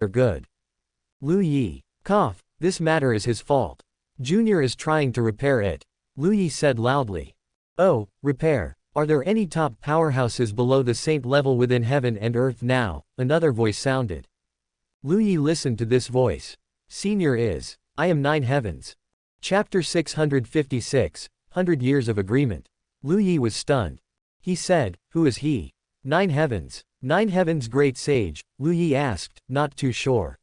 are good. Lu Yi. Cough. This matter is his fault. Junior is trying to repair it. Lu Yi said loudly. Oh, repair. Are there any top powerhouses below the saint level within heaven and earth now? Another voice sounded. Lu Yi listened to this voice. Senior is. I am 9 heavens. Chapter 656, 100 Years of Agreement. Lu Yi was stunned. He said, who is he? 9 heavens. 9 heavens great sage, Lu Yi asked, not too sure.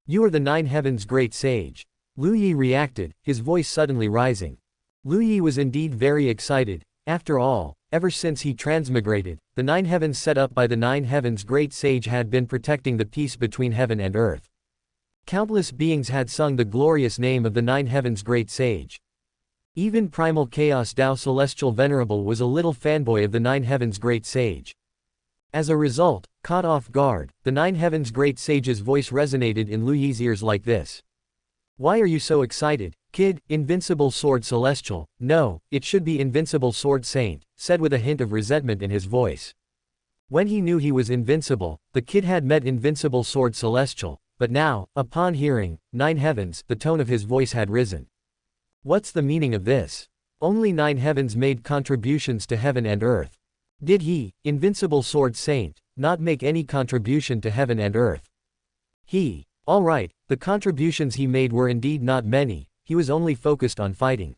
You are the 9 heavens great sage. Lu Yi reacted, his voice suddenly rising. Lu Yi was indeed very excited. After all, ever since he transmigrated, the 9 heavens set up by the 9 heavens great sage had been protecting the peace between heaven and earth. Countless beings had sung the glorious name of the 9 heavens great sage. Even Primal Chaos Dao Celestial Venerable was a little fanboy of the 9 heavens great sage. As a result, caught off guard, the 9 heavens great sage's voice resonated in Lu Yi's ears like this. Why are you so excited, kid? Invincible Sword Celestial? No, it should be Invincible Sword Saint, said with a hint of resentment in his voice. When he knew he was invincible, the kid had met Invincible Sword Celestial, but now, upon hearing 9 heavens, the tone of his voice had risen. What's the meaning of this? Only 9 heavens made contributions to heaven and earth. Did he, Invincible Sword Saint, not make any contribution to heaven and earth? All right, the contributions he made were indeed not many, he was only focused on fighting.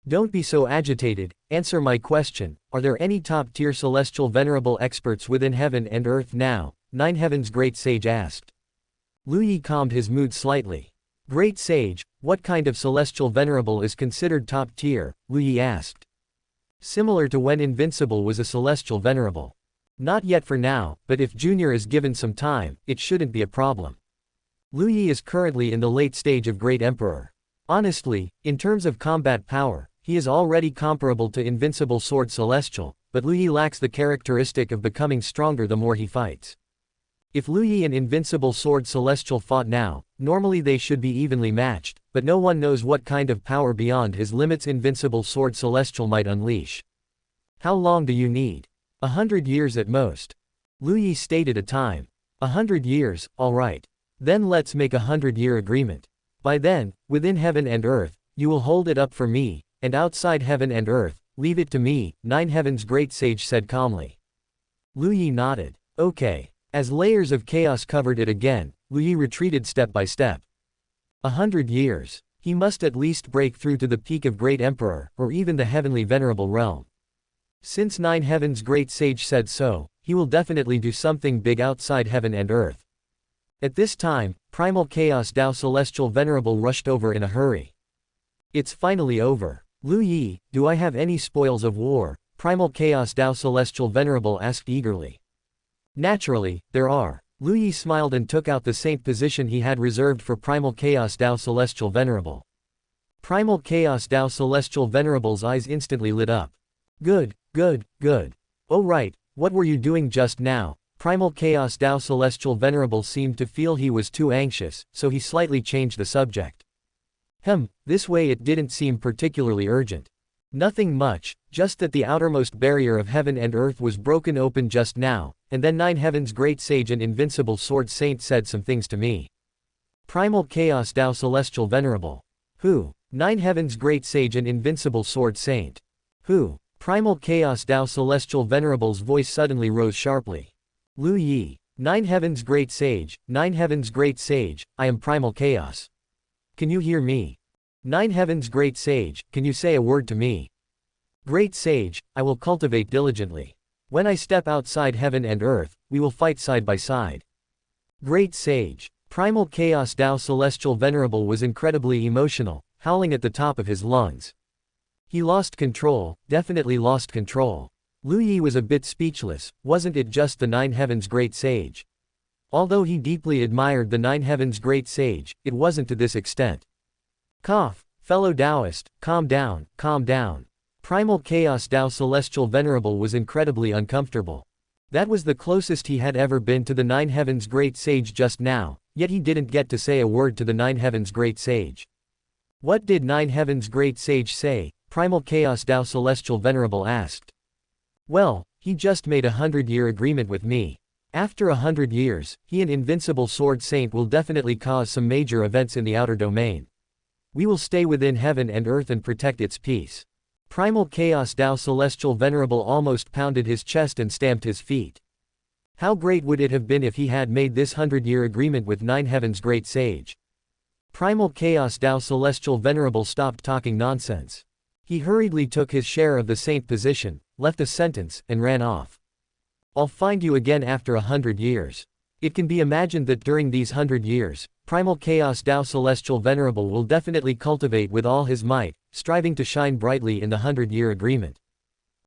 Don't be so agitated, answer my question, are there any top-tier celestial venerable experts within heaven and earth now? 9 heavens great sage asked. Lu Yi calmed his mood slightly. Great sage, what kind of celestial venerable is considered top-tier? Lu Yi asked. Similar to when Invincible was a celestial venerable. Not yet for now, but if Junior is given some time, it shouldn't be a problem. Lu Yi is currently in the late stage of Great Emperor. Honestly, in terms of combat power, he is already comparable to Invincible Sword Celestial, but Lu Yi lacks the characteristic of becoming stronger the more he fights. If Lu Yi and Invincible Sword Celestial fought now, normally they should be evenly matched, but no one knows what kind of power beyond his limits Invincible Sword Celestial might unleash. How long do you need? 100 years at most. Lu Yi stated a time. 100 years, alright. Then let's make a 100-year agreement. By then, within heaven and earth, you will hold it up for me, and outside heaven and earth, leave it to me, 9 heavens great sage said calmly. Lu Yi nodded. Okay. As layers of chaos covered it again, Lu Yi retreated step by step. 100 years. He must at least break through to the peak of Great Emperor, or even the Heavenly Venerable realm. Since 9 heavens great sage said so, he will definitely do something big outside heaven and earth. At this time, Primal Chaos Dao Celestial Venerable rushed over in a hurry. It's finally over. Lu Yi, do I have any spoils of war? Primal Chaos Dao Celestial Venerable asked eagerly. Naturally, there are. Lu Yi smiled and took out the saint position he had reserved for Primal Chaos Dao Celestial Venerable. Primal Chaos Dao Celestial Venerable's eyes instantly lit up. Good, good, good. Oh right, what were you doing just now? Primal Chaos Dao Celestial Venerable seemed to feel he was too anxious, so he slightly changed the subject. This way it didn't seem particularly urgent. Nothing much, just that the outermost barrier of heaven and earth was broken open just now, and then 9 heavens great sage and Invincible Sword Saint said some things to me. Primal Chaos Dao Celestial Venerable. Who? 9 heavens great sage and Invincible Sword Saint. Who? Primal Chaos Dao Celestial Venerable's voice suddenly rose sharply. Lu Yi. 9 heavens great sage, 9 heavens great sage, I am Primal Chaos. Can you hear me? 9 heavens great sage, can you say a word to me? Great sage, I will cultivate diligently. When I step outside heaven and earth, we will fight side by side. Great sage. Primal Chaos Dao Celestial Venerable was incredibly emotional, howling at the top of his lungs. He lost control, definitely lost control. Lu Yi was a bit speechless, wasn't it just the 9 heavens great sage? Although he deeply admired the 9 heavens great sage, it wasn't to this extent. Cough, fellow Taoist, calm down, calm down. Primal Chaos Dao Celestial Venerable was incredibly uncomfortable. That was the closest he had ever been to the 9 heavens great sage just now, yet he didn't get to say a word to the 9 heavens great sage. What did 9 heavens great sage say? Primal Chaos Dao Celestial Venerable asked. Well, he just made a 100-year agreement with me. After 100 years, he an invincible sword saint will definitely cause some major events in the outer domain. We will stay within heaven and earth and protect its peace. Primal Chaos Dao Celestial Venerable almost pounded his chest and stamped his feet. How great would it have been if he had made this 100-year agreement with Nine Heaven's great sage. Primal Chaos Dao Celestial Venerable stopped talking nonsense. He hurriedly took his share of the saint position, left a sentence, and ran off. I'll find you again after 100 years. It can be imagined that during these 100 years, Primal Chaos Dao Celestial Venerable will definitely cultivate with all his might, striving to shine brightly in the 100-year agreement.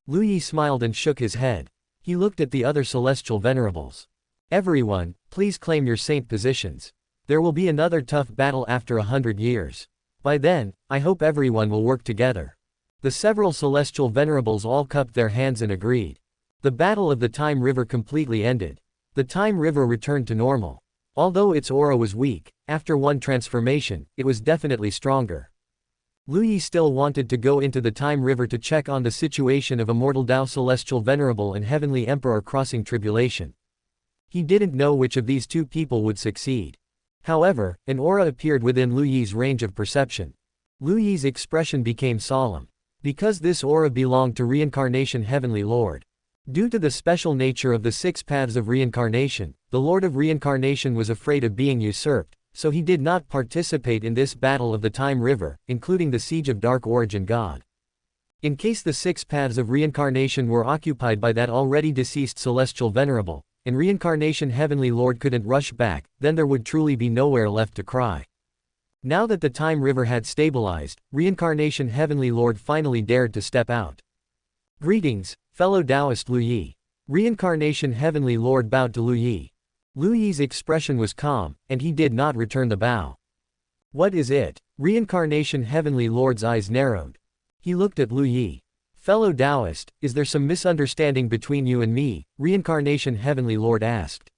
Lu Yi smiled and shook his head. He looked at the other Celestial Venerables. Everyone, please claim your saint positions. There will be another tough battle after 100 years. By then, I hope everyone will work together. The several Celestial Venerables all cupped their hands and agreed. The battle of the Time River completely ended. The Time River returned to normal. Although its aura was weak, after one transformation, it was definitely stronger. Lu Yi still wanted to go into the Time River to check on the situation of Immortal Dao Celestial Venerable and Heavenly Emperor crossing tribulation. He didn't know which of these two people would succeed. However, an aura appeared within Lu Yi's range of perception. Lu Yi's expression became solemn. Because this aura belonged to Reincarnation Heavenly Lord. Due to the special nature of the 6 paths of reincarnation, the Lord of Reincarnation was afraid of being usurped, so he did not participate in this battle of the Time River, including the Siege of Dark Origin God. In case the 6 paths of reincarnation were occupied by that already deceased Celestial Venerable, and Reincarnation Heavenly Lord couldn't rush back, then there would truly be nowhere left to cry. Now that the Time River had stabilized, Reincarnation Heavenly Lord finally dared to step out. Greetings, fellow Taoist Lu Yi. Reincarnation Heavenly Lord bowed to Lu Yi. Lu Yi's expression was calm, and he did not return the bow. What is it? Reincarnation Heavenly Lord's eyes narrowed. He looked at Lu Yi. Fellow Taoist, is there some misunderstanding between you and me? Reincarnation Heavenly Lord asked.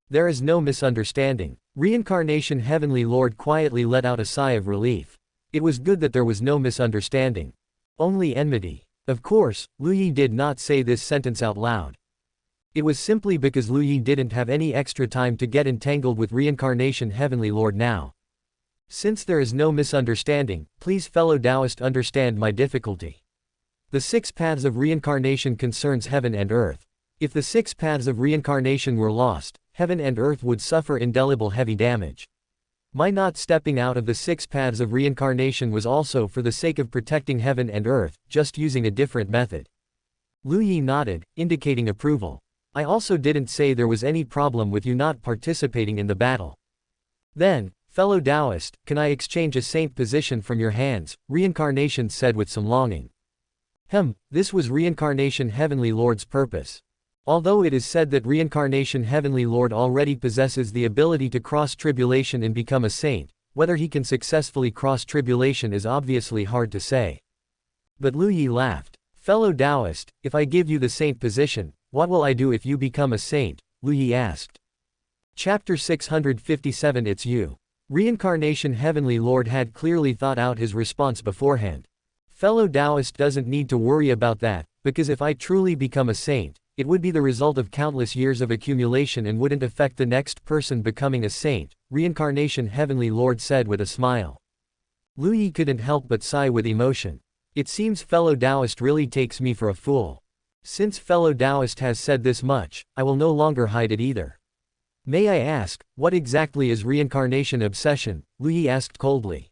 There is no misunderstanding. Reincarnation Heavenly Lord quietly let out a sigh of relief. It was good that there was no misunderstanding. Only enmity. Of course, Lu Yi did not say this sentence out loud. It was simply because Lu Yi didn't have any extra time to get entangled with Reincarnation Heavenly Lord now. Since there is no misunderstanding, please fellow Taoist understand my difficulty. The 6 paths of reincarnation concerns heaven and earth. If the 6 paths of reincarnation were lost, heaven and earth would suffer indelible heavy damage. My not stepping out of the 6 paths of reincarnation was also for the sake of protecting heaven and earth, just using a different method. Lu Yi nodded, indicating approval. I also didn't say there was any problem with you not participating in the battle. Then, fellow Taoist, can I exchange a saint position from your hands? Reincarnation said with some longing. This was Reincarnation Heavenly Lord's purpose. Although it is said that Reincarnation Heavenly Lord already possesses the ability to cross tribulation and become a saint, whether he can successfully cross tribulation is obviously hard to say. But Lu Yi laughed. Fellow Taoist, if I give you the saint position, what will I do if you become a saint? Lu Yi asked. Chapter 657 It's you. Reincarnation Heavenly Lord had clearly thought out his response beforehand. Fellow Taoist doesn't need to worry about that, because if I truly become a saint, it would be the result of countless years of accumulation and wouldn't affect the next person becoming a saint, Reincarnation Heavenly Lord said with a smile. Lu Yi couldn't help but sigh with emotion. It seems fellow Taoist really takes me for a fool. Since fellow Taoist has said this much, I will no longer hide it either. May I ask, what exactly is reincarnation obsession? Lu Yi asked coldly.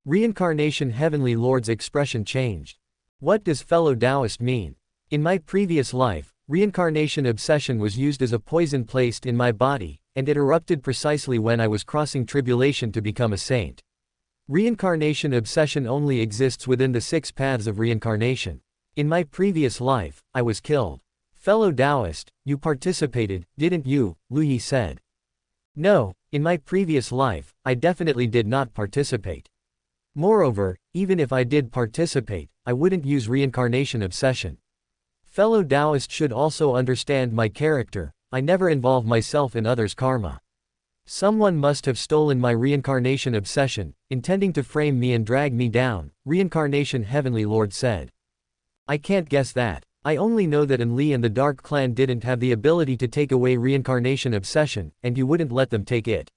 Reincarnation Heavenly Lord's expression changed. What does fellow Taoist mean? In my previous life, reincarnation obsession was used as a poison placed in my body, and it erupted precisely when I was crossing tribulation to become a saint. Reincarnation obsession only exists within the 6 paths of reincarnation. In my previous life, I was killed. Fellow Taoist, you participated, didn't you? Lu Yi said. No, in my previous life, I definitely did not participate. Moreover, even if I did participate, I wouldn't use reincarnation obsession. Fellow Taoist should also understand my character. I never involve myself in others' karma. Someone must have stolen my reincarnation obsession, intending to frame me and drag me down, Reincarnation Heavenly Lord said. I can't guess that. I only know that Enli and the Dark Clan didn't have the ability to take away reincarnation obsession, and you wouldn't let them take it.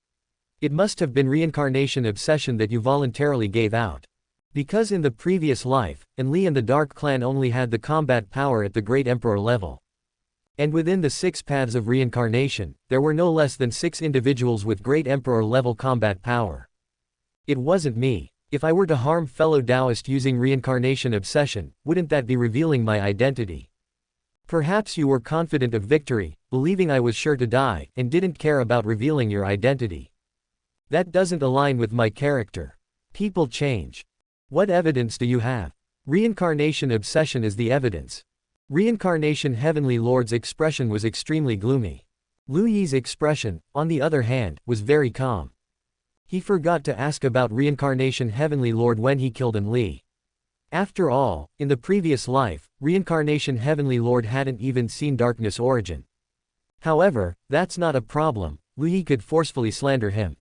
It must have been reincarnation obsession that you voluntarily gave out. Because in the previous life, Enli and the Dark Clan only had the combat power at the Great Emperor level. And within the 6 paths of reincarnation, there were no less than 6 individuals with Great Emperor level combat power. It wasn't me. If I were to harm fellow Taoist using reincarnation obsession, wouldn't that be revealing my identity? Perhaps you were confident of victory, believing I was sure to die, and didn't care about revealing your identity. That doesn't align with my character. People change. What evidence do you have? Reincarnation obsession is the evidence. Reincarnation Heavenly Lord's expression was extremely gloomy. Lu Yi's expression, on the other hand, was very calm. He forgot to ask about Reincarnation Heavenly Lord when he killed Enli. After all, in the previous life, Reincarnation Heavenly Lord hadn't even seen darkness origin. However, that's not a problem. Lu Yi could forcefully slander him.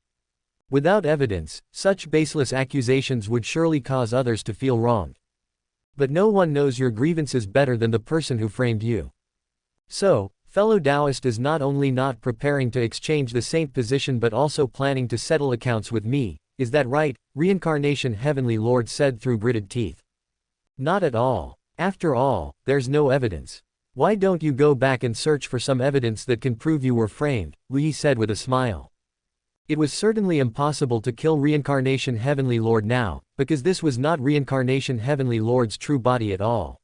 Without evidence, such baseless accusations would surely cause others to feel wronged. But no one knows your grievances better than the person who framed you. So, fellow Taoist is not only not preparing to exchange the saint position but also planning to settle accounts with me. Is that right? Reincarnation Heavenly Lord said through gritted teeth. Not at all. After all, there's no evidence. Why don't you go back and search for some evidence that can prove you were framed? Lu Yi said with a smile. It was certainly impossible to kill Reincarnation Heavenly Lord now, because this was not Reincarnation Heavenly Lord's true body at all.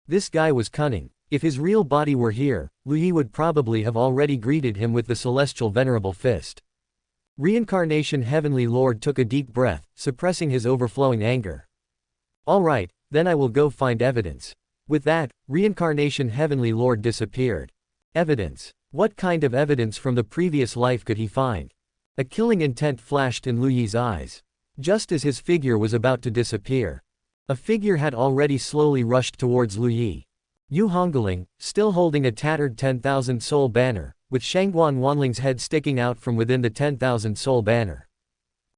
This guy was cunning. If his real body were here, Lu Yi would probably have already greeted him with the celestial venerable fist. Reincarnation Heavenly Lord took a deep breath, suppressing his overflowing anger. Alright, then I will go find evidence. With that, Reincarnation Heavenly Lord disappeared. Evidence. What kind of evidence from the previous life could he find? A killing intent flashed in Lu Yi's eyes. Just as his figure was about to disappear, a figure had already slowly rushed towards Lu Yi. Hongling, still holding a tattered 10,000 soul banner, with Shangguan Wanling's head sticking out from within the 10,000 soul banner.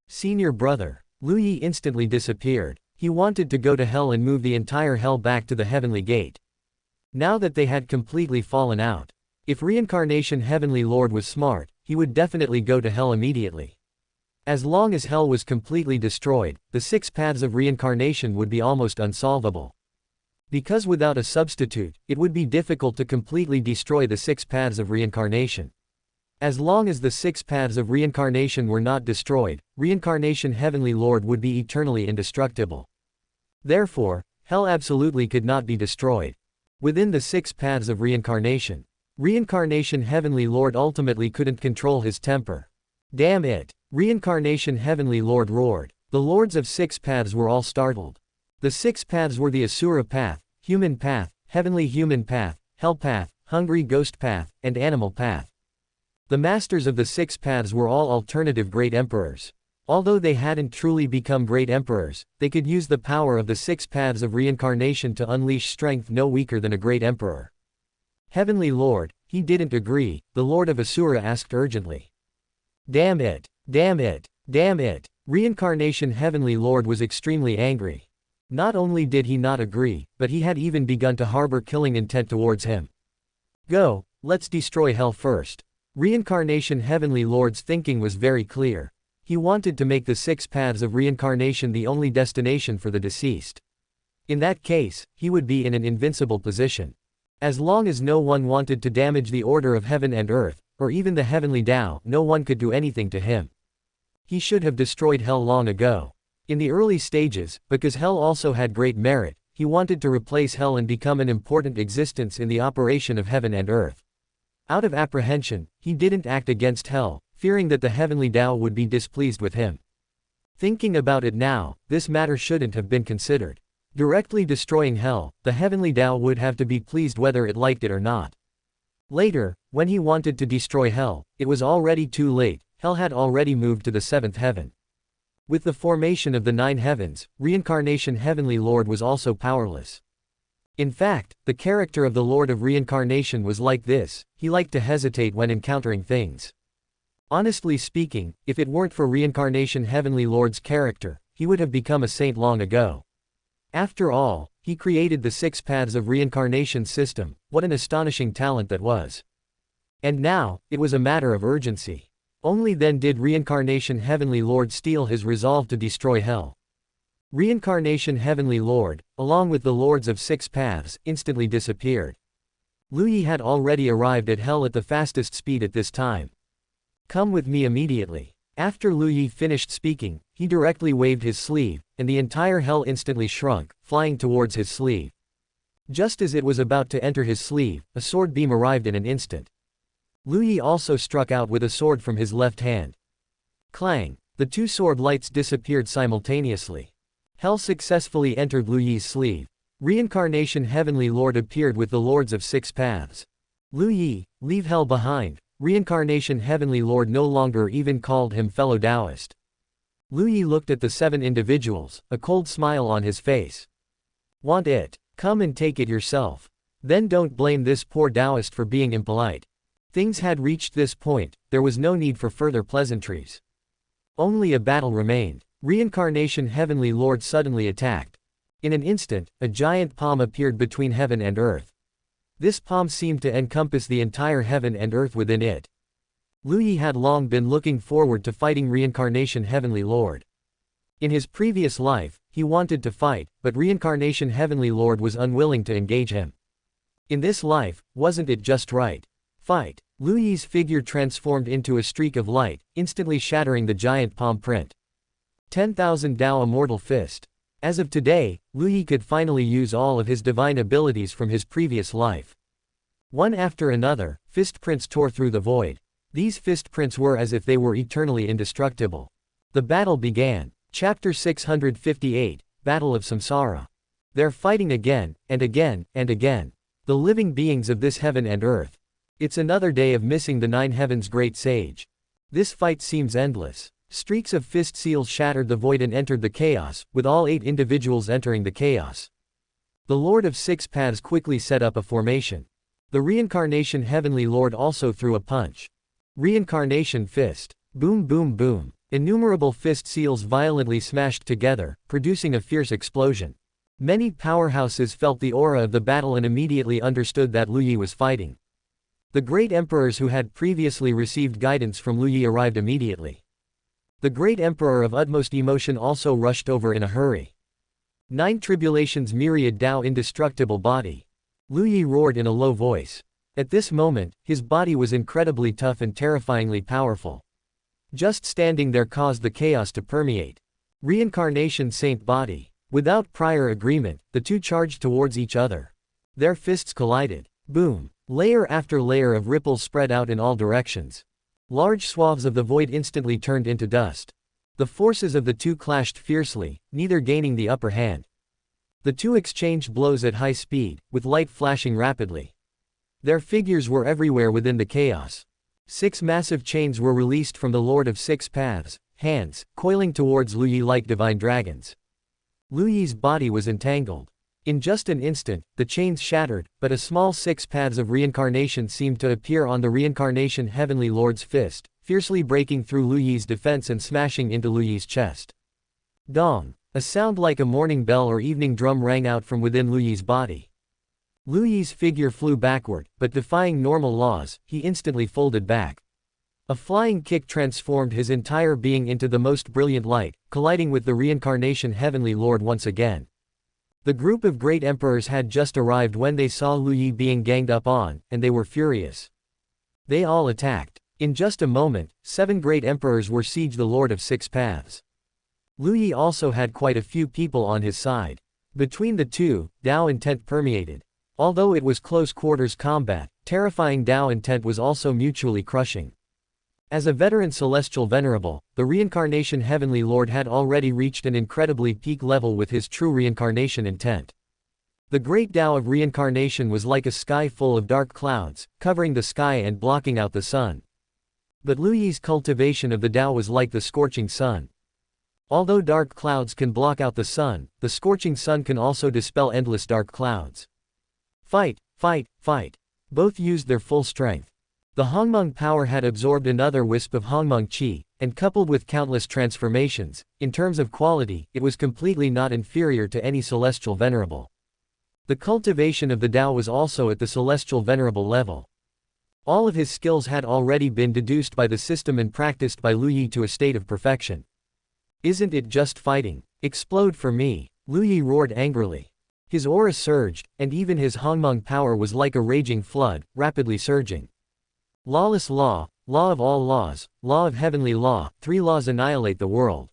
Senior brother. Lu Yi instantly disappeared. He wanted to go to hell and move the entire hell back to the heavenly gate. Now that they had completely fallen out, if Reincarnation Heavenly Lord was smart, he would definitely go to hell immediately. As long as hell was completely destroyed, the 6 paths of reincarnation would be almost unsolvable. Because without a substitute, it would be difficult to completely destroy the 6 paths of reincarnation. As long as the 6 paths of reincarnation were not destroyed, Reincarnation Heavenly Lord would be eternally indestructible. Therefore, hell absolutely could not be destroyed. Within the 6 paths of reincarnation, Reincarnation Heavenly Lord ultimately couldn't control his temper. Damn it! Reincarnation Heavenly Lord roared. The lords of 6 paths were all startled. The 6 paths were the Asura path, human path, heavenly human path, hell path, hungry ghost path, and animal path. The masters of the 6 paths were all alternative great emperors. Although they hadn't truly become great emperors, they could use the power of the 6 paths of reincarnation to unleash strength no weaker than a great emperor. Heavenly Lord, he didn't agree, the Lord of Asura asked urgently. Damn it! Damn it! Damn it! Reincarnation Heavenly Lord was extremely angry. Not only did he not agree, but he had even begun to harbor killing intent towards him. Go, let's destroy hell first. Reincarnation Heavenly Lord's thinking was very clear. He wanted to make the 6 paths of reincarnation the only destination for the deceased. In that case, he would be in an invincible position. As long as no one wanted to damage the order of heaven and earth, or even the Heavenly Dao, no one could do anything to him. He should have destroyed hell long ago. In the early stages, because hell also had great merit, he wanted to replace hell and become an important existence in the operation of heaven and earth. Out of apprehension, he didn't act against hell, fearing that the Heavenly Dao would be displeased with him. Thinking about it now, this matter shouldn't have been considered. Directly destroying hell, the Heavenly Dao would have to be pleased whether it liked it or not. Later, when he wanted to destroy hell, it was already too late. Hell had already moved to the 7th heaven. With the formation of the 9 heavens, Reincarnation Heavenly Lord was also powerless. In fact, the character of the Lord of Reincarnation was like this: he liked to hesitate when encountering things. Honestly speaking, if it weren't for Reincarnation Heavenly Lord's character, he would have become a saint long ago. After all, he created the 6 paths of reincarnation system, what an astonishing talent that was. And now, it was a matter of urgency. Only then did Reincarnation Heavenly Lord steel his resolve to destroy hell. Reincarnation Heavenly Lord, along with the Lords of 6 paths, instantly disappeared. Lu Yi had already arrived at hell at the fastest speed at this time. Come with me immediately. After Lu Yi finished speaking, he directly waved his sleeve, and the entire hell instantly shrunk, flying towards his sleeve. Just as it was about to enter his sleeve, a sword beam arrived in an instant. Lu Yi also struck out with a sword from his left hand. Clang! The 2 sword lights disappeared simultaneously. Hell successfully entered Lu Yi's sleeve. Reincarnation Heavenly Lord appeared with the Lords of 6 paths. Lu Yi, leave hell behind. Reincarnation Heavenly Lord no longer even called him fellow Taoist. Lu Yi looked at the 7 individuals, a cold smile on his face. Want it? Come and take it yourself. Then don't blame this poor Taoist for being impolite. Things had reached this point, there was no need for further pleasantries. Only a battle remained. Reincarnation Heavenly Lord suddenly attacked. In an instant, a giant palm appeared between heaven and earth. This palm seemed to encompass the entire heaven and earth within it. Lu Yi had long been looking forward to fighting Reincarnation Heavenly Lord. In his previous life, he wanted to fight, but Reincarnation Heavenly Lord was unwilling to engage him. In this life, wasn't it just right? Fight! Lu Yi's figure transformed into a streak of light, instantly shattering the giant palm print. 10,000 Dao Immortal Fist. As of today, Lu Yi could finally use all of his divine abilities from his previous life. One after another, fist prints tore through the void. These fist prints were as if they were eternally indestructible. The battle began. Chapter 658, Battle of Samsara. They're fighting again, and again, and again. The living beings of this heaven and earth. It's another day of missing the 9 heavens great sage. This fight seems endless. Streaks of fist seals shattered the void and entered the chaos, with all 8 individuals entering the chaos. The Lord of 6 paths quickly set up a formation. The Reincarnation Heavenly Lord also threw a punch. Reincarnation Fist. Boom boom boom. Innumerable fist seals violently smashed together, producing a fierce explosion. Many powerhouses felt the aura of the battle and immediately understood that Lu Yi was fighting. The great emperors who had previously received guidance from Lu Yi arrived immediately. The great emperor of utmost emotion also rushed over in a hurry. 9 tribulations myriad Dao indestructible body. Lu Yi roared in a low voice. At this moment, his body was incredibly tough and terrifyingly powerful. Just standing there caused the chaos to permeate. Reincarnation Saint body. Without prior agreement, the 2 charged towards each other. Their fists collided. Boom. Layer after layer of ripples spread out in all directions. Large swaths of the void instantly turned into dust. The forces of the 2 clashed fiercely, neither gaining the upper hand. The 2 exchanged blows at high speed, with light flashing rapidly. Their figures were everywhere within the chaos. 6 massive chains were released from the Lord of 6 paths, hands, coiling towards Lu Yi like divine dragons. Lu Yi's body was entangled. In just an instant, the chains shattered, but a small 6 paths of reincarnation seemed to appear on the Reincarnation Heavenly Lord's fist, fiercely breaking through Lu Yi's defense and smashing into Lu Yi's chest. Dong! A sound like a morning bell or evening drum rang out from within Lu Yi's body. Lu Yi's figure flew backward, but defying normal laws, he instantly folded back. A flying kick transformed his entire being into the most brilliant light, colliding with the Reincarnation Heavenly Lord once again. The group of great emperors had just arrived when they saw Lu Yi being ganged up on, and they were furious. They all attacked. In just a moment, 7 great emperors were sieged the Lord of 6 paths. Lu Yi also had quite a few people on his side. Between the 2, Dao intent permeated. Although it was close quarters combat, terrifying Dao intent was also mutually crushing. As a veteran celestial venerable, the Reincarnation Heavenly Lord had already reached an incredibly peak level with his true reincarnation intent. The great Dao of reincarnation was like a sky full of dark clouds, covering the sky and blocking out the sun. But Lu Yi's cultivation of the Dao was like the scorching sun. Although dark clouds can block out the sun, the scorching sun can also dispel endless dark clouds. Fight, fight, fight. Both used their full strength. The Hongmeng power had absorbed another wisp of Hongmeng Qi, and coupled with countless transformations, in terms of quality, it was completely not inferior to any celestial venerable. The cultivation of the Tao was also at the celestial venerable level. All of his skills had already been deduced by the system and practiced by Lu Yi to a state of perfection. Isn't it just fighting? Explode for me! Lu Yi roared angrily. His aura surged, and even his Hongling power was like a raging flood, rapidly surging. Lawless law, law of all laws, law of heavenly law, 3 laws annihilate the world.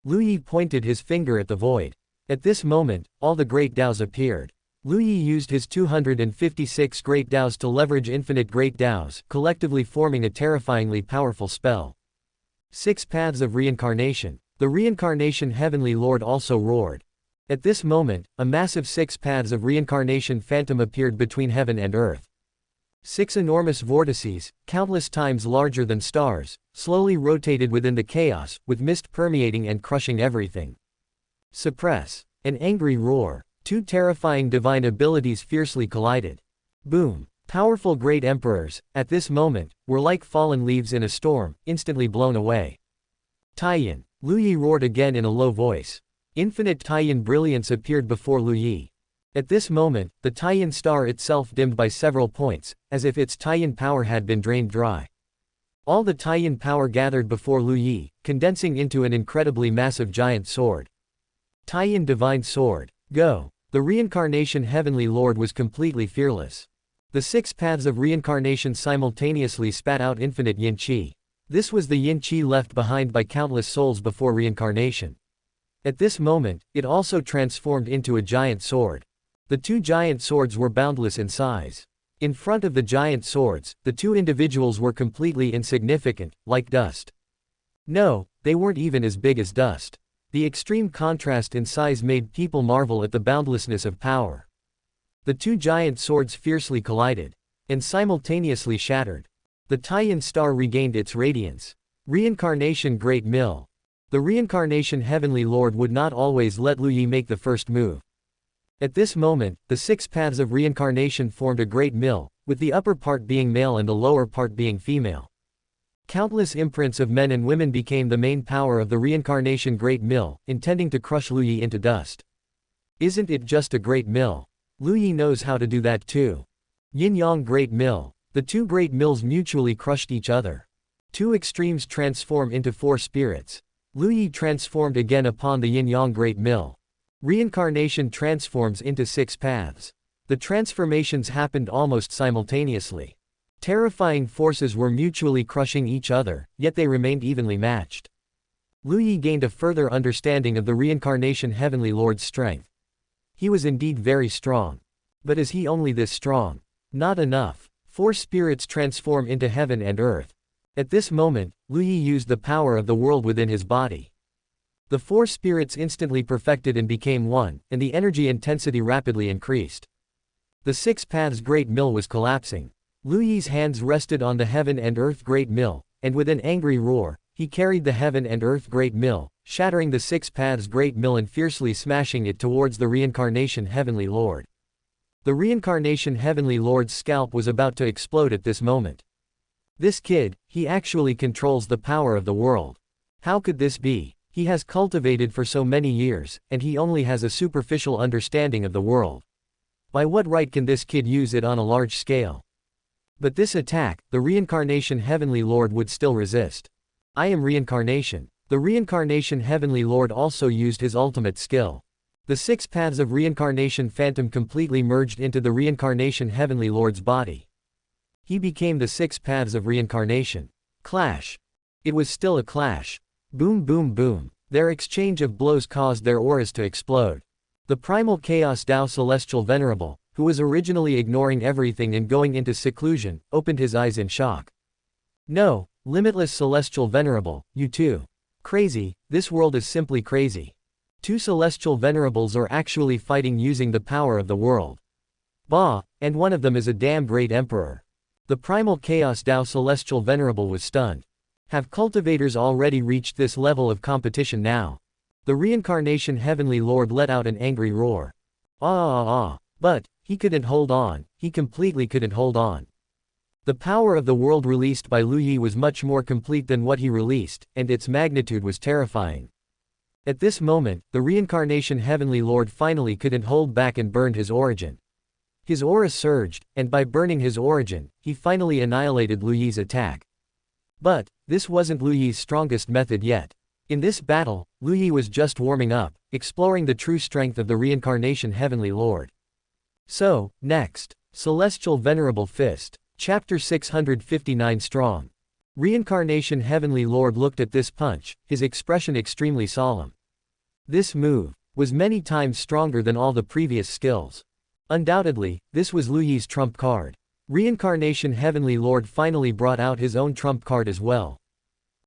Lu Yi pointed his finger at the void. At this moment, all the great Taos appeared. Lu Yi used his 256 great Taos to leverage infinite great Taos, collectively forming a terrifyingly powerful spell. 6 paths of reincarnation. The reincarnation Heavenly Lord also roared. At this moment, a massive 6 paths of reincarnation phantom appeared between heaven and earth. 6 enormous vortices, countless times larger than stars, slowly rotated within the chaos, with mist permeating and crushing everything. Suppress. An angry roar. 2 terrifying divine abilities fiercely collided. Boom. Powerful great emperors, at this moment, were like fallen leaves in a storm, instantly blown away. Taiyan. Lu Yi roared again in a low voice. Infinite Taiyan brilliance appeared before Lu Yi. At this moment, the Taiyan star itself dimmed by several points, as if its Taiyan power had been drained dry. All the Taiyan power gathered before Lu Yi, condensing into an incredibly massive giant sword. Taiyan Divine Sword. Go! The reincarnation Heavenly Lord was completely fearless. The 6 paths of reincarnation simultaneously spat out infinite yin qi. This was the yin qi left behind by countless souls before reincarnation. At this moment, it also transformed into a giant sword. The 2 giant swords were boundless in size. In front of the giant swords, the 2 individuals were completely insignificant, like dust. No, they weren't even as big as dust. The extreme contrast in size made people marvel at the boundlessness of power. The 2 giant swords fiercely collided, and simultaneously shattered. The Taiyan star regained its radiance. Reincarnation Great Mill. The reincarnation Heavenly Lord would not always let Lu Yi make the first move. At this moment, the 6 paths of reincarnation formed a great mill, with the upper part being male and the lower part being female. Countless imprints of men and women became the main power of the reincarnation great mill, intending to crush Lu Yi into dust. Isn't it just a great mill? Lu Yi knows how to do that too. Yin-Yang Great Mill. The 2 great mills mutually crushed each other. 2 extremes transform into 4 spirits. Lu Yi transformed again upon the Yin-Yang Great Mill. Reincarnation transforms into 6 paths. The transformations happened almost simultaneously. Terrifying forces were mutually crushing each other, yet they remained evenly matched. Lu Yi gained a further understanding of the reincarnation Heavenly Lord's strength. He was indeed very strong. But is he only this strong? Not enough. 4 spirits transform into heaven and earth. At this moment, Lu Yi used the power of the world within his body. The 4 spirits instantly perfected and became one, and the energy intensity rapidly increased. The 6 paths great mill was collapsing. Lu Yi's hands rested on the heaven and earth great mill, and with an angry roar, he carried the heaven and earth great mill, shattering the 6 paths great mill and fiercely smashing it towards the reincarnation Heavenly Lord. The reincarnation Heavenly Lord's scalp was about to explode at this moment. This kid, he actually controls the power of the world. How could this be? He has cultivated for so many years, and he only has a superficial understanding of the world. By what right can this kid use it on a large scale? But this attack, the reincarnation Heavenly Lord would still resist. I am reincarnation. The reincarnation Heavenly Lord also used his ultimate skill. The 6 paths of reincarnation phantom completely merged into the reincarnation Heavenly Lord's body. He became the 6 paths of reincarnation. Clash. It was still a clash. Boom boom boom. Their exchange of blows caused their auras to explode. The primal chaos Tao Celestial Venerable, who was originally ignoring everything and going into seclusion, opened his eyes in shock. No, limitless Celestial Venerable, you too. Crazy, this world is simply crazy. 2 Celestial Venerables are actually fighting using the power of the world. Bah, and one of them is a damn great emperor. The primal chaos Tao Celestial Venerable was stunned. Have cultivators already reached this level of competition now? The reincarnation Heavenly Lord let out an angry roar. Ah ah ah, but he couldn't hold on, he completely couldn't hold on. The power of the world released by Lu Yi was much more complete than what he released, and its magnitude was terrifying. At this moment, the reincarnation Heavenly Lord finally couldn't hold back and burned his origin. His aura surged, and by burning his origin, he finally annihilated Lu Yi's attack. But, this wasn't Lu Yi's strongest method yet. In this battle, Lu Yi was just warming up, exploring the true strength of the reincarnation Heavenly Lord. So, next, Celestial Venerable Fist. Chapter 659 Strong. Reincarnation Heavenly Lord looked at this punch, his expression extremely solemn. This move was many times stronger than all the previous skills. Undoubtedly, this was Lu Yi's trump card. Reincarnation Heavenly Lord finally brought out his own trump card as well.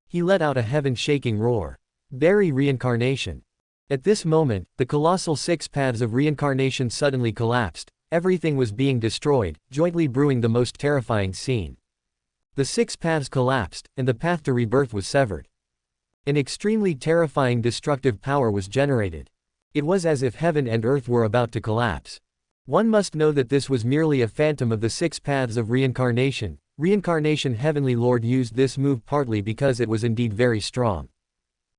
He let out a heaven-shaking roar. Bury reincarnation. At this moment, the colossal 6 paths of reincarnation suddenly collapsed. Everything was being destroyed, jointly brewing the most terrifying scene. The 6 paths collapsed, and the path to rebirth was severed. An extremely terrifying destructive power was generated. It was as if heaven and earth were about to collapse. One must know that this was merely a phantom of the 6 paths of reincarnation. Reincarnation Heavenly Lord used this move partly because it was indeed very strong.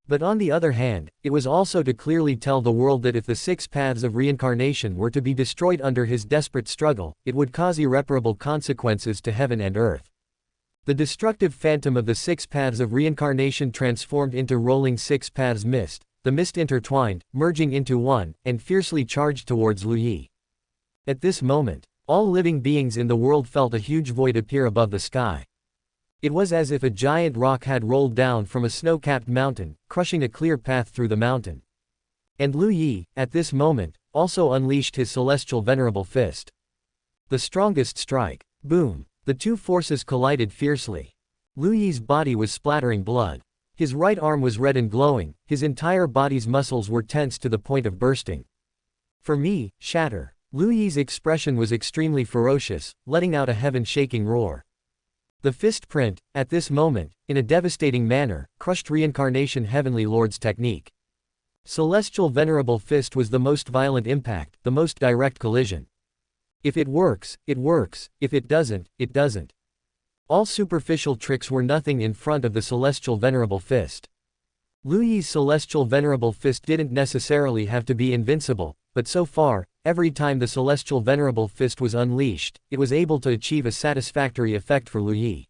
But on the other hand, it was also to clearly tell the world that if the 6 paths of reincarnation were to be destroyed under his desperate struggle, it would cause irreparable consequences to heaven and earth. The destructive phantom of the 6 paths of reincarnation transformed into rolling 6 paths mist, the mist intertwined, merging into one, and fiercely charged towards Lu Yi. At this moment, all living beings in the world felt a huge void appear above the sky. It was as if a giant rock had rolled down from a snow-capped mountain, crushing a clear path through the mountain. And Lu Yi, at this moment, also unleashed his celestial venerable fist. The strongest strike. Boom. The two forces collided fiercely. Lu Yi's body was splattering blood. His right arm was red and glowing, his entire body's muscles were tense to the point of bursting. For me, shatter. Lu Yi's expression was extremely ferocious, letting out a heaven-shaking roar. The fist print, at this moment, in a devastating manner, crushed Reincarnation Heavenly Lord's technique. Celestial Venerable Fist was the most violent impact, the most direct collision. If it works, it works, if it doesn't, it doesn't. All superficial tricks were nothing in front of the Celestial Venerable Fist. Lu Yi's Celestial Venerable Fist didn't necessarily have to be invincible, but so far, every time the Celestial Venerable Fist was unleashed, it was able to achieve a satisfactory effect for Lu Yi.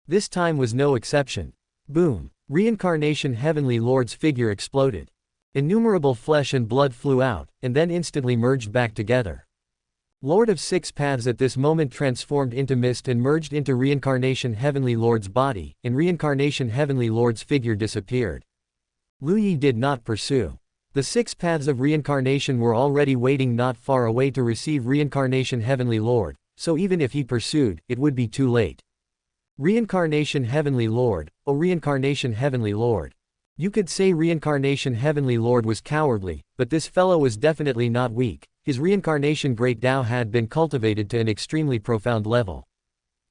This time was no exception. Boom! Reincarnation Heavenly Lord's figure exploded. Innumerable flesh and blood flew out, and then instantly merged back together. Lord of 6 Paths at this moment transformed into mist and merged into Reincarnation Heavenly Lord's body, and Reincarnation Heavenly Lord's figure disappeared. Lu Yi did not pursue. The 6 paths of reincarnation were already waiting not far away to receive Reincarnation Heavenly Lord, so even if he pursued, it would be too late. Reincarnation Heavenly Lord, O Reincarnation Heavenly Lord. You could say Reincarnation Heavenly Lord was cowardly, but this fellow was definitely not weak. His reincarnation Great Dao had been cultivated to an extremely profound level.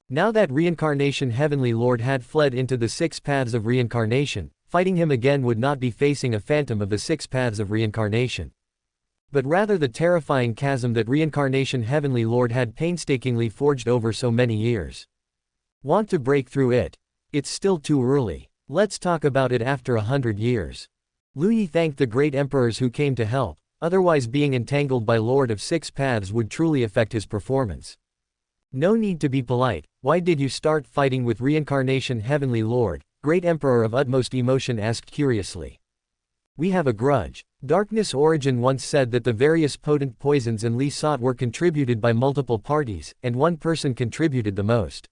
Now that Reincarnation Heavenly Lord had fled into the 6 paths of reincarnation, fighting him again would not be facing a phantom of the 6 paths of reincarnation, but rather the terrifying chasm that Reincarnation Heavenly Lord had painstakingly forged over so many years. Want to break through it? It's still too early. Let's talk about it after 100 years. Lu Yi thanked the great emperors who came to help, otherwise being entangled by Lord of 6 Paths would truly affect his performance. No need to be polite. Why did you start fighting with Reincarnation Heavenly Lord? Great Emperor of Utmost Emotion asked curiously. We have a grudge. Darkness Origin once said that the various potent poisons in Li sought were contributed by multiple parties, and one person contributed the most.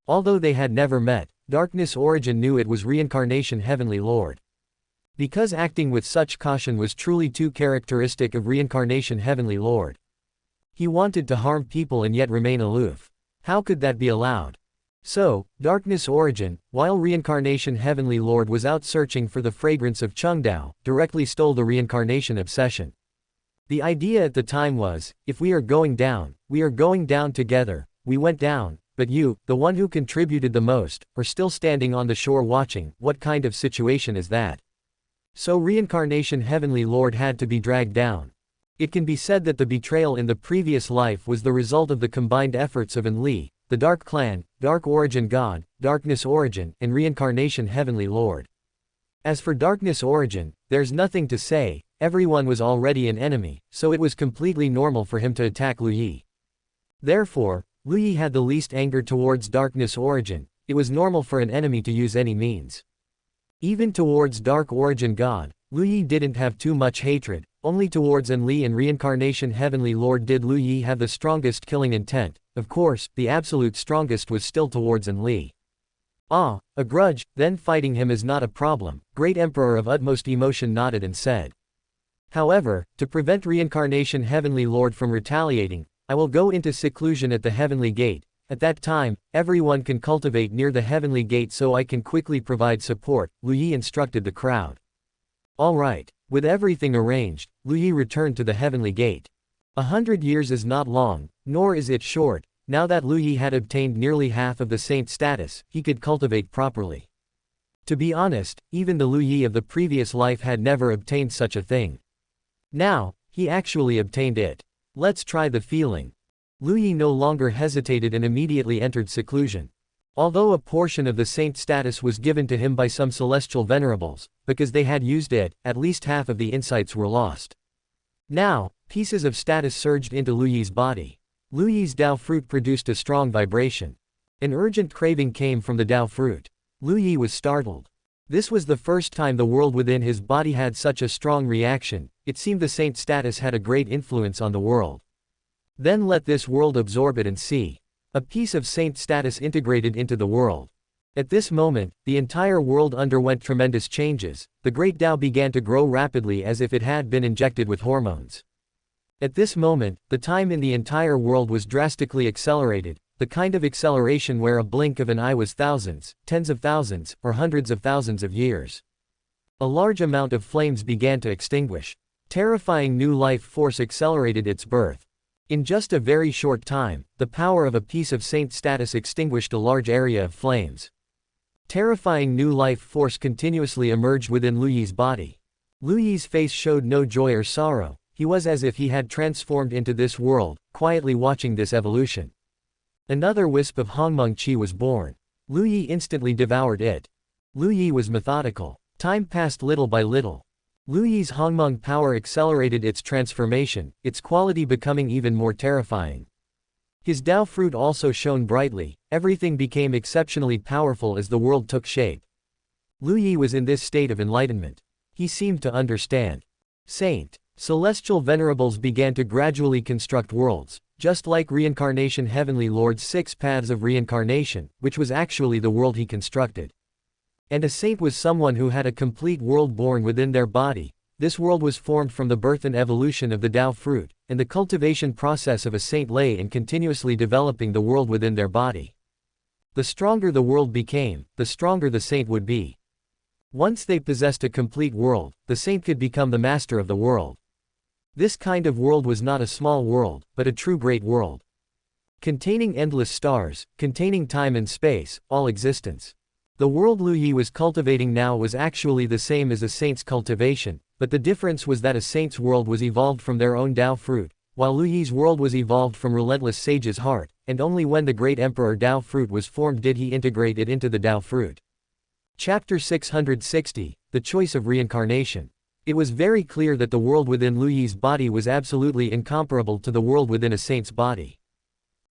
Although they had never met, Darkness Origin knew it was Reincarnation Heavenly Lord. Because acting with such caution was truly too characteristic of Reincarnation Heavenly Lord. He wanted to harm people and yet remain aloof. How could that be allowed? So, Darkness Origin, while Reincarnation Heavenly Lord was out searching for the fragrance of Chengdao, directly stole the reincarnation obsession. The idea at the time was, if we are going down together. We went down, but you, the one who contributed the most, are still standing on the shore watching. What kind of situation is that? So Reincarnation Heavenly Lord had to be dragged down. It can be said that the betrayal in the previous life was the result of the combined efforts of Li, the Dark Clan, Dark Origin God, Darkness Origin, and Reincarnation Heavenly Lord. As for Darkness Origin, there's nothing to say, everyone was already an enemy, so it was completely normal for him to attack Lu Yi. Therefore, Lu Yi had the least anger towards Darkness Origin. It was normal for an enemy to use any means. Even towards Dark Origin God, Lu Yi didn't have too much hatred, only towards Enli and Reincarnation Heavenly Lord did Lu Yi have the strongest killing intent. Of course, the absolute strongest was still towards Enli. Ah, a grudge, then fighting him is not a problem, Great Emperor of utmost emotion nodded and said. However, to prevent Reincarnation Heavenly Lord from retaliating, I will go into seclusion at the Heavenly Gate. At that time, everyone can cultivate near the Heavenly Gate so I can quickly provide support, Lu Yi instructed the crowd. Alright. With everything arranged, Lu Yi returned to the Heavenly Gate. 100 years is not long, nor is it short. Now that Lu Yi had obtained nearly half of the saint status, he could cultivate properly. To be honest, even the Lu Yi of the previous life had never obtained such a thing. Now, he actually obtained it. Let's try the feeling. Lu Yi no longer hesitated and immediately entered seclusion. Although a portion of the saint status was given to him by some celestial venerables, because they had used it, at least half of the insights were lost. Now, pieces of status surged into Lu Yi's body. Lu Yi's Dao fruit produced a strong vibration. An urgent craving came from the Dao fruit. Lu Yi was startled. This was the first time the world within his body had such a strong reaction. It seemed the saint status had a great influence on the world. Then let this world absorb it and see. A piece of saint status integrated into the world. At this moment, the entire world underwent tremendous changes. The great Dao began to grow rapidly as if it had been injected with hormones. At this moment, the time in the entire world was drastically accelerated, the kind of acceleration where a blink of an eye was thousands, tens of thousands, or hundreds of thousands of years. A large amount of flames began to extinguish. Terrifying new life force accelerated its birth. In just a very short time, the power of a piece of saint status extinguished a large area of flames. Terrifying new life force continuously emerged within Lu Yi's body. Lu Yi's face showed no joy or sorrow, he was as if he had transformed into this world, quietly watching this evolution. Another wisp of Hongmeng Qi was born. Lu Yi instantly devoured it. Lu Yi was methodical. Time passed little by little. Lu Yi's Hongmeng power accelerated its transformation, its quality becoming even more terrifying. His Dao fruit also shone brightly, everything became exceptionally powerful as the world took shape. Lu Yi was in this state of enlightenment. He seemed to understand. Saint. Celestial venerables began to gradually construct worlds, just like Reincarnation Heavenly Lord's 6 paths of reincarnation, which was actually the world he constructed. And a saint was someone who had a complete world born within their body. This world was formed from the birth and evolution of the Dao fruit, and the cultivation process of a saint lay in continuously developing the world within their body. The stronger the world became, the stronger the saint would be. Once they possessed a complete world, the saint could become the master of the world. This kind of world was not a small world, but a true great world. Containing endless stars, containing time and space, all existence. The world Lu Yi was cultivating now was actually the same as a saint's cultivation, but the difference was that a saint's world was evolved from their own Dao fruit, while Lu Yi's world was evolved from relentless sage's heart, and only when the great emperor Dao fruit was formed did he integrate it into the Dao fruit. Chapter 660, The Choice of Reincarnation. It was very clear that the world within Lu Yi's body was absolutely incomparable to the world within a saint's body.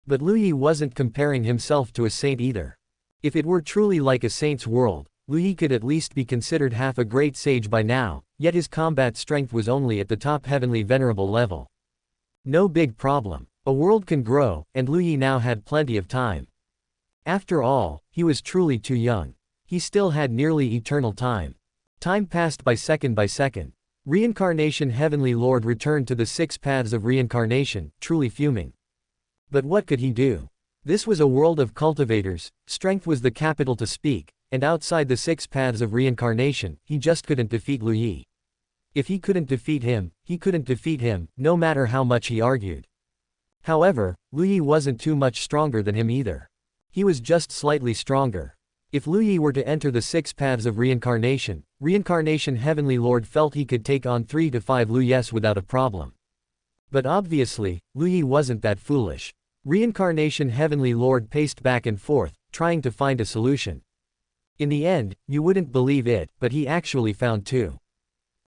But Lu Yi wasn't comparing himself to a saint either. If it were truly like a saint's world, Lu Yi could at least be considered half a great sage by now, yet his combat strength was only at the top Heavenly Venerable level. No big problem. A world can grow, and Lu Yi now had plenty of time. After all, he was truly too young. He still had nearly eternal time. Time passed by second by second. Reincarnation Heavenly Lord returned to the 6 paths of reincarnation, truly fuming. But what could he do? This was a world of cultivators, strength was the capital to speak, and outside the 6 paths of reincarnation, he just couldn't defeat Lu Yi. If he couldn't defeat him, no matter how much he argued. However, Lu Yi wasn't too much stronger than him either. He was just slightly stronger. If Lu Yi were to enter the 6 paths of reincarnation, Reincarnation Heavenly Lord felt he could take on 3 to 5 Lu Yis without a problem. But obviously, Lu Yi wasn't that foolish. Reincarnation Heavenly Lord paced back and forth, trying to find a solution. In the end, you wouldn't believe it, but he actually found two.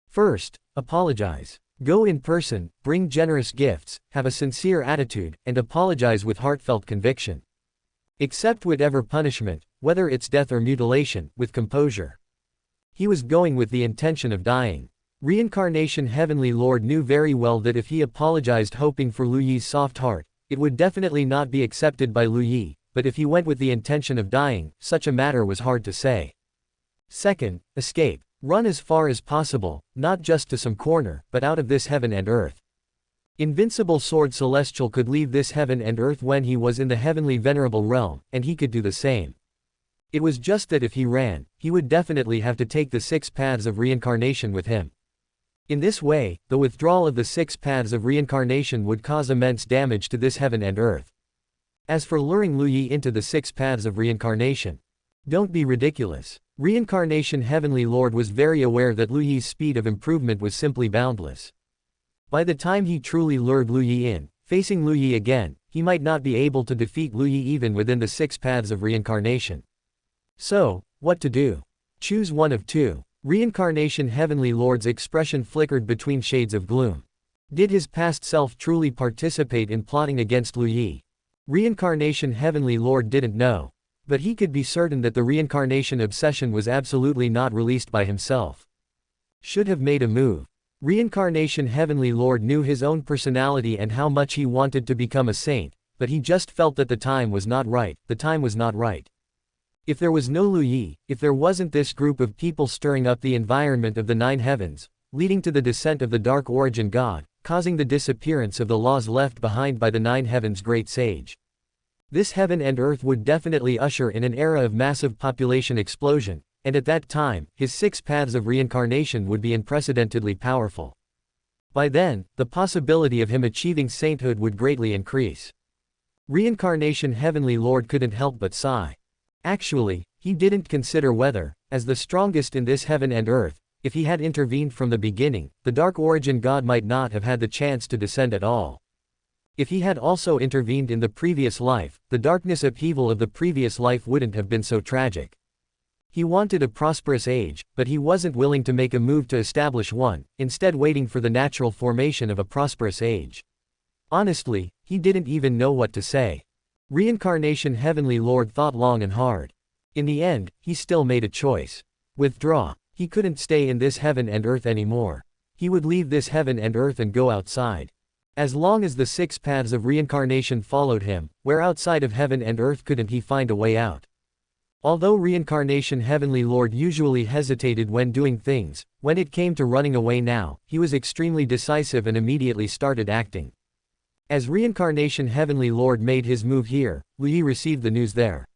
First, apologize. Go in person, bring generous gifts, have a sincere attitude, and apologize with heartfelt conviction. Accept whatever punishment, whether it's death or mutilation, with composure. He was going with the intention of dying. Reincarnation Heavenly Lord knew very well that if he apologized hoping for Lu Yi's soft heart, it would definitely not be accepted by Lu Yi, but if he went with the intention of dying, such a matter was hard to say. Second, escape. Run as far as possible, not just to some corner, but out of this heaven and earth. Invincible Sword Celestial could leave this heaven and earth when he was in the Heavenly Venerable realm, and he could do the same. It was just that if he ran, he would definitely have to take the 6 paths of reincarnation with him. In this way, the withdrawal of the 6 paths of reincarnation would cause immense damage to this heaven and earth. As for luring Lu Yi into the 6 paths of reincarnation, don't be ridiculous. Reincarnation Heavenly Lord was very aware that Lu Yi's speed of improvement was simply boundless. By the time he truly lured Lu Yi in, facing Lu Yi again, he might not be able to defeat Lu Yi even within the 6 paths of reincarnation. So, what to do? Choose one of two. Reincarnation Heavenly Lord's expression flickered between shades of gloom. Did his past self truly participate in plotting against Lu Yi? Reincarnation Heavenly Lord didn't know. But he could be certain that the reincarnation obsession was absolutely not released by himself. Should have made a move. Reincarnation Heavenly Lord knew his own personality and how much he wanted to become a saint, but he just felt that the time was not right, If there was no Lu Yi, if there wasn't this group of people stirring up the environment of the 9 heavens, leading to the descent of the Dark Origin God, causing the disappearance of the laws left behind by the 9 heavens great sage. This heaven and earth would definitely usher in an era of massive population explosion, and at that time, his 6 paths of reincarnation would be unprecedentedly powerful. By then, the possibility of him achieving sainthood would greatly increase. Reincarnation Heavenly Lord couldn't help but sigh. Actually, he didn't consider whether, as the strongest in this heaven and earth, if he had intervened from the beginning, the Dark Origin God might not have had the chance to descend at all. If he had also intervened in the previous life, the darkness upheaval of the previous life wouldn't have been so tragic. He wanted a prosperous age, but he wasn't willing to make a move to establish one, instead waiting for the natural formation of a prosperous age. Honestly, he didn't even know what to say. Reincarnation Heavenly Lord thought long and hard. In the end, he still made a choice. Withdraw. He couldn't stay in this heaven and earth anymore. He would leave this heaven and earth and go outside. As long as the 6 paths of reincarnation followed him, where outside of heaven and earth couldn't he find a way out? Although Reincarnation Heavenly Lord usually hesitated when doing things, when it came to running away now, he was extremely decisive and immediately started acting. As Reincarnation Heavenly Lord made his move here, Lu Yi received the news there.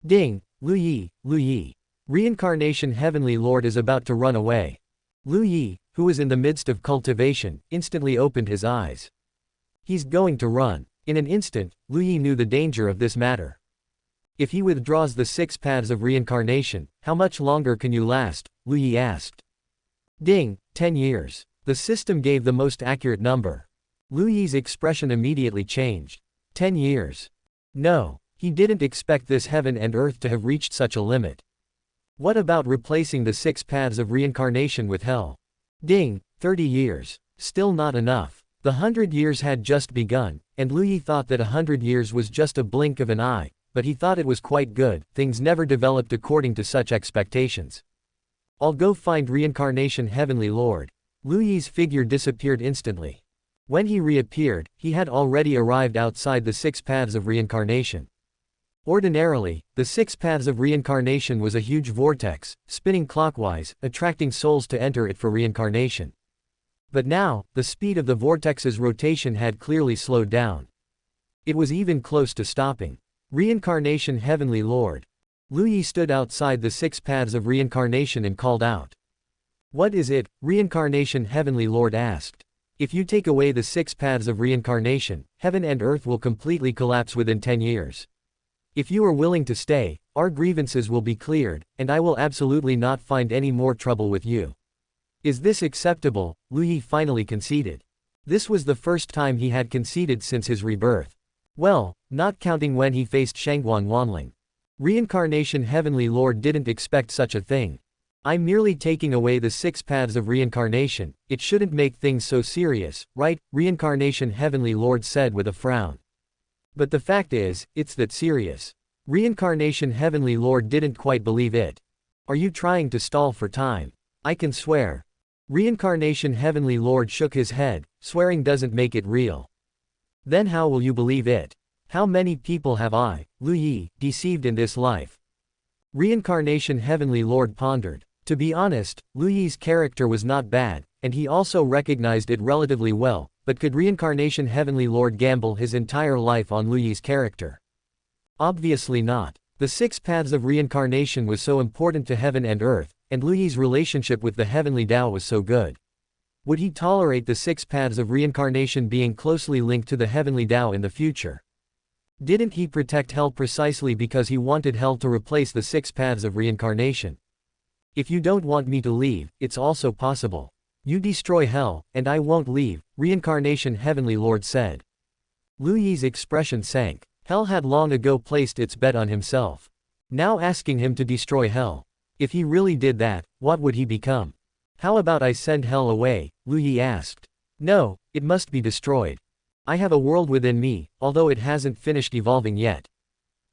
Ding! Lu Yi, Lu Yi. Reincarnation Heavenly Lord is about to run away. Lu Yi, who was in the midst of cultivation, instantly opened his eyes. He's going to run. In an instant, Lu Yi knew the danger of this matter. If he withdraws the 6 paths of reincarnation, how much longer can you last? Lu Yi asked. Ding! 10 years. The system gave the most accurate number. Lu Yi's expression immediately changed. 10 years. No, he didn't expect this heaven and earth to have reached such a limit. What about replacing the 6 paths of reincarnation with hell? Ding! 30 years. Still not enough. The 100 years had just begun, and Lu Yi thought that 100 years was just a blink of an eye, but he thought it was quite good. Things never developed according to such expectations. I'll go find Reincarnation Heavenly Lord. Lu Yi's figure disappeared instantly. When he reappeared, he had already arrived outside the 6 paths of reincarnation. Ordinarily, the 6 paths of reincarnation was a huge vortex, spinning clockwise, attracting souls to enter it for reincarnation. But now, the speed of the vortex's rotation had clearly slowed down. It was even close to stopping. Reincarnation Heavenly Lord. Lu Yi stood outside the 6 paths of reincarnation and called out. What is it? Reincarnation Heavenly Lord asked. If you take away the 6 paths of reincarnation, heaven and earth will completely collapse within 10 years. If you are willing to stay, our grievances will be cleared, and I will absolutely not find any more trouble with you. Is this acceptable? Lu Yi finally conceded. This was the first time he had conceded since his rebirth. Well, not counting when he faced Shangguan Wanling. Reincarnation Heavenly Lord didn't expect such a thing. I'm merely taking away the 6 paths of reincarnation, it shouldn't make things so serious, right? Reincarnation Heavenly Lord said with a frown. But the fact is, it's that serious. Reincarnation Heavenly Lord didn't quite believe it. Are you trying to stall for time? I can swear. Reincarnation Heavenly Lord shook his head, swearing doesn't make it real. Then how will you believe it? How many people have I, Lu Yi, deceived in this life? Reincarnation Heavenly Lord pondered. To be honest, Lu Yi's character was not bad, and he also recognized it relatively well, but could Reincarnation Heavenly Lord gamble his entire life on Lu Yi's character? Obviously not. The 6 paths of reincarnation was so important to heaven and earth, and Lu Yi's relationship with the Heavenly Dao was so good. Would he tolerate the 6 paths of reincarnation being closely linked to the Heavenly Dao in the future? Didn't he protect hell precisely because he wanted hell to replace the 6 paths of reincarnation? If you don't want me to leave, it's also possible. You destroy hell, and I won't leave, Reincarnation Heavenly Lord said. Lu Yi's expression sank. Hell had long ago placed its bet on himself. Now asking him to destroy hell. If he really did that, what would he become? How about I send hell away? Lu Yi asked. No, it must be destroyed. I have a world within me, although it hasn't finished evolving yet.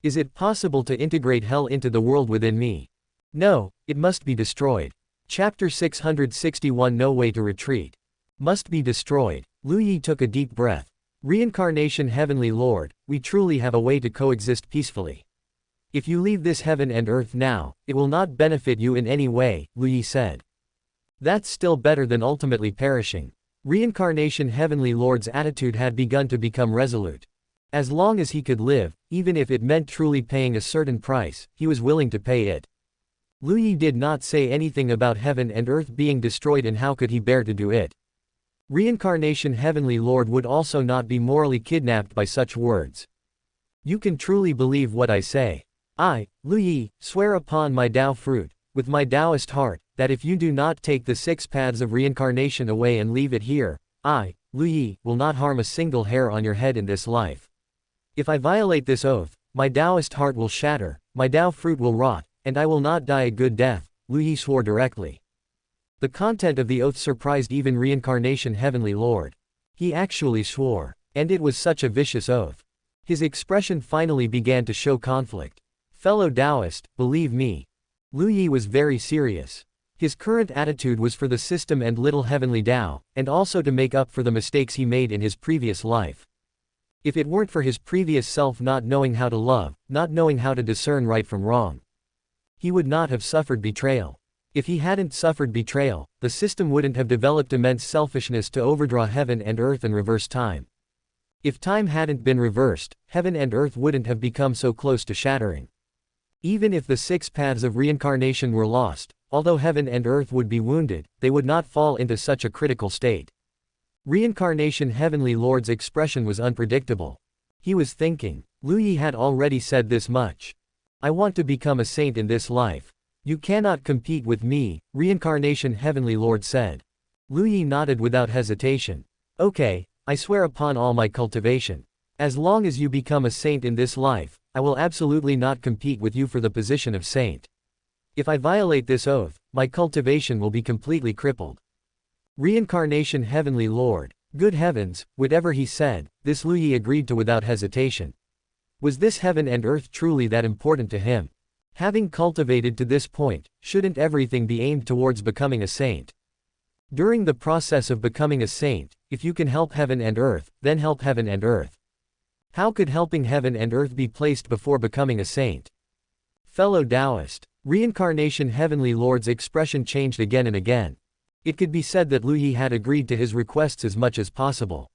Is it possible to integrate hell into the world within me? No, it must be destroyed. Chapter 661 No Way to Retreat. Must be destroyed. Lu Yi took a deep breath. Reincarnation Heavenly Lord, we truly have a way to coexist peacefully. If you leave this heaven and earth now, it will not benefit you in any way, Lu Yi said. That's still better than ultimately perishing. Reincarnation Heavenly Lord's attitude had begun to become resolute. As long as he could live, even if it meant truly paying a certain price, he was willing to pay it. Lu Yi did not say anything about heaven and earth being destroyed, and how could he bear to do it? Reincarnation Heavenly Lord would also not be morally kidnapped by such words. You can truly believe what I say. I, Lu Yi, swear upon my Dao fruit, with my Taoist heart, that if you do not take the 6 paths of reincarnation away and leave it here, I, Lu Yi, will not harm a single hair on your head in this life. If I violate this oath, my Taoist heart will shatter, my Dao fruit will rot, and I will not die a good death, Lu Yi swore directly. The content of the oath surprised even Reincarnation Heavenly Lord. He actually swore. And it was such a vicious oath. His expression finally began to show conflict. Fellow Taoist, believe me. Lu Yi was very serious. His current attitude was for the system and little Heavenly Dao, and also to make up for the mistakes he made in his previous life. If it weren't for his previous self not knowing how to love, not knowing how to discern right from wrong, he would not have suffered betrayal. If he hadn't suffered betrayal, the system wouldn't have developed immense selfishness to overdraw heaven and earth and reverse time. If time hadn't been reversed, heaven and earth wouldn't have become so close to shattering. Even if the 6 paths of reincarnation were lost, although heaven and earth would be wounded, they would not fall into such a critical state. Reincarnation Heavenly Lord's expression was unpredictable. He was thinking. Lu Yi had already said this much. I want to become a saint in this life. You cannot compete with me, Reincarnation Heavenly Lord said. Lu Yi nodded without hesitation. Okay, I swear upon all my cultivation. As long as you become a saint in this life, I will absolutely not compete with you for the position of saint. If I violate this oath, my cultivation will be completely crippled. Reincarnation Heavenly Lord, good heavens, whatever he said, this Lu Yi agreed to without hesitation. Was this heaven and earth truly that important to him? Having cultivated to this point, shouldn't everything be aimed towards becoming a saint? During the process of becoming a saint, if you can help heaven and earth, then help heaven and earth. How could helping heaven and earth be placed before becoming a saint? Fellow Taoist, Reincarnation Heavenly Lord's expression changed again and again. It could be said that Lu Yi had agreed to his requests as much as possible.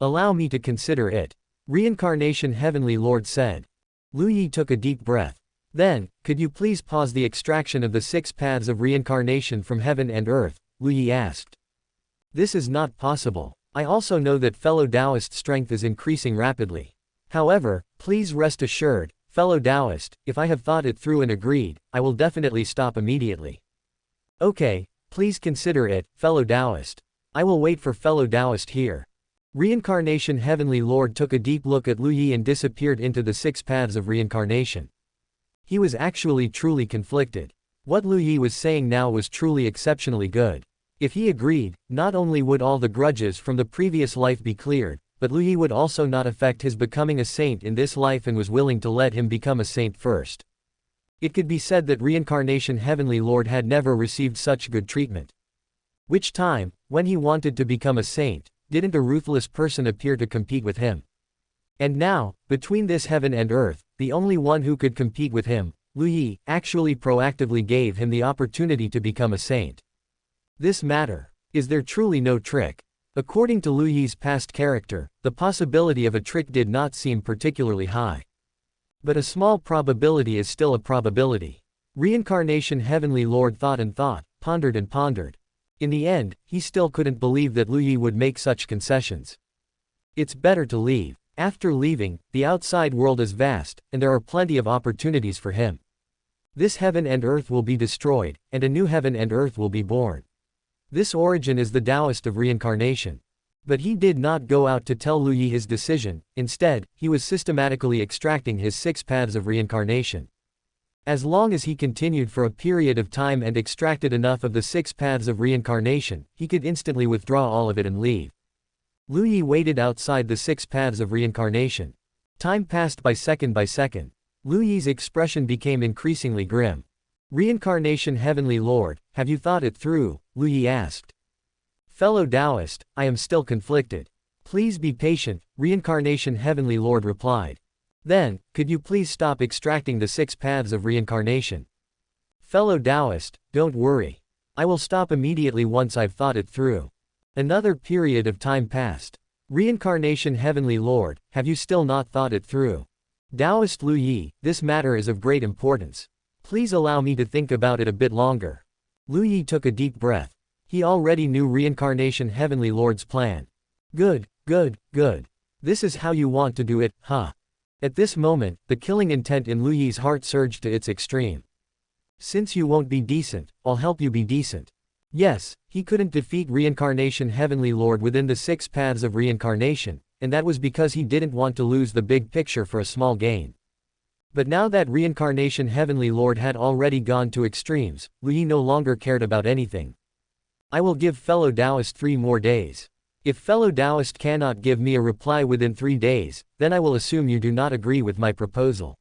Allow me to consider it. Reincarnation Heavenly Lord said. Lu Yi took a deep breath. Then, could you please pause the extraction of the 6 paths of reincarnation from heaven and earth? Lu Yi asked. This is not possible. I also know that fellow Taoist strength is increasing rapidly. However, please rest assured, fellow Taoist, if I have thought it through and agreed, I will definitely stop immediately. Okay, please consider it, fellow Taoist. I will wait for fellow Taoist here. Reincarnation Heavenly Lord took a deep look at Lu Yi and disappeared into the 6 paths of reincarnation. He was actually truly conflicted. What Lu Yi was saying now was truly exceptionally good. If he agreed, not only would all the grudges from the previous life be cleared, but Lu Yi would also not affect his becoming a saint in this life and was willing to let him become a saint first. It could be said that Reincarnation Heavenly Lord had never received such good treatment. Which time, when he wanted to become a saint, didn't a ruthless person appear to compete with him? And now, between this heaven and earth, the only one who could compete with him, Lu Yi, actually proactively gave him the opportunity to become a saint. This matter. Is there truly no trick? According to Lu Yi's past character, the possibility of a trick did not seem particularly high. But a small probability is still a probability. Reincarnation Heavenly Lord thought and thought, pondered and pondered. In the end, he still couldn't believe that Lu Yi would make such concessions. It's better to leave. After leaving, the outside world is vast, and there are plenty of opportunities for him. This heaven and earth will be destroyed, and a new heaven and earth will be born. This origin is the Taoist of reincarnation. But he did not go out to tell Lu Yi his decision, instead, he was systematically extracting his 6 paths of reincarnation. As long as he continued for a period of time and extracted enough of the 6 paths of reincarnation, he could instantly withdraw all of it and leave. Lu Yi waited outside the 6 paths of reincarnation. Time passed by second. Lu Yi's expression became increasingly grim. Reincarnation Heavenly Lord, have you thought it through? Lu Yi asked. Fellow Taoist, I am still conflicted. Please be patient, Reincarnation Heavenly Lord replied. Then, could you please stop extracting the 6 paths of reincarnation? Fellow Taoist, don't worry. I will stop immediately once I've thought it through. Another period of time passed. Reincarnation Heavenly Lord, have you still not thought it through? Taoist Lu Yi, this matter is of great importance. Please allow me to think about it a bit longer. Lu Yi took a deep breath. He already knew Reincarnation Heavenly Lord's plan. Good. This is how you want to do it, huh? At this moment, the killing intent in Lu Yi's heart surged to its extreme. Since you won't be decent, I'll help you be decent. Yes, he couldn't defeat Reincarnation Heavenly Lord within the 6 paths of reincarnation, and that was because he didn't want to lose the big picture for a small gain. But now that Reincarnation Heavenly Lord had already gone to extremes, Lu Yi no longer cared about anything. I will give fellow Taoist 3 more days. If fellow Taoist cannot give me a reply within 3 days, then I will assume you do not agree with my proposal.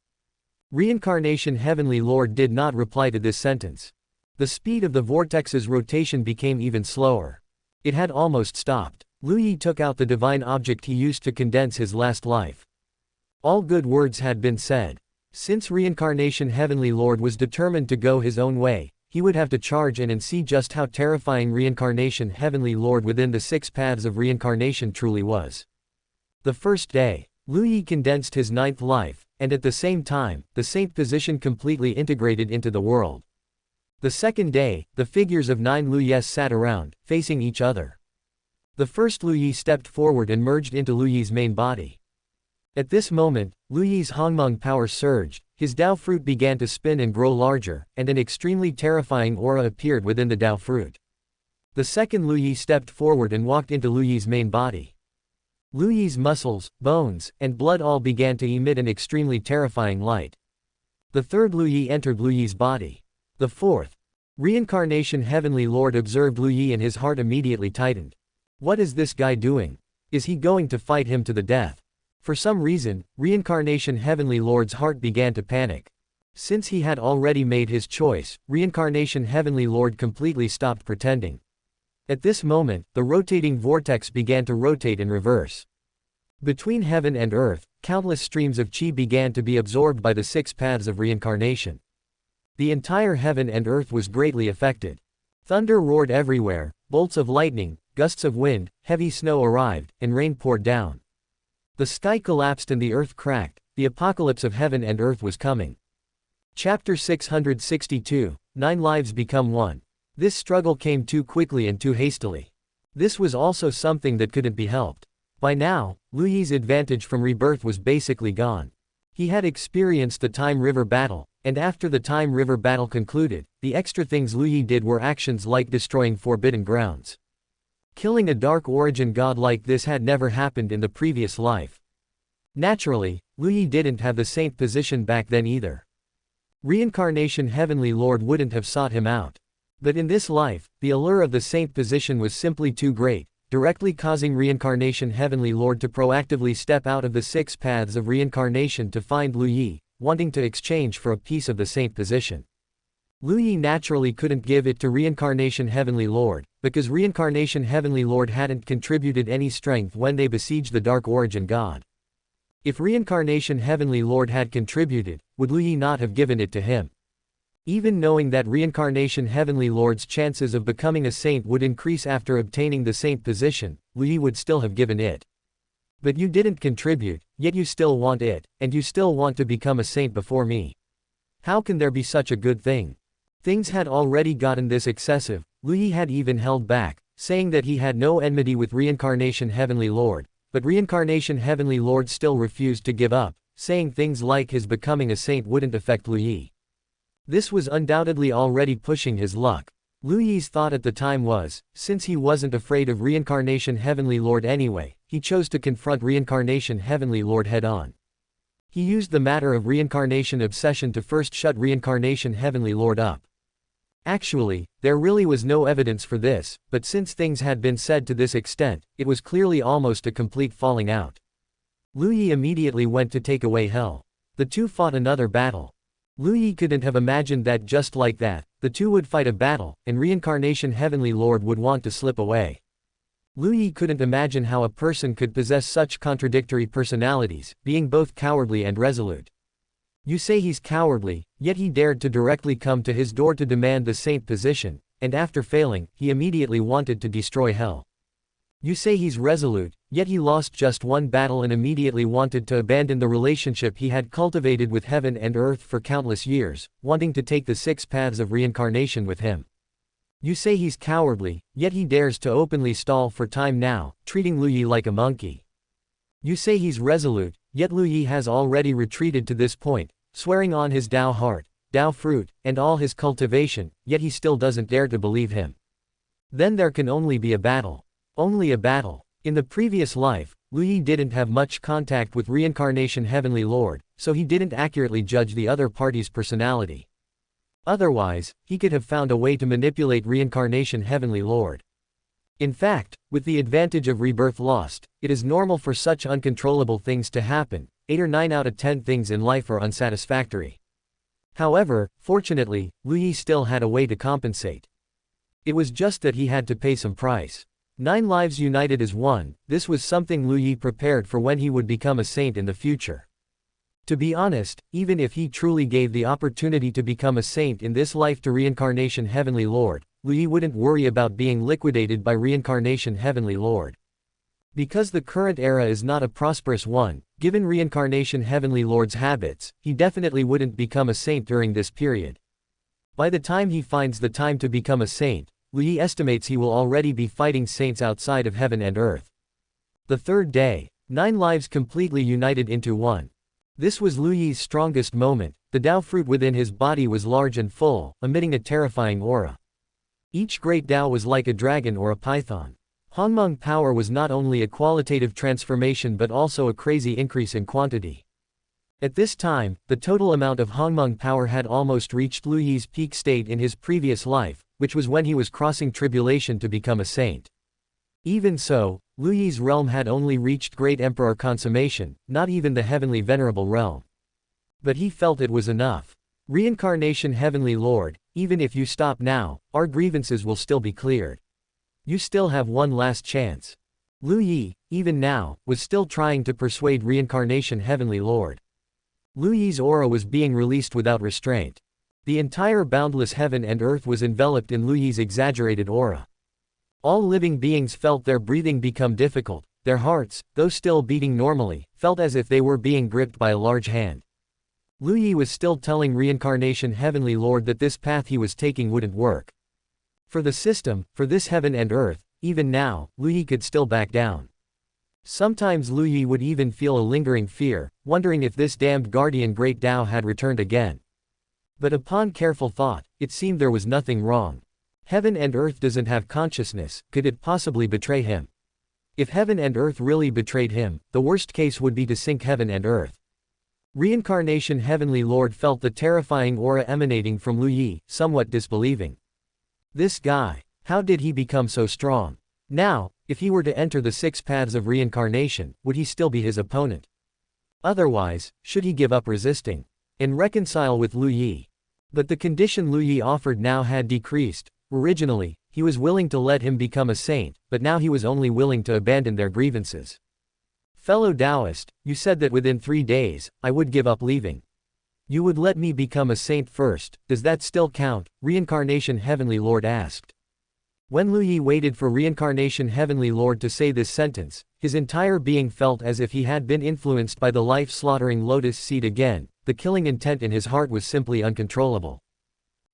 Reincarnation Heavenly Lord did not reply to this sentence. The speed of the vortex's rotation became even slower. It had almost stopped. Lu Yi took out the divine object he used to condense his last life. All good words had been said. Since Reincarnation Heavenly Lord was determined to go his own way, he would have to charge in and see just how terrifying Reincarnation Heavenly Lord within the 6 paths of reincarnation truly was. The first day, Lu Yi condensed his 9th life, and at the same time, the saint position completely integrated into the world. The second day, the figures of 9 Lu Yis sat around, facing each other. The first Lu Yi stepped forward and merged into Lu Yi's main body. At this moment, Lu Yi's Hongling power surged, his Dao fruit began to spin and grow larger, and an extremely terrifying aura appeared within the Dao fruit. The second Lu Yi stepped forward and walked into Lu Yi's main body. Lu Yi's muscles, bones, and blood all began to emit an extremely terrifying light. The third Lu Yi entered Lu Yi's body. The fourth. Reincarnation Heavenly Lord observed Lu Yi and his heart immediately tightened. What is this guy doing? Is he going to fight him to the death? For some reason, Reincarnation Heavenly Lord's heart began to panic. Since he had already made his choice, Reincarnation Heavenly Lord completely stopped pretending. At this moment, the rotating vortex began to rotate in reverse. Between heaven and earth, countless streams of qi began to be absorbed by the 6 paths of reincarnation. The entire heaven and earth was greatly affected. Thunder roared everywhere, bolts of lightning, gusts of wind, heavy snow arrived, and rain poured down. The sky collapsed and the earth cracked, the apocalypse of heaven and earth was coming. Chapter 662, 9 Lives Become One. This struggle came too quickly and too hastily. This was also something that couldn't be helped. By now, Lu Yi's advantage from rebirth was basically gone. He had experienced the Time River battle, and after the Time River battle concluded, the extra things Lu Yi did were actions like destroying forbidden grounds. Killing a dark origin god like this had never happened in the previous life. Naturally, Lu Yi didn't have the saint position back then either. Reincarnation Heavenly Lord wouldn't have sought him out. But in this life, the allure of the saint position was simply too great, directly causing Reincarnation Heavenly Lord to proactively step out of the 6 paths of reincarnation to find Lu Yi, wanting to exchange for a piece of the saint position. Lu Yi naturally couldn't give it to Reincarnation Heavenly Lord, because Reincarnation Heavenly Lord hadn't contributed any strength when they besieged the Dark Origin God. If Reincarnation Heavenly Lord had contributed, would Lu Yi not have given it to him? Even knowing that Reincarnation Heavenly Lord's chances of becoming a saint would increase after obtaining the saint position, Lu Yi would still have given it. But you didn't contribute, yet you still want it, and you still want to become a saint before me. How can there be such a good thing? Things had already gotten this excessive. Lu Yi had even held back, saying that he had no enmity with Reincarnation Heavenly Lord, but Reincarnation Heavenly Lord still refused to give up, saying things like his becoming a saint wouldn't affect Lu Yi. This was undoubtedly already pushing his luck. Lu Yi's thought at the time was, since he wasn't afraid of Reincarnation Heavenly Lord anyway, he chose to confront Reincarnation Heavenly Lord head-on. He used the matter of reincarnation obsession to first shut Reincarnation Heavenly Lord up. Actually, there really was no evidence for this, but since things had been said to this extent, it was clearly almost a complete falling out. Lu Yi immediately went to take away hell. The two fought another battle. Lu Yi couldn't have imagined that just like that, the two would fight a battle, and Reincarnation Heavenly Lord would want to slip away. Lu Yi couldn't imagine how a person could possess such contradictory personalities, being both cowardly and resolute. You say he's cowardly, yet he dared to directly come to his door to demand the saint position, and after failing, he immediately wanted to destroy hell. You say he's resolute, yet he lost just one battle and immediately wanted to abandon the relationship he had cultivated with heaven and earth for countless years, wanting to take the 6 paths of reincarnation with him. You say he's cowardly, yet he dares to openly stall for time now, treating Lu Yi like a monkey. You say he's resolute, yet Lu Yi has already retreated to this point, swearing on his Dao heart, Dao fruit, and all his cultivation, yet he still doesn't dare to believe him. Then there can only be a battle. Only a battle. In the previous life, Lu Yi didn't have much contact with Reincarnation Heavenly Lord, so he didn't accurately judge the other party's personality. Otherwise, he could have found a way to manipulate Reincarnation Heavenly Lord. In fact, with the advantage of rebirth lost, it is normal for such uncontrollable things to happen. 8 or 9 out of 10 things in life are unsatisfactory. However, fortunately, Lu Yi still had a way to compensate. It was just that he had to pay some price. 9 lives united as one, this was something Lu Yi prepared for when he would become a saint in the future. To be honest, even if he truly gave the opportunity to become a saint in this life to Reincarnation Heavenly Lord, Lu Yi wouldn't worry about being liquidated by Reincarnation Heavenly Lord. Because the current era is not a prosperous one, given Reincarnation Heavenly Lord's habits, he definitely wouldn't become a saint during this period. By the time he finds the time to become a saint, Lu Yi estimates he will already be fighting saints outside of heaven and earth. The 3rd day, 9 lives completely united into one. This was Lu Yi's strongest moment. The Dao fruit within his body was large and full, emitting a terrifying aura. Each great Dao was like a dragon or a python. Hongling power was not only a qualitative transformation but also a crazy increase in quantity. At this time, the total amount of Hongling power had almost reached Lu Yi's peak state in his previous life, which was when he was crossing tribulation to become a saint. Even so, Lu Yi's realm had only reached Great Emperor consummation, not even the Heavenly Venerable realm. But he felt it was enough. Reincarnation Heavenly Lord, even if you stop now, our grievances will still be cleared. You still have one last chance. Lu Yi, even now, was still trying to persuade Reincarnation Heavenly Lord. Lu Yi's aura was being released without restraint. The entire boundless heaven and earth was enveloped in Lu Yi's exaggerated aura. All living beings felt their breathing become difficult, their hearts, though still beating normally, felt as if they were being gripped by a large hand. Lu Yi was still telling Reincarnation Heavenly Lord that this path he was taking wouldn't work. For the system, for this heaven and earth, even now, Lu Yi could still back down. Sometimes Lu Yi would even feel a lingering fear, wondering if this damned guardian Great Dao had returned again. But upon careful thought, it seemed there was nothing wrong. Heaven and earth doesn't have consciousness, could it possibly betray him? If heaven and earth really betrayed him, the worst case would be to sink heaven and earth. Reincarnation Heavenly Lord felt the terrifying aura emanating from Lu Yi, somewhat disbelieving. This guy, how did he become so strong? Now, if he were to enter the 6 paths of reincarnation, would he still be his opponent? Otherwise, should he give up resisting and reconcile with Lu Yi? But the condition Lu Yi offered now had decreased. Originally, he was willing to let him become a saint, but now he was only willing to abandon their grievances. Fellow Taoist, you said that within 3 days, I would give up leaving. You would let me become a saint first, does that still count? Reincarnation Heavenly Lord asked. When Lu Yi waited for Reincarnation Heavenly Lord to say this sentence, his entire being felt as if he had been influenced by the life-slaughtering lotus seed again. The killing intent in his heart was simply uncontrollable.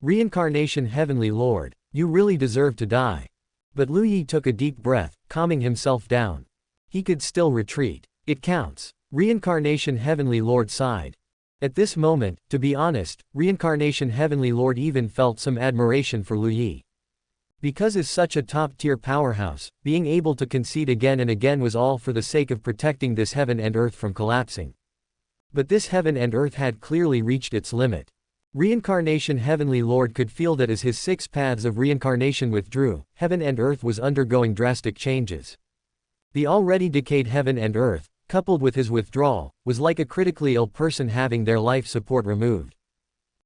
Reincarnation Heavenly Lord, you really deserve to die. But Lu Yi took a deep breath, calming himself down. He could still retreat. It counts. Reincarnation Heavenly Lord sighed. At this moment, to be honest, Reincarnation Heavenly Lord even felt some admiration for Lu Yi. Because as such a top-tier powerhouse, being able to concede again and again was all for the sake of protecting this heaven and earth from collapsing. But this heaven and earth had clearly reached its limit. Reincarnation Heavenly Lord could feel that as his 6 paths of reincarnation withdrew, heaven and earth was undergoing drastic changes. The already decayed heaven and earth, coupled with his withdrawal, was like a critically ill person having their life support removed.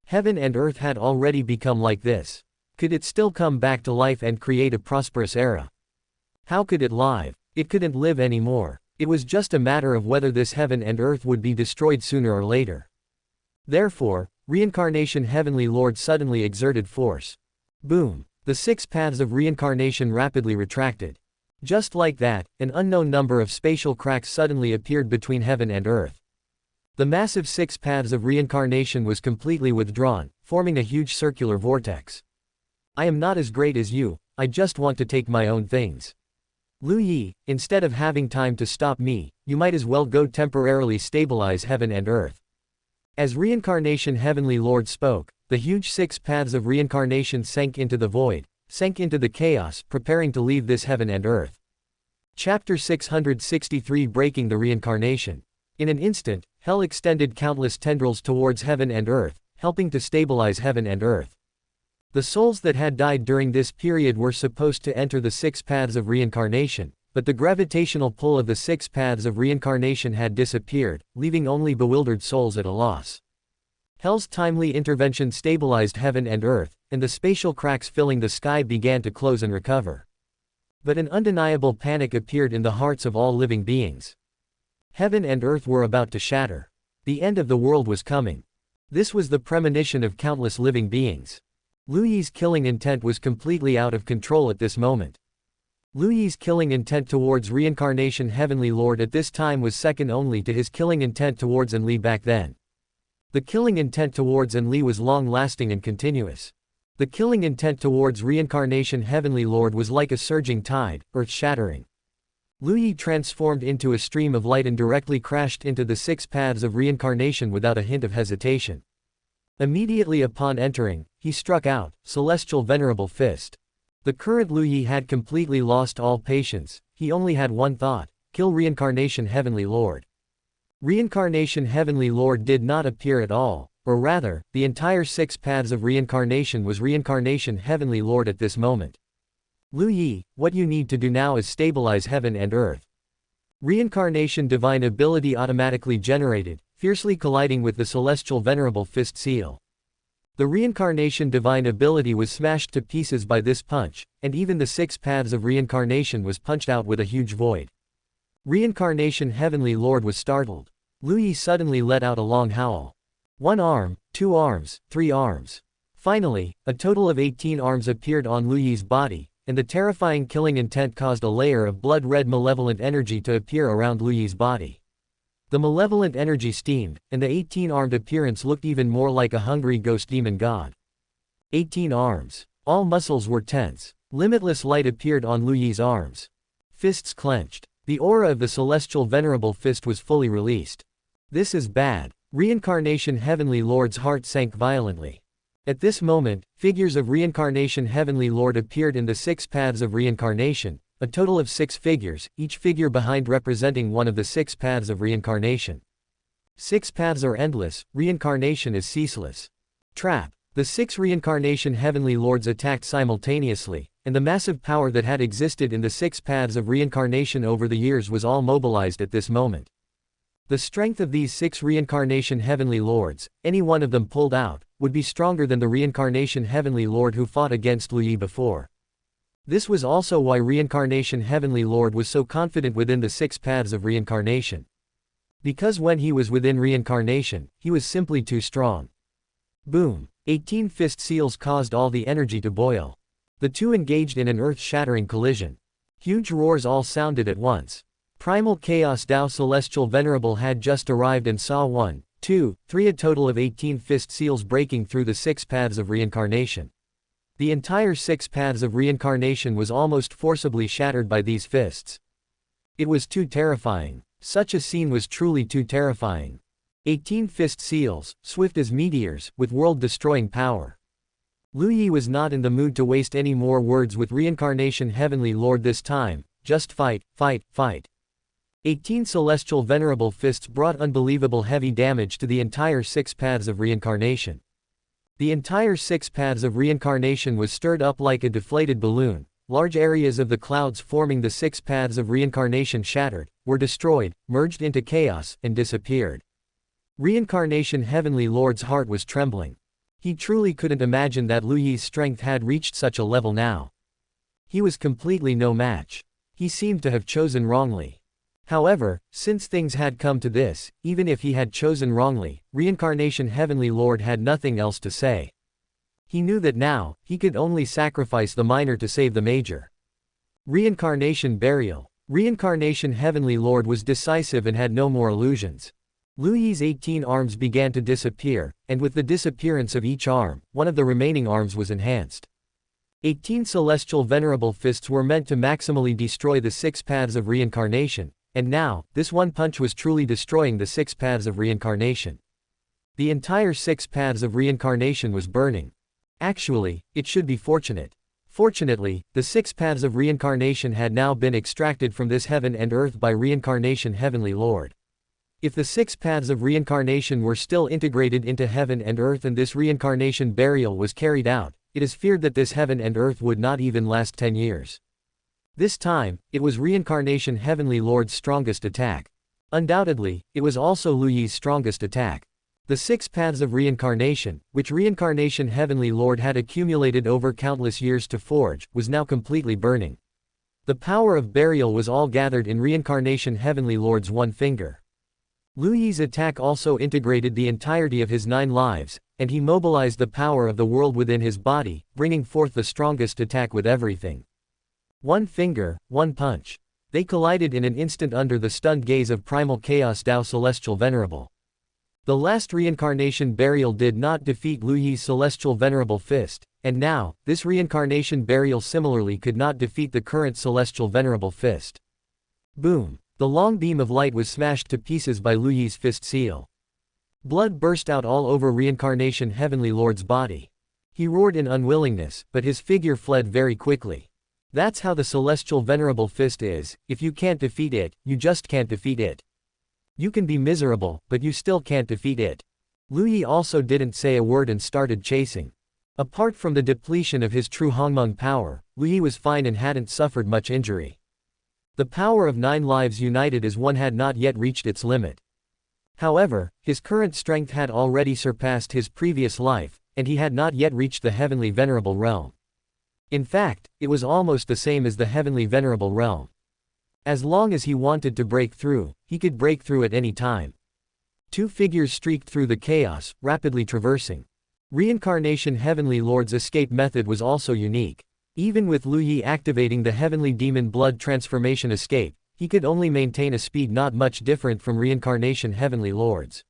Heaven and earth had already become like this. Could it still come back to life and create a prosperous era? How could it live? It couldn't live anymore. It was just a matter of whether this heaven and earth would be destroyed sooner or later. Therefore, Reincarnation Heavenly Lord suddenly exerted force. Boom! The 6 paths of reincarnation rapidly retracted. Just like that, an unknown number of spatial cracks suddenly appeared between heaven and earth. The massive 6 paths of reincarnation was completely withdrawn, forming a huge circular vortex. I am not as great as you, I just want to take my own things. Lu Yi, instead of having time to stop me, you might as well go temporarily stabilize heaven and earth. As Reincarnation Heavenly Lord spoke, the huge 6 paths of reincarnation sank into the void, sank into the chaos, preparing to leave this heaven and earth. Chapter 663 Breaking the Reincarnation. In an instant, hell extended countless tendrils towards heaven and earth, helping to stabilize heaven and earth. The souls that had died during this period were supposed to enter the 6 paths of reincarnation, but the gravitational pull of the 6 paths of reincarnation had disappeared, leaving only bewildered souls at a loss. Hell's timely intervention stabilized heaven and earth, and the spatial cracks filling the sky began to close and recover. But an undeniable panic appeared in the hearts of all living beings. Heaven and earth were about to shatter. The end of the world was coming. This was the premonition of countless living beings. Lu Yi's killing intent was completely out of control at this moment. Lu Yi's killing intent towards Reincarnation Heavenly Lord at this time was second only to his killing intent towards Enli back then. The killing intent towards Enli was long-lasting and continuous. The killing intent towards Reincarnation Heavenly Lord was like a surging tide, earth-shattering. Lu Yi transformed into a stream of light and directly crashed into the 6 paths of reincarnation without a hint of hesitation. Immediately upon entering, he struck out, Celestial Venerable Fist. The current Lu Yi had completely lost all patience, he only had one thought: kill Reincarnation Heavenly Lord. Reincarnation Heavenly Lord did not appear at all, or rather, the entire 6 paths of reincarnation was Reincarnation Heavenly Lord at this moment. Lu Yi, what you need to do now is stabilize heaven and earth. Reincarnation Divine Ability automatically generated, fiercely colliding with the Celestial Venerable Fist seal. The Reincarnation Divine Ability was smashed to pieces by this punch, and even the 6 paths of reincarnation was punched out with a huge void. Reincarnation Heavenly Lord was startled. Lu Yi suddenly let out a long howl. 1 arm, 2 arms, 3 arms. Finally, a total of 18 arms appeared on Lu Yi's body, and the terrifying killing intent caused a layer of blood-red malevolent energy to appear around Lu Yi's body. The malevolent energy steamed, and the 18-armed appearance looked even more like a hungry ghost demon god. 18 arms. All muscles were tense. Limitless light appeared on Lu Yi's arms. Fists clenched. The aura of the Celestial Venerable Fist was fully released. This is bad. Reincarnation Heavenly Lord's heart sank violently. At this moment, figures of Reincarnation Heavenly Lord appeared in the 6 paths of reincarnation, a total of 6 figures, each figure behind representing one of the 6 paths of reincarnation. 6 paths are endless, reincarnation is ceaseless. Trap. The 6 Reincarnation Heavenly Lords attacked simultaneously, and the massive power that had existed in the 6 paths of reincarnation over the years was all mobilized at this moment. The strength of these 6 Reincarnation Heavenly Lords, any one of them pulled out, would be stronger than the Reincarnation Heavenly Lord who fought against Lu Yi before. This was also why Reincarnation Heavenly Lord was so confident within the 6 paths of reincarnation. Because when he was within reincarnation, he was simply too strong. Boom! 18 fist seals caused all the energy to boil. The two engaged in an earth-shattering collision. Huge roars all sounded at once. Primal Chaos Dao Celestial Venerable had just arrived and saw 1, 2, 3 a total of 18 fist seals breaking through the 6 paths of reincarnation. The entire 6 paths of reincarnation was almost forcibly shattered by these fists. It was too terrifying. Such a scene was truly too terrifying. 18 fist seals, swift as meteors, with world-destroying power. Lu Yi was not in the mood to waste any more words with Reincarnation Heavenly Lord this time, just fight, fight, fight. 18 celestial venerable fists brought unbelievable heavy damage to the entire 6 paths of reincarnation. The entire 6 paths of reincarnation was stirred up like a deflated balloon. Large areas of the clouds forming the 6 paths of reincarnation shattered, were destroyed, merged into chaos, and disappeared. Reincarnation Heavenly Lord's heart was trembling. He truly couldn't imagine that Lu Yi's strength had reached such a level now. He was completely no match. He seemed to have chosen wrongly. However, since things had come to this, even if he had chosen wrongly, Reincarnation Heavenly Lord had nothing else to say. He knew that now, he could only sacrifice the minor to save the major. Reincarnation Burial. Reincarnation Heavenly Lord was decisive and had no more illusions. Lu Yi's 18 arms began to disappear, and with the disappearance of each arm, one of the remaining arms was enhanced. 18 celestial venerable fists were meant to maximally destroy the 6 paths of reincarnation, and now, this one punch was truly destroying the 6 paths of reincarnation. The entire 6 paths of reincarnation was burning. Actually, it should be fortunate. Fortunately, the 6 paths of reincarnation had now been extracted from this heaven and earth by Reincarnation Heavenly Lord. If the 6 paths of reincarnation were still integrated into heaven and earth and this reincarnation burial was carried out, it is feared that this heaven and earth would not even last 10 years. This time, it was Reincarnation Heavenly Lord's strongest attack. Undoubtedly, it was also Lu Yi's strongest attack. The 6 paths of reincarnation, which Reincarnation Heavenly Lord had accumulated over countless years to forge, was now completely burning. The power of burial was all gathered in Reincarnation Heavenly Lord's one finger. Lu Yi's attack also integrated the entirety of his 9 lives, and he mobilized the power of the world within his body, bringing forth the strongest attack with everything. One finger, one punch. They collided in an instant under the stunned gaze of Primal Chaos Dao Celestial Venerable. The last reincarnation burial did not defeat Lu Yi's Celestial Venerable Fist, and now, this reincarnation burial similarly could not defeat the current Celestial Venerable Fist. Boom! The long beam of light was smashed to pieces by Lu Yi's fist seal. Blood burst out all over Reincarnation Heavenly Lord's body. He roared in unwillingness, but his figure fled very quickly. That's how the Celestial Venerable Fist is. If you can't defeat it, you just can't defeat it. You can be miserable, but you still can't defeat it. Lu Yi also didn't say a word and started chasing. Apart from the depletion of his true Hongmeng power, Lu Yi was fine and hadn't suffered much injury. The power of 9 lives united as one had not yet reached its limit. However, his current strength had already surpassed his previous life, and he had not yet reached the Heavenly Venerable Realm. In fact, it was almost the same as the Heavenly Venerable Realm. As long as he wanted to break through, he could break through at any time. 2 figures streaked through the chaos, rapidly traversing. Reincarnation Heavenly Lord's escape method was also unique. Even with Lu Yi activating the Heavenly Demon Blood Transformation escape, he could only maintain a speed not much different from Reincarnation Heavenly Lord's.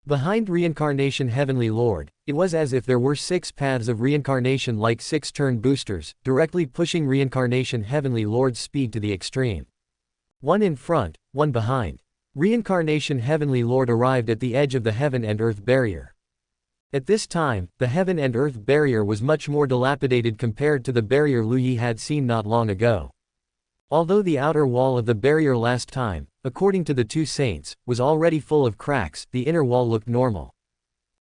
Behind Reincarnation Heavenly Lord, it was as if there were 6 paths of reincarnation like 6 turn boosters, directly pushing Reincarnation Heavenly Lord's speed to the extreme. One in front, one behind. Reincarnation Heavenly Lord arrived at the edge of the heaven and earth barrier. At this time, the heaven and earth barrier was much more dilapidated compared to the barrier Lu Yi had seen not long ago. Although the outer wall of the barrier last time, according to the two saints, was already full of cracks, the inner wall looked normal.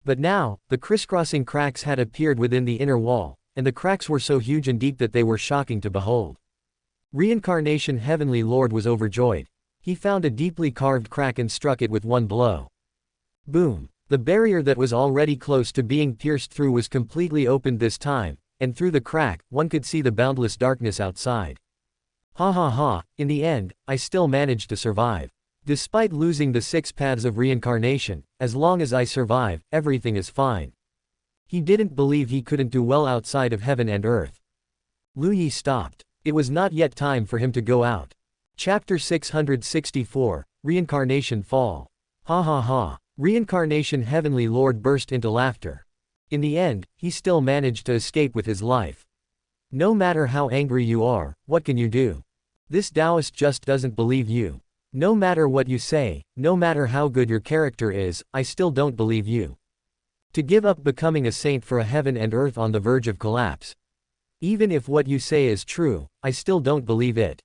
But now, the crisscrossing cracks had appeared within the inner wall, and the cracks were so huge and deep that they were shocking to behold. Reincarnation Heavenly Lord was overjoyed. He found a deeply carved crack and struck it with one blow. Boom! The barrier that was already close to being pierced through was completely opened this time, and through the crack, one could see the boundless darkness outside. Ha ha ha, in the end, I still managed to survive. Despite losing the 6 paths of reincarnation, as long as I survive, everything is fine. He didn't believe he couldn't do well outside of heaven and earth. Lu Yi stopped. It was not yet time for him to go out. Chapter 664, Reincarnation Fall. Ha ha ha. Reincarnation Heavenly Lord burst into laughter. In the end, he still managed to escape with his life. No matter how angry you are, what can you do? This Taoist just doesn't believe you. No matter what you say, no matter how good your character is, I still don't believe you. To give up becoming a saint for a heaven and earth on the verge of collapse. Even if what you say is true, I still don't believe it.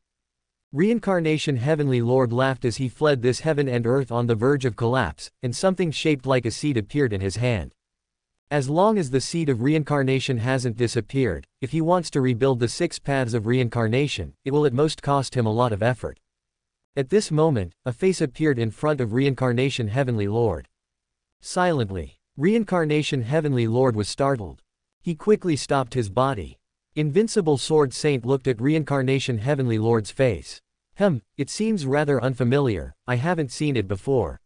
Reincarnation Heavenly Lord laughed as he fled this heaven and earth on the verge of collapse, and something shaped like a seed appeared in his hand. As long as the seed of reincarnation hasn't disappeared, if he wants to rebuild the 6 paths of reincarnation, it will at most cost him a lot of effort. At this moment, a face appeared in front of Reincarnation Heavenly Lord. Silently, Reincarnation Heavenly Lord was startled. He quickly stopped his body. Invincible Sword Saint looked at Reincarnation Heavenly Lord's face. It seems rather unfamiliar, I haven't seen it before.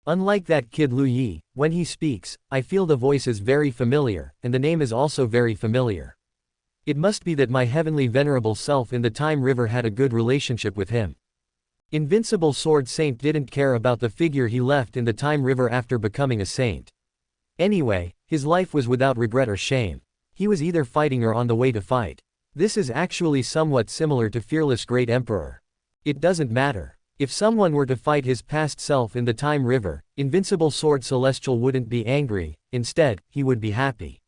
Unlike that kid Lu Yi, when he speaks, I feel the voice is very familiar, and the name is also very familiar. It must be that my Heavenly Venerable Self in the Time River had a good relationship with him. Invincible Sword Saint didn't care about the figure he left in the Time River after becoming a saint. Anyway, his life was without regret or shame. He was either fighting or on the way to fight. This is actually somewhat similar to Fearless Great Emperor. It doesn't matter. If someone were to fight his past self in the Time River, Invincible Sword Celestial wouldn't be angry, instead, he would be happy.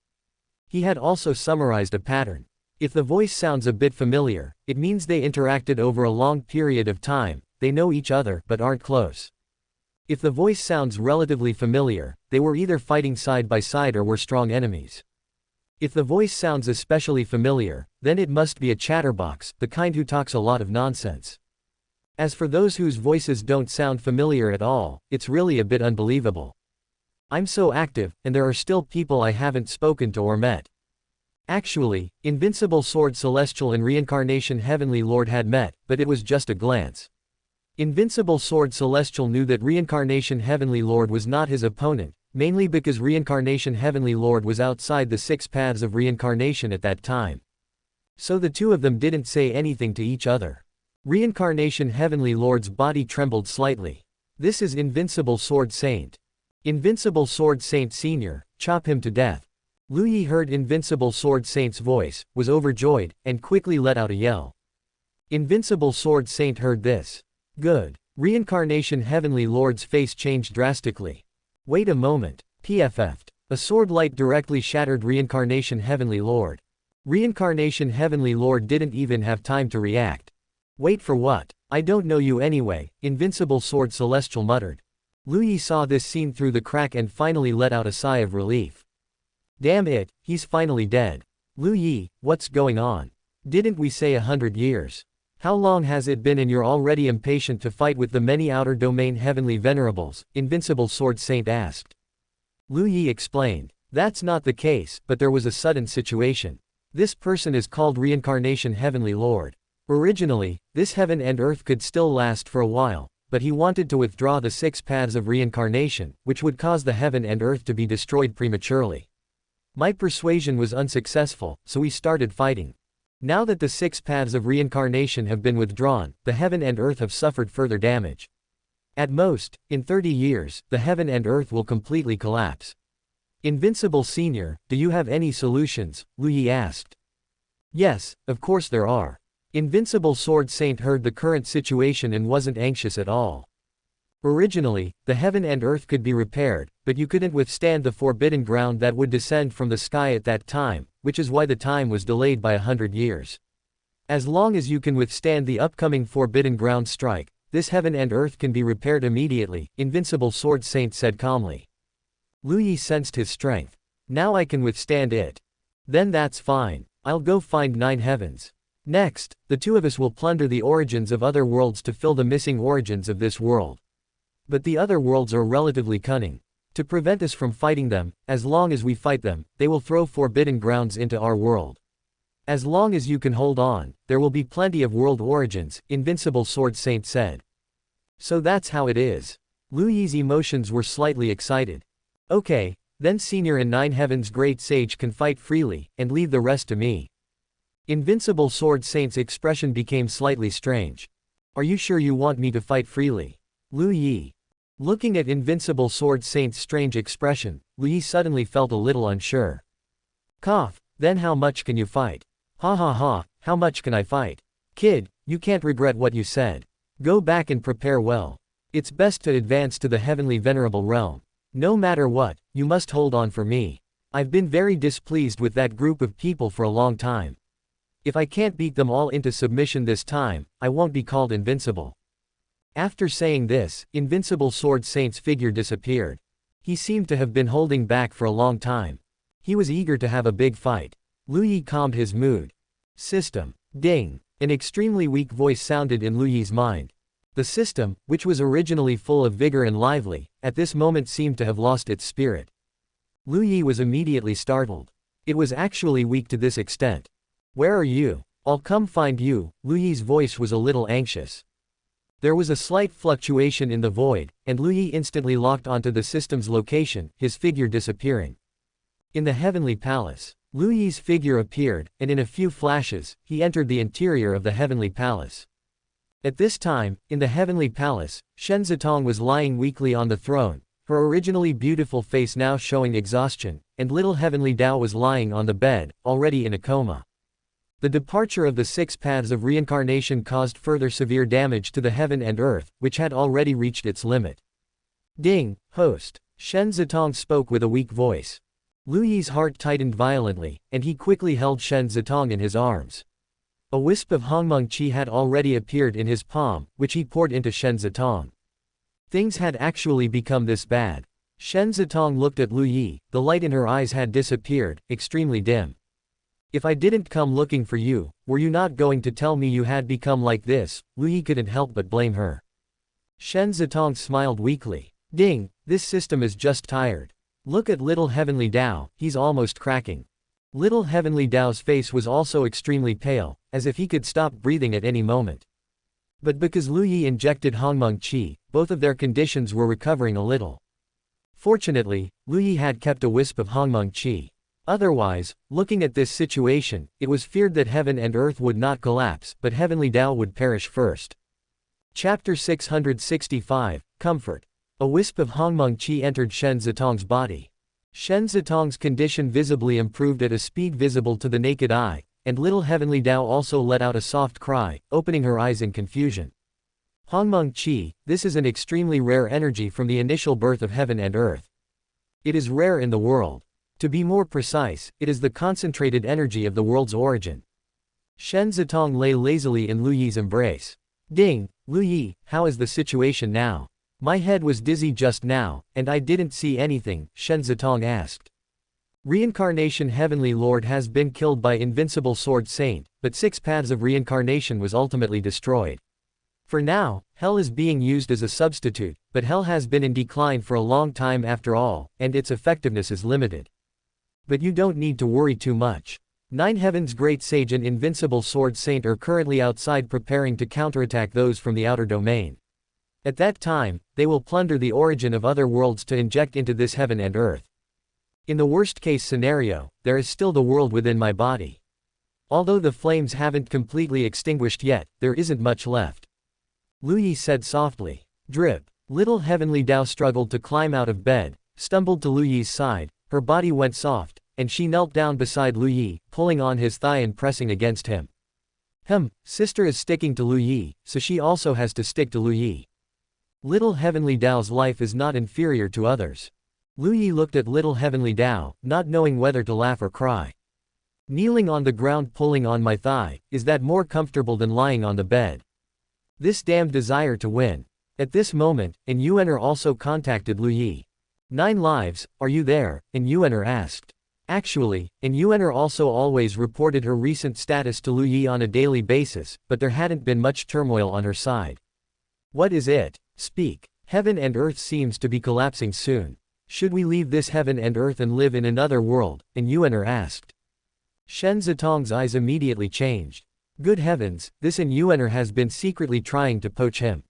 He had also summarized a pattern. If the voice sounds a bit familiar, it means they interacted over a long period of time, they know each other but aren't close. If the voice sounds relatively familiar, they were either fighting side by side or were strong enemies. If the voice sounds especially familiar, then it must be a chatterbox, the kind who talks a lot of nonsense. As for those whose voices don't sound familiar at all, it's really a bit unbelievable. I'm so active, and there are still people I haven't spoken to or met. Actually, Invincible Sword Celestial and Reincarnation Heavenly Lord had met, but it was just a glance. Invincible Sword Celestial knew that Reincarnation Heavenly Lord was not his opponent, mainly because Reincarnation Heavenly Lord was outside the 6 paths of reincarnation at that time. So the two of them didn't say anything to each other. Reincarnation Heavenly Lord's body trembled slightly. This is Invincible Sword Saint. Invincible Sword Saint Sr., chop him to death. Lu Yi heard Invincible Sword Saint's voice, was overjoyed, and quickly let out a yell. Invincible Sword Saint heard this. Good. Reincarnation Heavenly Lord's face changed drastically. Wait a moment. PFF'd. A sword light directly shattered Reincarnation Heavenly Lord. Reincarnation Heavenly Lord didn't even have time to react. Wait for what? I don't know you anyway, Invincible Sword Celestial muttered. Lu Yi saw this scene through the crack and finally let out a sigh of relief. Damn it, he's finally dead. Lu Yi, what's going on? Didn't we say 100 years? How long has it been and you're already impatient to fight with the many outer domain Heavenly Venerables? Invincible Sword Saint asked. Lu Yi explained. That's not the case, but there was a sudden situation. This person is called Reincarnation Heavenly Lord. Originally, this heaven and earth could still last for a while, but he wanted to withdraw the 6 paths of reincarnation, which would cause the heaven and earth to be destroyed prematurely. My persuasion was unsuccessful, so we started fighting. Now that the 6 paths of reincarnation have been withdrawn, the heaven and earth have suffered further damage. At most, in 30 years, the heaven and earth will completely collapse. Invincible Senior, do you have any solutions? Lu Yi asked. Yes, of course there are. Invincible Sword Saint heard the current situation and wasn't anxious at all. Originally, the heaven and earth could be repaired, but you couldn't withstand the forbidden ground that would descend from the sky at that time, which is why the time was delayed by 100 years. As long as you can withstand the upcoming forbidden ground strike, this heaven and earth can be repaired immediately, Invincible Sword Saint said calmly. Lu Yi sensed his strength. Now I can withstand it. Then that's fine. I'll go find 9 heavens. Next, the two of us will plunder the origins of other worlds to fill the missing origins of this world. But the other worlds are relatively cunning. To prevent us from fighting them, as long as we fight them, they will throw forbidden grounds into our world. As long as you can hold on, there will be plenty of world origins, Invincible Sword Saint said. So that's how it is. Lu Yi's emotions were slightly excited. Okay, then Senior and 9 Heavens Great Sage can fight freely, and leave the rest to me. Invincible Sword Saint's expression became slightly strange. Are you sure you want me to fight freely? Lu Yi. Looking at Invincible Sword Saint's strange expression, Lu Yi suddenly felt a little unsure. Cough, then how much can you fight? Ha ha ha, how much can I fight? Kid, you can't regret what you said. Go back and prepare well. It's best to advance to the Heavenly Venerable realm. No matter what, you must hold on for me. I've been very displeased with that group of people for a long time. If I can't beat them all into submission this time, I won't be called invincible. After saying this, Invincible Sword Saint's figure disappeared. He seemed to have been holding back for a long time. He was eager to have a big fight. Lu Yi calmed his mood. System. Ding. An extremely weak voice sounded in Lu Yi's mind. The system, which was originally full of vigor and lively, at this moment seemed to have lost its spirit. Lu Yi was immediately startled. It was actually weak to this extent. Where are you? I'll come find you. Lu Yi's voice was a little anxious. There was a slight fluctuation in the void, and Lu Yi instantly locked onto the system's location, his figure disappearing. In the Heavenly Palace, Lu Yi's figure appeared, and in a few flashes, he entered the interior of the Heavenly Palace. At this time, in the Heavenly Palace, Shen Zitong was lying weakly on the throne, her originally beautiful face now showing exhaustion, and little Heavenly Dao was lying on the bed, already in a coma. The departure of the 6 paths of reincarnation caused further severe damage to the heaven and earth, which had already reached its limit. Ding, host. Shen Zitong spoke with a weak voice. Lu Yi's heart tightened violently, and he quickly held Shen Zitong in his arms. A wisp of Hongmeng Qi had already appeared in his palm, which he poured into Shen Zitong. Things had actually become this bad. Shen Zitong looked at Lu Yi, the light in her eyes had disappeared, extremely dim. If I didn't come looking for you, were you not going to tell me you had become like this? Lu Yi couldn't help but blame her. Shen Zitong smiled weakly. Ding, this system is just tired. Look at little Heavenly Dao, he's almost cracking. Little Heavenly Dao's face was also extremely pale, as if he could stop breathing at any moment. But because Lu Yi injected Hongmeng Qi, both of their conditions were recovering a little. Fortunately, Lu Yi had kept a wisp of Hongmeng Qi. Otherwise, looking at this situation, it was feared that heaven and earth would not collapse, but Heavenly Dao would perish first. Chapter 665, Comfort. A wisp of Hongmeng Qi entered Shen Zitong's body. Shen Zitong's condition visibly improved at a speed visible to the naked eye, and little Heavenly Dao also let out a soft cry, opening her eyes in confusion. Hongmeng Qi, this is an extremely rare energy from the initial birth of heaven and earth. It is rare in the world. To be more precise, it is the concentrated energy of the world's origin. Shen Zitong lay lazily in Lu Yi's embrace. Ding, Lu Yi, how is the situation now? My head was dizzy just now, and I didn't see anything, Shen Zitong asked. Reincarnation Heavenly Lord has been killed by Invincible Sword Saint, but 6 paths of reincarnation was ultimately destroyed. For now, Hell is being used as a substitute, but Hell has been in decline for a long time after all, and its effectiveness is limited. But you don't need to worry too much. 9 Heavens Great Sage and Invincible Sword Saint are currently outside preparing to counterattack those from the outer domain. At that time, they will plunder the origin of other worlds to inject into this heaven and earth. In the worst-case scenario, there is still the world within my body. Although the flames haven't completely extinguished yet, there isn't much left. Lu Yi said softly. Drip. Little Heavenly Dao struggled to climb out of bed, stumbled to Lu Yi's side, her body went soft, and she knelt down beside Lu Yi, pulling on his thigh and pressing against him. Sister is sticking to Lu Yi, so she also has to stick to Lu Yi. Little Heavenly Dao's life is not inferior to others. Lu Yi looked at little Heavenly Dao, not knowing whether to laugh or cry. Kneeling on the ground pulling on my thigh, is that more comfortable than lying on the bed? This damned desire to win. At this moment, An Yuaner also contacted Lu Yi. 9 lives, are you there? An Yuaner asked. Actually, An Yuaner also always reported her recent status to Lu Yi on a daily basis, but there hadn't been much turmoil on her side. What is it? Speak. Heaven and earth seems to be collapsing soon. Should we leave this heaven and earth and live in another world? An Yuaner asked. Shen Zitong's eyes immediately changed. Good heavens, this An Yuaner has been secretly trying to poach him.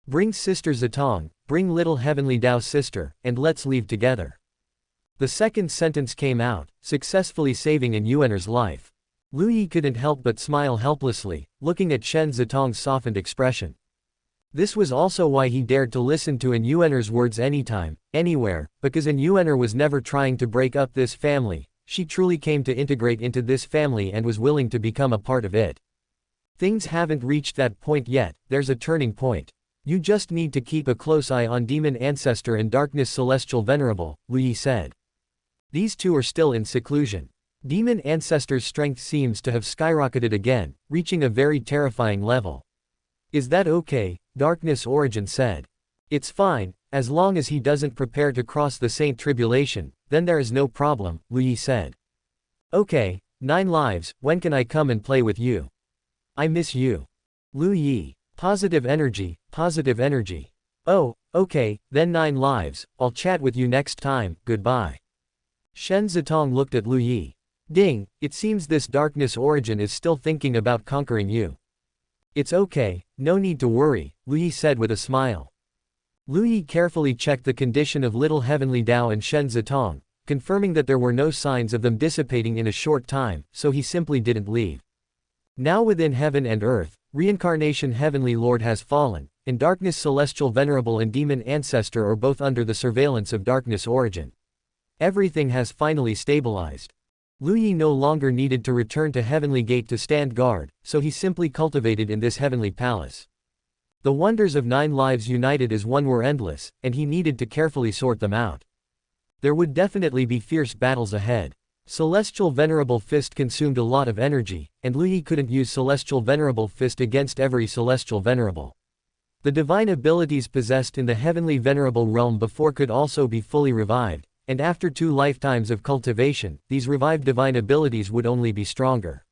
Bring Sister Zitong, bring little Heavenly Dao's sister, and let's leave together. The second sentence came out, successfully saving An Yuaner's life. Lu Yi couldn't help but smile helplessly, looking at Shen Zitong's softened expression. This was also why he dared to listen to An Yuaner's words anytime, anywhere, because An Yuaner was never trying to break up this family. She truly came to integrate into this family and was willing to become a part of it. Things haven't reached that point yet, there's a turning point. You just need to keep a close eye on Demon Ancestor and Darkness Celestial Venerable, Lu Yi said. These two are still in seclusion. Demon Ancestor's strength seems to have skyrocketed again, reaching a very terrifying level. Is that okay? Darkness Origin said. It's fine, as long as he doesn't prepare to cross the Saint Tribulation, then there is no problem, Lu Yi said. Okay, 9 lives, when can I come and play with you? I miss you. Lu Yi. Positive energy, positive energy. Oh, okay, then 9 lives, I'll chat with you next time, goodbye. Shen Zitong looked at Lu Yi. Ding, it seems this Darkness Origin is still thinking about conquering you. It's okay, no need to worry, Lu Yi said with a smile. Lu Yi carefully checked the condition of little Heavenly Dao and Shen Zitong, confirming that there were no signs of them dissipating in a short time, so he simply didn't leave. Now within heaven and earth, Reincarnation Heavenly Lord has fallen, and Darkness Celestial Venerable and Demon Ancestor are both under the surveillance of Darkness Origin. Everything has finally stabilized. Lu Yi no longer needed to return to Heavenly Gate to stand guard, so he simply cultivated in this heavenly palace. The wonders of 9 lives united as one were endless, and he needed to carefully sort them out. There would definitely be fierce battles ahead. Celestial Venerable Fist consumed a lot of energy, and Lu Yi couldn't use Celestial Venerable Fist against every Celestial Venerable. The divine abilities possessed in the Heavenly Venerable realm before could also be fully revived, and after 2 lifetimes of cultivation, these revived divine abilities would only be stronger.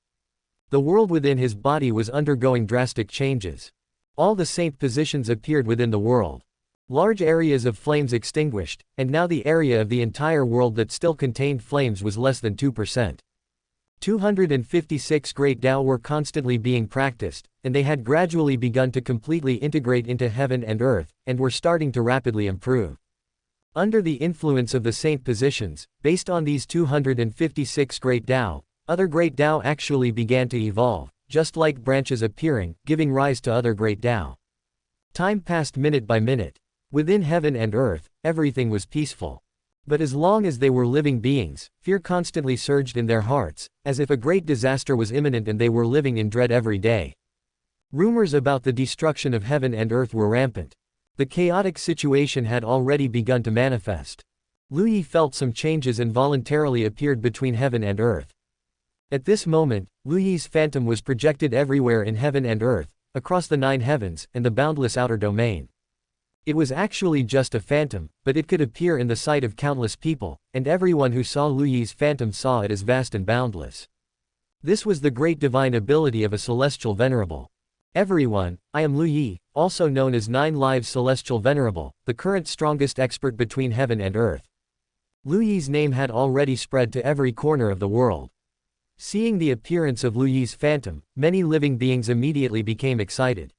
The world within his body was undergoing drastic changes. All the saint positions appeared within the world. Large areas of flames extinguished, and now the area of the entire world that still contained flames was less than 2%. 256 Great Dao were constantly being practiced, and they had gradually begun to completely integrate into heaven and earth, and were starting to rapidly improve. Under the influence of the saint positions, based on these 256 Great Dao, other Great Dao actually began to evolve, just like branches appearing, giving rise to other Great Dao. Time passed minute by minute. Within heaven and earth, everything was peaceful. But as long as they were living beings, fear constantly surged in their hearts, as if a great disaster was imminent and they were living in dread every day. Rumors about the destruction of heaven and earth were rampant. The chaotic situation had already begun to manifest. Lu Yi felt some changes involuntarily appeared between heaven and earth. At this moment, Lu Yi's phantom was projected everywhere in heaven and earth, across the 9 heavens, and the boundless outer domain. It was actually just a phantom, but it could appear in the sight of countless people, and everyone who saw Lu Yi's phantom saw it as vast and boundless. This was the great divine ability of a Celestial Venerable. Everyone, I am Lu Yi, also known as 9 Lives Celestial Venerable, the current strongest expert between heaven and earth. Lu Yi's name had already spread to every corner of the world. Seeing the appearance of Lu Yi's phantom, many living beings immediately became excited.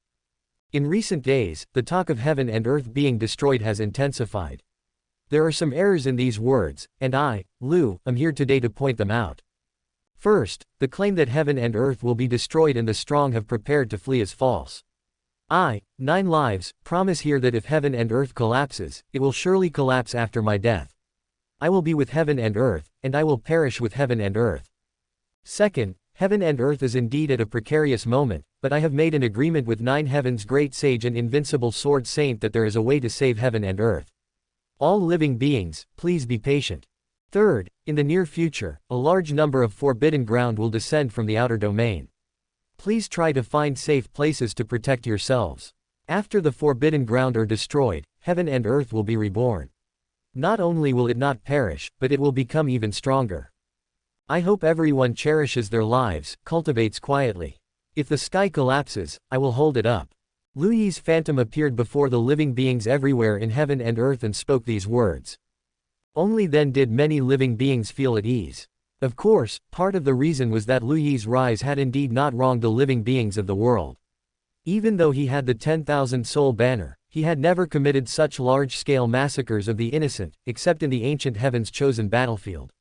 In recent days, the talk of heaven and earth being destroyed has intensified. There are some errors in these words, and I, Lu, am here today to point them out. First, the claim that heaven and earth will be destroyed and the strong have prepared to flee is false. I, 9 Lives, promise here that if heaven and earth collapses, it will surely collapse after my death. I will be with heaven and earth, and I will perish with heaven and earth. Second, heaven and earth is indeed at a precarious moment, but I have made an agreement with 9 Heaven's great sage and invincible sword saint that there is a way to save heaven and earth. All living beings, please be patient. Third, in the near future, a large number of forbidden ground will descend from the outer domain. Please try to find safe places to protect yourselves. After the forbidden ground are destroyed, heaven and earth will be reborn. Not only will it not perish, but it will become even stronger. I hope everyone cherishes their lives, cultivates quietly. If the sky collapses, I will hold it up. Lu Yi's phantom appeared before the living beings everywhere in heaven and earth and spoke these words. Only then did many living beings feel at ease. Of course, part of the reason was that Lu Yi's rise had indeed not wronged the living beings of the world. Even though he had the 10,000 soul banner, he had never committed such large-scale massacres of the innocent, except in the ancient heaven's chosen battlefield.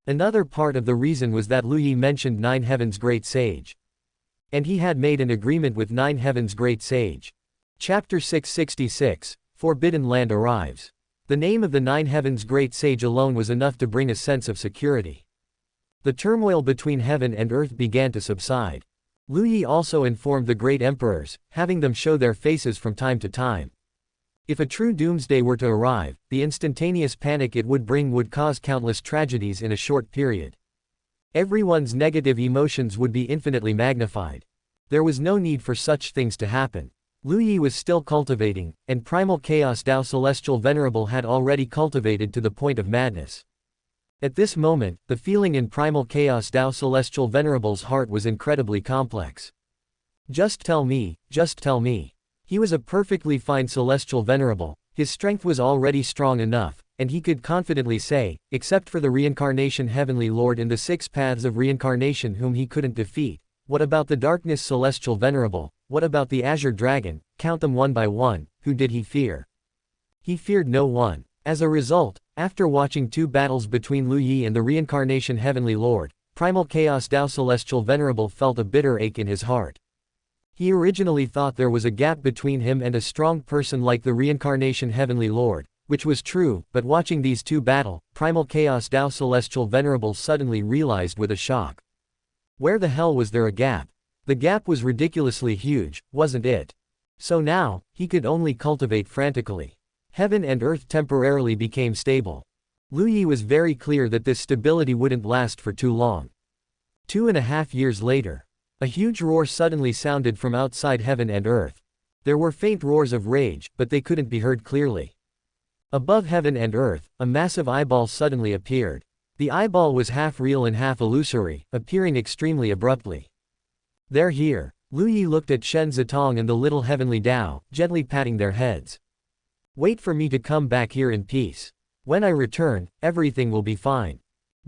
Another part of the reason was that Lu Yi mentioned 9 Heaven's great sage. And he had made an agreement with 9 Heaven's great sage. Chapter 666, Forbidden Land arrives. The name of the 9 Heaven's great sage alone was enough to bring a sense of security. The turmoil between heaven and earth began to subside. Lu Yi also informed the great emperors, having them show their faces from time to time. If a true doomsday were to arrive, the instantaneous panic it would bring would cause countless tragedies in a short period. Everyone's negative emotions would be infinitely magnified. There was no need for such things to happen. Lu Yi was still cultivating, and primal chaos Dao Celestial Venerable had already cultivated to the point of madness. At this moment, the feeling in primal chaos Dao Celestial Venerable's heart was incredibly complex. Just tell me, just tell me. He was a perfectly fine Celestial Venerable, his strength was already strong enough, and he could confidently say, except for the Reincarnation Heavenly Lord in the 6 paths of reincarnation whom he couldn't defeat. What about the Darkness Celestial Venerable? What about the Azure Dragon? Count them one by one, who did he fear? He feared no one. As a result, after watching 2 battles between Lu Yi and the Reincarnation Heavenly Lord, Primal Chaos Dao Celestial Venerable felt a bitter ache in his heart. He originally thought there was a gap between him and a strong person like the Reincarnation Heavenly Lord, which was true, but watching these 2 battle, Primal Chaos Dao Celestial Venerable suddenly realized with a shock. Where the hell was there a gap? The gap was ridiculously huge, wasn't it? So now, he could only cultivate frantically. Heaven and earth temporarily became stable. Lu Yi was very clear that this stability wouldn't last for too long. 2.5 years later, a huge roar suddenly sounded from outside heaven and earth. There were faint roars of rage, but they couldn't be heard clearly. Above heaven and earth, a massive eyeball suddenly appeared. The eyeball was half real and half illusory, appearing extremely abruptly. They're here. Lu Yi looked at Shen Zitong and the little Heavenly Dao, gently patting their heads. Wait for me to come back here in peace. When I return, everything will be fine.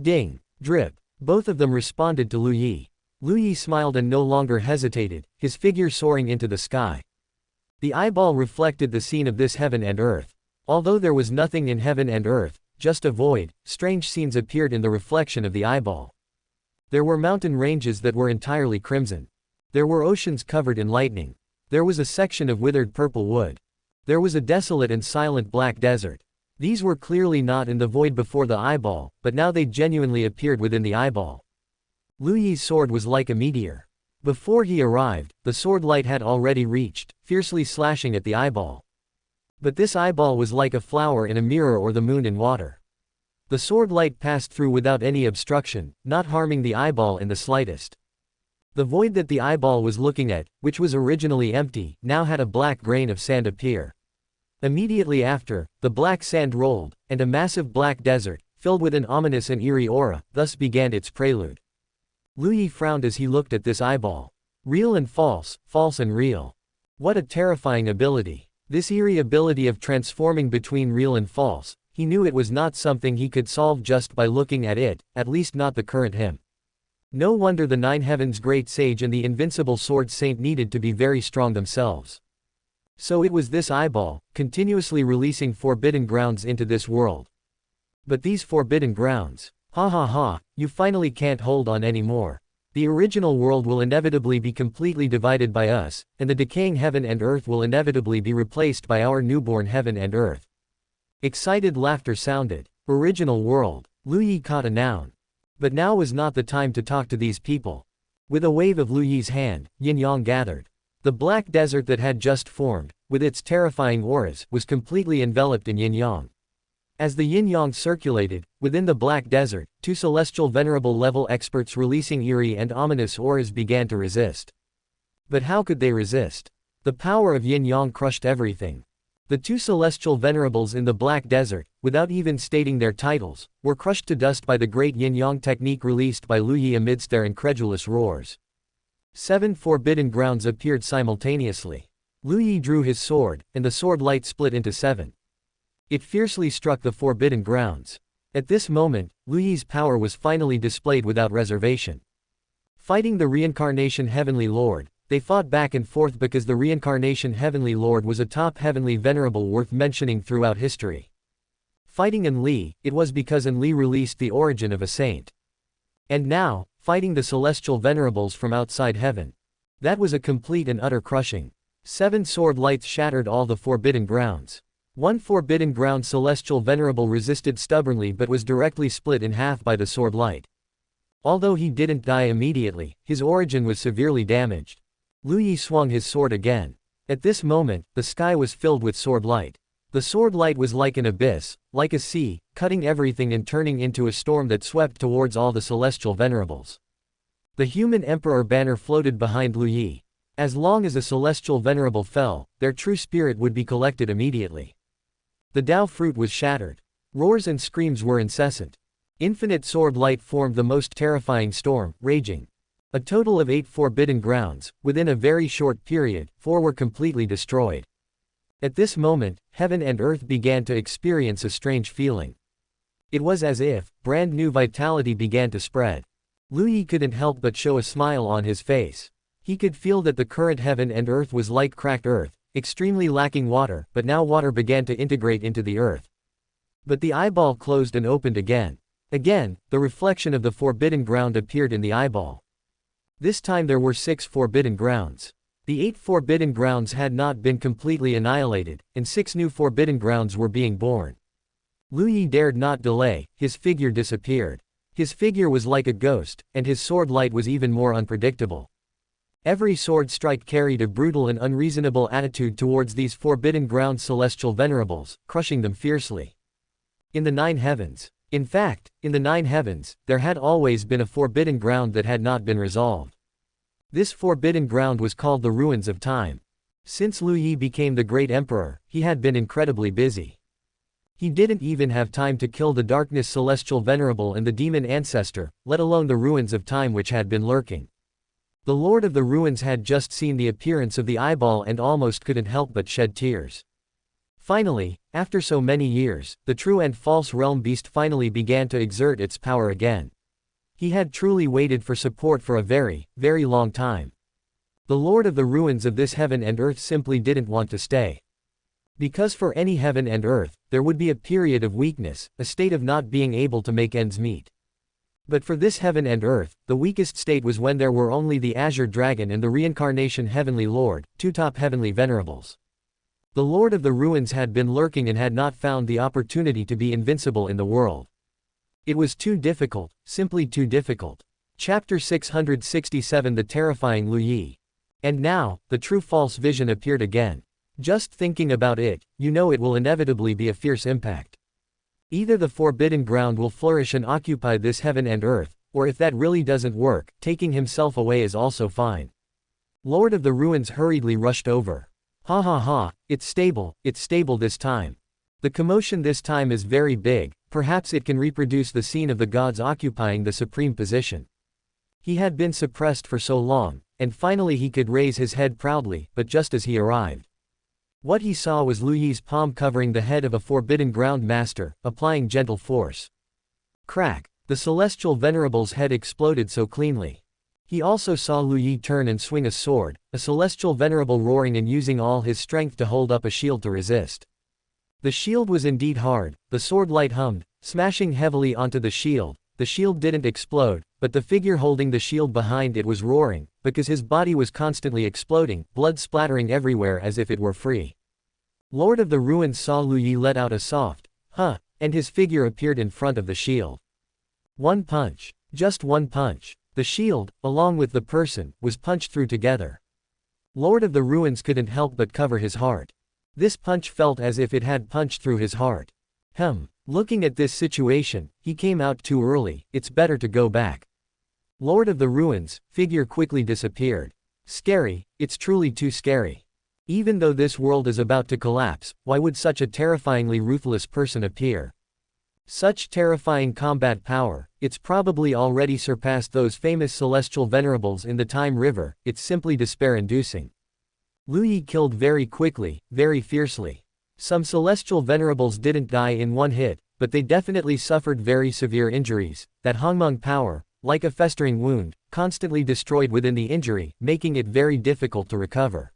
Ding. Drip. Both of them responded to Lu Yi. Lu Yi smiled and no longer hesitated, his figure soaring into the sky. The eyeball reflected the scene of this heaven and earth. Although there was nothing in heaven and earth, just a void, strange scenes appeared in the reflection of the eyeball. There were mountain ranges that were entirely crimson. There were oceans covered in lightning. There was a section of withered purple wood. There was a desolate and silent black desert. These were clearly not in the void before the eyeball, but now they genuinely appeared within the eyeball. Lu Yi's sword was like a meteor. Before he arrived, the sword light had already reached, fiercely slashing at the eyeball. But this eyeball was like a flower in a mirror or the moon in water. The sword light passed through without any obstruction, not harming the eyeball in the slightest. The void that the eyeball was looking at, which was originally empty, now had a black grain of sand appear. Immediately after, the black sand rolled, and a massive black desert, filled with an ominous and eerie aura, thus began its prelude. Lu Yi frowned as he looked at this eyeball. Real and false, false and real. What a terrifying ability. This eerie ability of transforming between real and false, he knew it was not something he could solve just by looking at it, at least not the current him. No wonder the 9 Heaven's great sage and the invincible sword saint needed to be very strong themselves. So it was this eyeball, continuously releasing forbidden grounds into this world. But these forbidden grounds, ha ha ha, you finally can't hold on anymore. The original world will inevitably be completely divided by us, and the decaying heaven and earth will inevitably be replaced by our newborn heaven and earth. Excited laughter sounded. Original world. Lu Yi caught a noun. But now was not the time to talk to these people. With a wave of Lu Yi's hand, yin-yang gathered. The black desert that had just formed, with its terrifying auras, was completely enveloped in yin-yang. As the yin-yang circulated, within the black desert, two celestial venerable level experts releasing eerie and ominous auras began to resist. But how could they resist? The power of yin-yang crushed everything. The two celestial venerables in the black desert, without even stating their titles, were crushed to dust by the great yin-yang technique released by Lu Yi amidst their incredulous roars. 7 forbidden grounds appeared simultaneously. Lu Yi drew his sword, and the sword light split into 7. It fiercely struck the forbidden grounds. At this moment, Lu Yi's power was finally displayed without reservation. Fighting the Reincarnation Heavenly Lord, they fought back and forth because the Reincarnation Heavenly Lord was a top Heavenly Venerable worth mentioning throughout history. Fighting Enli, it was because Enli released the origin of a saint. And now, fighting the Celestial Venerables from outside heaven. That was a complete and utter crushing. 7 sword lights shattered all the forbidden grounds. One forbidden ground Celestial Venerable resisted stubbornly but was directly split in half by the sword light. Although he didn't die immediately, his origin was severely damaged. Lu Yi swung his sword again. At this moment, the sky was filled with sword light. The sword light was like an abyss, like a sea, cutting everything and turning into a storm that swept towards all the Celestial Venerables. The human Emperor banner floated behind Lu Yi. As long as a Celestial Venerable fell, their true spirit would be collected immediately. The Dao fruit was shattered. Roars and screams were incessant. Infinite sword light formed the most terrifying storm, raging. A total of 8 forbidden grounds, within a very short period, 4 were completely destroyed. At this moment, heaven and earth began to experience a strange feeling. It was as if brand new vitality began to spread. Lu Yi couldn't help but show a smile on his face. He could feel that the current heaven and earth was like cracked earth, extremely lacking water, but now water began to integrate into the earth. But the eyeball closed and opened again. Again, the reflection of the forbidden ground appeared in the eyeball. This time there were 6 forbidden grounds. The 8 forbidden grounds had not been completely annihilated, and 6 new forbidden grounds were being born. Lu Yi dared not delay, his figure disappeared. His figure was like a ghost, and his sword light was even more unpredictable. Every sword strike carried a brutal and unreasonable attitude towards these forbidden ground celestial venerables, crushing them fiercely. In the 9 heavens. In fact, in the 9 heavens, there had always been a forbidden ground that had not been resolved. This forbidden ground was called the Ruins of Time. Since Lu Yi became the great emperor, he had been incredibly busy. He didn't even have time to kill the Darkness Celestial Venerable and the Demon Ancestor, let alone the Ruins of Time which had been lurking. The Lord of the Ruins had just seen the appearance of the eyeball and almost couldn't help but shed tears. Finally, after so many years, the true and false realm beast finally began to exert its power again. He had truly waited for support for a very, very long time. The Lord of the Ruins of this heaven and earth simply didn't want to stay. Because for any heaven and earth, there would be a period of weakness, a state of not being able to make ends meet. But for this heaven and earth, the weakest state was when there were only the Azure Dragon and the Reincarnation Heavenly Lord, 2 top Heavenly Venerables. The Lord of the Ruins had been lurking and had not found the opportunity to be invincible in the world. It was too difficult, simply too difficult. Chapter 667 The Terrifying Lu Yi. And now, the true false vision appeared again. Just thinking about it, you know it will inevitably be a fierce impact. Either the forbidden ground will flourish and occupy this heaven and earth, or if that really doesn't work, taking himself away is also fine. Lord of the Ruins hurriedly rushed over. Ha ha ha, it's stable this time. The commotion this time is very big, perhaps it can reproduce the scene of the gods occupying the supreme position. He had been suppressed for so long, and finally he could raise his head proudly, but just as he arrived. What he saw was Lu Yi's palm covering the head of a forbidden ground master, applying gentle force. Crack! The celestial venerable's head exploded so cleanly. He also saw Lu Yi turn and swing a sword, a celestial venerable roaring and using all his strength to hold up a shield to resist. The shield was indeed hard, the sword light hummed, smashing heavily onto the shield. The shield didn't explode, but the figure holding the shield behind it was roaring, because his body was constantly exploding, blood splattering everywhere as if it were free. Lord of the Ruins saw Lu Yi let out a soft, huh, and his figure appeared in front of the shield. One punch. Just one punch. The shield, along with the person, was punched through together. Lord of the Ruins couldn't help but cover his heart. This punch felt as if it had punched through his heart. Looking at this situation, he came out too early, it's better to go back. Lord of the Ruins, figure quickly disappeared. Scary, it's truly too scary. Even though this world is about to collapse, why would such a terrifyingly ruthless person appear? Such terrifying combat power, it's probably already surpassed those famous celestial venerables in the Time River, it's simply despair-inducing. Lu Yi killed very quickly, very fiercely. Some celestial venerables didn't die in one hit, but they definitely suffered very severe injuries. That Hongling power, like a festering wound, constantly destroyed within the injury, making it very difficult to recover.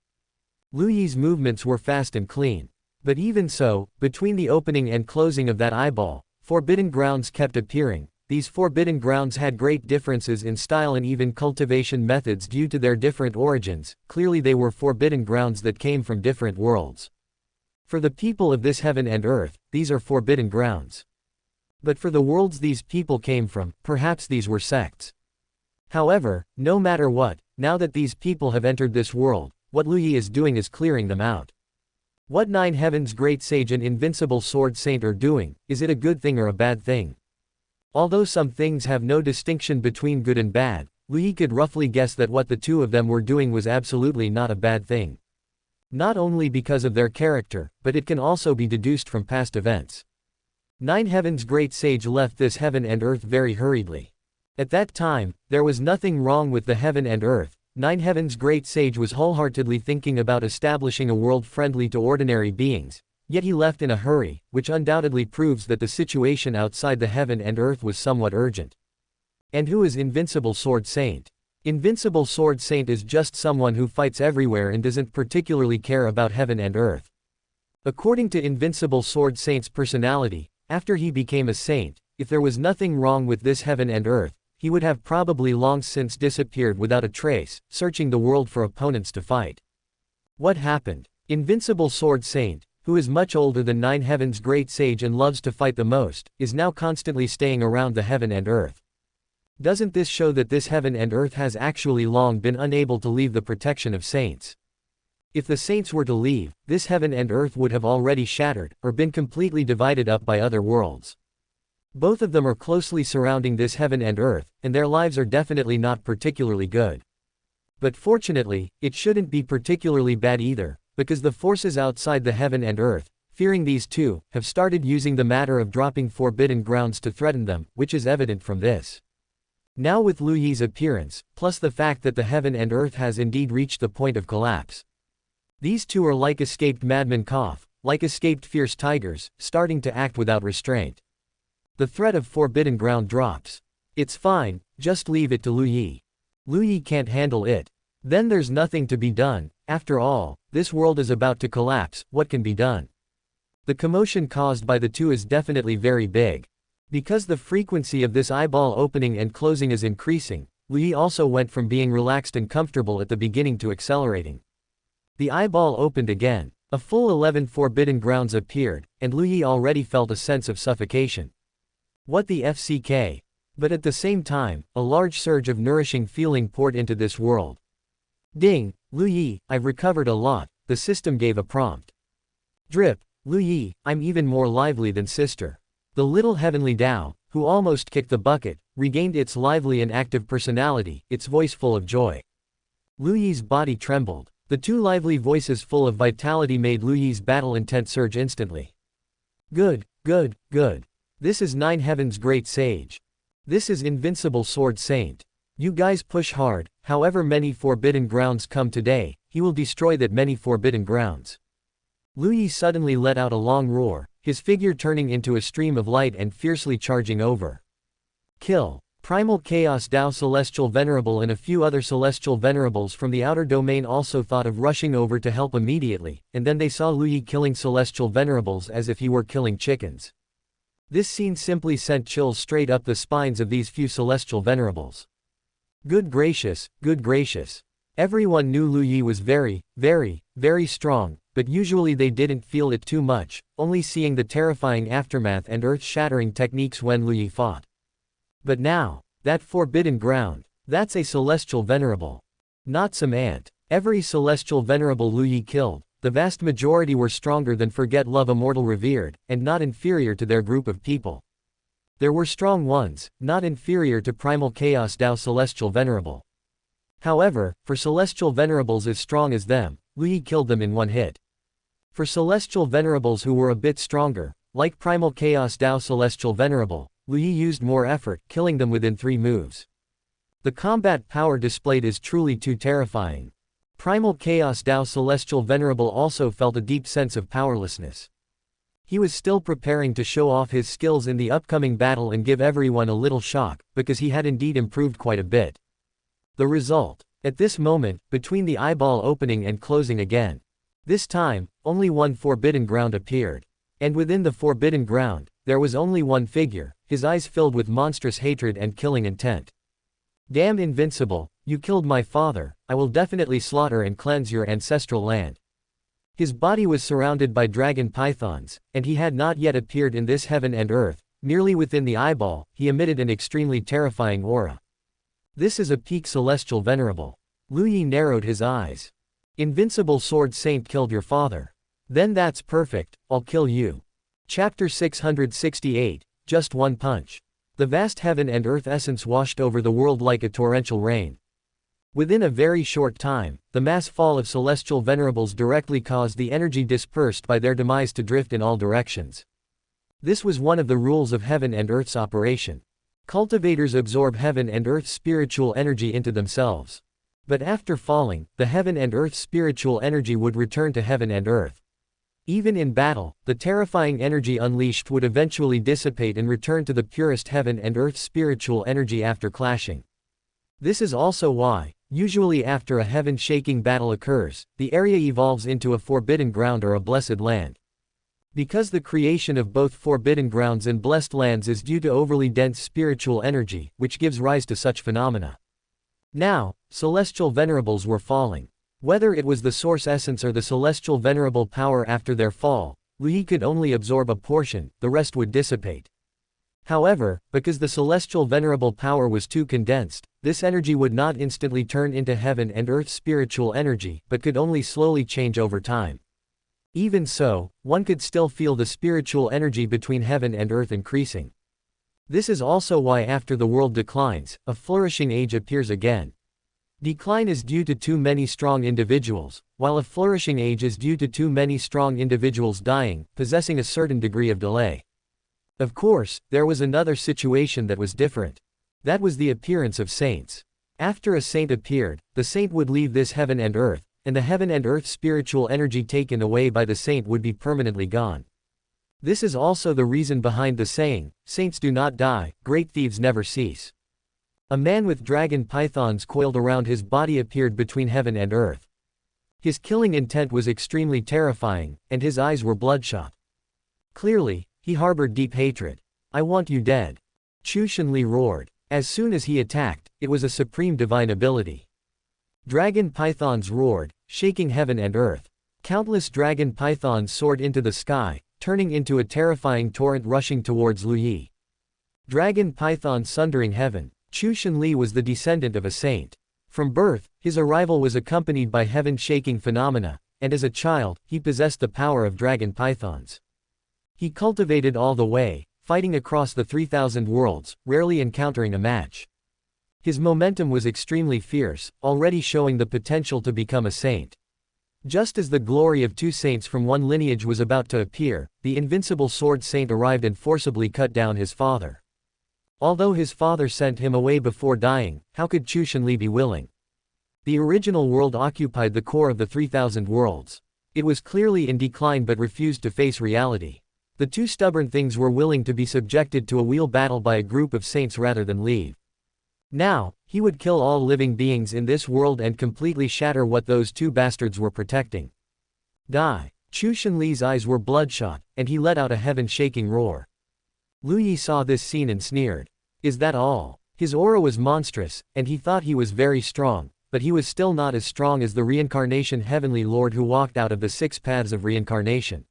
Lu Yi's movements were fast and clean. But even so, between the opening and closing of that eyeball, forbidden grounds kept appearing. These forbidden grounds had great differences in style and even cultivation methods due to their different origins. Clearly they were forbidden grounds that came from different worlds. For the people of this heaven and earth, these are forbidden grounds. But for the worlds these people came from, perhaps these were sects. However, no matter what, now that these people have entered this world, what Lu Yi is doing is clearing them out. What Nine Heaven's Great Sage and Invincible Sword Saint are doing, is it a good thing or a bad thing? Although some things have no distinction between good and bad, Lu Yi could roughly guess that what the two of them were doing was absolutely not a bad thing. Not only because of their character, but it can also be deduced from past events. Nine Heaven's Great Sage left this heaven and earth very hurriedly. At that time, there was nothing wrong with the heaven and earth. Nine Heaven's Great Sage was wholeheartedly thinking about establishing a world friendly to ordinary beings, yet he left in a hurry, which undoubtedly proves that the situation outside the heaven and earth was somewhat urgent. And who is Invincible Sword Saint? Invincible Sword Saint is just someone who fights everywhere and doesn't particularly care about heaven and earth. According to Invincible Sword Saint's personality, after he became a saint, if there was nothing wrong with this heaven and earth, he would have probably long since disappeared without a trace, searching the world for opponents to fight. What happened? Invincible Sword Saint, who is much older than Nine Heaven's Great Sage and loves to fight the most, is now constantly staying around the heaven and earth. Doesn't this show that this heaven and earth has actually long been unable to leave the protection of saints? If the saints were to leave, this heaven and earth would have already shattered, or been completely divided up by other worlds. Both of them are closely surrounding this heaven and earth, and their lives are definitely not particularly good. But fortunately, it shouldn't be particularly bad either, because the forces outside the heaven and earth, fearing these two, have started using the matter of dropping forbidden grounds to threaten them, which is evident from this. Now with Lu Yi's appearance, plus the fact that the heaven and earth has indeed reached the point of collapse. These two are like escaped madmen like escaped fierce tigers, starting to act without restraint. The threat of forbidden ground drops. It's fine, just leave it to Lu Yi. Lu Yi can't handle it. Then there's nothing to be done. After all, this world is about to collapse, what can be done? The commotion caused by the two is definitely very big. Because the frequency of this eyeball opening and closing is increasing, Lu Yi also went from being relaxed and comfortable at the beginning to accelerating. The eyeball opened again. A full 11 forbidden grounds appeared, and Lu Yi already felt a sense of suffocation. What the FCK? But at the same time, a large surge of nourishing feeling poured into this world. Ding, Lu Yi, I've recovered a lot, the system gave a prompt. Drip, Lu Yi, I'm even more lively than sister. The little Heavenly Dao, who almost kicked the bucket, regained its lively and active personality, its voice full of joy. Lu Yi's body trembled. The two lively voices full of vitality made Lu Yi's battle intent surge instantly. Good, good, good. This is Nine Heaven's Great Sage. This is Invincible Sword Saint. You guys push hard, however many forbidden grounds come today, he will destroy that many forbidden grounds. Lu Yi suddenly let out a long roar, his figure turning into a stream of light and fiercely charging over. Kill. Primal Chaos Dao Celestial Venerable and a few other Celestial Venerables from the outer domain also thought of rushing over to help immediately, and then they saw Lu Yi killing Celestial Venerables as if he were killing chickens. This scene simply sent chills straight up the spines of these few Celestial Venerables. Good gracious, good gracious. Everyone knew Lu Yi was very, very, very strong, but usually they didn't feel it too much, only seeing the terrifying aftermath and earth-shattering techniques when Lu Yi fought. But now, that forbidden ground, That's a celestial venerable. Not some ant. Every celestial venerable Lu Yi killed, the vast majority were stronger than forget love immortal revered, and not inferior to their group of people. There were strong ones, not inferior to primal chaos Dao celestial venerable. However, for celestial venerables as strong as them, Lu Yi killed them in one hit. For celestial venerables who were a bit stronger, like primal chaos Dao celestial venerable, Lu Yi used more effort, killing them within 3 moves. The combat power displayed is truly too terrifying. Primal chaos Dao celestial venerable also felt a deep sense of powerlessness. He was still preparing to show off his skills in the upcoming battle and give everyone a little shock, because he had indeed improved quite a bit. The result. At this moment, between the eyeball opening and closing again. This time, only one forbidden ground appeared. And within the forbidden ground, there was only one figure, his eyes filled with monstrous hatred and killing intent. Damn invincible, you killed my father, I will definitely slaughter and cleanse your ancestral land. His body was surrounded by dragon pythons, and he had not yet appeared in this heaven and earth. Nearly within the eyeball, he emitted an extremely terrifying aura. This is a peak celestial venerable. Lu Yi narrowed his eyes. Invincible sword saint killed your father. Then that's perfect, I'll kill you. Chapter 668, Just One Punch. The vast heaven and earth essence washed over the world like a torrential rain. Within a very short time, the mass fall of celestial venerables directly caused the energy dispersed by their demise to drift in all directions. This was one of the rules of heaven and earth's operation. Cultivators absorb heaven and earth's spiritual energy into themselves. But after falling, the heaven and earth's spiritual energy would return to heaven and earth. Even in battle, the terrifying energy unleashed would eventually dissipate and return to the purest heaven and earth's spiritual energy after clashing. This is also why, usually after a heaven-shaking battle occurs, the area evolves into a forbidden ground or a blessed land. Because the creation of both forbidden grounds and blessed lands is due to overly dense spiritual energy, which gives rise to such phenomena. Now, celestial venerables were falling. Whether it was the source essence or the celestial venerable power after their fall, Lu Yi could only absorb a portion, the rest would dissipate. However, because the celestial venerable power was too condensed, this energy would not instantly turn into heaven and earth spiritual energy, but could only slowly change over time. Even so, one could still feel the spiritual energy between heaven and earth increasing. This is also why after the world declines, a flourishing age appears again. Decline is due to too many strong individuals, while a flourishing age is due to too many strong individuals dying, possessing a certain degree of delay. Of course, there was another situation that was different. That was the appearance of saints. After a saint appeared, the saint would leave this heaven and earth, and the heaven and earth spiritual energy taken away by the saint would be permanently gone. This is also the reason behind the saying, saints do not die, great thieves never cease. A man with dragon pythons coiled around his body appeared between heaven and earth. His killing intent was extremely terrifying, and his eyes were bloodshot. Clearly, he harbored deep hatred. I want you dead. Chu Shenli roared. As soon as he attacked, it was a supreme divine ability. Dragon pythons roared, shaking heaven and earth. Countless dragon pythons soared into the sky, turning into a terrifying torrent rushing towards Lu Yi. Dragon python sundering heaven. Chu Shenli was the descendant of a saint. From birth, his arrival was accompanied by heaven-shaking phenomena, and as a child, he possessed the power of dragon pythons. He cultivated all the way, fighting across the 3,000 worlds, rarely encountering a match. His momentum was extremely fierce, already showing the potential to become a saint. Just as the glory of 2 saints from one lineage was about to appear, the invincible sword saint arrived and forcibly cut down his father. Although his father sent him away before dying, how could Chu Shenli be willing? The original world occupied the core of the 3,000 worlds. It was clearly in decline but refused to face reality. The 2 stubborn things were willing to be subjected to a wheel battle by a group of saints rather than leave. Now, he would kill all living beings in this world and completely shatter what those 2 bastards were protecting. Die. Chu Shenli's eyes were bloodshot, and he let out a heaven-shaking roar. Lu Yi saw this scene and sneered. Is that all? His aura was monstrous, and he thought he was very strong, but he was still not as strong as the reincarnation heavenly lord who walked out of the 6 paths of reincarnation.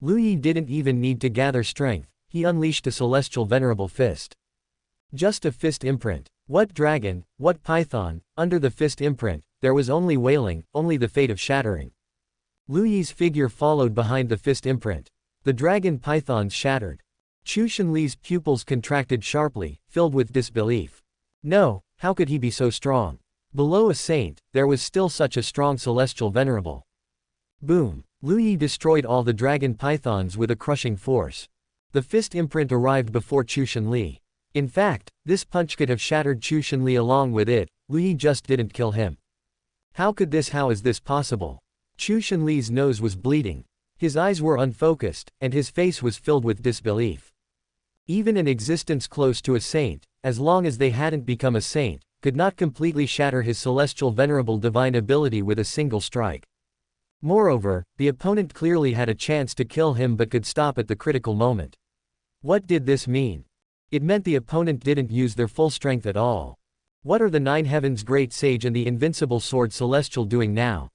Lu Yi didn't even need to gather strength, he unleashed a celestial venerable fist. Just a fist imprint. What dragon, what python, under the fist imprint, there was only wailing, only the fate of shattering. Lu Yi's figure followed behind the fist imprint. The dragon pythons shattered. Chu Shenli's pupils contracted sharply, filled with disbelief. No, how could he be so strong? Below a saint, there was still such a strong celestial venerable. Boom! Lu Yi destroyed all the dragon pythons with a crushing force. The fist imprint arrived before Chu Shenli. In fact, this punch could have shattered Chu Shenli along with it. Lu Yi just didn't kill him. How is this possible? Chu Shenli's nose was bleeding. His eyes were unfocused, and his face was filled with disbelief. Even an existence close to a saint, as long as they hadn't become a saint, could not completely shatter his celestial venerable divine ability with a single strike. Moreover, the opponent clearly had a chance to kill him but could stop at the critical moment. What did this mean? It meant the opponent didn't use their full strength at all. What are the Nine Heavens Great Sage and the Invincible Sword Celestial doing now?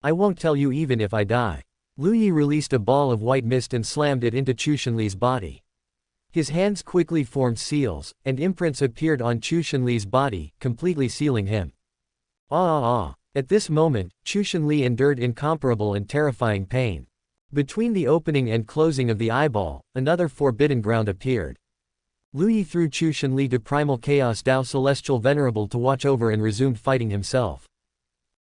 I won't tell you even if I die. Lu Yi released a ball of white mist and slammed it into Chu Shenli's body. His hands quickly formed seals, and imprints appeared on Chu Shenli's body, completely sealing him. At this moment, Chu Shenli endured incomparable and terrifying pain. Between the opening and closing of the eyeball, another forbidden ground appeared. Lu Yi threw Chu Shenli to Primal Chaos Dao Celestial Venerable to watch over and resumed fighting himself.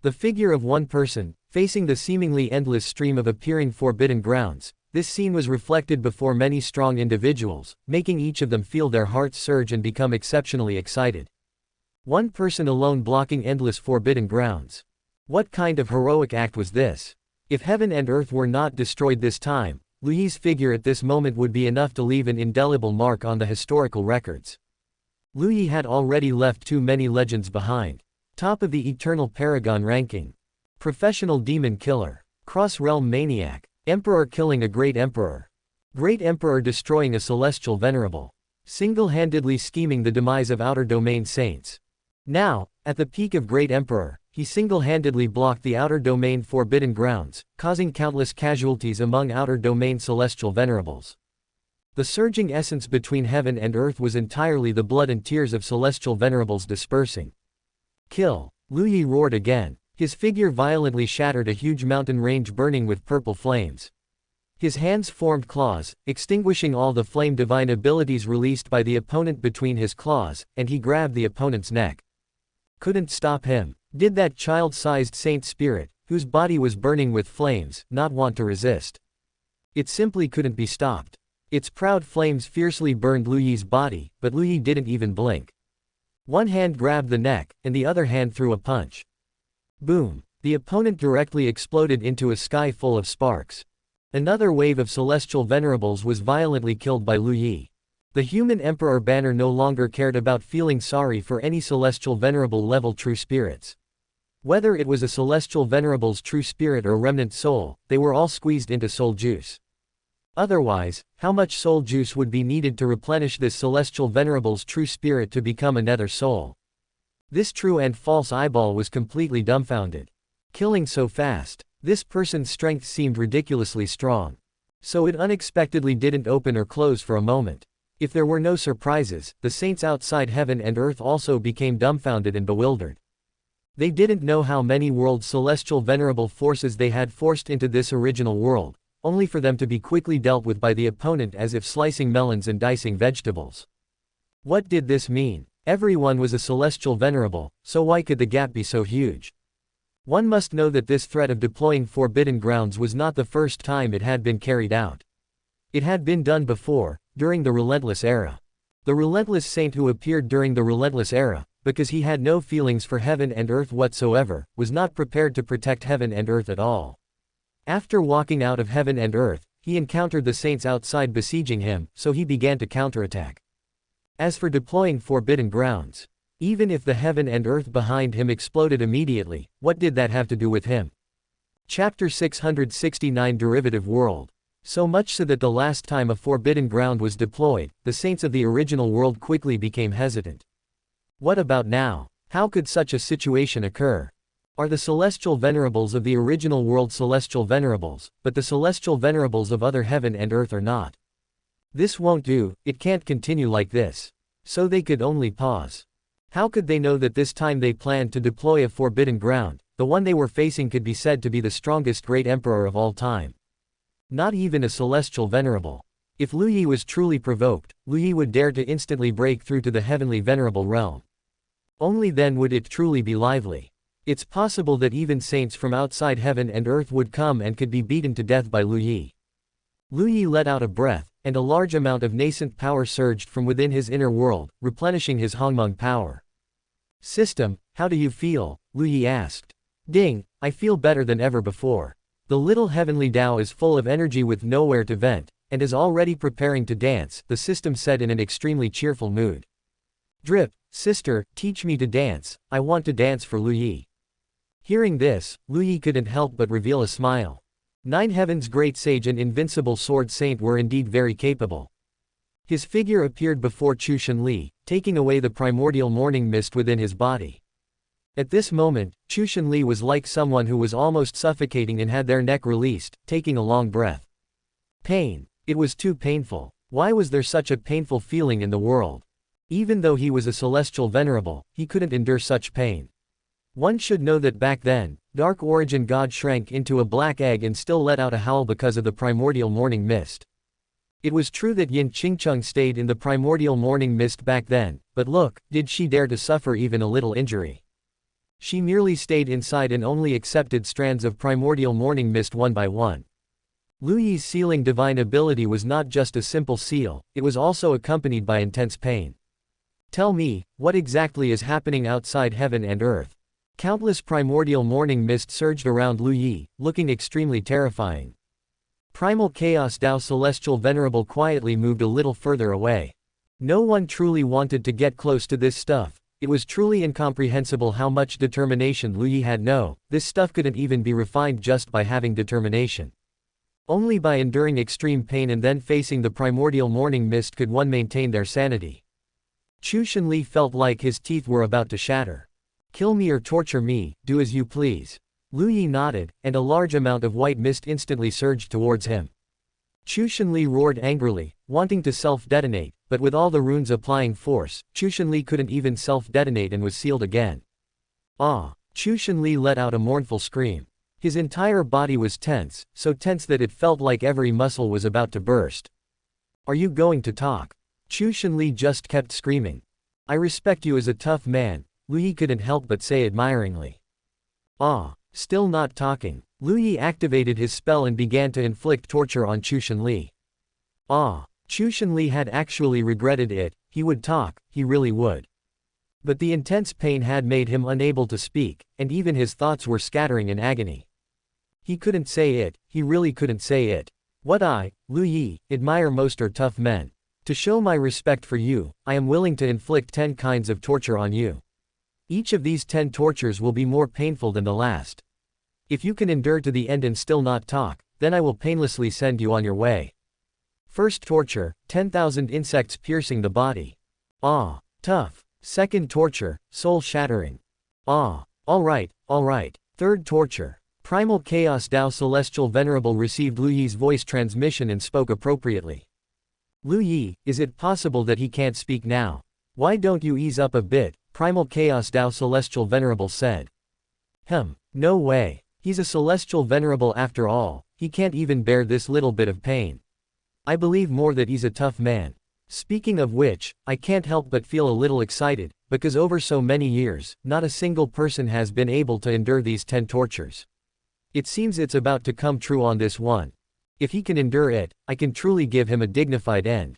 The figure of one person, facing the seemingly endless stream of appearing forbidden grounds, this scene was reflected before many strong individuals, making each of them feel their hearts surge and become exceptionally excited. One person alone blocking endless forbidden grounds. What kind of heroic act was this? If heaven and earth were not destroyed this time, Lu Yi's figure at this moment would be enough to leave an indelible mark on the historical records. Lu Yi had already left too many legends behind. Top of the Eternal Paragon ranking. Professional demon killer. Cross-realm maniac. Emperor killing a great emperor. Great emperor destroying a celestial venerable. Single-handedly scheming the demise of outer domain saints. Now, at the peak of great emperor, he single-handedly blocked the outer domain forbidden grounds, causing countless casualties among outer domain celestial venerables. The surging essence between heaven and earth was entirely the blood and tears of celestial venerables dispersing. Kill! Lu Yi roared again. His figure violently shattered a huge mountain range burning with purple flames. His hands formed claws, extinguishing all the flame divine abilities released by the opponent between his claws, and he grabbed the opponent's neck. Couldn't stop him. Did that child-sized saint spirit, whose body was burning with flames, not want to resist? It simply couldn't be stopped. Its proud flames fiercely burned Lu Yi's body, but Lu Yi didn't even blink. One hand grabbed the neck, and the other hand threw a punch. Boom! The opponent directly exploded into a sky full of sparks. Another wave of celestial venerables was violently killed by Lu Yi. The human emperor banner no longer cared about feeling sorry for any celestial venerable level true spirits. Whether it was a celestial venerable's true spirit or remnant soul, they were all squeezed into soul juice. Otherwise, how much soul juice would be needed to replenish this celestial venerable's true spirit to become a nether soul? This true and false eyeball was completely dumbfounded. Killing so fast. This person's strength seemed ridiculously strong. So it unexpectedly didn't open or close for a moment. If there were no surprises, the saints outside heaven and earth also became dumbfounded and bewildered. They didn't know how many worlds celestial venerable forces they had forced into this original world, only for them to be quickly dealt with by the opponent as if slicing melons and dicing vegetables. What did this mean? Everyone was a celestial venerable, so why could the gap be so huge? One must know that this threat of deploying forbidden grounds was not the first time it had been carried out. It had been done before, during the Relentless Era. The relentless saint who appeared during the Relentless Era, because he had no feelings for heaven and earth whatsoever, was not prepared to protect heaven and earth at all. After walking out of heaven and earth, he encountered the saints outside besieging him, so he began to counterattack. As for deploying forbidden grounds, even if the heaven and earth behind him exploded immediately, what did that have to do with him? Chapter 669 Derivative World. So much so that the last time a forbidden ground was deployed, the saints of the original world quickly became hesitant. What about now? How could such a situation occur? Are the celestial venerables of the original world celestial venerables, but the celestial venerables of other heaven and earth are not? This won't do, it can't continue like this. So they could only pause. How could they know that this time they planned to deploy a forbidden ground? The one they were facing could be said to be the strongest great emperor of all time. Not even a celestial venerable. If Lu Yi was truly provoked, Lu Yi would dare to instantly break through to the Heavenly Venerable realm. Only then would it truly be lively. It's possible that even saints from outside heaven and earth would come and could be beaten to death by Lu Yi. Lu Yi let out a breath, and a large amount of nascent power surged from within his inner world, replenishing his Hongling power. System, how do you feel? Lu Yi asked. Ding, I feel better than ever before. The little Heavenly Dao is full of energy with nowhere to vent, and is already preparing to dance, the system said in an extremely cheerful mood. Drip, sister, teach me to dance, I want to dance for Lu Yi. Hearing this, Lu Yi couldn't help but reveal a smile. Nine Heaven's great sage and invincible sword saint were indeed very capable. His figure appeared before Chu Shenli, taking away the primordial morning mist within his body. At this moment, Chu Shenli was like someone who was almost suffocating and had their neck released, taking a long breath. Pain. It was too painful. Why was there such a painful feeling in the world? Even though he was a celestial venerable, he couldn't endure such pain. One should know that back then, Dark Origin God shrank into a black egg and still let out a howl because of the primordial morning mist. It was true that Yin Qingcheng stayed in the primordial morning mist back then, but look, did she dare to suffer even a little injury? She merely stayed inside and only accepted strands of primordial morning mist one by one. Lu Yi's sealing divine ability was not just a simple seal, it was also accompanied by intense pain. Tell me, what exactly is happening outside heaven and earth? Countless primordial morning mist surged around Lu Yi, looking extremely terrifying. Primal Chaos Dao Celestial Venerable quietly moved a little further away. No one truly wanted to get close to this stuff. It was truly incomprehensible how much determination Lu Yi had. No, this stuff couldn't even be refined just by having determination. Only by enduring extreme pain and then facing the primordial morning mist could one maintain their sanity. Chu Shenli felt like his teeth were about to shatter. Kill me or torture me, do as you please. Lu Yi nodded, and a large amount of white mist instantly surged towards him. Chu Shenli roared angrily, wanting to self-detonate, but with all the runes applying force, Chu Shenli couldn't even self-detonate and was sealed again. Ah! Chu Shenli let out a mournful scream. His entire body was tense, so tense that it felt like every muscle was about to burst. Are you going to talk? Chu Shenli just kept screaming. I respect you as a tough man, Lu Yi couldn't help but say admiringly. Ah! Still not talking. Lu Yi activated his spell and began to inflict torture on Chu Shenli. Ah! Chu Shenli had actually regretted it, he would talk, he really would. But the intense pain had made him unable to speak, and even his thoughts were scattering in agony. He couldn't say it, he really couldn't say it. What I, Lu Yi, admire most are tough men. To show my respect for you, I am willing to inflict 10 kinds of torture on you. Each of these 10 tortures will be more painful than the last. If you can endure to the end and still not talk, then I will painlessly send you on your way. First torture, 10,000 insects piercing the body. Ah, tough. Second torture, soul shattering. Ah, alright. Third torture. Primal Chaos Dao Celestial Venerable received Lu Yi's voice transmission and spoke appropriately. Lu Yi, is it possible that he can't speak now? Why don't you ease up a bit? Primal Chaos Dao Celestial Venerable said. No way. He's a Celestial Venerable after all, he can't even bear this little bit of pain. I believe more that he's a tough man. Speaking of which, I can't help but feel a little excited, because over so many years, not a single person has been able to endure these 10 tortures. It seems it's about to come true on this one. If he can endure it, I can truly give him a dignified end.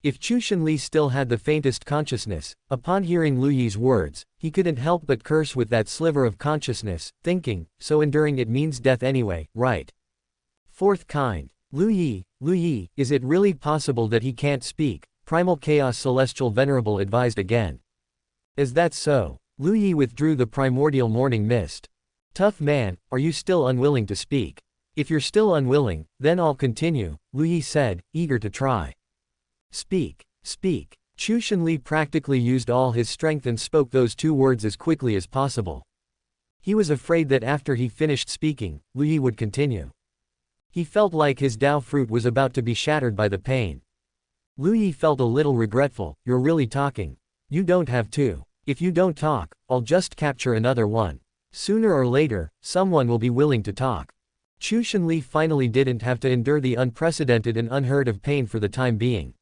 If Chu Shenli still had the faintest consciousness, upon hearing Lu Yi's words, he couldn't help but curse with that sliver of consciousness, thinking, so enduring it means death anyway, right? Fourth kind. Lu Yi, is it really possible that he can't speak? Primal Chaos Celestial Venerable advised again. Is that so? Lu Yi withdrew the primordial morning mist. Tough man, are you still unwilling to speak? If you're still unwilling, then I'll continue, Lu Yi said, eager to try. Speak. Chu Shenli practically used all his strength and spoke those 2 words as quickly as possible. He was afraid that after he finished speaking, Lu Yi would continue. He felt like his Dao fruit was about to be shattered by the pain. Lu Yi felt a little regretful. You're really talking. You don't have to. If you don't talk, I'll just capture another one. Sooner or later, someone will be willing to talk. Chu Shanli finally didn't have to endure the unprecedented and unheard of pain for the time being.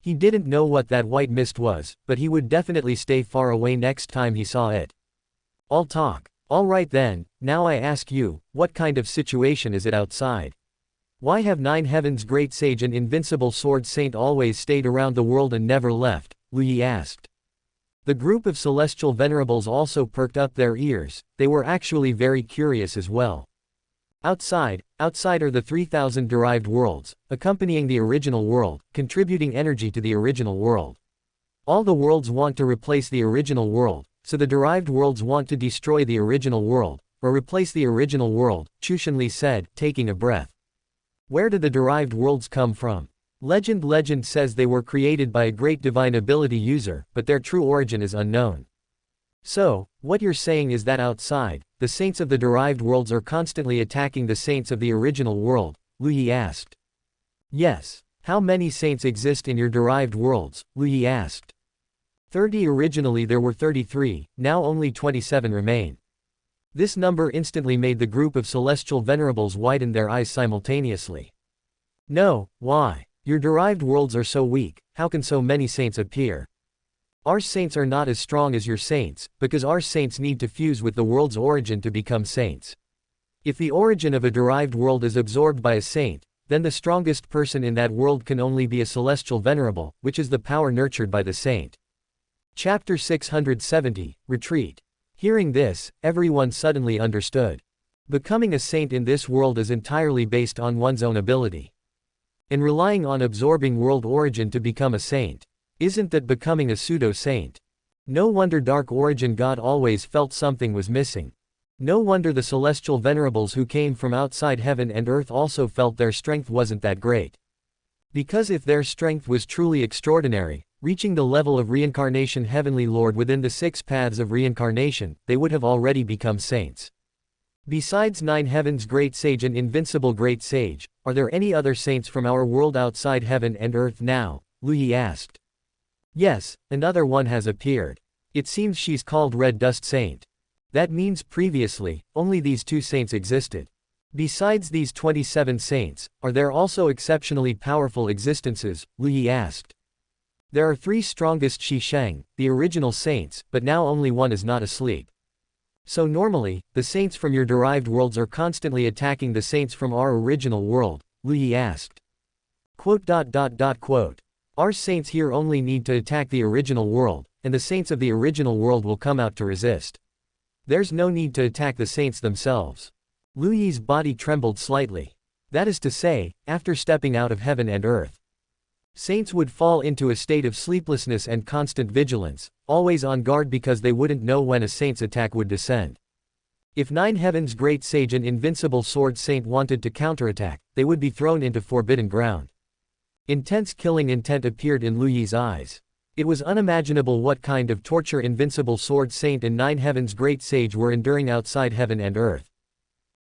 He didn't know what that white mist was, but he would definitely stay far away next time he saw it. I'll talk. All right then, now I ask you, what kind of situation is it outside? Why have 9 Heavens Great Sage and Invincible Sword Saint always stayed around the world and never left? Lu Yi asked. The group of celestial venerables also perked up their ears. They were actually very curious as well. Outside are the 3,000 derived worlds, accompanying the original world, contributing energy to the original world. All the worlds want to replace the original world, so the derived worlds want to destroy the original world, or replace the original world, Chu Shanli said, taking a breath. Where did the derived worlds come from? Legend says they were created by a great divine ability user, but their true origin is unknown. So, what you're saying is that outside, the saints of the derived worlds are constantly attacking the saints of the original world? Lu Yi asked. Yes. How many saints exist in your derived worlds? Lu Yi asked. 30. Originally there were 33, now only 27 remain. This number instantly made the group of celestial venerables widen their eyes simultaneously. No, why? Your derived worlds are so weak, how can so many saints appear? Our saints are not as strong as your saints, because our saints need to fuse with the world's origin to become saints. If the origin of a derived world is absorbed by a saint, then the strongest person in that world can only be a celestial venerable, which is the power nurtured by the saint. Chapter 670, Retreat. Hearing this, everyone suddenly understood. Becoming a saint in this world is entirely based on one's own ability. And relying on absorbing world origin to become a saint. Isn't that becoming a pseudo-saint? No wonder Dark Origin God always felt something was missing. No wonder the celestial venerables who came from outside heaven and earth also felt their strength wasn't that great. Because if their strength was truly extraordinary, reaching the level of reincarnation Heavenly Lord within the 6 paths of reincarnation, they would have already become saints. Besides 9 Heavens Great Sage and Invincible Great Sage, are there any other saints from our world outside heaven and earth now? Lu Yi asked. Yes, another one has appeared. It seems she's called Red Dust Saint. That means previously, only these 2 saints existed. Besides these 27 saints, are there also exceptionally powerful existences? Lu Yi asked. There are 3 strongest Shisheng, the original saints, but now only one is not asleep. So normally, the saints from your derived worlds are constantly attacking the saints from our original world? Lu Yi asked. Quote. Our saints here only need to attack the original world, and the saints of the original world will come out to resist. There's no need to attack the saints themselves. Lu Yi's body trembled slightly. That is to say, after stepping out of heaven and earth, saints would fall into a state of sleeplessness and constant vigilance, always on guard because they wouldn't know when a saint's attack would descend. If 9 Heavens Great Sage and Invincible Sword Saint wanted to counterattack, they would be thrown into forbidden ground. Intense killing intent appeared in Lu Yi's eyes. It was unimaginable what kind of torture Invincible Sword Saint and 9 Heavens Great Sage were enduring outside heaven and earth.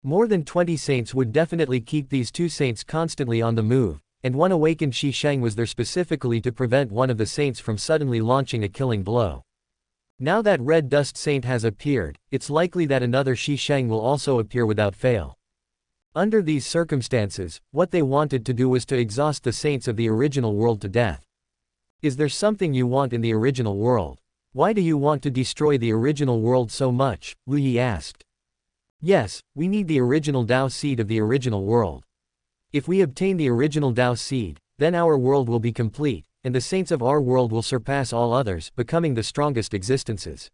More than 20 saints would definitely keep these 2 saints constantly on the move, and one awakened Shisheng was there specifically to prevent one of the saints from suddenly launching a killing blow. Now that Red Dust Saint has appeared, it's likely that another Shisheng will also appear without fail. Under these circumstances, what they wanted to do was to exhaust the saints of the original world to death. Is there something you want in the original world? Why do you want to destroy the original world so much? Lu Yi asked. Yes, we need the original Dao seed of the original world. If we obtain the original Dao seed, then our world will be complete, and the saints of our world will surpass all others, becoming the strongest existences.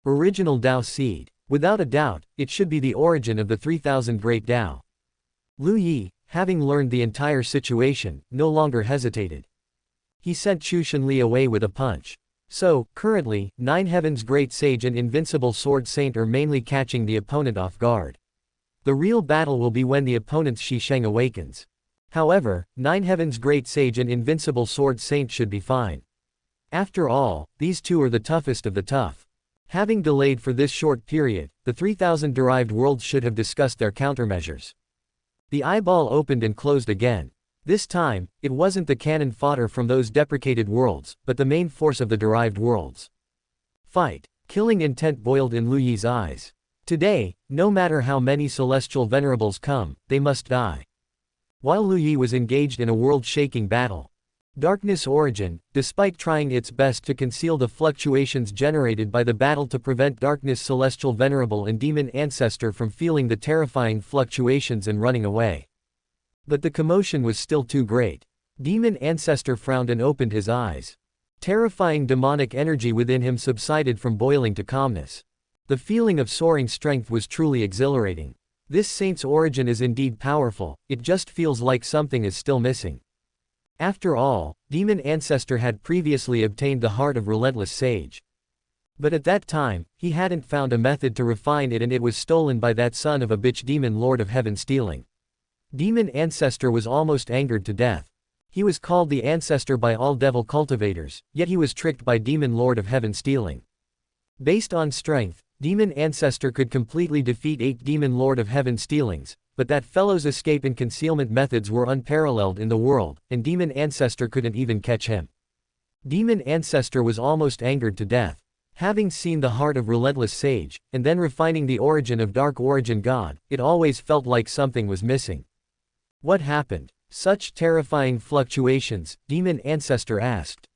Original Dao seed. Without a doubt, it should be the origin of the 3,000 Great Dao. Lu Yi, having learned the entire situation, no longer hesitated. He sent Chu Shanli away with a punch. So, currently, 9 Heavens Great Sage and Invincible Sword Saint are mainly catching the opponent off guard. The real battle will be when the opponent's Shisheng awakens. However, 9 Heavens Great Sage and Invincible Sword Saint should be fine. After all, these 2 are the toughest of the tough. Having delayed for this short period, the 3,000 derived worlds should have discussed their countermeasures. The eyeball opened and closed again. This time, it wasn't the cannon fodder from those deprecated worlds, but the main force of the derived worlds. Fight. Killing intent boiled in Lu Yi's eyes. Today, no matter how many celestial venerables come, they must die. While Lu Yi was engaged in a world-shaking battle, Darkness Origin, despite trying its best to conceal the fluctuations generated by the battle to prevent Darkness Celestial Venerable and Demon Ancestor from feeling the terrifying fluctuations and running away. But the commotion was still too great. Demon Ancestor frowned and opened his eyes. Terrifying demonic energy within him subsided from boiling to calmness. The feeling of soaring strength was truly exhilarating. This saint's origin is indeed powerful, it just feels like something is still missing. After all, Demon Ancestor had previously obtained the heart of Relentless Sage. But at that time, he hadn't found a method to refine it, and it was stolen by that son of a bitch demon Lord of Heaven stealing. Demon Ancestor was almost angered to death. He was called the Ancestor by all devil cultivators, yet he was tricked by Demon Lord of Heaven stealing. Based on strength, Demon Ancestor could completely defeat 8 Demon Lord of Heaven stealings, but that fellow's escape and concealment methods were unparalleled in the world, and Demon Ancestor couldn't even catch him. Demon Ancestor was almost angered to death. Having seen the heart of Relentless Sage, and then refining the origin of Dark Origin God, it always felt like something was missing. What happened? Such terrifying fluctuations, Demon Ancestor asked.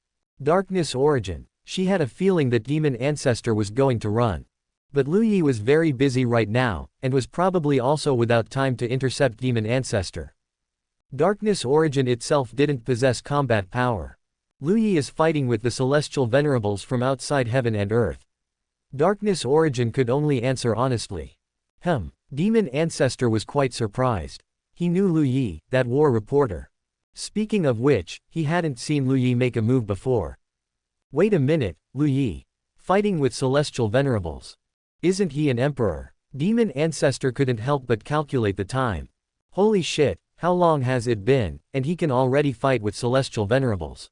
Darkness Origin. She had a feeling that Demon Ancestor was going to run. But Lu Yi was very busy right now, and was probably also without time to intercept Demon Ancestor. Darkness Origin itself didn't possess combat power. Lu Yi is fighting with the celestial venerables from outside heaven and earth. Darkness Origin could only answer honestly. Demon Ancestor was quite surprised. He knew Lu Yi, that war reporter. Speaking of which, he hadn't seen Lu Yi make a move before. Wait a minute, Lu Yi. Fighting with celestial venerables. Isn't he an emperor? Demon Ancestor couldn't help but calculate the time. Holy shit, how long has it been, and he can already fight with celestial venerables.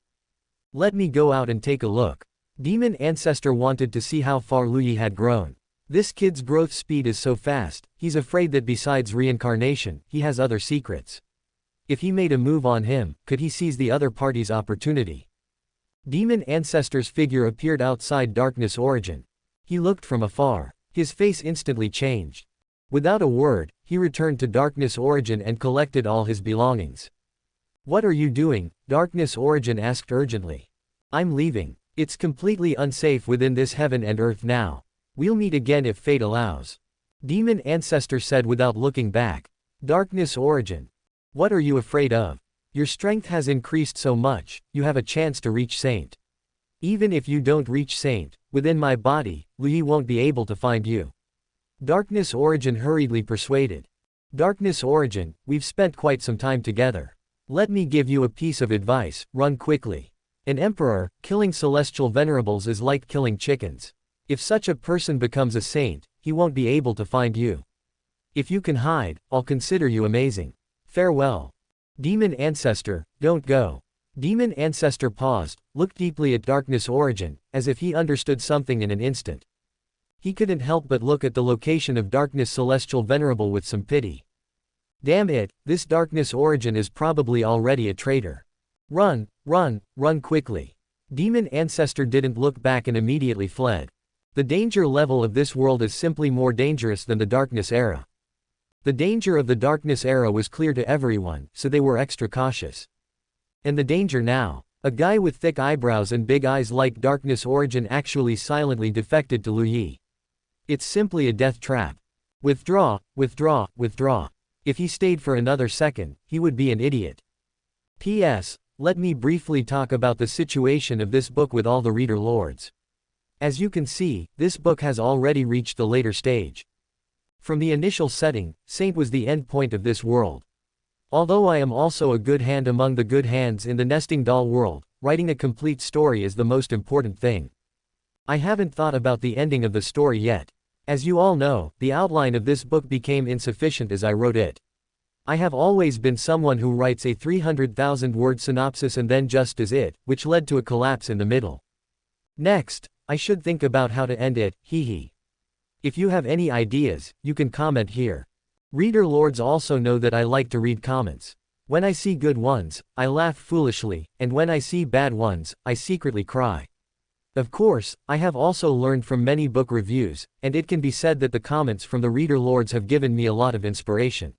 Let me go out and take a look. Demon Ancestor wanted to see how far Lu Yi had grown. This kid's growth speed is so fast, he's afraid that besides reincarnation, he has other secrets. If he made a move on him, could he seize the other party's opportunity? Demon Ancestor's figure appeared outside Darkness Origin. He looked from afar. His face instantly changed. Without a word, he returned to Darkness Origin and collected all his belongings. What are you doing? Darkness Origin asked urgently. I'm leaving. It's completely unsafe within this heaven and earth now. We'll meet again if fate allows. Demon Ancestor said without looking back. Darkness Origin. What are you afraid of? Your strength has increased so much, you have a chance to reach Saint. Even if you don't reach Saint, within my body, Lu Yi won't be able to find you. Darkness Origin hurriedly persuaded. Darkness Origin, we've spent quite some time together. Let me give you a piece of advice, run quickly. An emperor, killing celestial venerables is like killing chickens. If such a person becomes a saint, he won't be able to find you. If you can hide, I'll consider you amazing. Farewell. Demon Ancestor, don't go. Demon Ancestor paused, looked deeply at Darkness Origin, as if he understood something in an instant. He couldn't help but look at the location of Darkness Celestial Venerable with some pity. Damn it, this Darkness Origin is probably already a traitor. Run, run, run quickly. Demon Ancestor didn't look back and immediately fled. The danger level of this world is simply more dangerous than the Darkness Era. The danger of the Darkness Era was clear to everyone, so they were extra cautious. And the danger now. A guy with thick eyebrows and big eyes like Darkness Origin actually silently defected to Lu Yi. It's simply a death trap. Withdraw, withdraw, withdraw. If he stayed for another second, he would be an idiot. P.S. Let me briefly talk about the situation of this book with all the reader lords. As you can see, this book has already reached the later stage. From the initial setting, Saint was the end point of this world. Although I am also a good hand among the good hands in the nesting doll world, writing a complete story is the most important thing. I haven't thought about the ending of the story yet. As you all know, the outline of this book became insufficient as I wrote it. I have always been someone who writes a 300,000-word synopsis and then just is it, which led to a collapse in the middle. Next, I should think about how to end it, hee. If you have any ideas, you can comment here. Reader lords also know that I like to read comments. When I see good ones, I laugh foolishly, and when I see bad ones, I secretly cry. Of course, I have also learned from many book reviews, and it can be said that the comments from the reader lords have given me a lot of inspiration.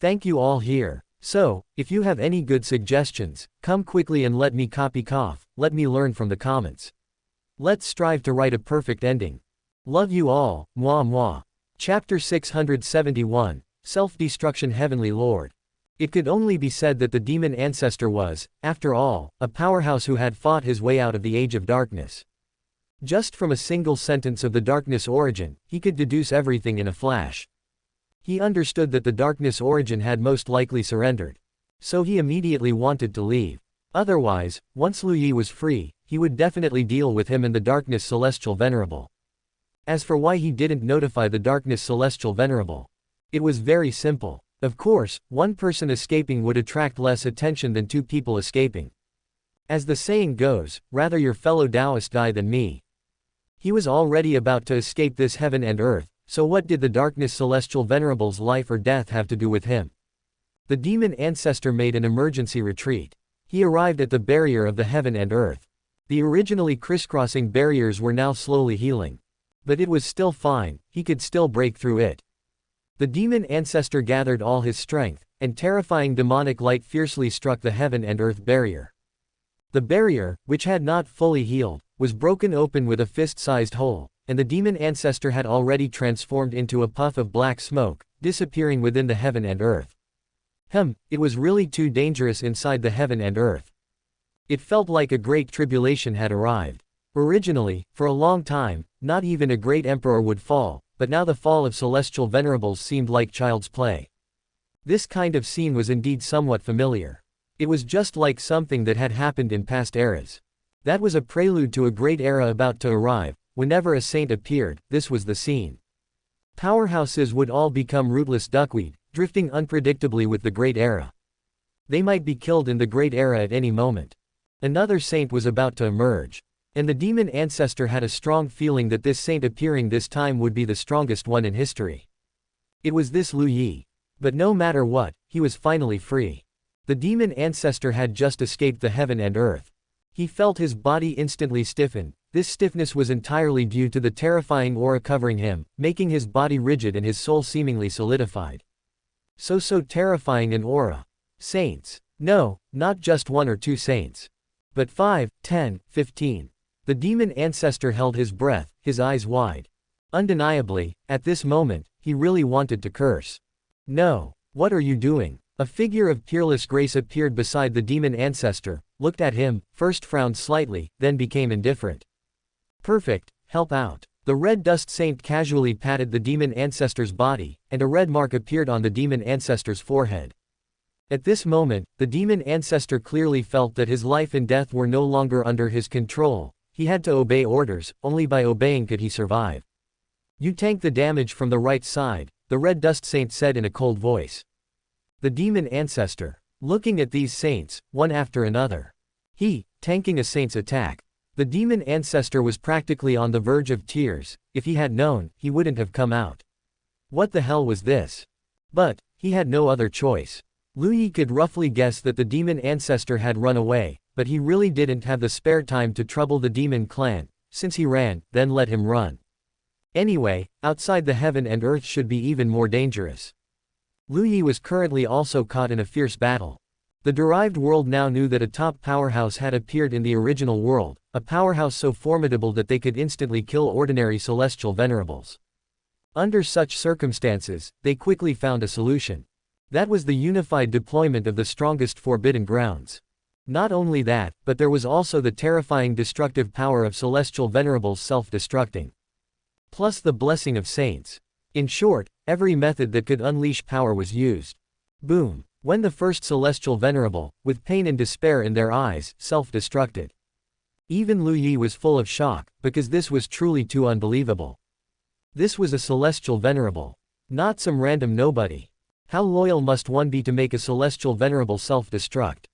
Thank you all here. So, if you have any good suggestions, come quickly and let me let me learn from the comments. Let's strive to write a perfect ending. Love you all, mwah mwah. Chapter 671, Self-Destruction. Heavenly Lord. It could only be said that the demon ancestor was, after all, a powerhouse who had fought his way out of the Age of Darkness. Just from a single sentence of the darkness origin, he could deduce everything in a flash. He understood that the darkness origin had most likely surrendered. So he immediately wanted to leave. Otherwise, once Lu Yi was free, he would definitely deal with him and the darkness celestial venerable. As for why he didn't notify the darkness celestial venerable, it was very simple. Of course, one person escaping would attract less attention than two people escaping. As the saying goes, rather your fellow Taoist die than me. He was already about to escape this heaven and earth, so what did the darkness celestial venerable's life or death have to do with him? The demon ancestor made an emergency retreat. He arrived at the barrier of the heaven and earth. The originally crisscrossing barriers were now slowly healing. But it was still fine, he could still break through it. The demon ancestor gathered all his strength, and terrifying demonic light fiercely struck the heaven and earth barrier. The barrier, which had not fully healed, was broken open with a fist-sized hole, and the demon ancestor had already transformed into a puff of black smoke, disappearing within the heaven and earth. It was really too dangerous inside the heaven and earth. It felt like a great tribulation had arrived. Originally, for a long time, not even a great emperor would fall, but now the fall of celestial venerables seemed like child's play. This kind of scene was indeed somewhat familiar. It was just like something that had happened in past eras. That was a prelude to a great era about to arrive. Whenever a saint appeared, this was the scene. Powerhouses would all become rootless duckweed, drifting unpredictably with the great era. They might be killed in the great era at any moment. Another saint was about to emerge. And the demon ancestor had a strong feeling that this saint appearing this time would be the strongest one in history. It was this Lu Yi. But no matter what, he was finally free. The demon ancestor had just escaped the heaven and earth. He felt his body instantly stiffen. This stiffness was entirely due to the terrifying aura covering him, making his body rigid and his soul seemingly solidified. So terrifying an aura. Saints. No, not just one or two saints. But 5, 10, 15. The demon ancestor held his breath, his eyes wide. Undeniably, at this moment, he really wanted to curse. No. What are you doing? A figure of peerless grace appeared beside the demon ancestor, looked at him, first frowned slightly, then became indifferent. Perfect, help out. The red dust saint casually patted the demon ancestor's body, and a red mark appeared on the demon ancestor's forehead. At this moment, the demon ancestor clearly felt that his life and death were no longer under his control. He had to obey orders, only by obeying could he survive. You tank the damage from the right side, the red dust saint said in a cold voice. The demon ancestor, looking at these saints, one after another. Tanking a saint's attack. The demon ancestor was practically on the verge of tears. If he had known, he wouldn't have come out. What the hell was this? But he had no other choice. Lu Yi could roughly guess that the demon ancestor had run away, but he really didn't have the spare time to trouble the demon clan. Since he ran, then let him run. Anyway, outside the heaven and earth should be even more dangerous. Lu Yi was currently also caught in a fierce battle. The derived world now knew that a top powerhouse had appeared in the original world, a powerhouse so formidable that they could instantly kill ordinary celestial venerables. Under such circumstances, they quickly found a solution. That was the unified deployment of the strongest forbidden grounds. Not only that, but there was also the terrifying destructive power of celestial venerables self-destructing. Plus the blessing of saints. In short, every method that could unleash power was used. Boom. When the first celestial venerable, with pain and despair in their eyes, self-destructed. Even Lu Yi was full of shock, because this was truly too unbelievable. This was a celestial venerable. Not some random nobody. How loyal must one be to make a celestial venerable self-destruct?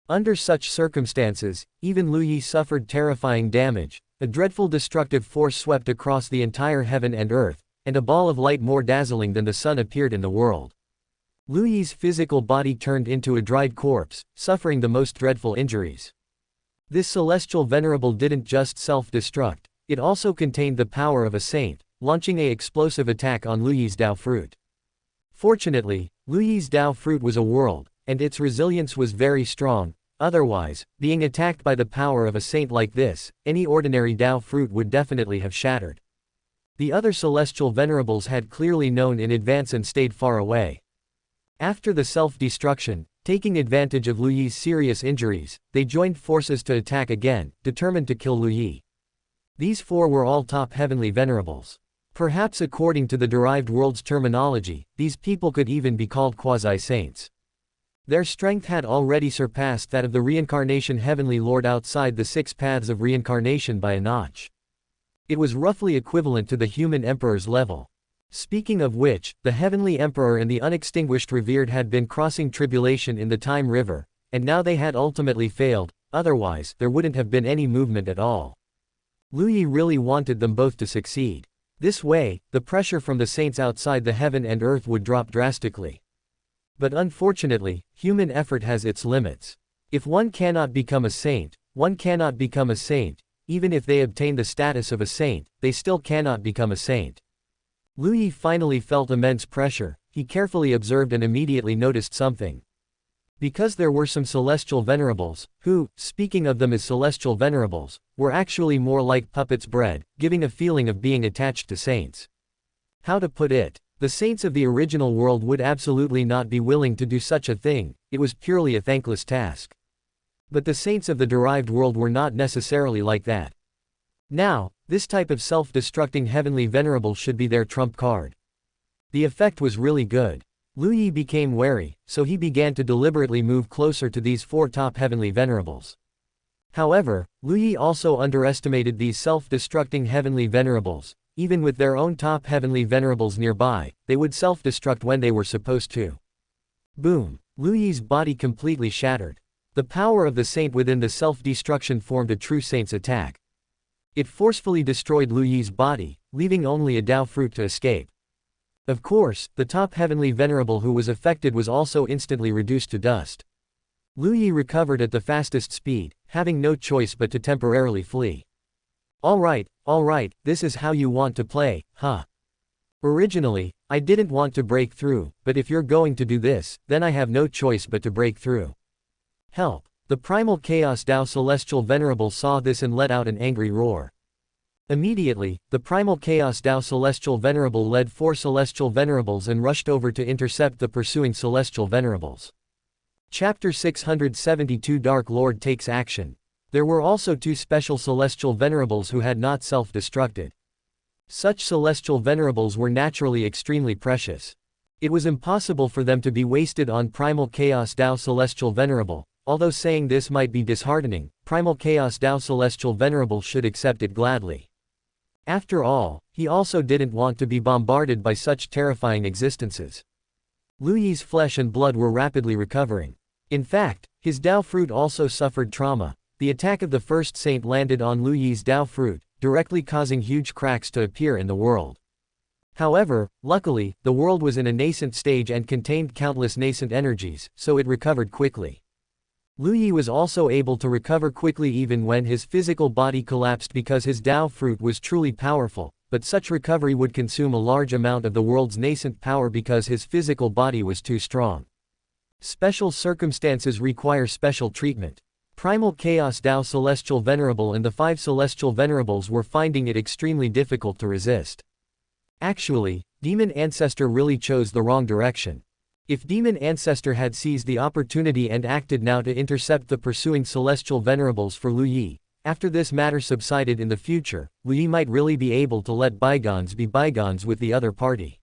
Under such circumstances, even Lu Yi suffered terrifying damage. A dreadful destructive force swept across the entire heaven and earth, and a ball of light more dazzling than the sun appeared in the world. Lu Yi's physical body turned into a dried corpse, suffering the most dreadful injuries. This celestial venerable didn't just self-destruct, it also contained the power of a saint, launching an explosive attack on Lu Yi's Dao fruit. Fortunately, Lu Yi's Dao fruit was a world, and its resilience was very strong. Otherwise, being attacked by the power of a saint like this, any ordinary Dao fruit would definitely have shattered. The other celestial venerables had clearly known in advance and stayed far away. After the self-destruction, taking advantage of Lu Yi's serious injuries, they joined forces to attack again, determined to kill Lu Yi. These four were all top heavenly venerables. Perhaps according to the derived world's terminology, these people could even be called quasi-saints. Their strength had already surpassed that of the reincarnation heavenly lord outside the 6 paths of reincarnation by a notch. It was roughly equivalent to the human emperor's level. Speaking of which, the heavenly emperor and the unextinguished revered had been crossing tribulation in the time river, and now they had ultimately failed, otherwise there wouldn't have been any movement at all. Lu Yi really wanted them both to succeed. This way, the pressure from the saints outside the heaven and earth would drop drastically. But unfortunately, human effort has its limits. If one cannot become a saint, one cannot become a saint. Even if they obtain the status of a saint, they still cannot become a saint. Lu Yi finally felt immense pressure. He carefully observed and immediately noticed something. Because there were some celestial venerables, who, speaking of them as celestial venerables, were actually more like puppets bred, giving a feeling of being attached to saints. How to put it? The saints of the original world would absolutely not be willing to do such a thing, it was purely a thankless task. But the saints of the derived world were not necessarily like that. Now, this type of self-destructing heavenly venerable should be their trump card. The effect was really good. Lu Yi became wary, so he began to deliberately move closer to these 4 top heavenly venerables. However, Lu Yi also underestimated these self-destructing heavenly venerables. Even with their own top heavenly venerables nearby, they would self-destruct when they were supposed to. Boom! Lu Yi's body completely shattered. The power of the saint within the self-destruction formed a true saint's attack. It forcefully destroyed Lu Yi's body, leaving only a Dao fruit to escape. Of course, the top heavenly venerable who was affected was also instantly reduced to dust. Lu Yi recovered at the fastest speed, having no choice but to temporarily flee. Alright, this is how you want to play, huh? Originally, I didn't want to break through, but if you're going to do this, then I have no choice but to break through. Help! The primal chaos Dao celestial venerable saw this and let out an angry roar. Immediately, the primal chaos Dao celestial venerable led 4 celestial venerables and rushed over to intercept the pursuing celestial venerables. Chapter 672 Dark Lord takes action. There were also 2 special celestial venerables who had not self-destructed. Such celestial venerables were naturally extremely precious. It was impossible for them to be wasted on primal chaos Dao celestial venerable. Although saying this might be disheartening, primal chaos Dao celestial venerable should accept it gladly. After all, he also didn't want to be bombarded by such terrifying existences. Lu Yi's flesh and blood were rapidly recovering. In fact, his Dao fruit also suffered trauma. The attack of the first saint landed on Lu Yi's Dao fruit, directly causing huge cracks to appear in the world. However, luckily, the world was in a nascent stage and contained countless nascent energies, so it recovered quickly. Lu Yi was also able to recover quickly even when his physical body collapsed because his Dao fruit was truly powerful, but such recovery would consume a large amount of the world's nascent power because his physical body was too strong. Special circumstances require special treatment. Primal Chaos Dao Celestial Venerable and the 5 Celestial Venerables were finding it extremely difficult to resist. Actually, Demon Ancestor really chose the wrong direction. If Demon Ancestor had seized the opportunity and acted now to intercept the pursuing Celestial Venerables for Lu Yi, after this matter subsided in the future, Lu Yi might really be able to let bygones be bygones with the other party.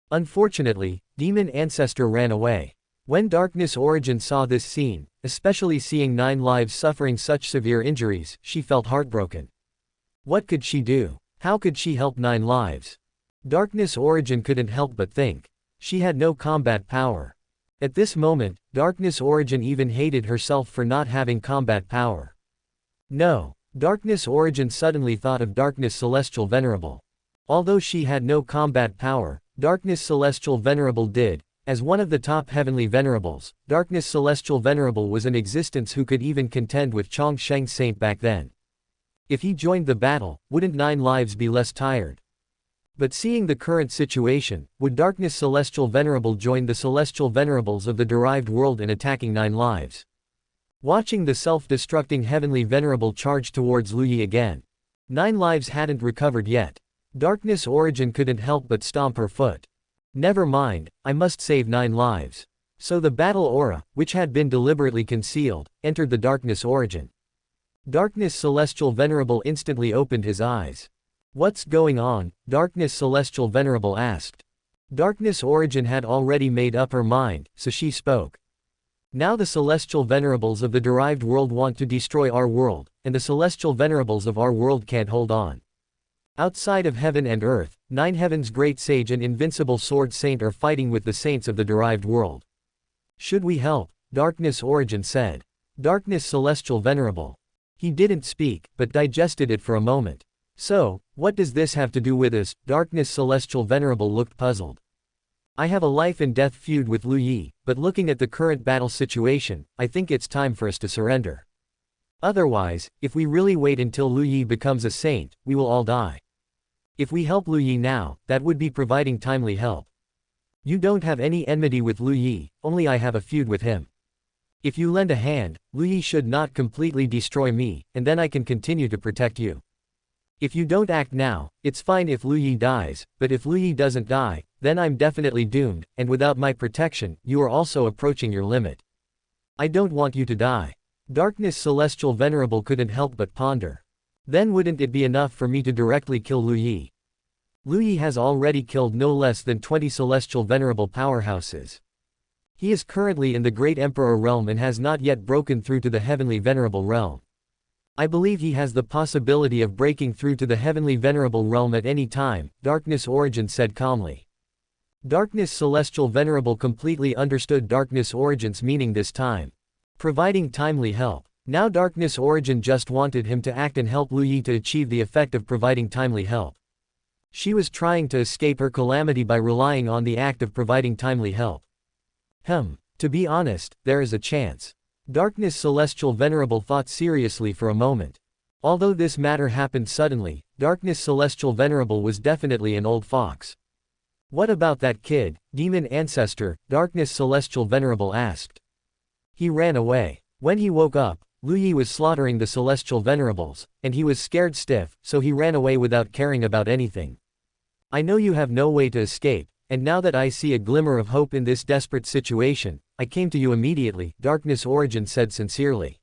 Unfortunately, Demon Ancestor ran away. When Darkness Origin saw this scene, especially seeing 9 lives suffering such severe injuries, she felt heartbroken. What could she do? How could she help 9 lives? Darkness Origin couldn't help but think. She had no combat power. At this moment, Darkness Origin even hated herself for not having combat power. No. Darkness Origin suddenly thought of Darkness Celestial Venerable. Although she had no combat power, Darkness Celestial Venerable did. As one of the top Heavenly Venerables, Darkness Celestial Venerable was in existence who could even contend with Chongsheng's saint back then. If he joined the battle, wouldn't 9 lives be less tired? But seeing the current situation, would Darkness Celestial Venerable join the Celestial Venerables of the derived world in attacking 9 lives? Watching the self-destructing Heavenly Venerable charge towards Lu Yi again. 9 lives hadn't recovered yet. Darkness Origin couldn't help but stomp her foot. Never mind, I must save 9 lives. So the battle aura, which had been deliberately concealed, entered the Darkness Origin. Darkness Celestial Venerable instantly opened his eyes. What's going on? Darkness Celestial Venerable asked. Darkness Origin had already made up her mind, so she spoke. Now the Celestial Venerables of the derived world want to destroy our world, and the Celestial Venerables of our world can't hold on. Outside of heaven and earth, 9 heavens great sage and invincible sword saint are fighting with the saints of the derived world. Should we help? Darkness Origin said. Darkness Celestial Venerable. He didn't speak, but digested it for a moment. So, what does this have to do with us? Darkness Celestial Venerable looked puzzled. I have a life and death feud with Lu Yi, but looking at the current battle situation, I think it's time for us to surrender. Otherwise, if we really wait until Lu Yi becomes a saint, we will all die. If we help Lu Yi now, that would be providing timely help. You don't have any enmity with Lu Yi, only I have a feud with him. If you lend a hand, Lu Yi should not completely destroy me, and then I can continue to protect you. If you don't act now, it's fine if Lu Yi dies, but if Lu Yi doesn't die, then I'm definitely doomed, and without my protection, you are also approaching your limit. I don't want you to die. Darkness Celestial Venerable couldn't help but ponder. Then wouldn't it be enough for me to directly kill Lu Yi? Lu Yi has already killed no less than 20 Celestial Venerable powerhouses. He is currently in the Great Emperor realm and has not yet broken through to the Heavenly Venerable realm. I believe he has the possibility of breaking through to the Heavenly Venerable realm at any time, Darkness Origin said calmly. Darkness Celestial Venerable completely understood Darkness Origin's meaning this time. Providing timely help. Now Darkness Origin just wanted him to act and help Lu Yi to achieve the effect of providing timely help. She was trying to escape her calamity by relying on the act of providing timely help. To be honest, there is a chance. Darkness Celestial Venerable thought seriously for a moment. Although this matter happened suddenly, Darkness Celestial Venerable was definitely an old fox. What about that kid, demon ancestor? Darkness Celestial Venerable asked. He ran away. When he woke up, Lu Yi was slaughtering the Celestial Venerables, and he was scared stiff, so he ran away without caring about anything. I know you have no way to escape, and now that I see a glimmer of hope in this desperate situation, I came to you immediately, Darkness Origin said sincerely.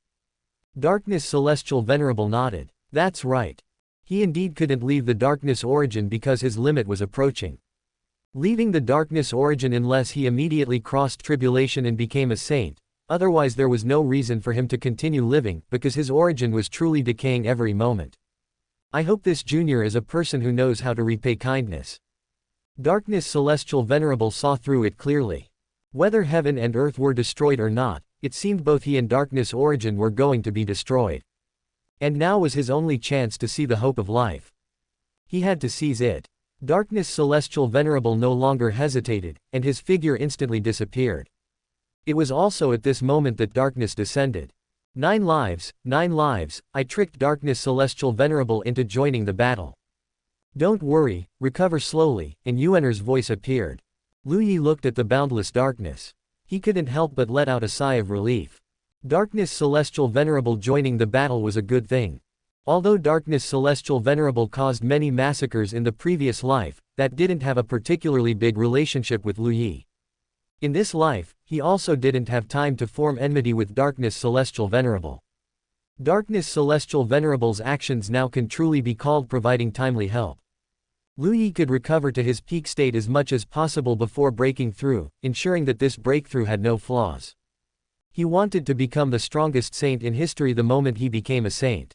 Darkness Celestial Venerable nodded. That's right. He indeed couldn't leave the Darkness Origin because his limit was approaching. Leaving the Darkness Origin unless he immediately crossed tribulation and became a saint, otherwise there was no reason for him to continue living, because his origin was truly decaying every moment. I hope this junior is a person who knows how to repay kindness. Darkness Celestial Venerable saw through it clearly. Whether heaven and earth were destroyed or not, it seemed both he and Darkness Origin were going to be destroyed. And now was his only chance to see the hope of life. He had to seize it. Darkness Celestial Venerable no longer hesitated, and his figure instantly disappeared. It was also at this moment that darkness descended. 9 lives, 9 lives, I tricked Darkness Celestial Venerable into joining the battle. Don't worry, recover slowly, and Yuaner's voice appeared. Lu Yi looked at the boundless darkness. He couldn't help but let out a sigh of relief. Darkness Celestial Venerable joining the battle was a good thing. Although Darkness Celestial Venerable caused many massacres in the previous life, that didn't have a particularly big relationship with Lu Yi. In this life, he also didn't have time to form enmity with Darkness Celestial Venerable. Darkness Celestial Venerable's actions now can truly be called providing timely help. Lu Yi could recover to his peak state as much as possible before breaking through, ensuring that this breakthrough had no flaws. He wanted to become the strongest saint in history the moment he became a saint.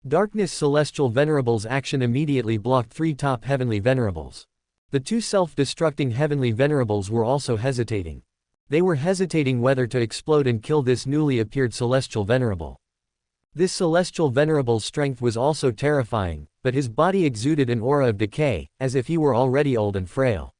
Darkness Celestial Venerable's action immediately blocked 3 top Heavenly Venerables. The 2 self-destructing Heavenly Venerables were also hesitating. They were hesitating whether to explode and kill this newly appeared Celestial Venerable. This Celestial Venerable's strength was also terrifying, but his body exuded an aura of decay, as if he were already old and frail.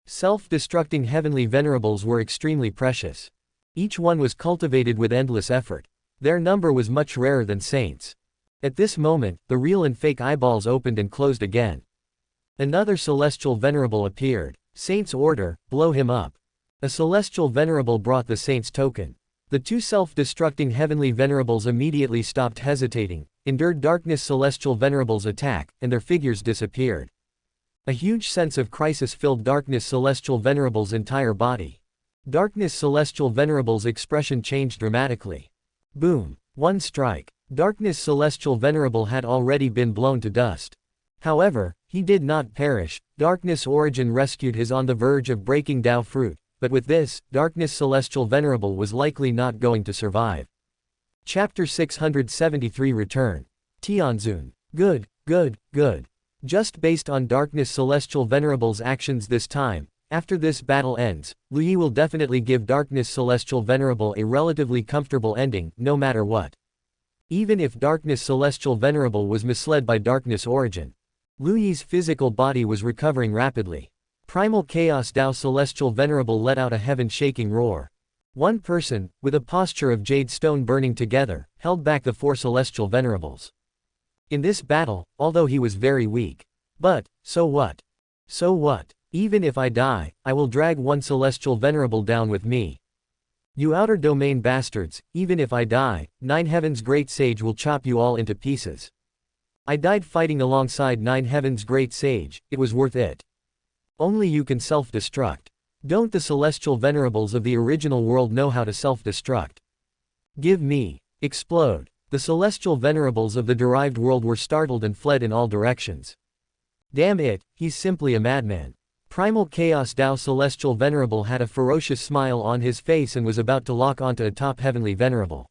Self-destructing Heavenly Venerables were extremely precious. Each one was cultivated with endless effort. Their number was much rarer than saints. At this moment, the real and fake eyeballs opened and closed again. Another celestial venerable appeared. Saint's order, blow him up. A celestial venerable brought the saint's token. The two self-destructing Heavenly Venerables immediately stopped hesitating, endured darkness celestial venerables' attack, and their figures disappeared. A huge sense of crisis filled darkness celestial venerable's entire body. Darkness celestial venerable's expression changed dramatically. Boom. One strike. Darkness celestial venerable had already been blown to dust. However, he did not perish. Darkness origin rescued his on the verge of breaking Dao fruit, but with this, darkness celestial venerable was likely not going to survive. Chapter 673 Return. Tianzun. Good, good, good. Just based on darkness celestial venerable's actions this time, after this battle ends, Lu Yi will definitely give darkness celestial venerable a relatively comfortable ending, no matter what. Even if darkness celestial venerable was misled by darkness origin. Lu Yi's physical body was recovering rapidly. Primal chaos Dao celestial venerable let out a heaven-shaking roar. One person, with a posture of jade stone burning together, held back the four celestial venerables. In this battle, although he was very weak. But, so what? So what? Even if I die, I will drag one celestial venerable down with me. You outer domain bastards, even if I die, 9 Heaven's great sage will chop you all into pieces. I died fighting alongside 9 Heaven's great sage, it was worth it. Only you can self-destruct. Don't the celestial venerables of the original world know how to self-destruct? Give me. Explode. The celestial venerables of the derived world were startled and fled in all directions. Damn it, he's simply a madman. Primal Chaos Dao Celestial Venerable had a ferocious smile on his face and was about to lock onto a top Heavenly Venerable.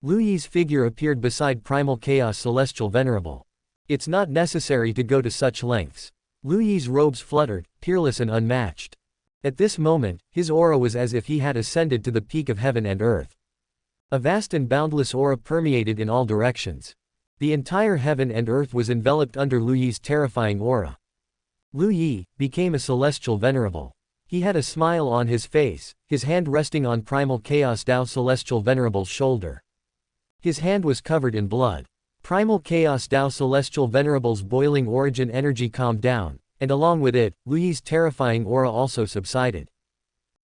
Lu Yi's figure appeared beside Primal Chaos Celestial Venerable. It's not necessary to go to such lengths. Lu Yi's robes fluttered, peerless and unmatched. At this moment, his aura was as if he had ascended to the peak of heaven and earth. A vast and boundless aura permeated in all directions. The entire heaven and earth was enveloped under Lu Yi's terrifying aura. Lu Yi became a celestial venerable. He had a smile on his face, his hand resting on Primal Chaos Dao Celestial Venerable's shoulder. His hand was covered in blood. Primal Chaos Dao Celestial Venerable's boiling origin energy calmed down, and along with it, Lu Yi's terrifying aura also subsided.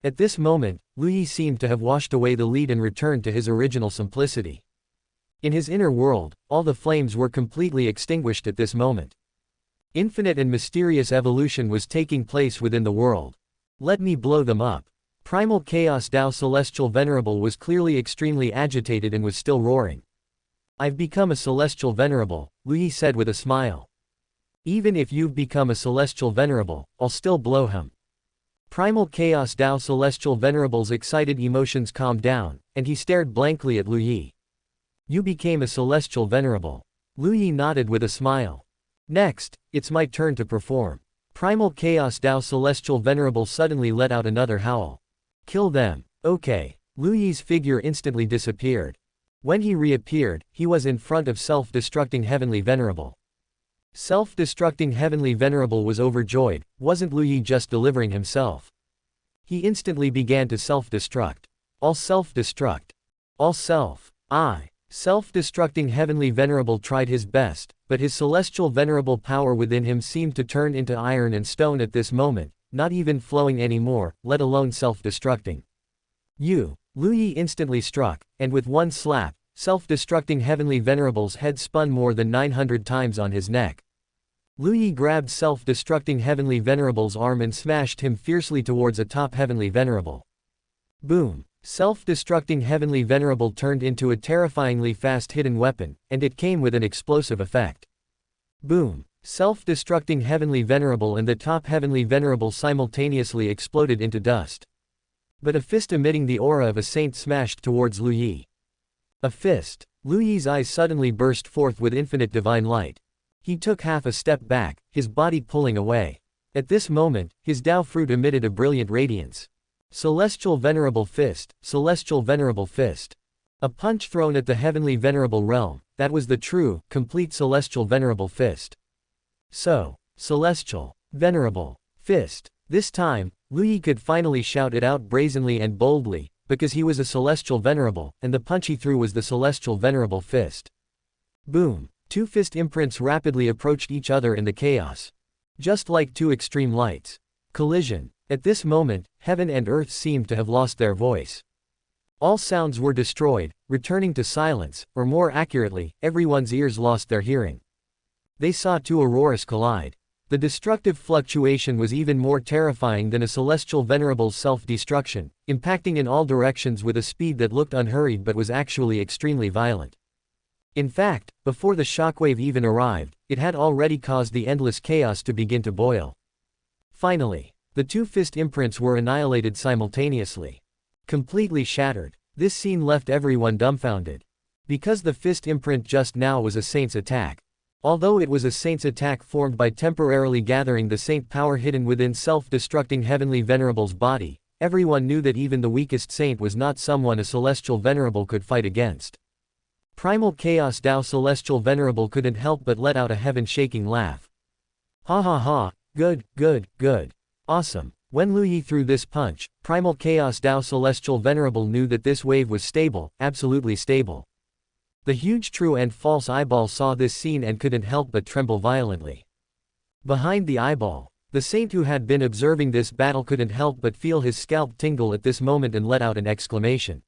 At this moment, Lu Yi seemed to have washed away the lead and returned to his original simplicity. In his inner world, all the flames were completely extinguished at this moment. Infinite and mysterious evolution was taking place within the world. Let me blow them up. Primal Chaos Dao Celestial Venerable was clearly extremely agitated and was still roaring. I've become a celestial venerable, Lu Yi said with a smile. Even if you've become a celestial venerable, I'll still blow him. Primal Chaos Dao Celestial Venerable's excited emotions calmed down, and he stared blankly at Lu Yi. You became a celestial venerable. Lu Yi nodded with a smile. Next, it's my turn to perform. Primal Chaos Dao Celestial Venerable suddenly let out another howl. Kill them. Okay. Lu Yi's figure instantly disappeared. When he reappeared, he was in front of self-destructing Heavenly Venerable. Self-destructing Heavenly Venerable was overjoyed. Wasn't Lu Yi just delivering himself? He instantly began to self-destruct. All self-destruct. All self. Self-destructing Heavenly Venerable tried his best, but his celestial venerable power within him seemed to turn into iron and stone at this moment, not even flowing anymore, let alone self-destructing. Lu Yi instantly struck, and with one slap, self-destructing Heavenly Venerable's head spun more than 900 times on his neck. Lu Yi grabbed self-destructing Heavenly Venerable's arm and smashed him fiercely towards a top Heavenly Venerable. Boom! Self-destructing Heavenly Venerable turned into a terrifyingly fast hidden weapon, and it came with an explosive effect. Boom! Self-destructing Heavenly Venerable and the top Heavenly Venerable simultaneously exploded into dust. But a fist emitting the aura of a saint smashed towards Lu Yi. A fist. Lu Yi's eyes suddenly burst forth with infinite divine light. He took half a step back, his body pulling away. At this moment, his Dao fruit emitted a brilliant radiance. Celestial Venerable Fist, Celestial Venerable Fist. A punch thrown at the Heavenly Venerable realm, that was the true, complete Celestial Venerable Fist. So, Celestial, Venerable, Fist. This time, Lu Yi could finally shout it out brazenly and boldly, because he was a celestial venerable, and the punch he threw was the celestial venerable fist. Boom! Two fist imprints rapidly approached each other in the chaos. Just like two extreme lights. Collision. At this moment, heaven and earth seemed to have lost their voice. All sounds were destroyed, returning to silence, or more accurately, everyone's ears lost their hearing. They saw two auroras collide. The destructive fluctuation was even more terrifying than a celestial venerable's self-destruction, impacting in all directions with a speed that looked unhurried but was actually extremely violent. In fact, before the shockwave even arrived, it had already caused the endless chaos to begin to boil. Finally, the two fist imprints were annihilated simultaneously. Completely shattered. This scene left everyone dumbfounded. Because the fist imprint just now was a saint's attack. Although it was a saint's attack formed by temporarily gathering the saint power hidden within self-destructing Heavenly Venerable's body, everyone knew that even the weakest saint was not someone a celestial venerable could fight against. Primal Chaos Dao Celestial Venerable couldn't help but let out a heaven-shaking laugh. Ha ha ha, good, good, good. Awesome. When Lu Yi threw this punch, Primal Chaos Dao Celestial Venerable knew that this wave was stable, absolutely stable. The huge true and false eyeball saw this scene and couldn't help but tremble violently. Behind the eyeball, the saint who had been observing this battle couldn't help but feel his scalp tingle at this moment and let out an exclamation.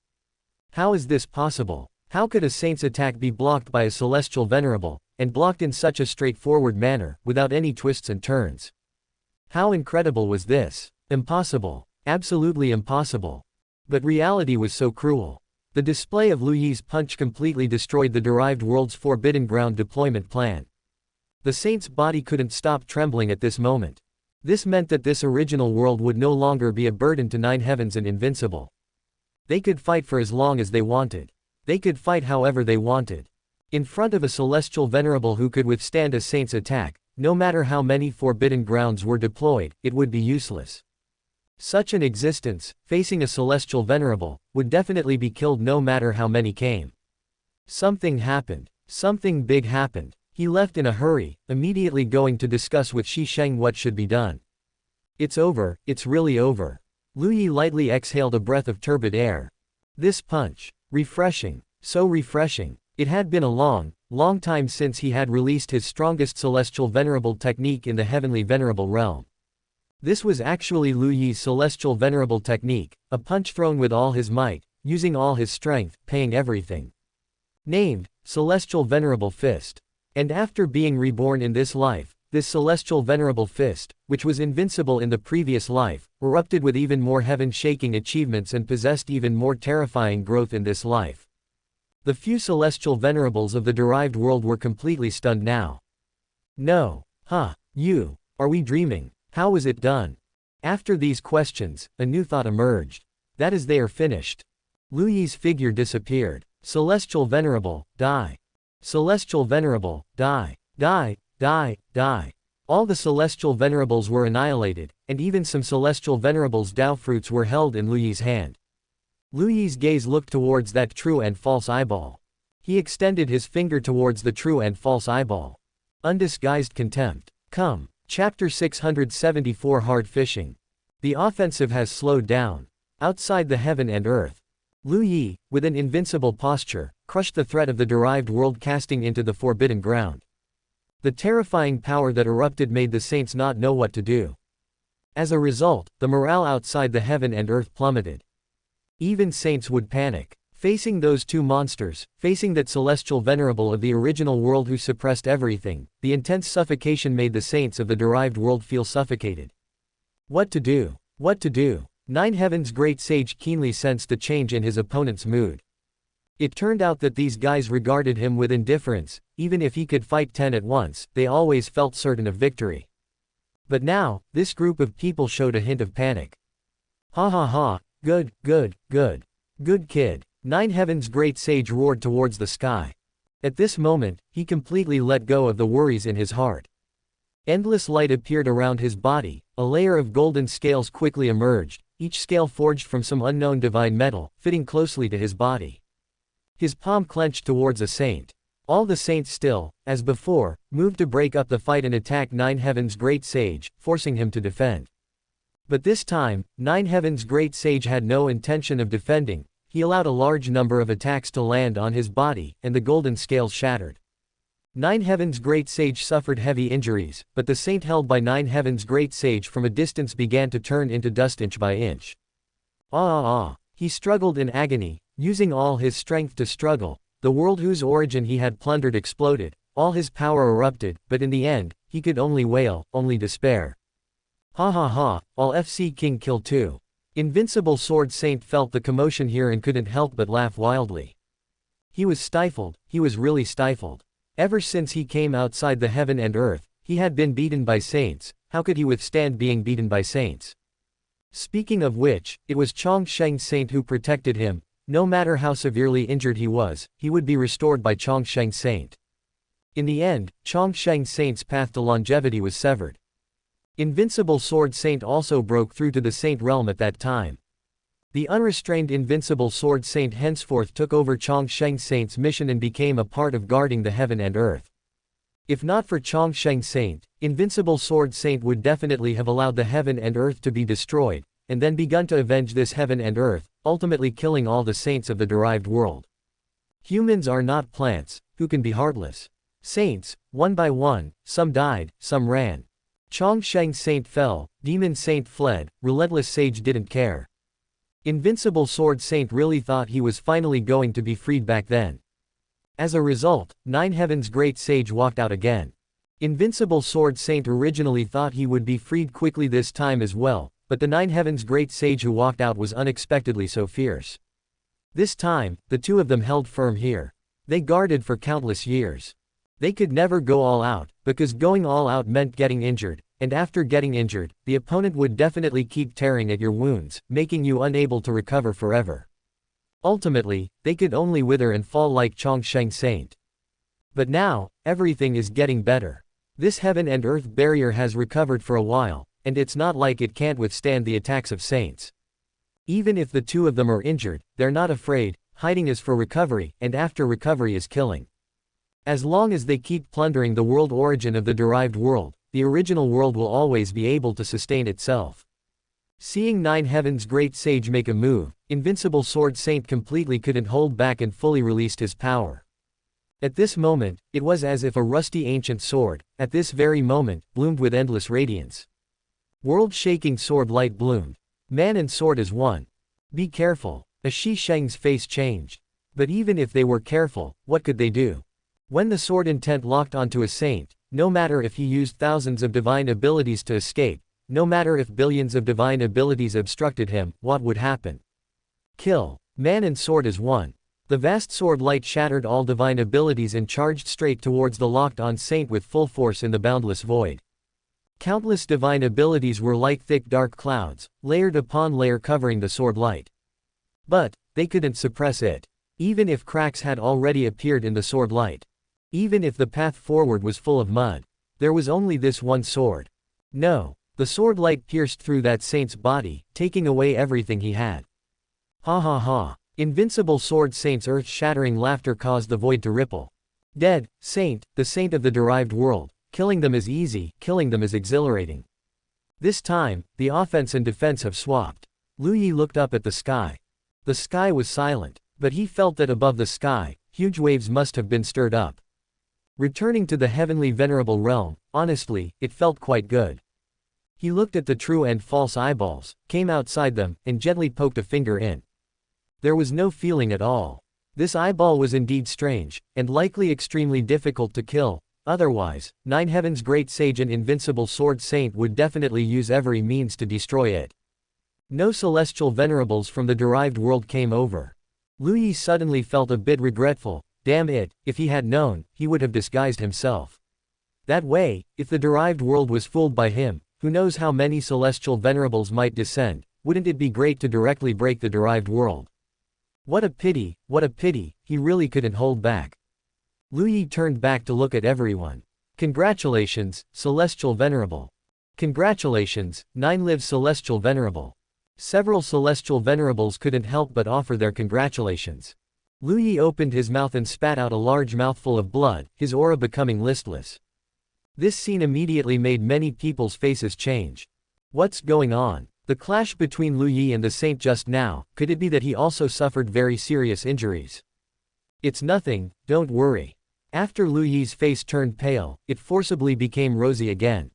How is this possible? How could a saint's attack be blocked by a celestial venerable, and blocked in such a straightforward manner, without any twists and turns? How incredible was this? Impossible. Absolutely impossible. But reality was so cruel. The display of Lu Yi's punch completely destroyed the derived world's forbidden ground deployment plan. The saint's body couldn't stop trembling at this moment. This meant that this original world would no longer be a burden to nine heavens and invincible. They could fight for as long as they wanted. They could fight however they wanted. In front of a celestial venerable who could withstand a saint's attack, no matter how many forbidden grounds were deployed, it would be useless. Such an existence, facing a celestial venerable, would definitely be killed no matter how many came. Something happened. Something big happened. He left in a hurry, immediately going to discuss with Shi Sheng what should be done. It's over, it's really over. Lu Yi lightly exhaled a breath of turbid air. This punch. Refreshing. So refreshing. It had been a long, long time since he had released his strongest celestial venerable technique in the Heavenly Venerable realm. This was actually Lu Yi's celestial venerable technique, a punch thrown with all his might, using all his strength, paying everything. Named, Celestial Venerable Fist. And after being reborn in this life, this celestial venerable fist, which was invincible in the previous life, erupted with even more heaven-shaking achievements and possessed even more terrifying growth in this life. The few celestial venerables of the derived world were completely stunned now. No. Huh. You. Are we dreaming? How was it done? After these questions, a new thought emerged. That is, they are finished. Lu Yi's figure disappeared. Celestial Venerable, die. Celestial Venerable, die. Die, die, die. All the celestial venerables were annihilated, and even some celestial venerables' Dao fruits were held in Lu Yi's hand. Lu Yi's gaze looked towards that true and false eyeball. He extended his finger towards the true and false eyeball. Undisguised contempt. Come. Chapter 674 Hard Fishing. The offensive has slowed down. Outside the heaven and earth, Lu Yi, with an invincible posture, crushed the threat of the derived world casting into the forbidden ground. The terrifying power that erupted made the saints not know what to do. As a result, the morale outside the heaven and earth plummeted. Even saints would panic. Facing those two monsters, facing that celestial venerable of the original world who suppressed everything, the intense suffocation made the saints of the derived world feel suffocated. What to do? What to do? Nine Heaven's great sage keenly sensed the change in his opponent's mood. It turned out that these guys regarded him with indifference. Even if he could fight 10 at once, they always felt certain of victory. But now, this group of people showed a hint of panic. Ha ha ha, good, good, good. Good kid. Nine Heaven's great sage roared towards the sky. At this moment, he completely let go of the worries in his heart. Endless light appeared around his body, a layer of golden scales quickly emerged, each scale forged from some unknown divine metal, fitting closely to his body. His palm clenched towards a saint. All the saints still, as before, moved to break up the fight and attack Nine Heaven's great sage, forcing him to defend. But this time, Nine Heaven's great sage had no intention of defending. He allowed a large number of attacks to land on his body, and the golden scales shattered. Nine Heaven's great sage suffered heavy injuries, but the saint held by Nine Heaven's great sage from a distance began to turn into dust inch by inch. He struggled in agony, using all his strength to struggle. The world whose origin he had plundered exploded, all his power erupted, but in the end, he could only wail, only despair. All FC King kill too. Invincible Sword Saint felt the commotion here and couldn't help but laugh wildly. He was stifled, he was really stifled. Ever since he came outside the heaven and earth, he had been beaten by saints. How could he withstand being beaten by saints? Speaking of which, it was Chongsheng Saint who protected him. No matter how severely injured he was, he would be restored by Chongsheng Saint. In the end, Chongsheng Saint's path to longevity was severed. Invincible Sword Saint also broke through to the Saint realm at that time. The unrestrained Invincible Sword Saint henceforth took over Chongsheng Saint's mission and became a part of guarding the heaven and earth. If not for Chongsheng Saint, Invincible Sword Saint would definitely have allowed the heaven and earth to be destroyed, and then begun to avenge this heaven and earth, ultimately killing all the saints of the derived world. Humans are not plants, who can be heartless. Saints, one by one, some died, some ran. Chongsheng Saint fell, Demon Saint fled, Relentless Sage didn't care. Invincible Sword Saint really thought he was finally going to be freed back then. As a result, Nine Heaven's great sage walked out again. Invincible Sword Saint originally thought he would be freed quickly this time as well, but the Nine Heaven's great sage who walked out was unexpectedly so fierce. This time, the two of them held firm here. They guarded for countless years. They could never go all out, because going all out meant getting injured, and after getting injured, the opponent would definitely keep tearing at your wounds, making you unable to recover forever. Ultimately, they could only wither and fall like Chongsheng Saint. But now, everything is getting better. This heaven and earth barrier has recovered for a while, and it's not like it can't withstand the attacks of saints. Even if the two of them are injured, they're not afraid. Hiding is for recovery, and after recovery is killing. As long as they keep plundering the world origin of the derived world, the original world will always be able to sustain itself. Seeing Nine Heaven's great sage make a move, Invincible Sword Saint completely couldn't hold back and fully released his power. At this moment, it was as if a rusty ancient sword, at this very moment, bloomed with endless radiance. World-shaking sword light bloomed. Man and sword as one. Be careful. Shi Sheng's face changed. But even if they were careful, what could they do? When the sword intent locked onto a saint, no matter if he used thousands of divine abilities to escape, no matter if billions of divine abilities obstructed him, what would happen? Kill. Man and sword as one. The vast sword light shattered all divine abilities and charged straight towards the locked-on saint with full force in the boundless void. Countless divine abilities were like thick dark clouds, layered upon layer covering the sword light. But they couldn't suppress it. Even if cracks had already appeared in the sword light. Even if the path forward was full of mud. There was only this one sword. No. The sword light pierced through that saint's body, taking away everything he had. Invincible Sword Saint's earth-shattering laughter caused the void to ripple. Dead, saint, the saint of the derived world. Killing them is easy, killing them is exhilarating. This time, the offense and defense have swapped. Lu Yi looked up at the sky. The sky was silent, but he felt that above the sky, huge waves must have been stirred up. Returning to the Heavenly Venerable realm, honestly, it felt quite good. He looked at the true and false eyeballs, came outside them, and gently poked a finger in. There was no feeling at all. This eyeball was indeed strange, and likely extremely difficult to kill. Otherwise, Nine Heaven's great sage and Invincible Sword Saint would definitely use every means to destroy it. No celestial venerables from the derived world came over. Lu Yi suddenly felt a bit regretful. Damn it, if he had known, he would have disguised himself. That way, if the derived world was fooled by him, who knows how many celestial venerables might descend, wouldn't it be great to directly break the derived world? What a pity, he really couldn't hold back. Lu Yi turned back to look at everyone. Congratulations, Celestial Venerable. Congratulations, Nine-Live Celestial Venerable. Several Celestial Venerables couldn't help but offer their congratulations. Lu Yi opened his mouth and spat out a large mouthful of blood, his aura becoming listless. This scene immediately made many people's faces change. What's going on? The clash between Lu Yi and the saint just now, could it be that he also suffered very serious injuries? It's nothing, don't worry. After Lu Yi's face turned pale, it forcibly became rosy again.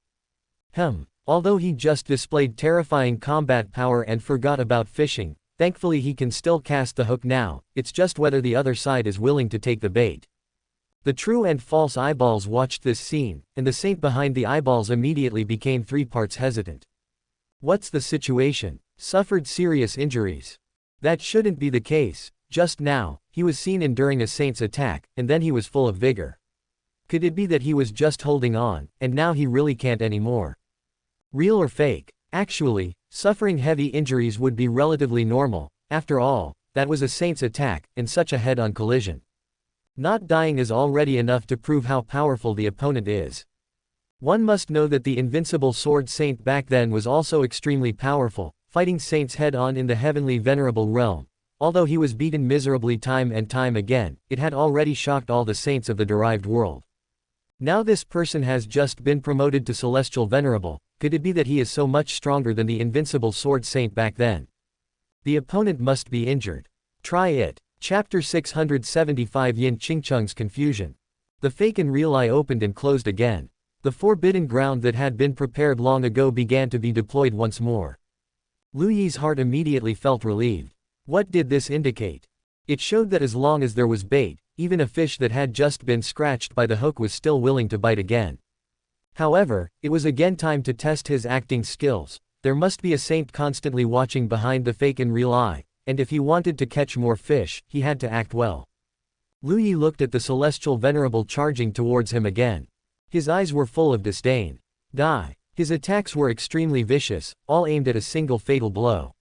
Although he just displayed terrifying combat power and forgot about fishing, thankfully he can still cast the hook now, it's just whether the other side is willing to take the bait. The true and false eyeballs watched this scene, and the saint behind the eyeballs immediately became 3 parts hesitant. What's the situation? Suffered serious injuries. That shouldn't be the case. Just now, he was seen enduring a saint's attack, and then he was full of vigor. Could it be that he was just holding on, and now he really can't anymore? Real or fake? Actually, suffering heavy injuries would be relatively normal. After all, that was a saint's attack, and such a head-on collision. Not dying is already enough to prove how powerful the opponent is. One must know that the invincible sword saint back then was also extremely powerful, fighting saints head-on in the Heavenly Venerable realm. Although he was beaten miserably time and time again, it had already shocked all the saints of the derived world. Now this person has just been promoted to Celestial Venerable. Could it be that he is so much stronger than the invincible sword saint back then? The opponent must be injured. Try it. Chapter 675 Yin Qingcheng's Confusion. The fake and real eye opened and closed again. The forbidden ground that had been prepared long ago began to be deployed once more. Lu Yi's heart immediately felt relieved. What did this indicate? It showed that as long as there was bait, even a fish that had just been scratched by the hook was still willing to bite again. However, it was again time to test his acting skills. There must be a saint constantly watching behind the fake and real eye, and if he wanted to catch more fish, he had to act well. Lu Yi looked at the Celestial Venerable charging towards him again. His eyes were full of disdain. Die. His attacks were extremely vicious, all aimed at a single fatal blow.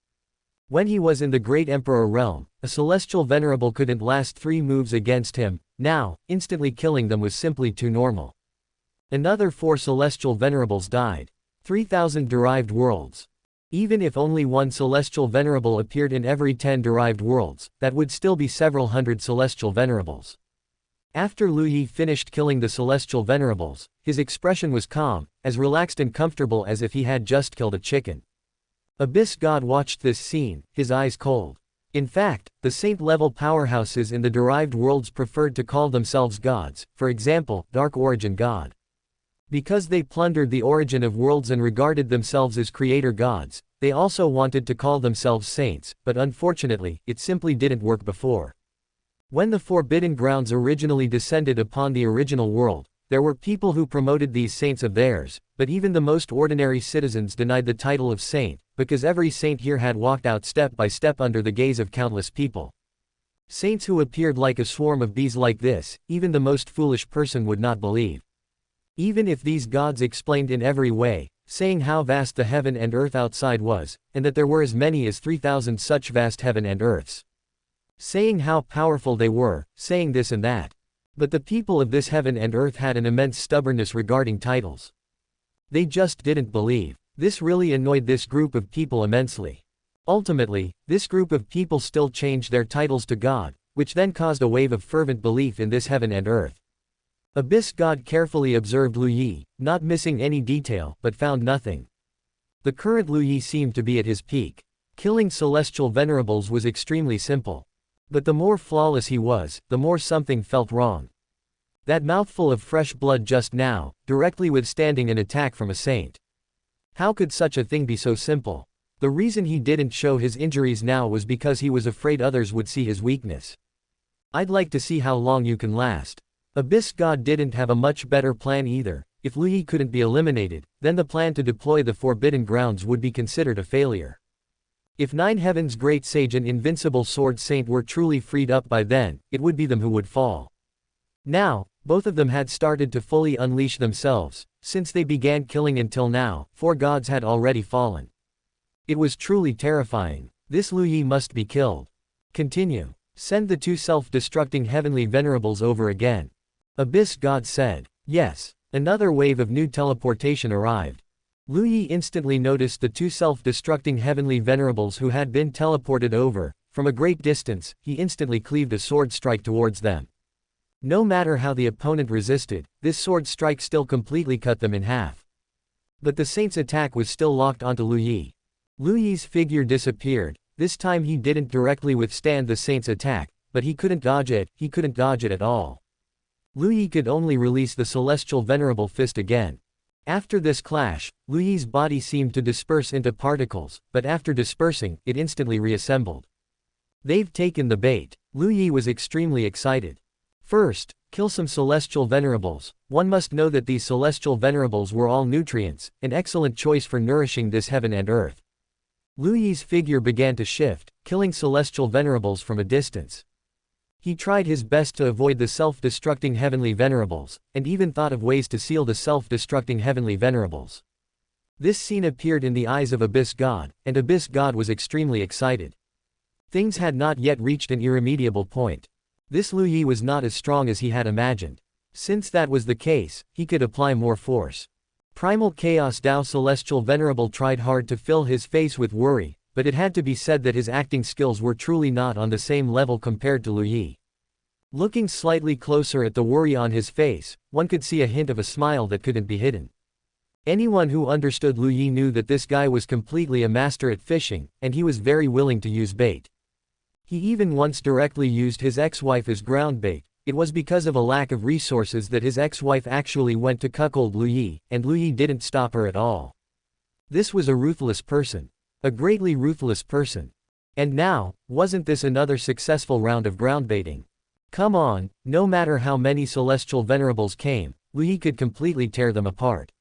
When he was in the Great Emperor realm, a Celestial Venerable couldn't last 3 moves against him. Now, instantly killing them was simply too normal. Another 4 Celestial Venerables died. 3,000 derived worlds. Even if only 1 Celestial Venerable appeared in every 10 derived worlds, that would still be several hundred Celestial Venerables. After Lu Yi finished killing the Celestial Venerables, his expression was calm, as relaxed and comfortable as if he had just killed a chicken. Abyss God watched this scene, his eyes cold. In fact, the saint-level powerhouses in the derived worlds preferred to call themselves gods, for example, Dark Origin God. Because they plundered the origin of worlds and regarded themselves as creator gods, they also wanted to call themselves saints, but unfortunately, it simply didn't work before. When the Forbidden Grounds originally descended upon the original world, there were people who promoted these saints of theirs, but even the most ordinary citizens denied the title of saint, because every saint here had walked out step by step under the gaze of countless people. Saints who appeared like a swarm of bees like this, even the most foolish person would not believe. Even if these gods explained in every way, saying how vast the heaven and earth outside was, and that there were as many as 3,000 such vast heaven and earths. Saying how powerful they were, saying this and that. But the people of this heaven and earth had an immense stubbornness regarding titles. They just didn't believe. This really annoyed this group of people immensely. Ultimately, this group of people still changed their titles to God, which then caused a wave of fervent belief in this heaven and earth. Abyss God carefully observed Lu Yi, not missing any detail, but found nothing. The current Lu Yi seemed to be at his peak. Killing Celestial Venerables was extremely simple. But the more flawless he was, the more something felt wrong. That mouthful of fresh blood just now, directly withstanding an attack from a saint. How could such a thing be so simple? The reason he didn't show his injuries now was because he was afraid others would see his weakness. I'd like to see how long you can last. Abyss God didn't have a much better plan either. If Lu Yi couldn't be eliminated, then the plan to deploy the Forbidden Grounds would be considered a failure. If 9 Heaven's Great Sage and Invincible Sword Saint were truly freed up by then, it would be them who would fall. Now, both of them had started to fully unleash themselves. Since they began killing until now, 4 gods had already fallen. It was truly terrifying. This Lu Yi must be killed. Continue. Send the 2 self-destructing Heavenly Venerables over again. Abyss God said. Yes. Another wave of new teleportation arrived. Lu Yi instantly noticed the 2 self-destructing Heavenly Venerables who had been teleported over. From a great distance, he instantly cleaved a sword strike towards them. No matter how the opponent resisted, this sword strike still completely cut them in half. But the saint's attack was still locked onto Lu Yi. Lu Yi's figure disappeared. This time he didn't directly withstand the saint's attack, but he couldn't dodge it at all. Lu Yi could only release the celestial venerable fist again. After this clash, Lu Yi's body seemed to disperse into particles, but after dispersing, it instantly reassembled. They've taken the bait. Lu Yi was extremely excited. First, kill some celestial venerables. One must know that these celestial venerables were all nutrients, an excellent choice for nourishing this heaven and earth. Lu Yi's figure began to shift, killing celestial venerables from a distance. He tried his best to avoid the self-destructing heavenly venerables, and even thought of ways to seal the self-destructing heavenly venerables. This scene appeared in the eyes of Abyss God, and Abyss God was extremely excited. Things had not yet reached an irremediable point. This Lu Yi was not as strong as he had imagined. Since that was the case, he could apply more force. Primal Chaos Dao Celestial Venerable tried hard to fill his face with worry, but it had to be said that his acting skills were truly not on the same level compared to Lu Yi. Looking slightly closer at the worry on his face, one could see a hint of a smile that couldn't be hidden. Anyone who understood Lu Yi knew that this guy was completely a master at fishing, and he was very willing to use bait. He even once directly used his ex-wife as ground bait. It was because of a lack of resources that his ex-wife actually went to cuckold Lu Yi, and Lu Yi didn't stop her at all. This was a ruthless person. A greatly ruthless person. And now, wasn't this another successful round of groundbaiting? Come on, no matter how many celestial venerables came, Lu Yi could completely tear them apart.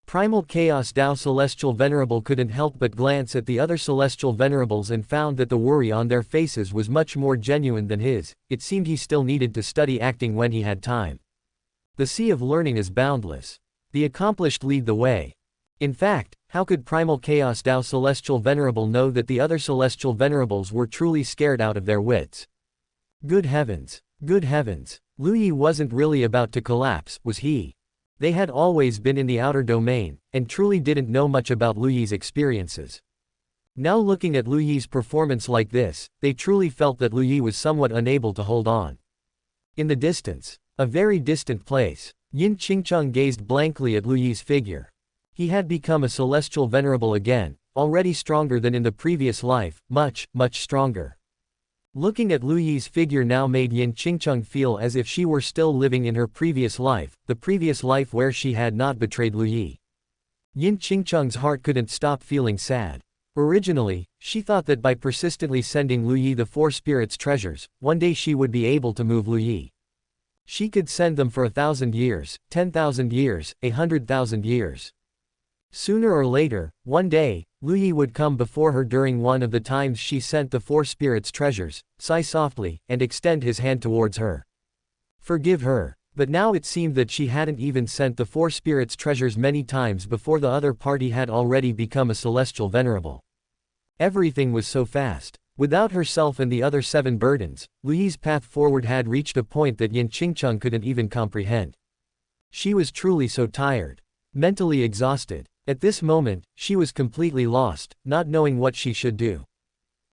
Primal Chaos Dao Celestial Venerable couldn't help but glance at the other celestial venerables and found that the worry on their faces was much more genuine than his. It seemed he still needed to study acting when he had time. The sea of learning is boundless. The accomplished lead the way. In fact, how could Primal Chaos Dao Celestial Venerable know that the other celestial venerables were truly scared out of their wits? Good heavens! Good heavens! Lu Yi wasn't really about to collapse, was he? They had always been in the outer domain, and truly didn't know much about Lu Yi's experiences. Now looking at Lu Yi's performance like this, they truly felt that Lu Yi was somewhat unable to hold on. In the distance, a very distant place, Yin Qingcheng gazed blankly at Lu Yi's figure. He had become a celestial venerable again, already stronger than in the previous life, much, much stronger. Looking at Lu Yi's figure now made Yin Qingcheng feel as if she were still living in her previous life, the previous life where she had not betrayed Lu Yi. Yin Qingcheng's heart couldn't stop feeling sad. Originally, she thought that by persistently sending Lu Yi the 4 spirits' treasures, one day she would be able to move Lu Yi. She could send them for 1,000 years, 10,000 years, 100,000 years. Sooner or later, one day, Lu Yi would come before her during one of the times she sent the 4 spirits' treasures, sigh softly, and extend his hand towards her. Forgive her. But now it seemed that she hadn't even sent the 4 spirits' treasures many times before the other party had already become a celestial venerable. Everything was so fast. Without herself and the other 7 burdens, Lu Yi's path forward had reached a point that Yin Qingcheng couldn't even comprehend. She was truly so tired. Mentally exhausted. At this moment, she was completely lost, not knowing what she should do.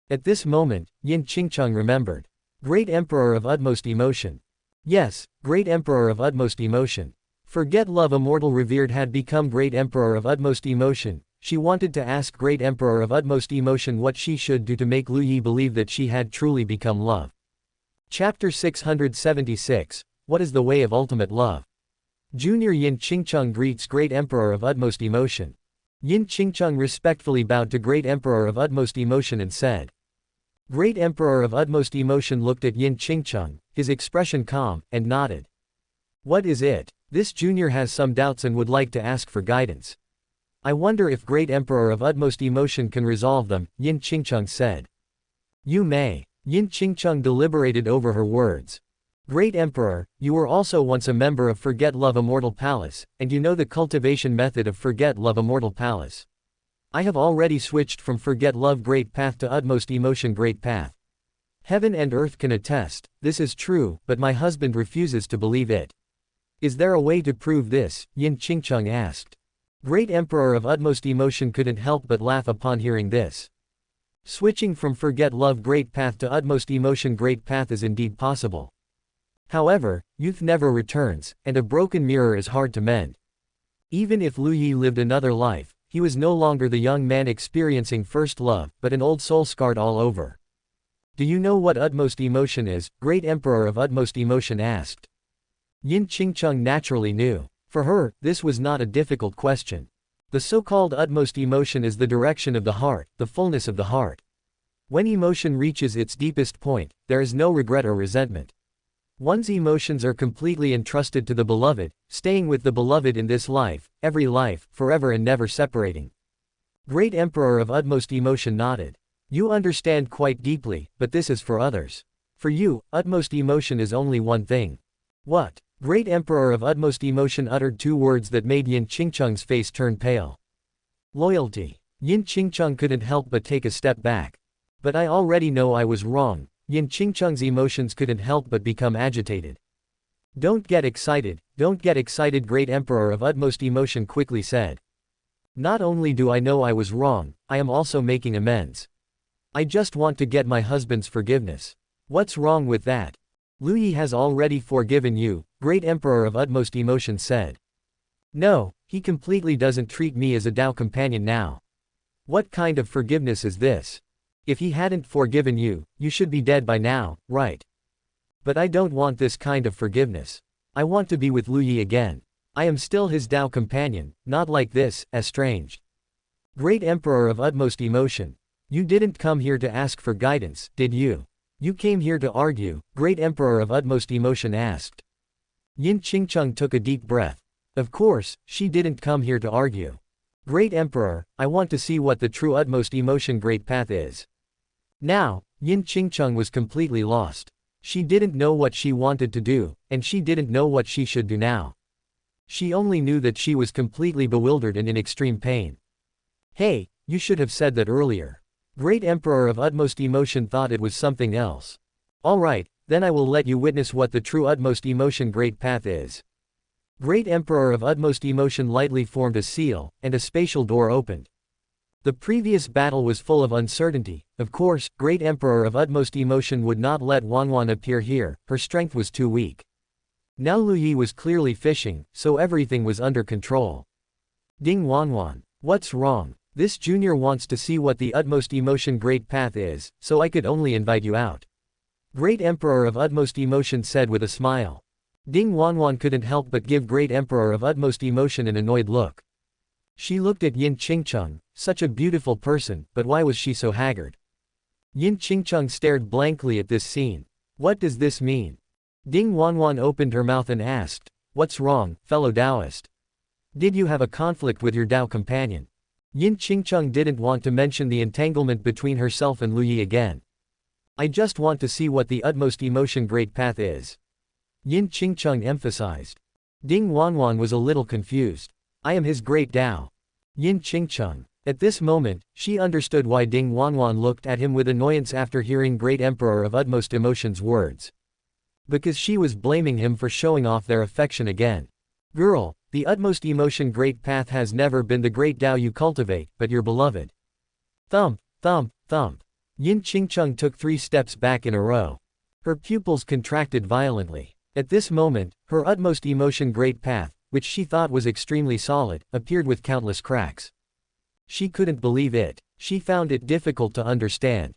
At this moment, Yin Qingcheng remembered. Great Emperor of utmost emotion. Yes, Great Emperor of utmost emotion. Forget Love Immortal Revered had become Great Emperor of utmost emotion. She wanted to ask Great Emperor of utmost emotion what she should do to make Lu Yi believe that she had truly become love. Chapter 676, What is the Way of Ultimate Love? Junior Yin Qingcheng greets Great Emperor of utmost emotion. Yin Qingcheng respectfully bowed to Great Emperor of utmost emotion and said. Great Emperor of utmost emotion looked at Yin Qingcheng, his expression calm, and nodded. What is it? This junior has some doubts and would like to ask for guidance. I wonder if Great Emperor of utmost emotion can resolve them, Yin Qingcheng said. You may. Yin Qingcheng deliberated over her words. Great Emperor, you were also once a member of Forget Love Immortal Palace, and you know the cultivation method of Forget Love Immortal Palace. I have already switched from Forget Love Great Path to Utmost Emotion Great Path. Heaven and earth can attest, this is true, but my husband refuses to believe it. Is there a way to prove this? Yin Qingcheng asked. Great Emperor of utmost emotion couldn't help but laugh upon hearing this. Switching from Forget Love Great Path to Utmost Emotion Great Path is indeed possible. However, youth never returns, and a broken mirror is hard to mend. Even if Lu Yi lived another life, He was no longer the young man experiencing first love, but an old soul scarred all over. Do you know what utmost emotion is? Great Emperor of utmost emotion asked. Yin Qingcheng naturally knew. For her, this was not a difficult question. The so-called utmost emotion is the direction of the heart, the fullness of the heart. When emotion reaches its deepest point, there is no regret or resentment. One's emotions are completely entrusted to the beloved, staying with the beloved in this life, every life, forever and never separating. Great Emperor of utmost emotion nodded. You understand quite deeply, but this is for others. For you, utmost emotion is only one thing. What? Great Emperor of utmost emotion uttered two words that made Yin Qingcheng's face turn pale. Loyalty. Yin Qingcheng couldn't help but take a step back. But I already know I was wrong. Yin Qingcheng's emotions couldn't help but become agitated. Don't get excited, Great Emperor of utmost emotion quickly said. Not only do I know I was wrong, I am also making amends. I just want to get my husband's forgiveness. What's wrong with that? Lu Yi has already forgiven you, Great Emperor of utmost emotion said. No, he completely doesn't treat me as a Dao companion now. What kind of forgiveness is this? If he hadn't forgiven you, you should be dead by now, right? But I don't want this kind of forgiveness. I want to be with Lu Yi again. I am still his Dao companion, not like this, estranged. Great Emperor of utmost emotion. You didn't come here to ask for guidance, did you? You came here to argue, Great Emperor of utmost emotion asked. Yin Qingcheng took a deep breath. Of course, she didn't come here to argue. Great Emperor, I want to see what the true utmost emotion great path is. Now, Yin Qingcheng was completely lost. She didn't know what she wanted to do, and she didn't know what she should do now. She only knew that she was completely bewildered and in extreme pain. Hey, you should have said that earlier. Great Emperor of utmost emotion thought it was something else. Alright, then I will let you witness what the true utmost emotion great path is. Great Emperor of utmost emotion lightly formed a seal, and a spatial door opened. The previous battle was full of uncertainty. Of course, Great Emperor of utmost emotion would not let Wanwan appear here, her strength was too weak. Now Lu Yi was clearly fishing, so everything was under control. Ding Wanwan. What's wrong? This junior wants to see what the utmost emotion great path is, so I could only invite you out. Great Emperor of utmost emotion said with a smile. Ding Wanwan couldn't help but give Great Emperor of utmost emotion an annoyed look. She looked at Yin Qingcheng, such a beautiful person, but why was she so haggard? Yin Qingcheng stared blankly at this scene. What does this mean? Ding Wanwan opened her mouth and asked, what's wrong, fellow Taoist? Did you have a conflict with your Dao companion? Yin Qingcheng didn't want to mention the entanglement between herself and Lu Yi again. I just want to see what the utmost emotion great path is. Yin Qingcheng emphasized. Ding Wanwan was a little confused. I am his great Dao. Yin Qingcheng. At this moment, she understood why Ding Wanwan looked at him with annoyance after hearing Great Emperor of utmost emotion's words. Because she was blaming him for showing off their affection again. Girl, the utmost emotion great path has never been the great Dao you cultivate, but your beloved. Thump, thump, thump. Yin Qingcheng took 3 steps back in a row. Her pupils contracted violently. At this moment, her utmost emotion great path, which she thought was extremely solid, appeared with countless cracks. She couldn't believe it. She found it difficult to understand.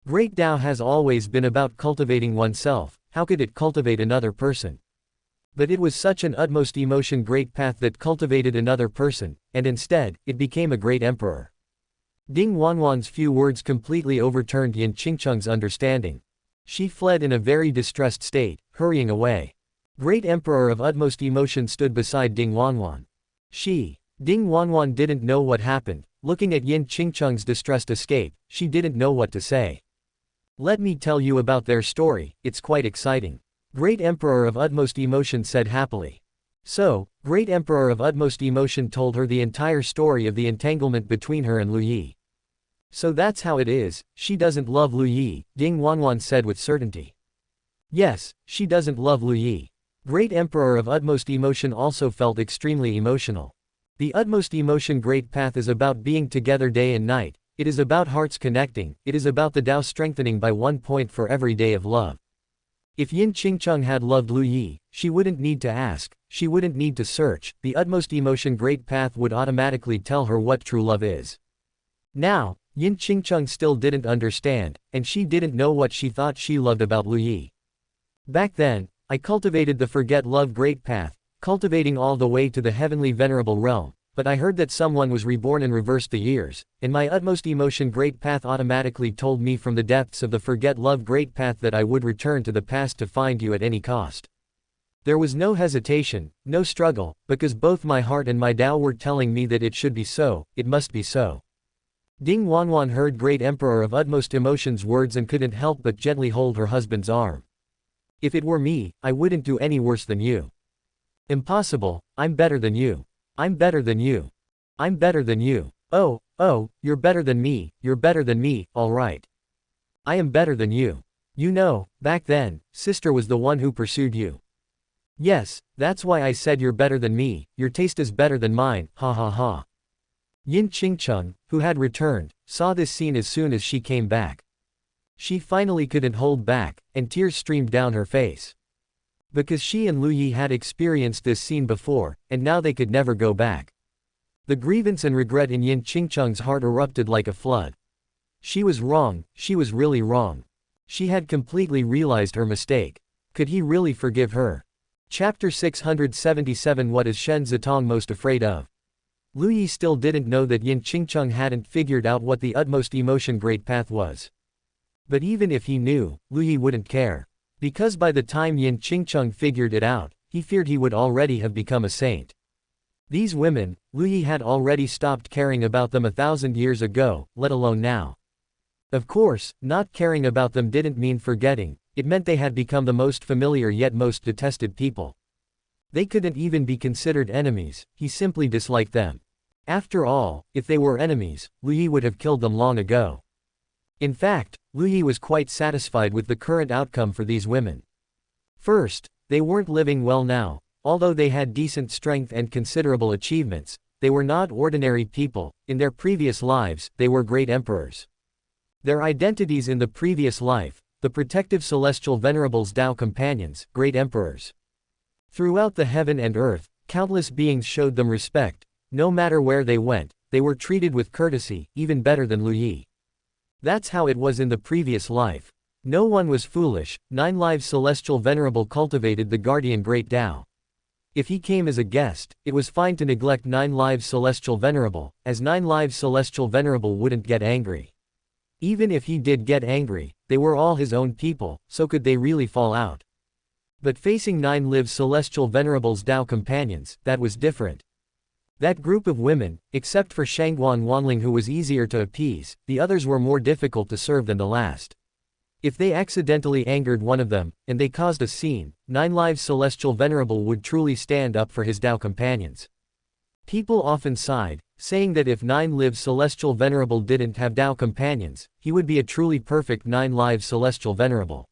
Great Dao has always been about cultivating oneself, how could it cultivate another person? But it was such an utmost emotion great path that cultivated another person, and instead, it became a great emperor. Ding Wanwan's few words completely overturned Yin Qingcheng's understanding. She fled in a very distressed state, hurrying away. Great Emperor of utmost emotion stood beside Ding Wanwan. Ding Wanwan didn't know what happened. Looking at Yin Qingcheng's distressed escape, she didn't know what to say. Let me tell you about their story, it's quite exciting. Great Emperor of utmost emotion said happily. So, Great Emperor of utmost emotion told her the entire story of the entanglement between her and Lu Yi. So that's how it is, she doesn't love Lu Yi, Ding Wanwan said with certainty. Yes, she doesn't love Lu Yi. Great Emperor of utmost emotion also felt extremely emotional. The utmost emotion great path is about being together day and night, it is about hearts connecting, it is about the Tao strengthening by 1 point for every day of love. If Yin Qingcheng had loved Lu Yi, she wouldn't need to ask, she wouldn't need to search, the utmost emotion great path would automatically tell her what true love is. Now, Yin Qingcheng still didn't understand, and she didn't know what she thought she loved about Lu Yi. Back then, I cultivated the forget love great path, cultivating all the way to the Heavenly Venerable realm, but I heard that someone was reborn and reversed the years, and my utmost emotion great path automatically told me from the depths of the forget love great path that I would return to the past to find you at any cost. There was no hesitation, no struggle, because both my heart and my Tao were telling me that it should be so, it must be so. Ding Wanwan heard Great Emperor of utmost emotion's words and couldn't help but gently hold her husband's arm. If it were me, I wouldn't do any worse than you. Impossible, I'm better than you. I'm better than you. I'm better than you. Oh, you're better than me, alright. I am better than you. You know, back then, sister was the one who pursued you. Yes, that's why I said you're better than me, your taste is better than mine, ha ha ha. Yin Qingcheng, who had returned, saw this scene as soon as she came back. She finally couldn't hold back, and tears streamed down her face. Because she and Lu Yi had experienced this scene before, and now they could never go back. The grievance and regret in Yin Qingcheng's heart erupted like a flood. She was wrong, she was really wrong. She had completely realized her mistake. Could he really forgive her? Chapter 677 What is Shen Zitong most afraid of? Lu Yi still didn't know that Yin Qingcheng hadn't figured out what the utmost emotion great path was. But even if he knew, Lu Yi wouldn't care. Because by the time Yin Qingcheng figured it out, he feared he would already have become a saint. These women, Lu Yi had already stopped caring about them 1,000 years ago, let alone now. Of course, not caring about them didn't mean forgetting, it meant they had become the most familiar yet most detested people. They couldn't even be considered enemies, he simply disliked them. After all, if they were enemies, Lu Yi would have killed them long ago. In fact, Lu Yi was quite satisfied with the current outcome for these women. First, they weren't living well now, although they had decent strength and considerable achievements, they were not ordinary people, in their previous lives, they were great emperors. Their identities in the previous life, the protective celestial venerables Tao companions, great emperors. Throughout the heaven and earth, countless beings showed them respect, no matter where they went, they were treated with courtesy, even better than Lu Yi. That's how it was in the previous life. No one was foolish, Nine-Life Celestial Venerable cultivated the guardian great Tao. If he came as a guest, it was fine to neglect Nine-Life Celestial Venerable, as Nine-Life Celestial Venerable wouldn't get angry. Even if he did get angry, they were all his own people, so could they really fall out? But facing Nine-Live Celestial Venerables Tao companions, that was different. That group of women, except for Shangguan Wanling who was easier to appease, the others were more difficult to serve than the last. If they accidentally angered one of them, and they caused a scene, Nine-Live Celestial Venerable would truly stand up for his Tao companions. People often sighed, saying that if Nine-Live Celestial Venerable didn't have Tao companions, he would be a truly perfect Nine-Live Celestial Venerable.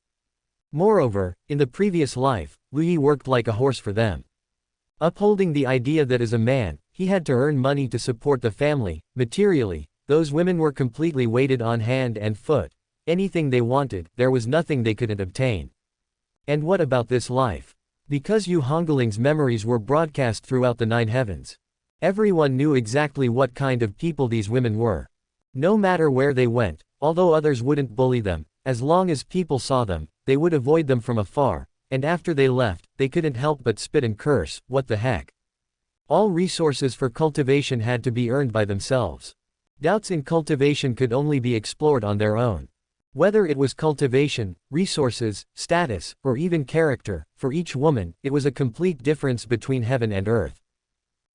Moreover, in the previous life, Lu Yi worked like a horse for them. Upholding the idea that as a man, he had to earn money to support the family, materially, those women were completely weighted on hand and foot. Anything they wanted, there was nothing they couldn't obtain. And what about this life? Because Hongling's memories were broadcast throughout the 9 heavens. Everyone knew exactly what kind of people these women were. No matter where they went, although others wouldn't bully them, as long as people saw them, they would avoid them from afar, and after they left, they couldn't help but spit and curse, what the heck. All resources for cultivation had to be earned by themselves. Doubts in cultivation could only be explored on their own. Whether it was cultivation, resources, status, or even character, for each woman, it was a complete difference between heaven and earth.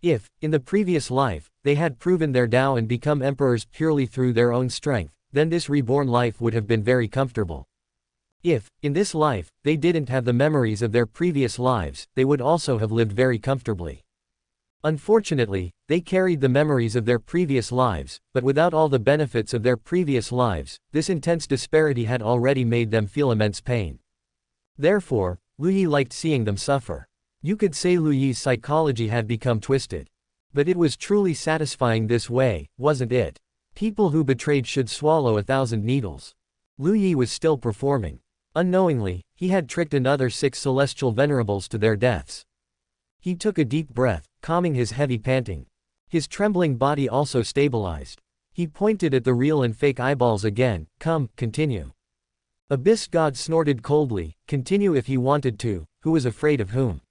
If, in the previous life, they had proven their Tao and become emperors purely through their own strength, then this reborn life would have been very comfortable. If, in this life, they didn't have the memories of their previous lives, they would also have lived very comfortably. Unfortunately, they carried the memories of their previous lives, but without all the benefits of their previous lives, this intense disparity had already made them feel immense pain. Therefore, Lu Yi liked seeing them suffer. You could say Lu Yi's psychology had become twisted. But it was truly satisfying this way, wasn't it? People who betrayed should swallow 1,000 needles. Lu Yi was still performing. Unknowingly, He had tricked another 6 celestial venerables to their deaths. He took a deep breath, calming his heavy panting. His trembling body also stabilized. He pointed at the real and fake eyeballs again. Come, continue. Abyss God snorted coldly, continue if he wanted to, who was afraid of whom?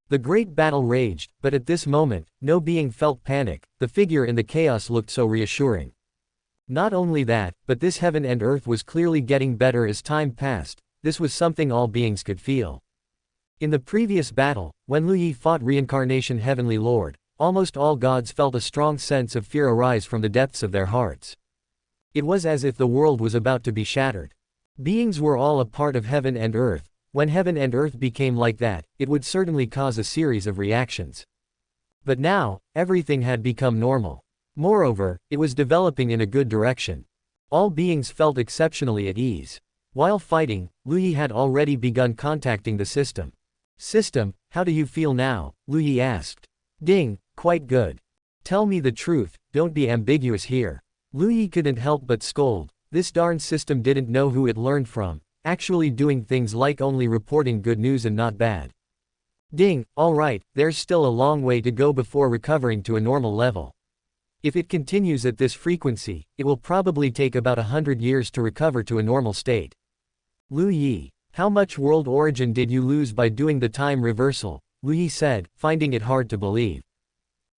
The great battle raged, but at this moment, no being felt panic, the figure in the chaos looked so reassuring. Not only that, but this heaven and earth was clearly getting better as time passed, this was something all beings could feel. In the previous battle, when Lu Yi fought Reincarnation Heavenly Lord, almost all gods felt a strong sense of fear arise from the depths of their hearts. It was as if the world was about to be shattered. Beings were all a part of heaven and earth. When heaven and earth became like that, it would certainly cause a series of reactions. But now, everything had become normal. Moreover, it was developing in a good direction. All beings felt exceptionally at ease. While fighting, Lu Yi had already begun contacting the system. System, how do you feel now? Lu Yi asked. Ding, quite good. Tell me the truth, don't be ambiguous here. Lu Yi couldn't help but scold. This darn system didn't know who it learned from, actually doing things like only reporting good news and not bad. Ding, alright, there's still a long way to go before recovering to a normal level. If it continues at this frequency, it will probably take about 100 years to recover to a normal state. Lu Yi, how much world origin did you lose by doing the time reversal? Lu Yi said, finding it hard to believe.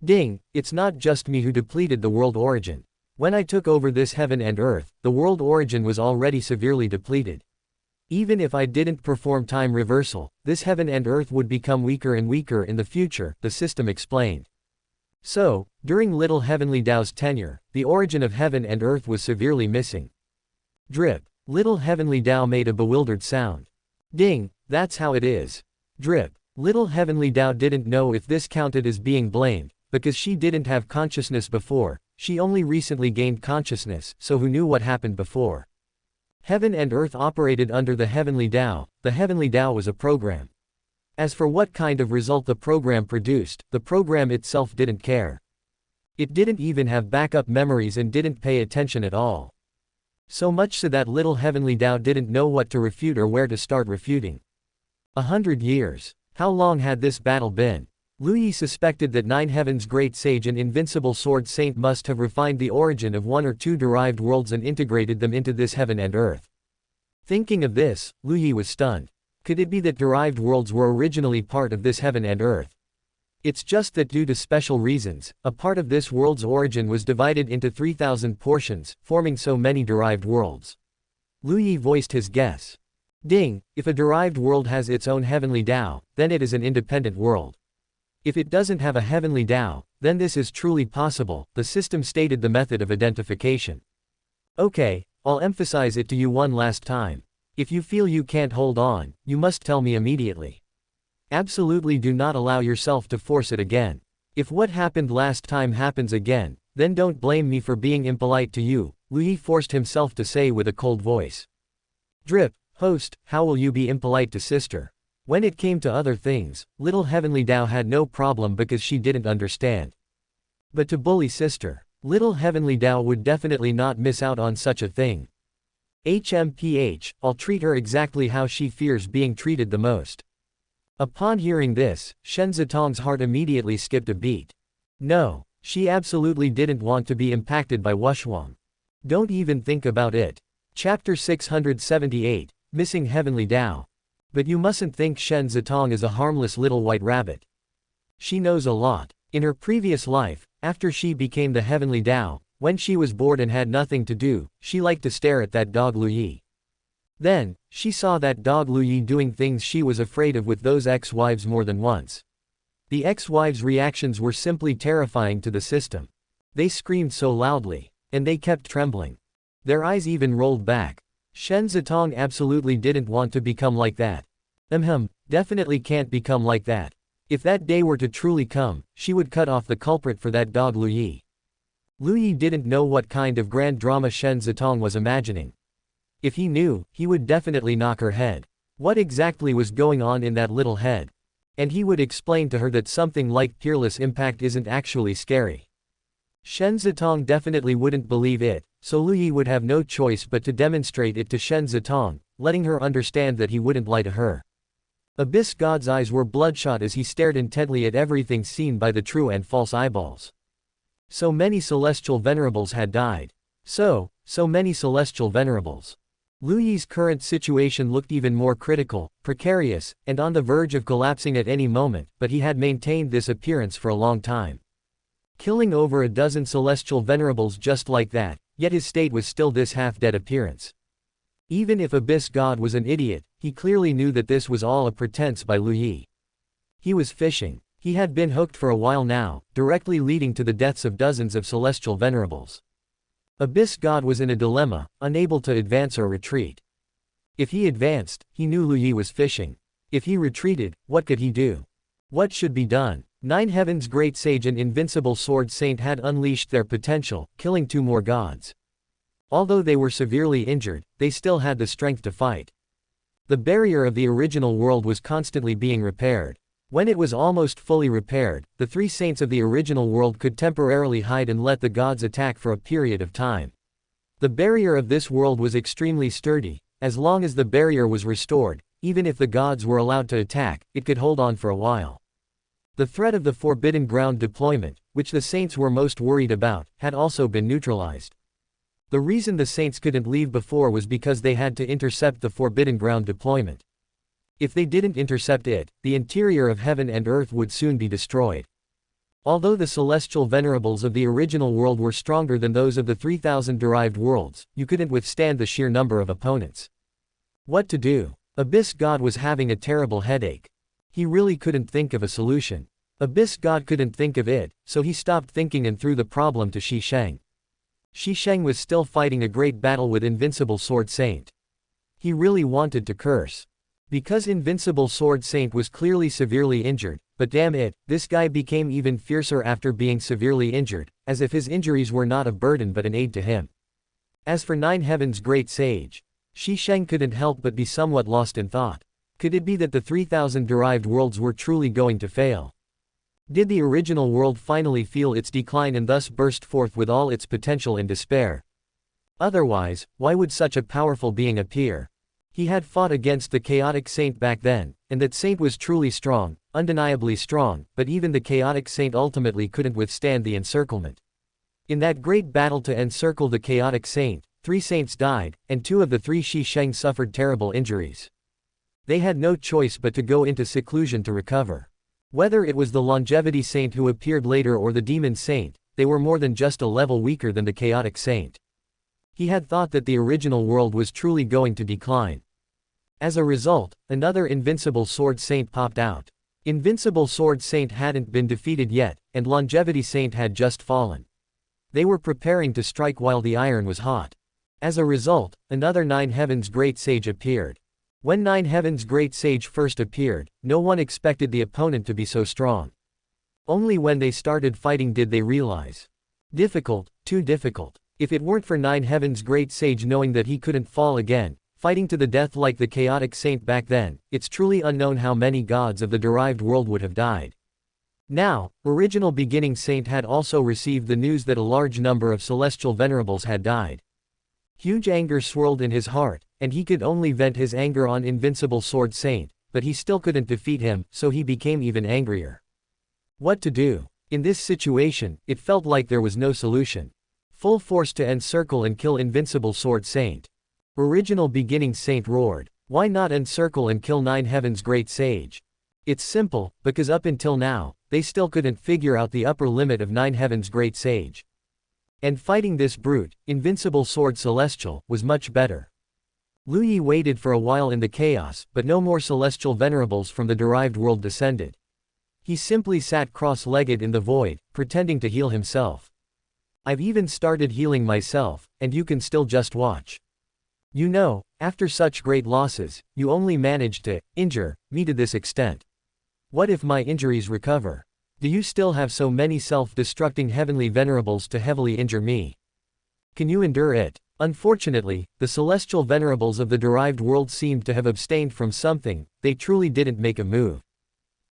Ding, it's not just me who depleted the world origin. When I took over this heaven and earth, the world origin was already severely depleted. Even if I didn't perform time reversal, this heaven and earth would become weaker and weaker in the future, the system explained. So, during little Heavenly Dao's tenure, the origin of heaven and earth was severely missing. Drip. Little Heavenly Dao made a bewildered sound. Ding, that's how it is. Drip. Little Heavenly Dao didn't know if this counted as being blamed, because she didn't have consciousness before, she only recently gained consciousness, so who knew what happened before? Heaven and earth operated under the Heavenly Dao, the Heavenly Dao was a program. As for what kind of result the program produced, the program itself didn't care. It didn't even have backup memories and didn't pay attention at all. So much so that little Heavenly Dao didn't know what to refute or where to start refuting. 100 years. How long had this battle been? Lu Yi suspected that 9 Heaven's great sage and invincible sword saint must have refined the origin of 1 or 2 derived worlds and integrated them into this heaven and earth. Thinking of this, Lu Yi was stunned. Could it be that derived worlds were originally part of this heaven and earth? It's just that due to special reasons, a part of this world's origin was divided into 3,000 portions, forming so many derived worlds. Lu Yi voiced his guess. Ding, if a derived world has its own Heavenly Dao, then it is an independent world. If it doesn't have a Heavenly Dao, then this is truly possible, the system stated the method of identification. Okay, I'll emphasize it to you one last time. If you feel you can't hold on, you must tell me immediately. Absolutely do not allow yourself to force it again. If what happened last time happens again, then don't blame me for being impolite to you, Lu Yi forced himself to say with a cold voice. Drip, host, how will you be impolite to sister? When it came to other things, little Heavenly Dao had no problem because she didn't understand. But to bully sister, little Heavenly Dao would definitely not miss out on such a thing. HMPH, I'll treat her exactly how she fears being treated the most. Upon hearing this, Shen Zitong's heart immediately skipped a beat. No, she absolutely didn't want to be impacted by Wushuang. Don't even think about it. Chapter 678, Missing Heavenly Dao. But you mustn't think Shen Zitong is a harmless little white rabbit. She knows a lot. In her previous life, after she became the Heavenly Dao, when she was bored and had nothing to do, she liked to stare at that dog Lu Yi. Then, she saw that dog Lu Yi doing things she was afraid of with those ex-wives more than once. The ex-wives' reactions were simply terrifying to the system. They screamed so loudly, and they kept trembling. Their eyes even rolled back. Shen Zitong absolutely didn't want to become like that. Definitely can't become like that. If that day were to truly come, she would cut off the culprit for that dog Lu Yi. Lu Yi didn't know what kind of grand drama Shen Zitong was imagining. If he knew, he would definitely knock her head. What exactly was going on in that little head? And he would explain to her that something like peerless impact isn't actually scary. Shen Zitong definitely wouldn't believe it, so Lu Yi would have no choice but to demonstrate it to Shen Zitong, letting her understand that he wouldn't lie to her. Abyss God's eyes were bloodshot as he stared intently at everything seen by the true and false eyeballs. So many celestial venerables had died. So many celestial venerables. Lu Yi's current situation looked even more critical, precarious, and on the verge of collapsing at any moment, but he had maintained this appearance for a long time. Killing over a dozen celestial venerables just like that, yet his state was still this half-dead appearance. Even if Abyss God was an idiot, he clearly knew that this was all a pretense by Lu Yi. He was fishing. He had been hooked for a while now, directly leading to the deaths of dozens of celestial venerables. Abyss God was in a dilemma, unable to advance or retreat. If he advanced, he knew Lu Yi was fishing. If he retreated, what could he do? What should be done? Nine Heaven's Great Sage and Invincible Sword Saint had unleashed their potential, killing 2 more gods. Although they were severely injured, they still had the strength to fight. The barrier of the original world was constantly being repaired. When it was almost fully repaired, the 3 saints of the original world could temporarily hide and let the gods attack for a period of time. The barrier of this world was extremely sturdy. As long as the barrier was restored, even if the gods were allowed to attack, it could hold on for a while. The threat of the Forbidden Ground deployment, which the saints were most worried about, had also been neutralized. The reason the saints couldn't leave before was because they had to intercept the Forbidden Ground deployment. If they didn't intercept it, the interior of heaven and earth would soon be destroyed. Although the celestial venerables of the original world were stronger than those of the 3,000 derived worlds, you couldn't withstand the sheer number of opponents. What to do? Abyss God was having a terrible headache. He really couldn't think of a solution. Abyss God couldn't think of it, so he stopped thinking and threw the problem to Shi Sheng. Shi Sheng was still fighting a great battle with Invincible Sword Saint. He really wanted to curse. Because Invincible Sword Saint was clearly severely injured, but damn it, this guy became even fiercer after being severely injured, as if his injuries were not a burden but an aid to him. As for Nine Heaven's Great Sage, Shi Sheng couldn't help but be somewhat lost in thought. Could it be that the 3,000 derived worlds were truly going to fail? Did the original world finally feel its decline and thus burst forth with all its potential in despair? Otherwise, why would such a powerful being appear? He had fought against the chaotic saint back then, and that saint was truly strong, undeniably strong, but even the chaotic saint ultimately couldn't withstand the encirclement. In that great battle to encircle the chaotic saint, 3 saints died, and 2 of the 3 Shi Sheng suffered terrible injuries. They had no choice but to go into seclusion to recover. Whether it was the longevity saint who appeared later or the demon saint, they were more than just a level weaker than the chaotic saint. He had thought that the original world was truly going to decline. As a result, another Invincible Sword Saint popped out. Invincible Sword Saint hadn't been defeated yet, and Longevity Saint had just fallen. They were preparing to strike while the iron was hot. As a result, another Nine Heaven's Great Sage appeared. When Nine Heaven's Great Sage first appeared, no one expected the opponent to be so strong. Only when they started fighting did they realize. Difficult, too difficult. If it weren't for Nine Heaven's Great Sage knowing that he couldn't fall again, fighting to the death like the chaotic saint back then, it's truly unknown how many gods of the derived world would have died. Now, original beginning saint had also received the news that a large number of celestial venerables had died. Huge anger swirled in his heart, and he could only vent his anger on Invincible Sword Saint, but he still couldn't defeat him, so he became even angrier. What to do? In this situation, it felt like there was no solution. Full force to encircle and kill Invincible Sword Saint. Original beginning saint roared. Why not encircle and kill Nine Heaven's Great Sage? It's simple, because up until now, they still couldn't figure out the upper limit of Nine Heaven's Great Sage. And fighting this brute, Invincible Sword Celestial, was much better. Lu Yi waited for a while in the chaos, but no more celestial venerables from the derived world descended. He simply sat cross-legged in the void, pretending to heal himself. I've even started healing myself, and you can still just watch. You know, after such great losses, you only managed to injure me to this extent. What if my injuries recover? Do you still have so many self-destructing heavenly venerables to heavily injure me? Can you endure it? Unfortunately, the celestial venerables of the derived world seemed to have abstained from something. They truly didn't make a move.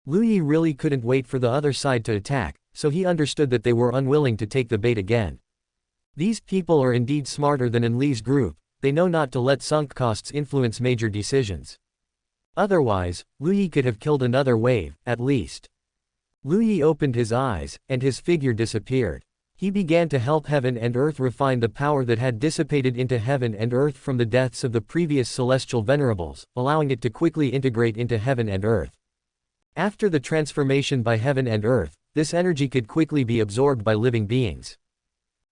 Lu Yi really couldn't wait for the other side to attack, so he understood that they were unwilling to take the bait again. These people are indeed smarter than Enli's group, they know not to let sunk costs influence major decisions. Otherwise, Lu Yi could have killed another wave, at least. Lu Yi opened his eyes, and his figure disappeared. He began to help heaven and earth refine the power that had dissipated into heaven and earth from the deaths of the previous celestial venerables, allowing it to quickly integrate into heaven and earth. After the transformation by heaven and earth, this energy could quickly be absorbed by living beings.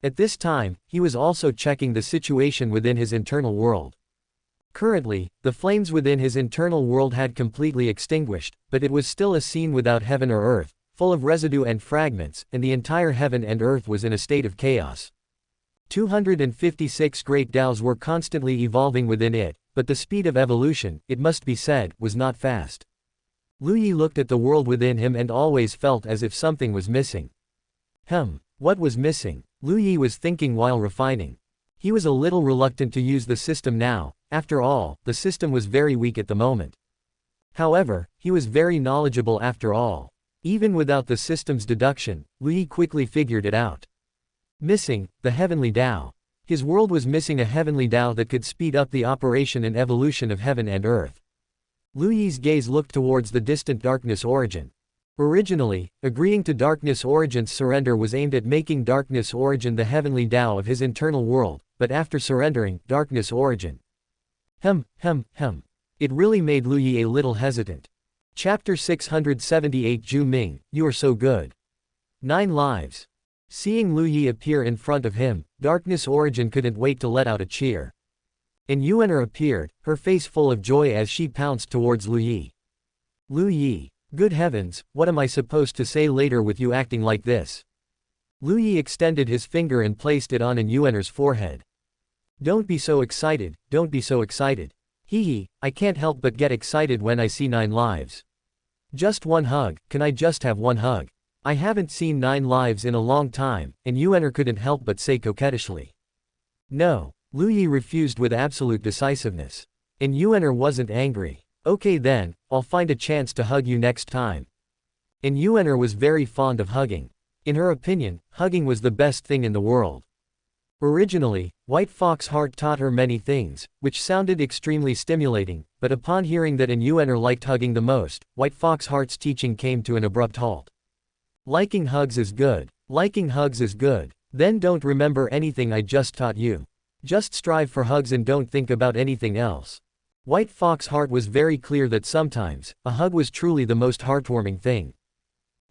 At this time, he was also checking the situation within his internal world. Currently, the flames within his internal world had completely extinguished, but it was still a scene without heaven or earth, full of residue and fragments, and the entire heaven and earth was in a state of chaos. 256 great Daos were constantly evolving within it, but the speed of evolution, it must be said, was not fast. Lu Yi looked at the world within him and always felt as if something was missing. What was missing? Lu Yi was thinking while refining. He was a little reluctant to use the system now, after all, the system was very weak at the moment. However, he was very knowledgeable after all. Even without the system's deduction, Lu Yi quickly figured it out. Missing, the Heavenly Dao. His world was missing a Heavenly Dao that could speed up the operation and evolution of heaven and earth. Lu Yi's gaze looked towards the distant Darkness Origin. Originally, agreeing to Darkness Origin's surrender was aimed at making Darkness Origin the Heavenly Dao of his internal world, but after surrendering, Darkness Origin. It really made Lu Yi a little hesitant. Chapter 678 Zhu Ming, you are so good. 9 lives. Seeing Lu Yi appear in front of him, Darkness Origin couldn't wait to let out a cheer. And Yuan'er appeared, her face full of joy as she pounced towards Lu Yi. Lu Yi. Good heavens, what am I supposed to say later with you acting like this? Lu Yi extended his finger and placed it on Yuan'er's forehead. Don't be so excited, don't be so excited. Hee, I can't help but get excited when I see 9 lives. Just one hug, can I just have one hug? I haven't seen 9 lives in a long time, and Yuan'er couldn't help but say coquettishly. No, Lu Yi refused with absolute decisiveness. And Yuan'er wasn't angry. Okay then, I'll find a chance to hug you next time. And Yuan'er was very fond of hugging. In her opinion, hugging was the best thing in the world. Originally, White Fox Heart taught her many things, which sounded extremely stimulating, but upon hearing that Yuan'er liked hugging the most, White Fox Heart's teaching came to an abrupt halt. Liking hugs is good. Liking hugs is good. Then don't remember anything I just taught you. Just strive for hugs and don't think about anything else. White Fox Heart was very clear that sometimes, a hug was truly the most heartwarming thing.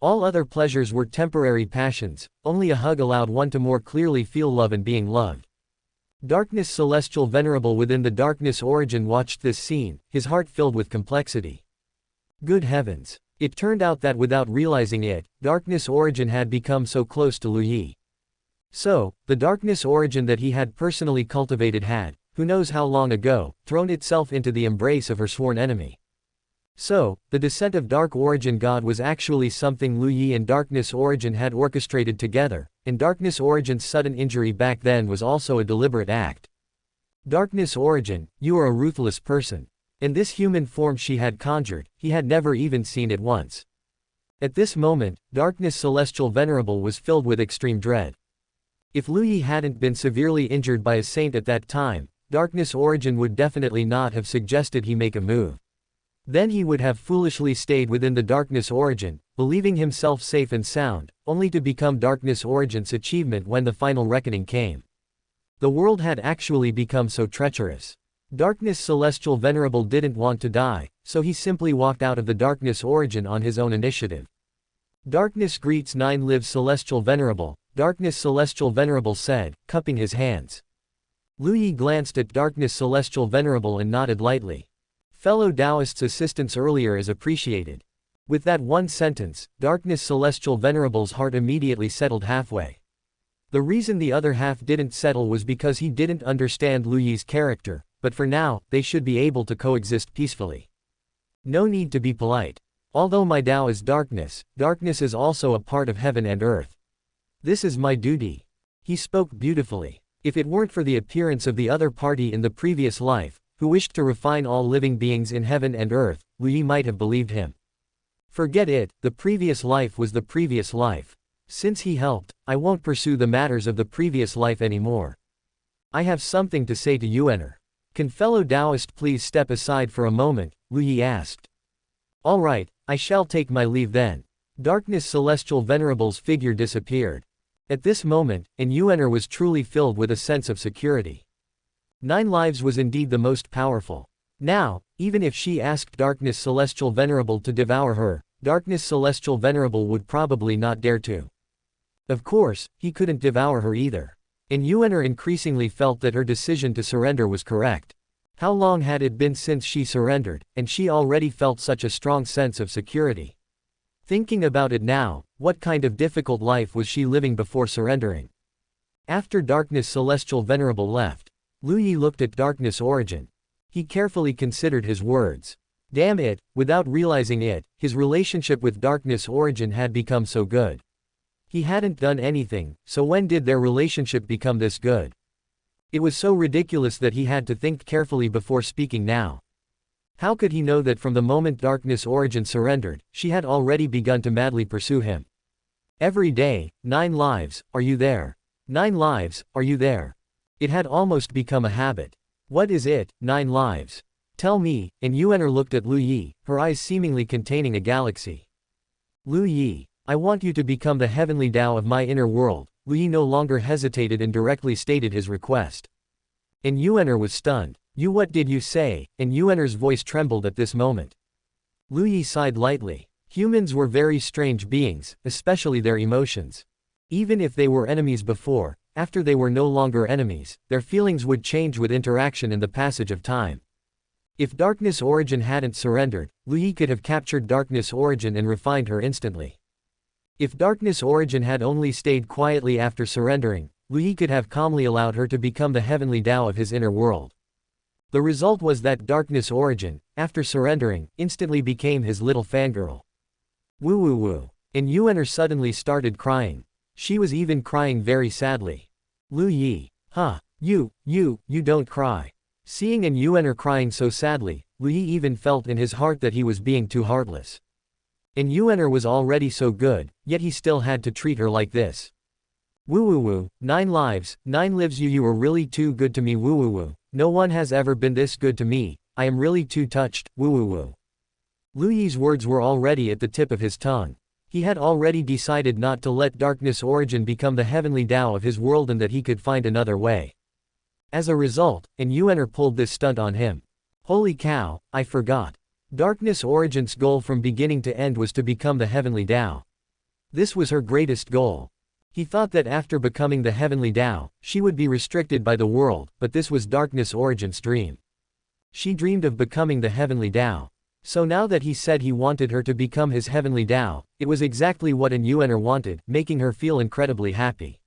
All other pleasures were temporary passions, only a hug allowed one to more clearly feel love and being loved. Darkness Celestial Venerable within the Darkness Origin watched this scene, his heart filled with complexity. Good heavens. It turned out that without realizing it, Darkness Origin had become so close to Lu Yi. So, the Darkness Origin that he had personally cultivated had, who knows how long ago, thrown itself into the embrace of her sworn enemy. So, the descent of Dark Origin God was actually something Lu Yi and Darkness Origin had orchestrated together, and Darkness Origin's sudden injury back then was also a deliberate act. Darkness Origin, you are a ruthless person. In this human form she had conjured, he had never even seen it once. At this moment, Darkness Celestial Venerable was filled with extreme dread. If Lu Yi hadn't been severely injured by a saint at that time, Darkness Origin would definitely not have suggested he make a move. Then he would have foolishly stayed within the Darkness Origin, believing himself safe and sound, only to become Darkness Origin's achievement when the final reckoning came. The world had actually become so treacherous. Darkness Celestial Venerable didn't want to die, so he simply walked out of the Darkness Origin on his own initiative. Darkness greets 9-Live Celestial Venerable, Darkness Celestial Venerable said, cupping his hands. Lu Yi glanced at Darkness Celestial Venerable and nodded lightly. Fellow Taoist's assistance earlier is appreciated. With that one sentence, Darkness Celestial Venerable's heart immediately settled halfway. The reason the other half didn't settle was because he didn't understand Lu Yi's character, but for now, they should be able to coexist peacefully. No need to be polite. Although my Dao is darkness, darkness is also a part of heaven and earth. This is my duty. He spoke beautifully. If it weren't for the appearance of the other party in the previous life, who wished to refine all living beings in heaven and earth, Lu Yi might have believed him. Forget it, the previous life was the previous life. Since he helped, I won't pursue the matters of the previous life anymore. I have something to say to Yuener. Can fellow Taoist please step aside for a moment, Lu Yi asked. All right, I shall take my leave then. Darkness Celestial Venerable's figure disappeared. At this moment, Yuener was truly filled with a sense of security. 9 lives was indeed the most powerful. Now, even if she asked Darkness Celestial Venerable to devour her, Darkness Celestial Venerable would probably not dare to. Of course, he couldn't devour her either. Yuener increasingly felt that her decision to surrender was correct. How long had it been since she surrendered, and she already felt such a strong sense of security. Thinking about it now, what kind of difficult life was she living before surrendering? After Darkness Celestial Venerable left, Lu Yi looked at Darkness Origin. He carefully considered his words. Damn it, without realizing it, his relationship with Darkness Origin had become so good. He hadn't done anything, so when did their relationship become this good? It was so ridiculous that he had to think carefully before speaking now. How could he know that from the moment Darkness Origin surrendered, she had already begun to madly pursue him? Every day, 9 lives, are you there? 9 lives, are you there? It had almost become a habit. What is it, 9 lives? Tell me, Yuener looked at Lu Yi, her eyes seemingly containing a galaxy. Lu Yi, I want you to become the Heavenly Dao of my inner world. Lu Yi no longer hesitated and directly stated his request. Yuener was stunned. You, what did you say? Yuener's voice trembled at this moment. Lu Yi sighed lightly. Humans were very strange beings, especially their emotions. Even if they were enemies before, after they were no longer enemies, their feelings would change with interaction and the passage of time. If Darkness Origin hadn't surrendered, Lu Yi could have captured Darkness Origin and refined her instantly. If Darkness Origin had only stayed quietly after surrendering, Lu Yi could have calmly allowed her to become the Heavenly Dao of his inner world. The result was that Darkness Origin, after surrendering, instantly became his little fangirl. Woo woo woo. Yuener suddenly started crying. She was even crying very sadly. Lu Yi. Huh. You don't cry. Seeing Yuener crying so sadly, Lu Yi even felt in his heart that he was being too heartless. Yuener was already so good, yet he still had to treat her like this. Woo woo woo, 9 lives, 9 lives, you were really too good to me, woo woo woo. No one has ever been this good to me, I am really too touched, woo woo woo. Lu Yi's words were already at the tip of his tongue. He had already decided not to let Darkness Origin become the Heavenly Dao of his world and that he could find another way. As a result, Yuener pulled this stunt on him. Holy cow, I forgot. Darkness Origin's goal from beginning to end was to become the Heavenly Dao. This was her greatest goal. He thought that after becoming the Heavenly Dao, she would be restricted by the world, but this was Darkness Origin's dream. She dreamed of becoming the Heavenly Dao. So now that he said he wanted her to become his Heavenly Dao, it was exactly what Yuener wanted, making her feel incredibly happy.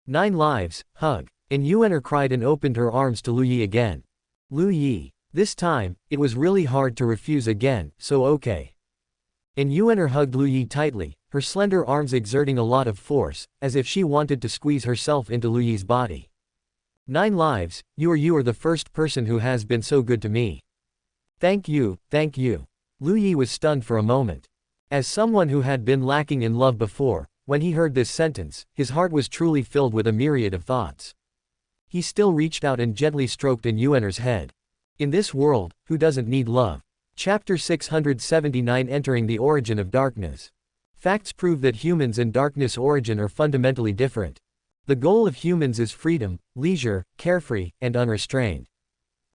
9 lives, hug. Yuener cried and opened her arms to Lu Yi again. Lu Yi. This time, it was really hard to refuse again, so okay. Yuener hugged Lu Yi tightly, her slender arms exerting a lot of force, as if she wanted to squeeze herself into Lu Yi's body. 9 lives, you are the first person who has been so good to me. Thank you, thank you. Lu Yi was stunned for a moment. As someone who had been lacking in love before, when he heard this sentence, his heart was truly filled with a myriad of thoughts. He still reached out and gently stroked Yuener's head. In this world, who doesn't need love? Chapter 679, Entering the Origin of Darkness. Facts prove that humans and Darkness Origin are fundamentally different. The goal of humans is freedom, leisure, carefree, and unrestrained.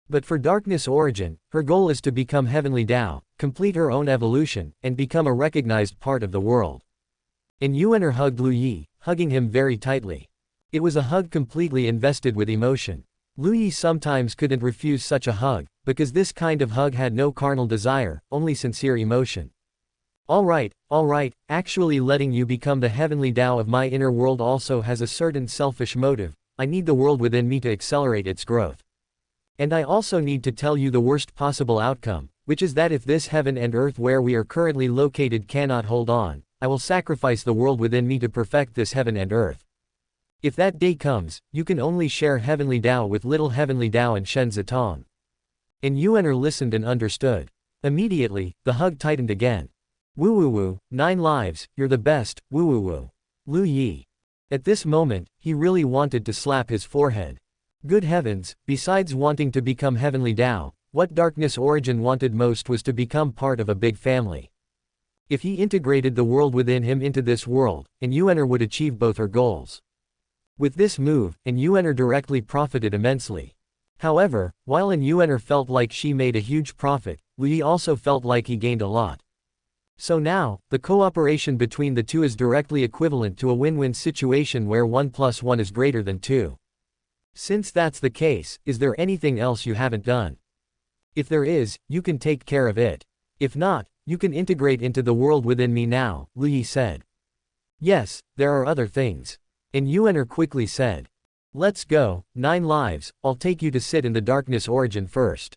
But for Darkness Origin, her goal is to become Heavenly Dao, complete her own evolution, and become a recognized part of the world. Yuener hugged Lu Yi, hugging him very tightly. It was a hug completely invested with emotion. Lu Yi sometimes couldn't refuse such a hug, because this kind of hug had no carnal desire, only sincere emotion. Alright, actually letting you become the Heavenly Dao of my inner world also has a certain selfish motive. I need the world within me to accelerate its growth. And I also need to tell you the worst possible outcome, which is that if this heaven and earth where we are currently located cannot hold on, I will sacrifice the world within me to perfect this heaven and earth. If that day comes, you can only share Heavenly Dao with little Heavenly Dao and Shen Zitong. Yuener listened and understood. Immediately, the hug tightened again. Woo woo woo, 9 lives, you're the best, woo woo woo. Lu Yi. At this moment, he really wanted to slap his forehead. Good heavens, besides wanting to become Heavenly Dao, what Darkness Origin wanted most was to become part of a big family. If he integrated the world within him into this world, Yuener would achieve both her goals. With this move, Yuener directly profited immensely. However, while Yuener felt like she made a huge profit, Lui also felt like he gained a lot. So now, the cooperation between the two is directly equivalent to a win-win situation where 1 + 1 is greater than 2. Since that's the case, is there anything else you haven't done? If there is, you can take care of it. If not, you can integrate into the world within me now, Lui said. Yes, there are other things. Yuener quickly said. Let's go, 9 lives, I'll take you to sit in the Darkness Origin first.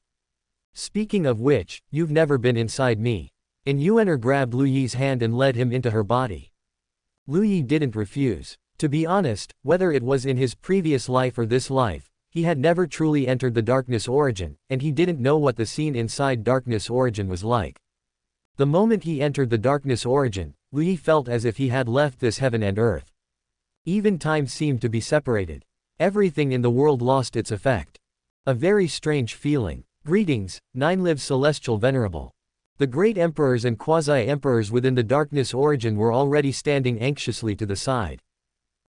Speaking of which, you've never been inside me. Yuener grabbed Luyi's hand and led him into her body. Luyi didn't refuse. To be honest, whether it was in his previous life or this life, he had never truly entered the Darkness Origin, and he didn't know what the scene inside Darkness Origin was like. The moment he entered the Darkness Origin, Luyi felt as if he had left this heaven and earth. Even time seemed to be separated. Everything in the world lost its effect. A very strange feeling. Greetings, 9-Live Celestial Venerable. The great emperors and quasi-emperors within the Darkness Origin were already standing anxiously to the side.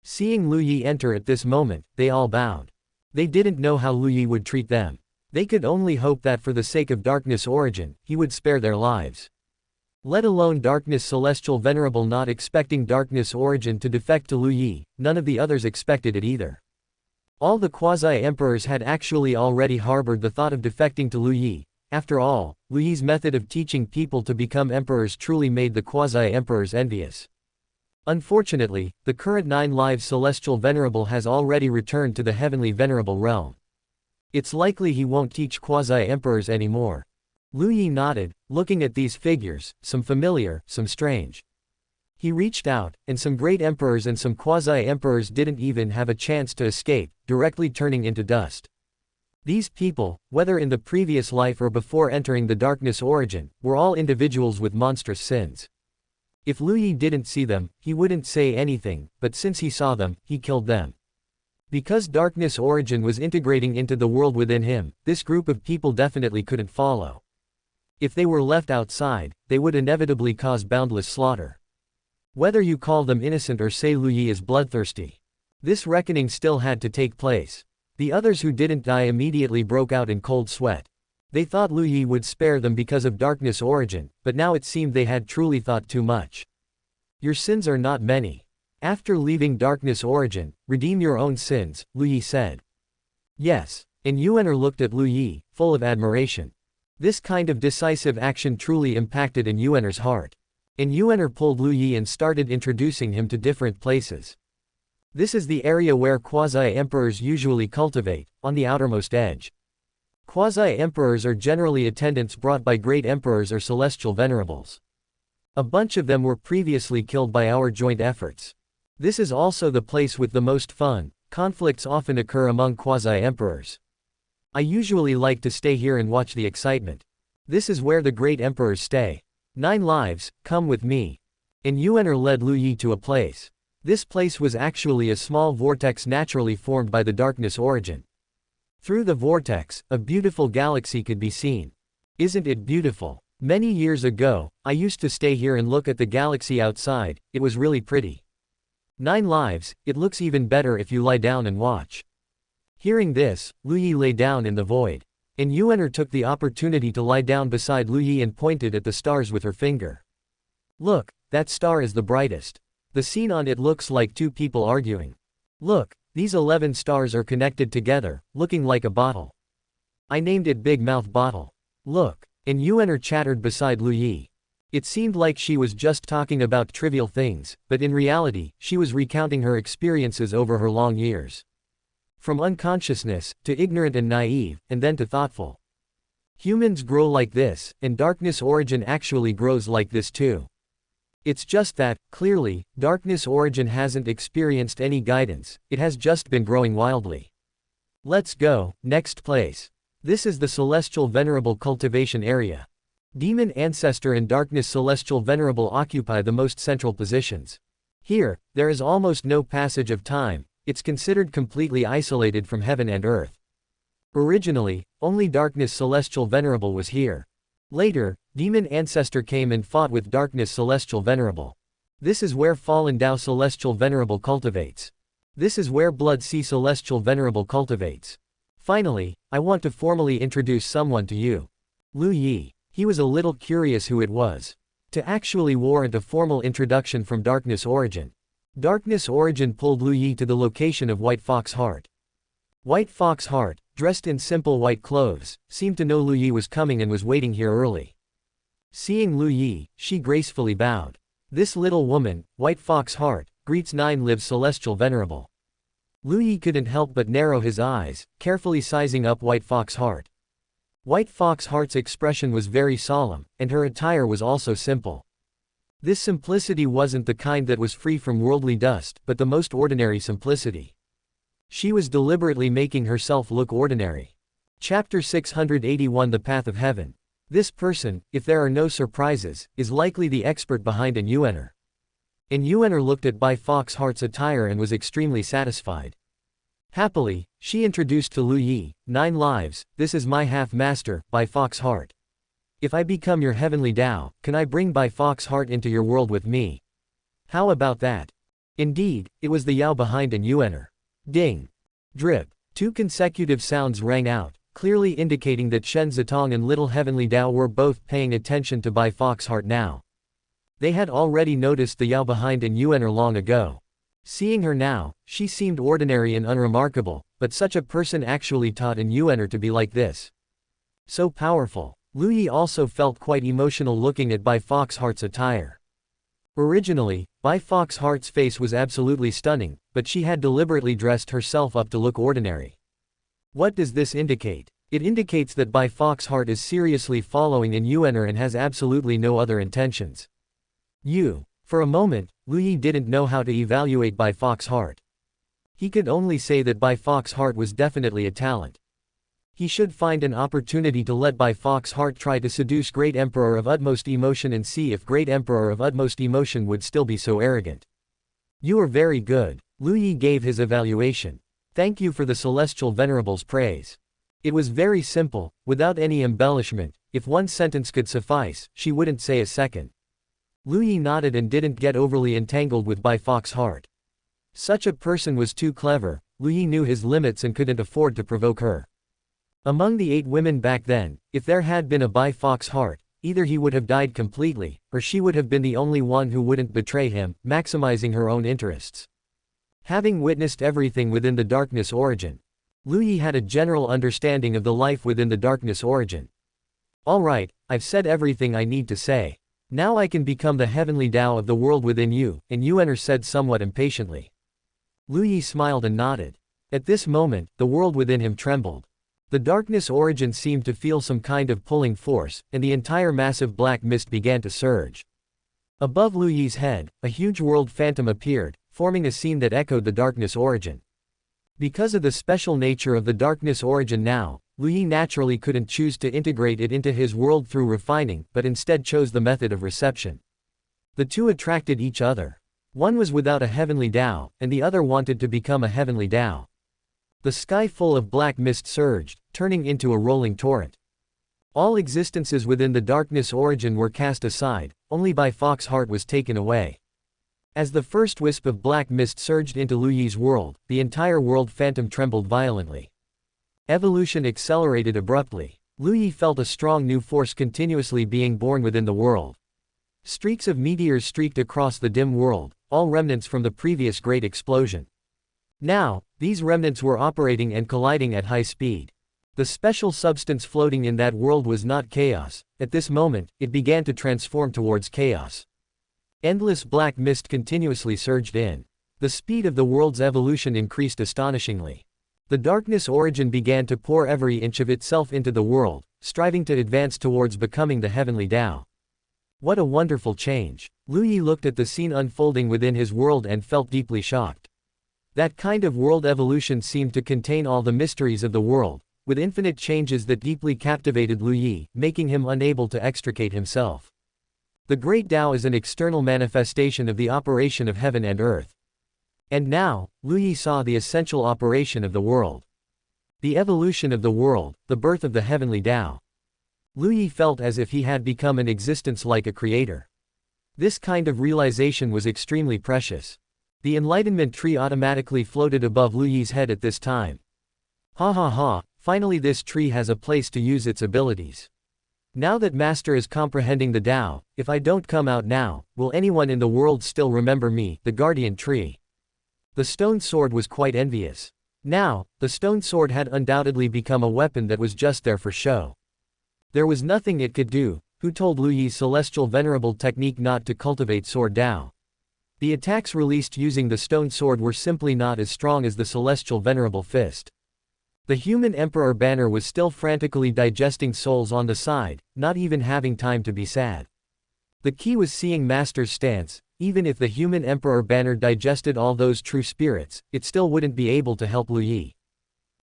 Seeing Luyi enter at this moment, they all bowed. They didn't know how Luyi would treat them. They could only hope that for the sake of Darkness Origin, he would spare their lives. Let alone Darkness Celestial Venerable not expecting Darkness Origin to defect to Luyi, none of the others expected it either. All the quasi-emperors had actually already harbored the thought of defecting to Luyi. After all, Luyi's method of teaching people to become emperors truly made the quasi-emperors envious. Unfortunately, the current 9-Life Celestial Venerable has already returned to the Heavenly Venerable realm. It's likely he won't teach quasi-emperors anymore. Luyi nodded, looking at these figures, some familiar, some strange. He reached out, and some great emperors and some quasi-emperors didn't even have a chance to escape, directly turning into dust. These people, whether in the previous life or before entering the Darkness Origin, were all individuals with monstrous sins. If Luyi didn't see them, he wouldn't say anything, but since he saw them, he killed them. Because Darkness Origin was integrating into the world within him, this group of people definitely couldn't follow. If they were left outside, they would inevitably cause boundless slaughter. Whether you call them innocent or say Luyi is bloodthirsty, this reckoning still had to take place. The others who didn't die immediately broke out in cold sweat. They thought Luyi would spare them because of Darkness Origin, but now it seemed they had truly thought too much. Your sins are not many. After leaving Darkness Origin, redeem your own sins, Luyi said. Yes. Yuener looked at Luyi, full of admiration. This kind of decisive action truly impacted Yuener's heart. Yuener pulled Luyi and started introducing him to different places. This is the area where quasi-emperors usually cultivate, on the outermost edge. Quasi-emperors are generally attendants brought by great emperors or celestial venerables. A bunch of them were previously killed by our joint efforts. This is also the place with the most fun. Conflicts often occur among quasi-emperors. I usually like to stay here and watch the excitement. This is where the great emperors stay. 9 lives, come with me. Yuener led Luyi to a place. This place was actually a small vortex naturally formed by the Darkness Origin. Through the vortex, a beautiful galaxy could be seen. Isn't it beautiful? Many years ago, I used to stay here and look at the galaxy outside. It was really pretty. 9 lives, it looks even better if you lie down and watch. Hearing this, Luyi lay down in the void. Yuener took the opportunity to lie down beside Luyi and pointed at the stars with her finger. Look, that star is the brightest. The scene on it looks like two people arguing. Look, these 11 stars are connected together, looking like a bottle. I named it Big Mouth Bottle. Look. Yuener chattered beside Luyi. It seemed like she was just talking about trivial things, but in reality, she was recounting her experiences over her long years. From unconsciousness, to ignorant and naive, and then to thoughtful. Humans grow like this, and Darkness Origin actually grows like this too. It's just that, clearly, Darkness Origin hasn't experienced any guidance, it has just been growing wildly. Let's go, next place. This is the Celestial Venerable cultivation area. Demon Ancestor and Darkness Celestial Venerable occupy the most central positions. Here, there is almost no passage of time, it's considered completely isolated from heaven and earth. Originally, only Darkness Celestial Venerable was here. Later, Demon Ancestor came and fought with Darkness Celestial Venerable. This is where Fallen Dao Celestial Venerable cultivates. This is where Blood Sea Celestial Venerable cultivates. Finally, I want to formally introduce someone to you. Lu Yi. He was a little curious who it was. To actually warrant a formal introduction from Darkness Origin. Darkness Origin pulled Lu Yi to the location of White Fox Heart. White Fox Heart, dressed in simple white clothes, seemed to know Lu Yi was coming and was waiting here early. Seeing Lu Yi, she gracefully bowed. This little woman, White Fox Heart, greets Nine-Life Celestial Venerable. Lu Yi couldn't help but narrow his eyes, carefully sizing up White Fox Heart. White Fox Heart's expression was very solemn, and her attire was also simple. This simplicity wasn't the kind that was free from worldly dust, but the most ordinary simplicity. She was deliberately making herself look ordinary. Chapter 681 The Path of Heaven. This person, if there are no surprises, is likely the expert behind an Yuaner. An Yuaner looked at Bai Fox Heart's attire and was extremely satisfied. Happily, she introduced to Lu Yi, 9 lives, this is my half-master, Bai Fox Heart. If I become your Heavenly Dao, can I bring Bai Fox Heart into your world with me? How about that? Indeed, it was the Yao behind an Yuaner. Ding! Drip! 2 consecutive sounds rang out, clearly indicating that Shen Zitong and Little Heavenly Dao were both paying attention to Bai Fox Heart now. They had already noticed the Yao behind an Yuaner long ago. Seeing her now, she seemed ordinary and unremarkable, but such a person actually taught an Yuaner to be like this. So powerful. Lu Yi also felt quite emotional looking at Bai Fox Heart's attire. Originally, Bai Fox Heart's face was absolutely stunning, but she had deliberately dressed herself up to look ordinary. What does this indicate? It indicates that Bai Fox Heart is seriously following an Yuaner and has absolutely no other intentions. For a moment, Lu Yi didn't know how to evaluate Bai Fox Heart. He could only say that Bai Fox Heart was definitely a talent. He should find an opportunity to let Bai Fox Heart try to seduce Great Emperor of Utmost Emotion and see if Great Emperor of Utmost Emotion would still be so arrogant. You are very good. Lu Yi gave his evaluation. Thank you for the Celestial Venerable's praise. It was very simple, without any embellishment. If one sentence could suffice, she wouldn't say a second. Lu Yi nodded and didn't get overly entangled with Bai Fox Heart. Such a person was too clever. Lu Yi knew his limits and couldn't afford to provoke her. Among the 8 women back then, if there had been a Bai Fox Heart, either he would have died completely, or she would have been the only one who wouldn't betray him, maximizing her own interests. Having witnessed everything within the Darkness Origin, Lu Yi had a general understanding of the life within the Darkness Origin. Alright, I've said everything I need to say. Now I can become the Heavenly Dao of the world within you, and Yuaner said somewhat impatiently. Lu Yi smiled and nodded. At this moment, the world within him trembled. The Darkness Origin seemed to feel some kind of pulling force, and the entire massive black mist began to surge. Above Lu Yi's head, a huge world phantom appeared, forming a scene that echoed the Darkness Origin. Because of the special nature of the Darkness Origin now, Lu Yi naturally couldn't choose to integrate it into his world through refining, but instead chose the method of reception. The two attracted each other. One was without a Heavenly Dao, and the other wanted to become a Heavenly Dao. The sky full of black mist surged, turning into a rolling torrent. All existences within the Darkness Origin were cast aside, only Bai Fox Heart was taken away. As the first wisp of black mist surged into Lu Yi's world, the entire world phantom trembled violently. Evolution accelerated abruptly. Lu Yi felt a strong new force continuously being born within the world. Streaks of meteors streaked across the dim world, all remnants from the previous great explosion. Now, these remnants were operating and colliding at high speed. The special substance floating in that world was not chaos. At this moment, it began to transform towards chaos. Endless black mist continuously surged in. The speed of the world's evolution increased astonishingly. The Darkness Origin began to pour every inch of itself into the world, striving to advance towards becoming the Heavenly Dao. What a wonderful change. Lu Yi looked at the scene unfolding within his world and felt deeply shocked. That kind of world evolution seemed to contain all the mysteries of the world, with infinite changes that deeply captivated Lu Yi, making him unable to extricate himself. The Great Tao is an external manifestation of the operation of heaven and earth. And now, Lu Yi saw the essential operation of the world. The evolution of the world, the birth of the Heavenly Dao. Lu Yi felt as if he had become an existence like a creator. This kind of realization was extremely precious. The enlightenment tree automatically floated above Lu Yi's head at this time. Ha ha ha, finally this tree has a place to use its abilities. Now that Master is comprehending the Tao, if I don't come out now, will anyone in the world still remember me, the guardian tree? The stone sword was quite envious. Now, the stone sword had undoubtedly become a weapon that was just there for show. There was nothing it could do. Who told Lu Yi's celestial venerable technique not to cultivate sword Tao? The attacks released using the stone sword were simply not as strong as the celestial venerable fist. The human emperor banner was still frantically digesting souls on the side, not even having time to be sad. The key was seeing Master's stance. Even if the human emperor banner digested all those true spirits, it still wouldn't be able to help Lu Yi.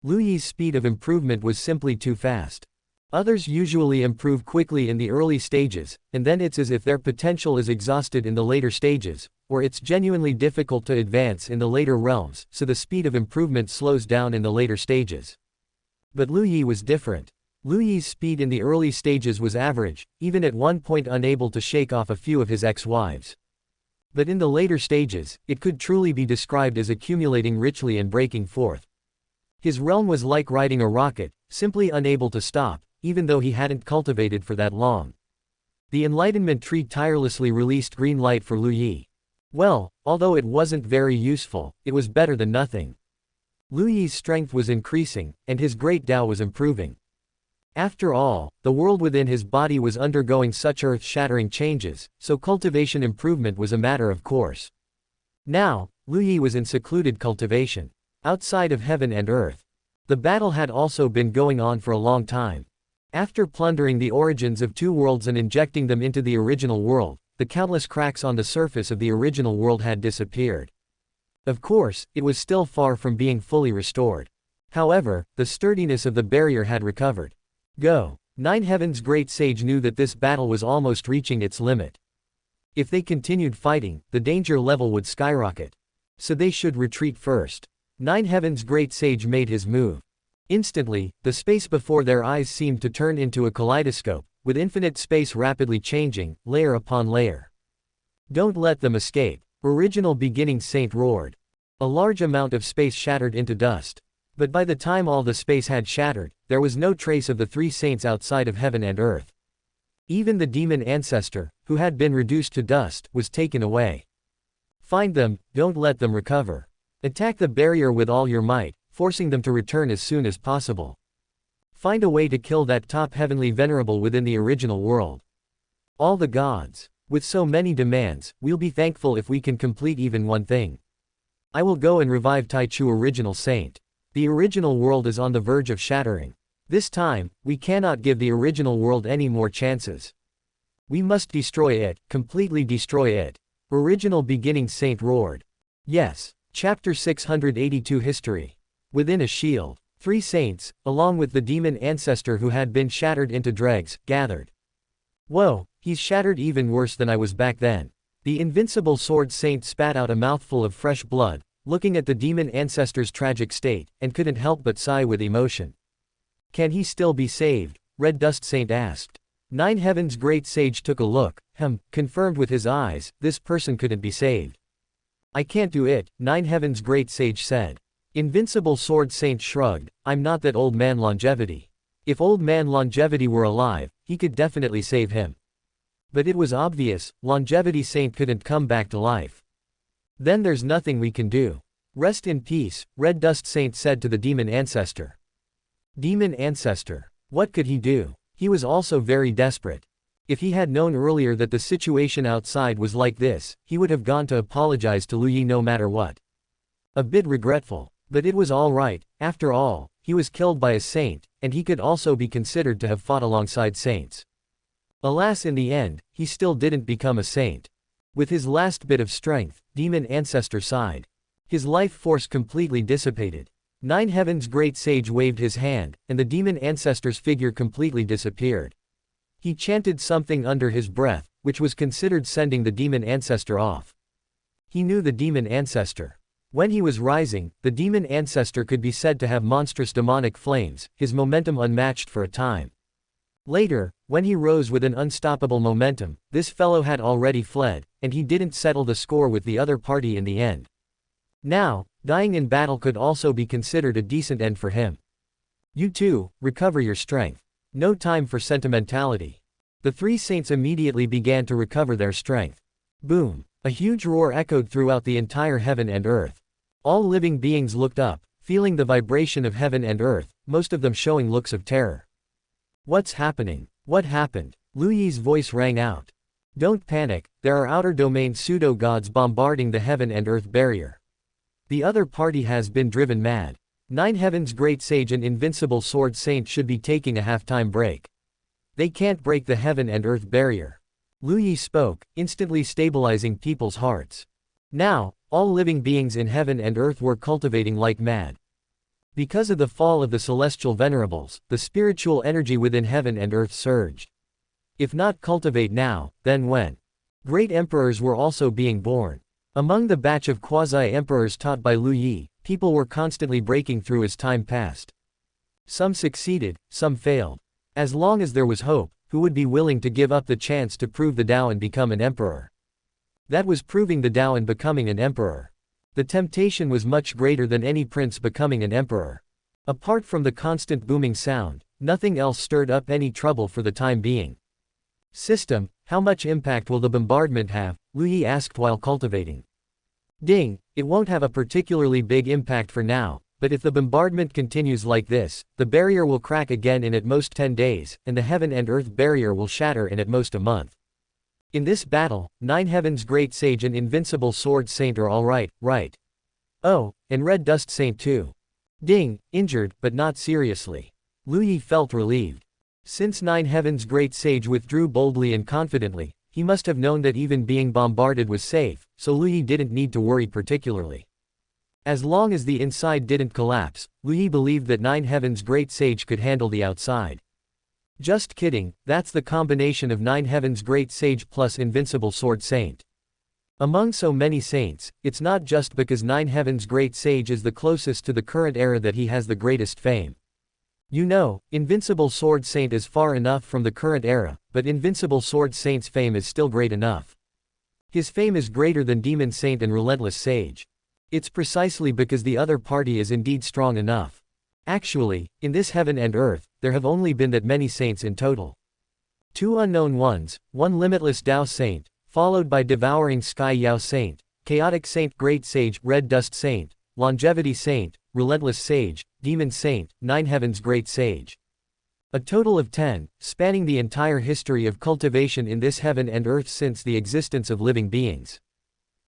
Lu Yi's speed of improvement was simply too fast. Others usually improve quickly in the early stages, and then it's as if their potential is exhausted in the later stages, or it's genuinely difficult to advance in the later realms, so the speed of improvement slows down in the later stages. But Lu Yi was different. Lu Yi's speed in the early stages was average, even at one point unable to shake off a few of his ex-wives. But in the later stages, it could truly be described as accumulating richly and breaking forth. His realm was like riding a rocket, simply unable to stop, even though he hadn't cultivated for that long. The enlightenment tree tirelessly released green light for Lu Yi. Well, although it wasn't very useful, it was better than nothing. Lu Yi's strength was increasing, and his great Tao was improving. After all, the world within his body was undergoing such earth-shattering changes, so cultivation improvement was a matter of course. Now, Lu Yi was in secluded cultivation, outside of heaven and earth. The battle had also been going on for a long time. After plundering the origins of two worlds and injecting them into the original world, the countless cracks on the surface of the original world had disappeared. Of course, it was still far from being fully restored. However, the sturdiness of the barrier had recovered. Go. Nine Heaven's great sage knew that this battle was almost reaching its limit. If they continued fighting, the danger level would skyrocket. So they should retreat first. Nine Heaven's great sage made his move. Instantly, the space before their eyes seemed to turn into a kaleidoscope, with infinite space rapidly changing, layer upon layer. Don't let them escape. Original beginning saint roared. A large amount of space shattered into dust. But by the time all the space had shattered, there was no trace of the three saints outside of heaven and earth. Even the demon ancestor, who had been reduced to dust, was taken away. Find them, don't let them recover. Attack the barrier with all your might, forcing them to return as soon as possible. Find a way to kill that top heavenly venerable within the original world. All the gods. With so many demands, we'll be thankful if we can complete even one thing. I will go and revive Taichu original saint. The original world is on the verge of shattering. This time, we cannot give the original world any more chances. We must destroy it, completely destroy it. Original beginning saint roared. Yes. Chapter 682 History. Within a shield, three saints, along with the demon ancestor who had been shattered into dregs, gathered. Whoa, he's shattered even worse than I was back then. The invincible sword saint spat out a mouthful of fresh blood, looking at the demon ancestor's tragic state, and couldn't help but sigh with emotion. Can he still be saved? Red Dust Saint asked. Nine Heaven's great sage took a look, confirmed with his eyes, this person couldn't be saved. I can't do it, Nine Heaven's great sage said. Invincible sword saint shrugged, I'm not that old man Longevity. If old man Longevity were alive, he could definitely save him. But it was obvious, Longevity Saint couldn't come back to life. Then there's nothing we can do. Rest in peace, Red Dust Saint said to the demon ancestor. Demon ancestor. What could he do? He was also very desperate. If he had known earlier that the situation outside was like this, he would have gone to apologize to Lu Yi no matter what. A bit regretful. But it was all right, after all, he was killed by a saint, and he could also be considered to have fought alongside saints. Alas, in the end, he still didn't become a saint. With his last bit of strength, demon ancestor sighed. His life force completely dissipated. Nine Heaven's great sage waved his hand, and the demon ancestor's figure completely disappeared. He chanted something under his breath, which was considered sending the demon ancestor off. He knew the demon ancestor. When he was rising, the demon ancestor could be said to have monstrous demonic flames, his momentum unmatched for a time. Later, when he rose with an unstoppable momentum, this fellow had already fled, and he didn't settle the score with the other party in the end. Now, dying in battle could also be considered a decent end for him. You too, recover your strength. No time for sentimentality. The three saints immediately began to recover their strength. Boom! A huge roar echoed throughout the entire heaven and earth. All living beings looked up, feeling the vibration of heaven and earth, most of them showing looks of terror. What's happening? What happened? Lu Yi's voice rang out. Don't panic, there are outer domain pseudo-gods bombarding the heaven and earth barrier. The other party has been driven mad. Nine Heaven's great sage and invincible sword saint should be taking a half-time break. They can't break the heaven and earth barrier. Lu Yi spoke, instantly stabilizing people's hearts. Now, all living beings in heaven and earth were cultivating like mad. Because of the fall of the celestial venerables, the spiritual energy within heaven and earth surged. If not cultivate now, then when? Great emperors were also being born. Among the batch of quasi-emperors taught by Lu Yi, people were constantly breaking through as time passed. Some succeeded, some failed. As long as there was hope, who would be willing to give up the chance to prove the Dao and become an emperor? That was proving the Dao and becoming an emperor. The temptation was much greater than any prince becoming an emperor. Apart from the constant booming sound, nothing else stirred up any trouble for the time being. System, how much impact will the bombardment have? Lu Yi asked while cultivating. Ding, it won't have a particularly big impact for now, but if the bombardment continues like this, the barrier will crack again in at most 10 days, and the heaven and earth barrier will shatter in at most a month. In this battle, Nine Heaven's great sage and invincible sword saint are alright, right? Oh, and red dust saint too. Ding, injured, but not seriously. Lu Yi felt relieved. Since Nine Heaven's great sage withdrew boldly and confidently, he must have known that even being bombarded was safe, so Lu Yi didn't need to worry particularly. As long as the inside didn't collapse, Lu Yi believed that Nine Heaven's great sage could handle the outside. Just kidding, that's the combination of Nine Heaven's great sage plus invincible sword saint. Among so many saints, it's not just because Nine Heaven's great sage is the closest to the current era that he has the greatest fame. You know, invincible sword saint is far enough from the current era, but invincible sword saint's fame is still great enough. His fame is greater than demon saint and relentless sage. It's precisely because the other party is indeed strong enough. Actually, in this heaven and earth, there have only been that many saints in total. 2 unknown ones, 1 limitless Dao saint, followed by devouring sky Yao saint, chaotic saint great sage red dust saint, longevity saint, relentless sage, demon saint, Nine Heaven's great sage. A total of 10, spanning the entire history of cultivation in this heaven and earth since the existence of living beings.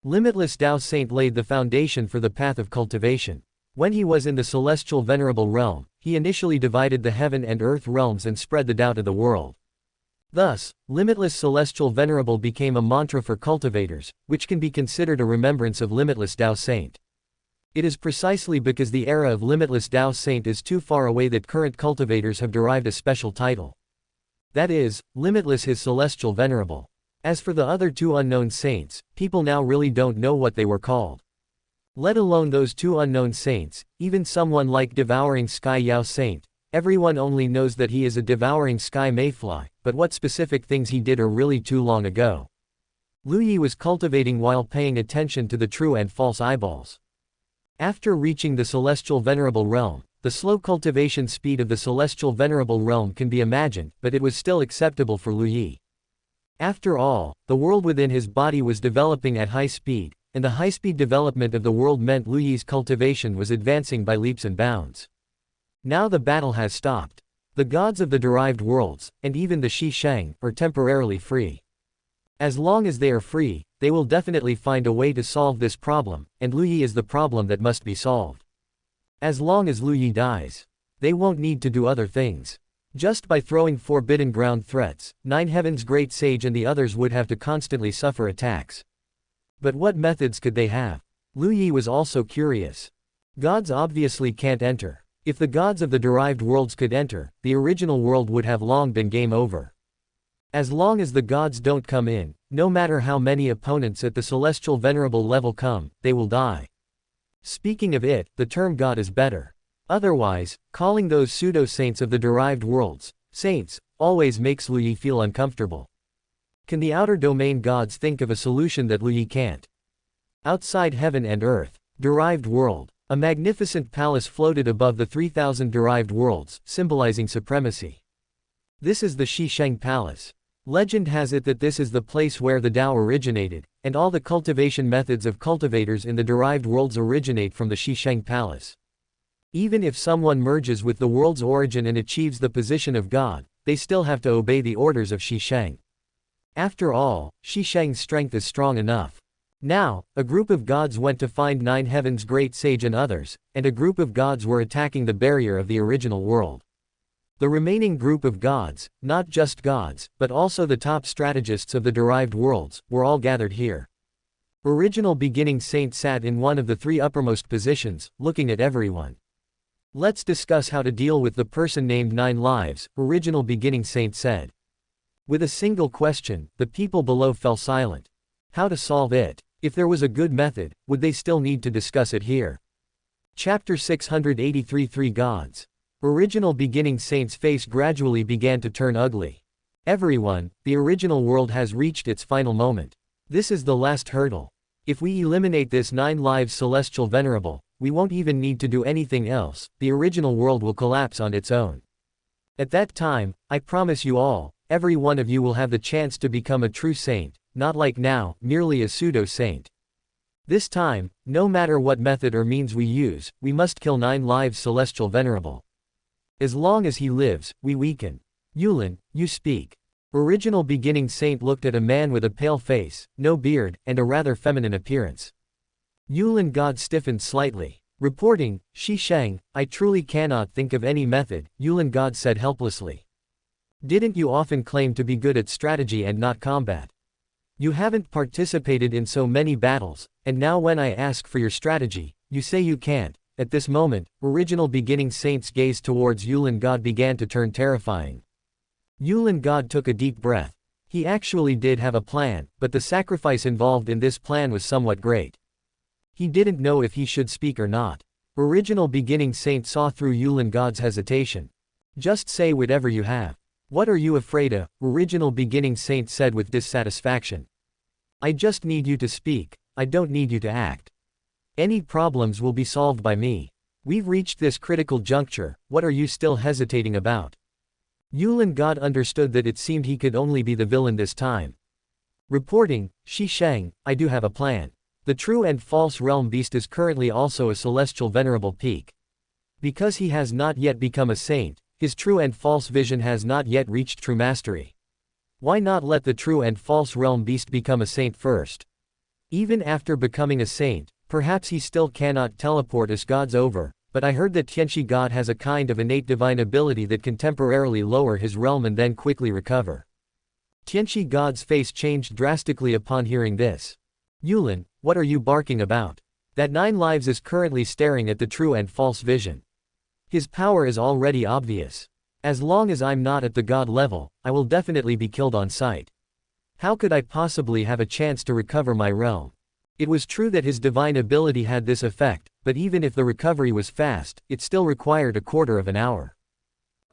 Limitless Dao saint laid the foundation for the path of cultivation. When he was in the celestial venerable realm, he initially divided the heaven and earth realms and spread the Dao to the world. Thus, limitless celestial venerable became a mantra for cultivators, which can be considered a remembrance of limitless Dao saint. It is precisely because the era of limitless Dao saint is too far away that current cultivators have derived a special title. That is, limitless his celestial venerable. As for the other 2 unknown saints, people now really don't know what they were called. Let alone those 2 unknown saints, even someone like devouring sky Yao saint, everyone only knows that he is a devouring sky mayfly, but what specific things he did are really too long ago. Lu Yi was cultivating while paying attention to the true and false eyeballs. After reaching the celestial venerable realm, the slow cultivation speed of the celestial venerable realm can be imagined, but it was still acceptable for Lu Yi. After all, the world within his body was developing at high speed, and the high-speed development of the world meant Lu Yi's cultivation was advancing by leaps and bounds. Now the battle has stopped. The gods of the derived worlds, and even the Shi Sheng, are temporarily free. As long as they are free, they will definitely find a way to solve this problem, and Lu Yi is the problem that must be solved. As long as Lu Yi dies, they won't need to do other things. Just by throwing forbidden ground threats, Nine Heaven's great sage and the others would have to constantly suffer attacks. But what methods could they have? Lu Yi was also curious. Gods obviously can't enter. If the gods of the derived worlds could enter, the original world would have long been game over. As long as the gods don't come in, no matter how many opponents at the celestial venerable level come, they will die. Speaking of it, the term God is better. Otherwise, calling those pseudo-saints of the derived worlds, saints, always makes Lu Yi feel uncomfortable. Can the outer domain gods think of a solution that Lu Yi can't? Outside heaven and earth, derived world. A magnificent palace floated above the 3,000 derived worlds, symbolizing supremacy. This is the Shisheng Palace. Legend has it that this is the place where the Tao originated, and all the cultivation methods of cultivators in the derived worlds originate from the Shisheng Palace. Even if someone merges with the world's origin and achieves the position of God, they still have to obey the orders of Shisheng. After all, Shisheng's strength is strong enough. Now, a group of gods went to find Nine Heaven's great sage and others, and a group of gods were attacking the barrier of the original world. The remaining group of gods, not just gods, but also the top strategists of the derived worlds, were all gathered here. Original beginning saint sat in one of the three uppermost positions, looking at everyone. Let's discuss how to deal with the person named Nine Lives, original beginning saint said. With a single question, the people below fell silent. How to solve it? If there was a good method, would they still need to discuss it here? Chapter 683 Three Gods. Original beginning saint's face gradually began to turn ugly. Everyone, the original world has reached its final moment. This is the last hurdle. If we eliminate this 9 lives celestial venerable, we won't even need to do anything else, the original world will collapse on its own. At that time, I promise you all, every one of you will have the chance to become a true saint. Not like now, merely a pseudo-saint. This time, no matter what method or means we use, we must kill 9 lives celestial venerable. As long as he lives, we weaken. Yulin, you speak. Original beginning saint looked at a man with a pale face, no beard, and a rather feminine appearance. Yulin God stiffened slightly. Reporting, Shisheng, I truly cannot think of any method, Yulin God said helplessly. Didn't you often claim to be good at strategy and not combat? You haven't participated in so many battles, and now when I ask for your strategy, you say you can't. At this moment, original beginning saint's gaze towards Yulin God began to turn terrifying. Yulin God took a deep breath. He actually did have a plan, but the sacrifice involved in this plan was somewhat great. He didn't know if he should speak or not. Original beginning saint saw through Yulin God's hesitation. Just say whatever you have. What are you afraid of? Original beginning saint said with dissatisfaction. I just need you to speak, I don't need you to act. Any problems will be solved by me. We've reached this critical juncture, what are you still hesitating about? Yulin God understood that it seemed he could only be the villain this time. Reporting, Shisheng, I do have a plan. The true and false realm beast is currently also a celestial venerable peak. Because he has not yet become a saint, his true and false vision has not yet reached true mastery. Why not let the true and false realm beast become a saint first? Even after becoming a saint, perhaps he still cannot teleport us gods over, but I heard that Tianqi God has a kind of innate divine ability that can temporarily lower his realm and then quickly recover. Tianqi God's face changed drastically upon hearing this. Yulin, what are you barking about? That 9 lives is currently staring at the true and false vision. His power is already obvious. As long as I'm not at the god level, I will definitely be killed on sight. How could I possibly have a chance to recover my realm? It was true that his divine ability had this effect, but even if the recovery was fast, it still required a quarter of an hour.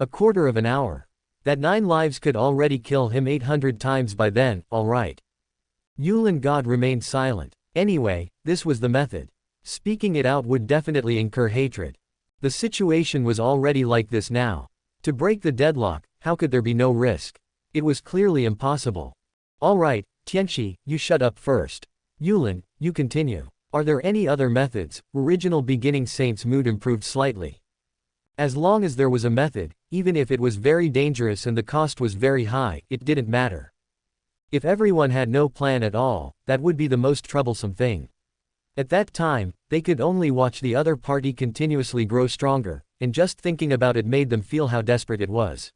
A quarter of an hour. That 9 lives could already kill him 800 times by then, alright. Yulin God remained silent. Anyway, this was the method. Speaking it out would definitely incur hatred. The situation was already like this now. To break the deadlock, how could there be no risk? It was clearly impossible. Alright, Tianqi, you shut up first. Yulin, you continue. Are there any other methods? Original beginning saint's mood improved slightly. As long as there was a method, even if it was very dangerous and the cost was very high, it didn't matter. If everyone had no plan at all, that would be the most troublesome thing. At that time, they could only watch the other party continuously grow stronger, and just thinking about it made them feel how desperate it was.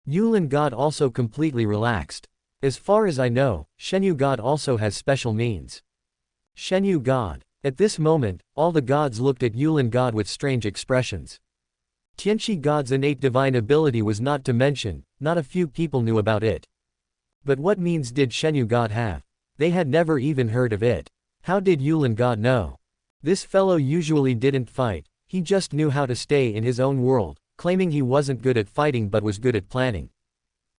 Yulin God also completely relaxed. As far as I know, Shenyu God also has special means. Shenyu God. At this moment, all the gods looked at Yulin God with strange expressions. Tianqi God's innate divine ability was not to mention, not a few people knew about it. But what means did Shenyu God have? They had never even heard of it. How did Yulin God know? This fellow usually didn't fight, he just knew how to stay in his own world, claiming he wasn't good at fighting but was good at planning.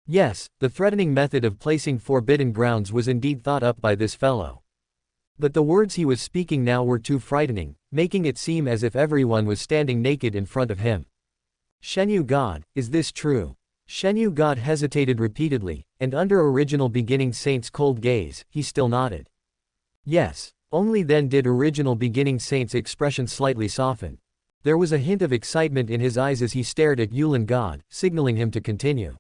Yes, the threatening method of placing forbidden grounds was indeed thought up by this fellow. But the words he was speaking now were too frightening, making it seem as if everyone was standing naked in front of him. Shenyu God, is this true? Shenyu God hesitated repeatedly, and under Original Beginning Saint's cold gaze, he still nodded. Yes. Only then did Original Beginning Saint's expression slightly soften. There was a hint of excitement in his eyes as he stared at Yulin God, signaling him to continue.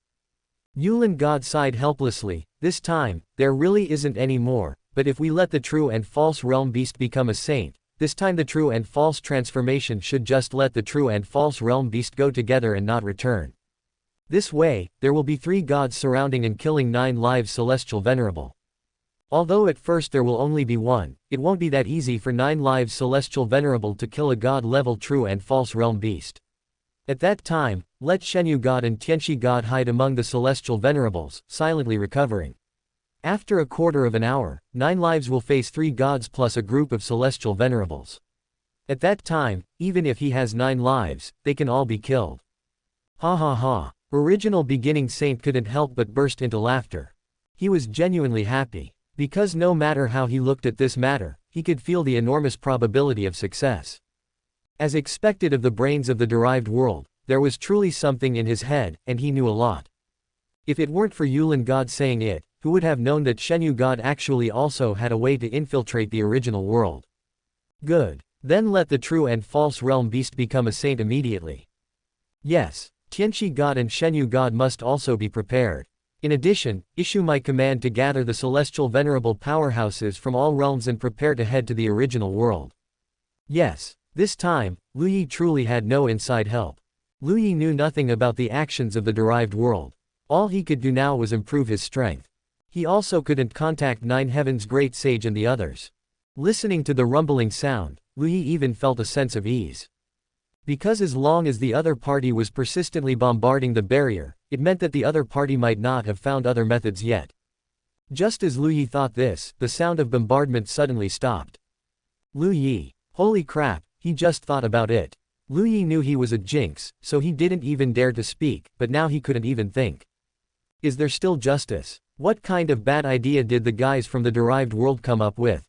Yulin God sighed helplessly. This time, there really isn't any more, but if we let the true and false realm beast become a saint, this time the true and false transformation should just let the true and false realm beast go together and not return. This way, there will be 3 gods surrounding and killing 9 lives Celestial Venerable. Although at first there will only be 1, it won't be that easy for 9 lives Celestial Venerable to kill a god-level true and false realm beast. At that time, let Shenyu God and Tianxi God hide among the Celestial Venerables, silently recovering. After a quarter of an hour, 9 lives will face 3 gods plus a group of Celestial Venerables. At that time, even if he has 9 lives, they can all be killed. Ha ha ha. Original Beginning Saint couldn't help but burst into laughter. He was genuinely happy. Because no matter how he looked at this matter, he could feel the enormous probability of success. As expected of the brains of the derived world, there was truly something in his head, and he knew a lot. If it weren't for Yulin God saying it, who would have known that Shenyu God actually also had a way to infiltrate the original world? Good. Then let the true and false realm beast become a saint immediately. Yes, Tianxi God and Shenyu God must also be prepared. In addition, issue my command to gather the Celestial Venerable powerhouses from all realms and prepare to head to the original world. Yes, this time, Lu Yi truly had no inside help. Lu Yi knew nothing about the actions of the derived world. All he could do now was improve his strength. He also couldn't contact 9 Heaven's Great Sage and the others. Listening to the rumbling sound, Lu Yi even felt a sense of ease. Because as long as the other party was persistently bombarding the barrier, it meant that the other party might not have found other methods yet. Just as Lu Yi thought this, the sound of bombardment suddenly stopped. Lu Yi. Holy crap, he just thought about it. Lu Yi knew he was a jinx, so he didn't even dare to speak, but now he couldn't even think. Is there still justice? What kind of bad idea did the guys from the derived world come up with?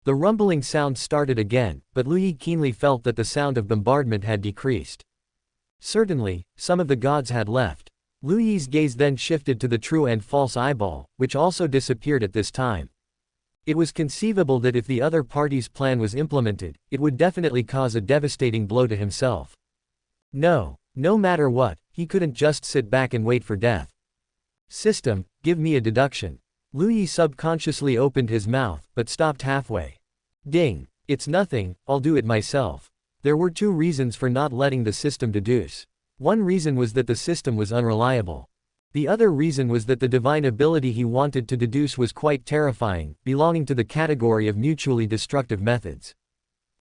The rumbling sound started again, but Lu Yi keenly felt that the sound of bombardment had decreased. Certainly, some of the gods had left. Lu Yi's gaze then shifted to the true and false eyeball, which also disappeared at this time. It was conceivable that if the other party's plan was implemented, it would definitely cause a devastating blow to himself. No matter what, he couldn't just sit back and wait for death. System, give me a deduction. Lu Yi subconsciously opened his mouth, but stopped halfway. Ding. It's nothing, I'll do it myself. There were 2 reasons for not letting the system deduce. One reason was that the system was unreliable. The other reason was that the divine ability he wanted to deduce was quite terrifying, belonging to the category of mutually destructive methods.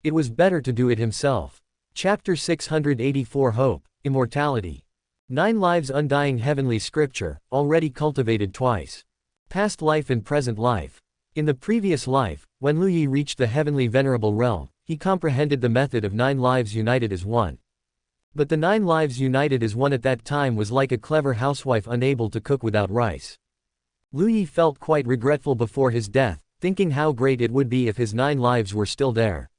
It was better to do it himself. Chapter 684 Hope, Immortality. 9 Lives Undying Heavenly Scripture, already cultivated twice. Past life and present life. In the previous life, when Lu Yi reached the Heavenly Venerable realm, he comprehended the method of 9 lives united as one. But the 9 lives united as one at that time was like a clever housewife unable to cook without rice. Lu Yi felt quite regretful before his death, thinking how great it would be if his 9 lives were still there.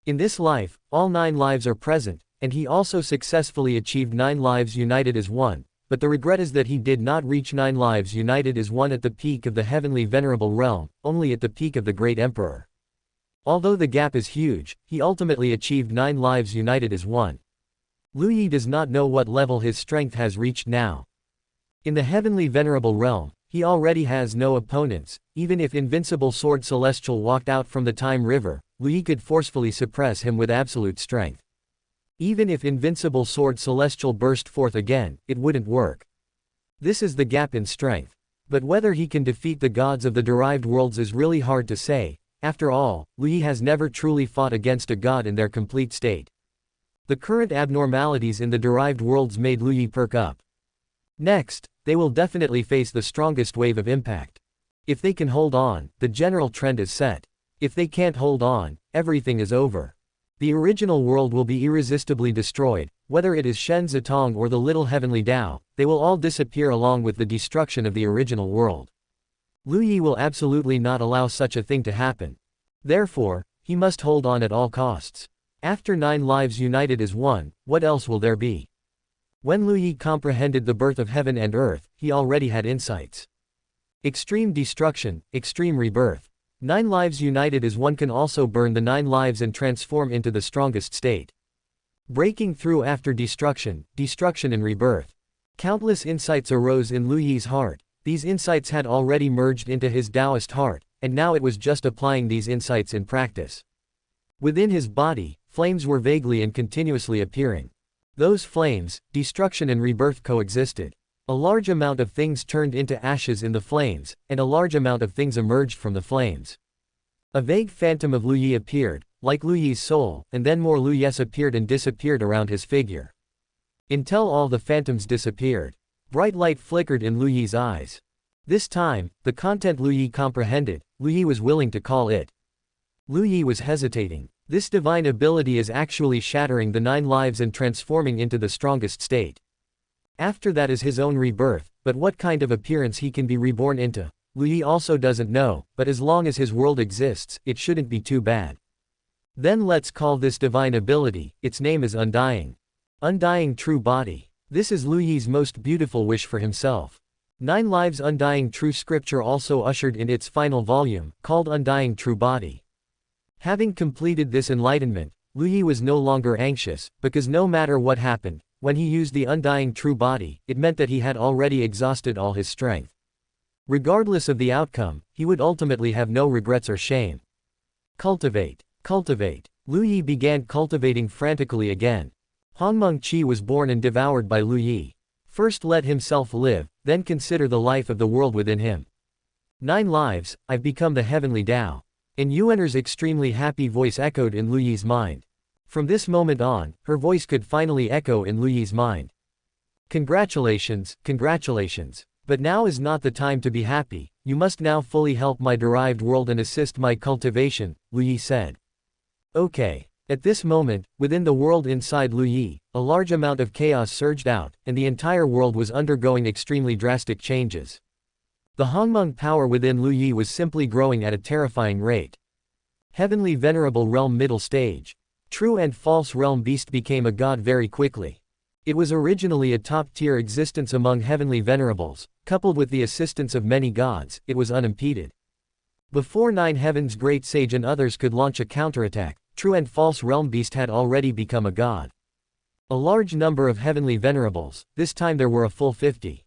In this life, all 9 lives are present, and he also successfully achieved 9 lives united as one, but the regret is that he did not reach 9 lives united as one at the peak of the Heavenly Venerable realm, only at the peak of the Great Emperor. Although the gap is huge, he ultimately achieved 9 lives united as one. Lu Yi does not know what level his strength has reached now. In the Heavenly Venerable realm, he already has no opponents. Even if Invincible Sword Celestial walked out from the Time River, Lu Yi could forcefully suppress him with absolute strength. Even if Invincible Sword Celestial burst forth again, it wouldn't work. This is the gap in strength. But whether he can defeat the gods of the derived worlds is really hard to say. After all, Lu Yi has never truly fought against a god in their complete state. The current abnormalities in the derived worlds made Lu Yi perk up. Next, they will definitely face the strongest wave of impact. If they can hold on, the general trend is set. If they can't hold on, everything is over. The original world will be irresistibly destroyed, whether it is Shen Zitong or the little Heavenly Dao, they will all disappear along with the destruction of the original world. Lu Yi will absolutely not allow such a thing to happen. Therefore, he must hold on at all costs. After 9 lives united as one, what else will there be? When Lu Yi comprehended the birth of heaven and earth, he already had insights. Extreme destruction, extreme rebirth. 9 lives united as one can also burn the 9 lives and transform into the strongest state. Breaking through after destruction, destruction and rebirth. Countless insights arose in Lu Yi's heart. These insights had already merged into his Taoist heart, and now it was just applying these insights in practice. Within his body, flames were vaguely and continuously appearing. Those flames, destruction and rebirth coexisted. A large amount of things turned into ashes in the flames, and a large amount of things emerged from the flames. A vague phantom of Lu Yi appeared, like Lu Yi's soul, and then more Lu Yes appeared and disappeared around his figure. Until all the phantoms disappeared. Bright light flickered in Lu Yi's eyes. This time, the content Lu Yi comprehended, Lu Yi was willing to call it. Lu Yi was hesitating. This divine ability is actually shattering the 9 lives and transforming into the strongest state. After that is his own rebirth, but what kind of appearance he can be reborn into, Lu Yi also doesn't know, but as long as his world exists, it shouldn't be too bad. Then let's call this divine ability, its name is Undying. Undying True Body. This is Lu Yi's most beautiful wish for himself. 9 Lives Undying True Scripture also ushered in its final volume, called Undying True Body. Having completed this enlightenment, Lu Yi was no longer anxious, because no matter what happened, when he used the Undying True Body, it meant that he had already exhausted all his strength. Regardless of the outcome, he would ultimately have no regrets or shame. Cultivate. Cultivate. Lu Yi began cultivating frantically again. Hongmeng Qi was born and devoured by Lu Yi. First let himself live, then consider the life of the world within him. 9 lives, I've become the Heavenly Dao. And Yuan'er's extremely happy voice echoed in Lu Yi's mind. From this moment on, her voice could finally echo in Lu Yi's mind. Congratulations, congratulations. But now is not the time to be happy, you must now fully help my derived world and assist my cultivation, Lu Yi said. Okay. At this moment, within the world inside Lu Yi, a large amount of chaos surged out, and the entire world was undergoing extremely drastic changes. The Hongmeng power within Lu Yi was simply growing at a terrifying rate. Heavenly Venerable Realm Middle Stage. True and false realm beast became a god very quickly. It was originally a top-tier existence among heavenly venerables, coupled with the assistance of many gods, it was unimpeded. Before 9 Heavens Great Sage and others could launch a counterattack, True and false realm beast had already become a god. A large number of heavenly venerables, this time there were a full 50.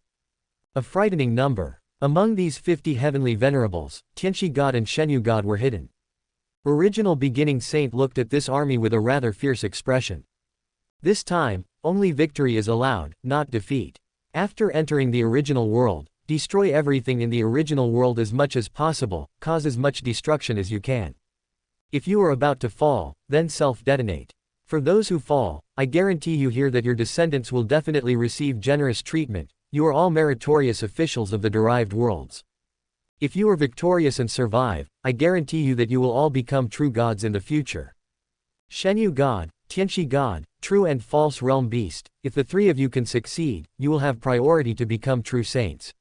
A frightening number. Among these 50 heavenly venerables, Tianxi God and Shenyu God were hidden. Original Beginning Saint looked at this army with a rather fierce expression. This time, only victory is allowed, not defeat. After entering the original world, destroy everything in the original world as much as possible, cause as much destruction as you can. If you are about to fall, then self-detonate. For those who fall, I guarantee you here that your descendants will definitely receive generous treatment, you are all meritorious officials of the derived worlds. If you are victorious and survive, I guarantee you that you will all become true gods in the future. Shenyu God, Tianxi God, True and False Realm Beast, if the 3 of you can succeed, you will have priority to become true saints.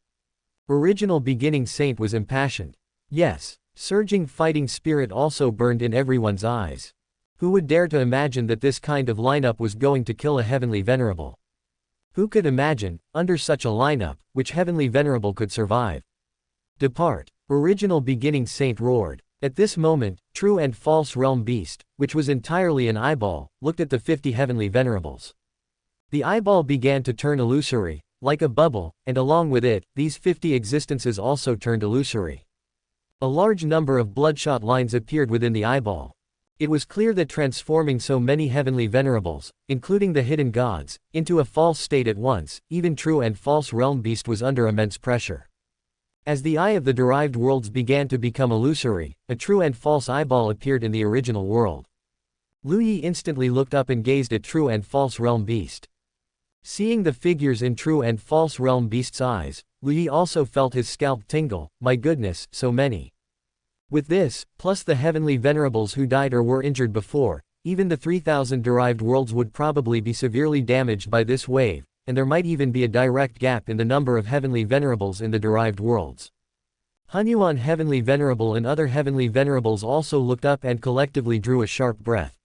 Original Beginning Saint was impassioned. Yes. Surging fighting spirit also burned in everyone's eyes. Who would dare to imagine that this kind of lineup was going to kill a heavenly venerable? Who could imagine, under such a lineup, which heavenly venerable could survive? Depart. Original Beginning Saint roared. At this moment, True and False Realm Beast, which was entirely an eyeball, looked at the 50 heavenly venerables. The eyeball began to turn illusory, like a bubble, and along with it, these 50 existences also turned illusory. A large number of bloodshot lines appeared within the eyeball. It was clear that transforming so many heavenly venerables, including the hidden gods, into a false state at once, even True and False Realm Beast was under immense pressure. As the eye of the derived worlds began to become illusory, a true and false eyeball appeared in the original world. Lu Yi instantly looked up and gazed at True and False Realm Beast. Seeing the figures in True and False Realm Beast's eyes, Lu Yi also felt his scalp tingle, my goodness, so many. With this, plus the Heavenly Venerables who died or were injured before, even the 3,000 derived worlds would probably be severely damaged by this wave, and there might even be a direct gap in the number of Heavenly Venerables in the derived worlds. Hunyuan Heavenly Venerable and other Heavenly Venerables also looked up and collectively drew a sharp breath.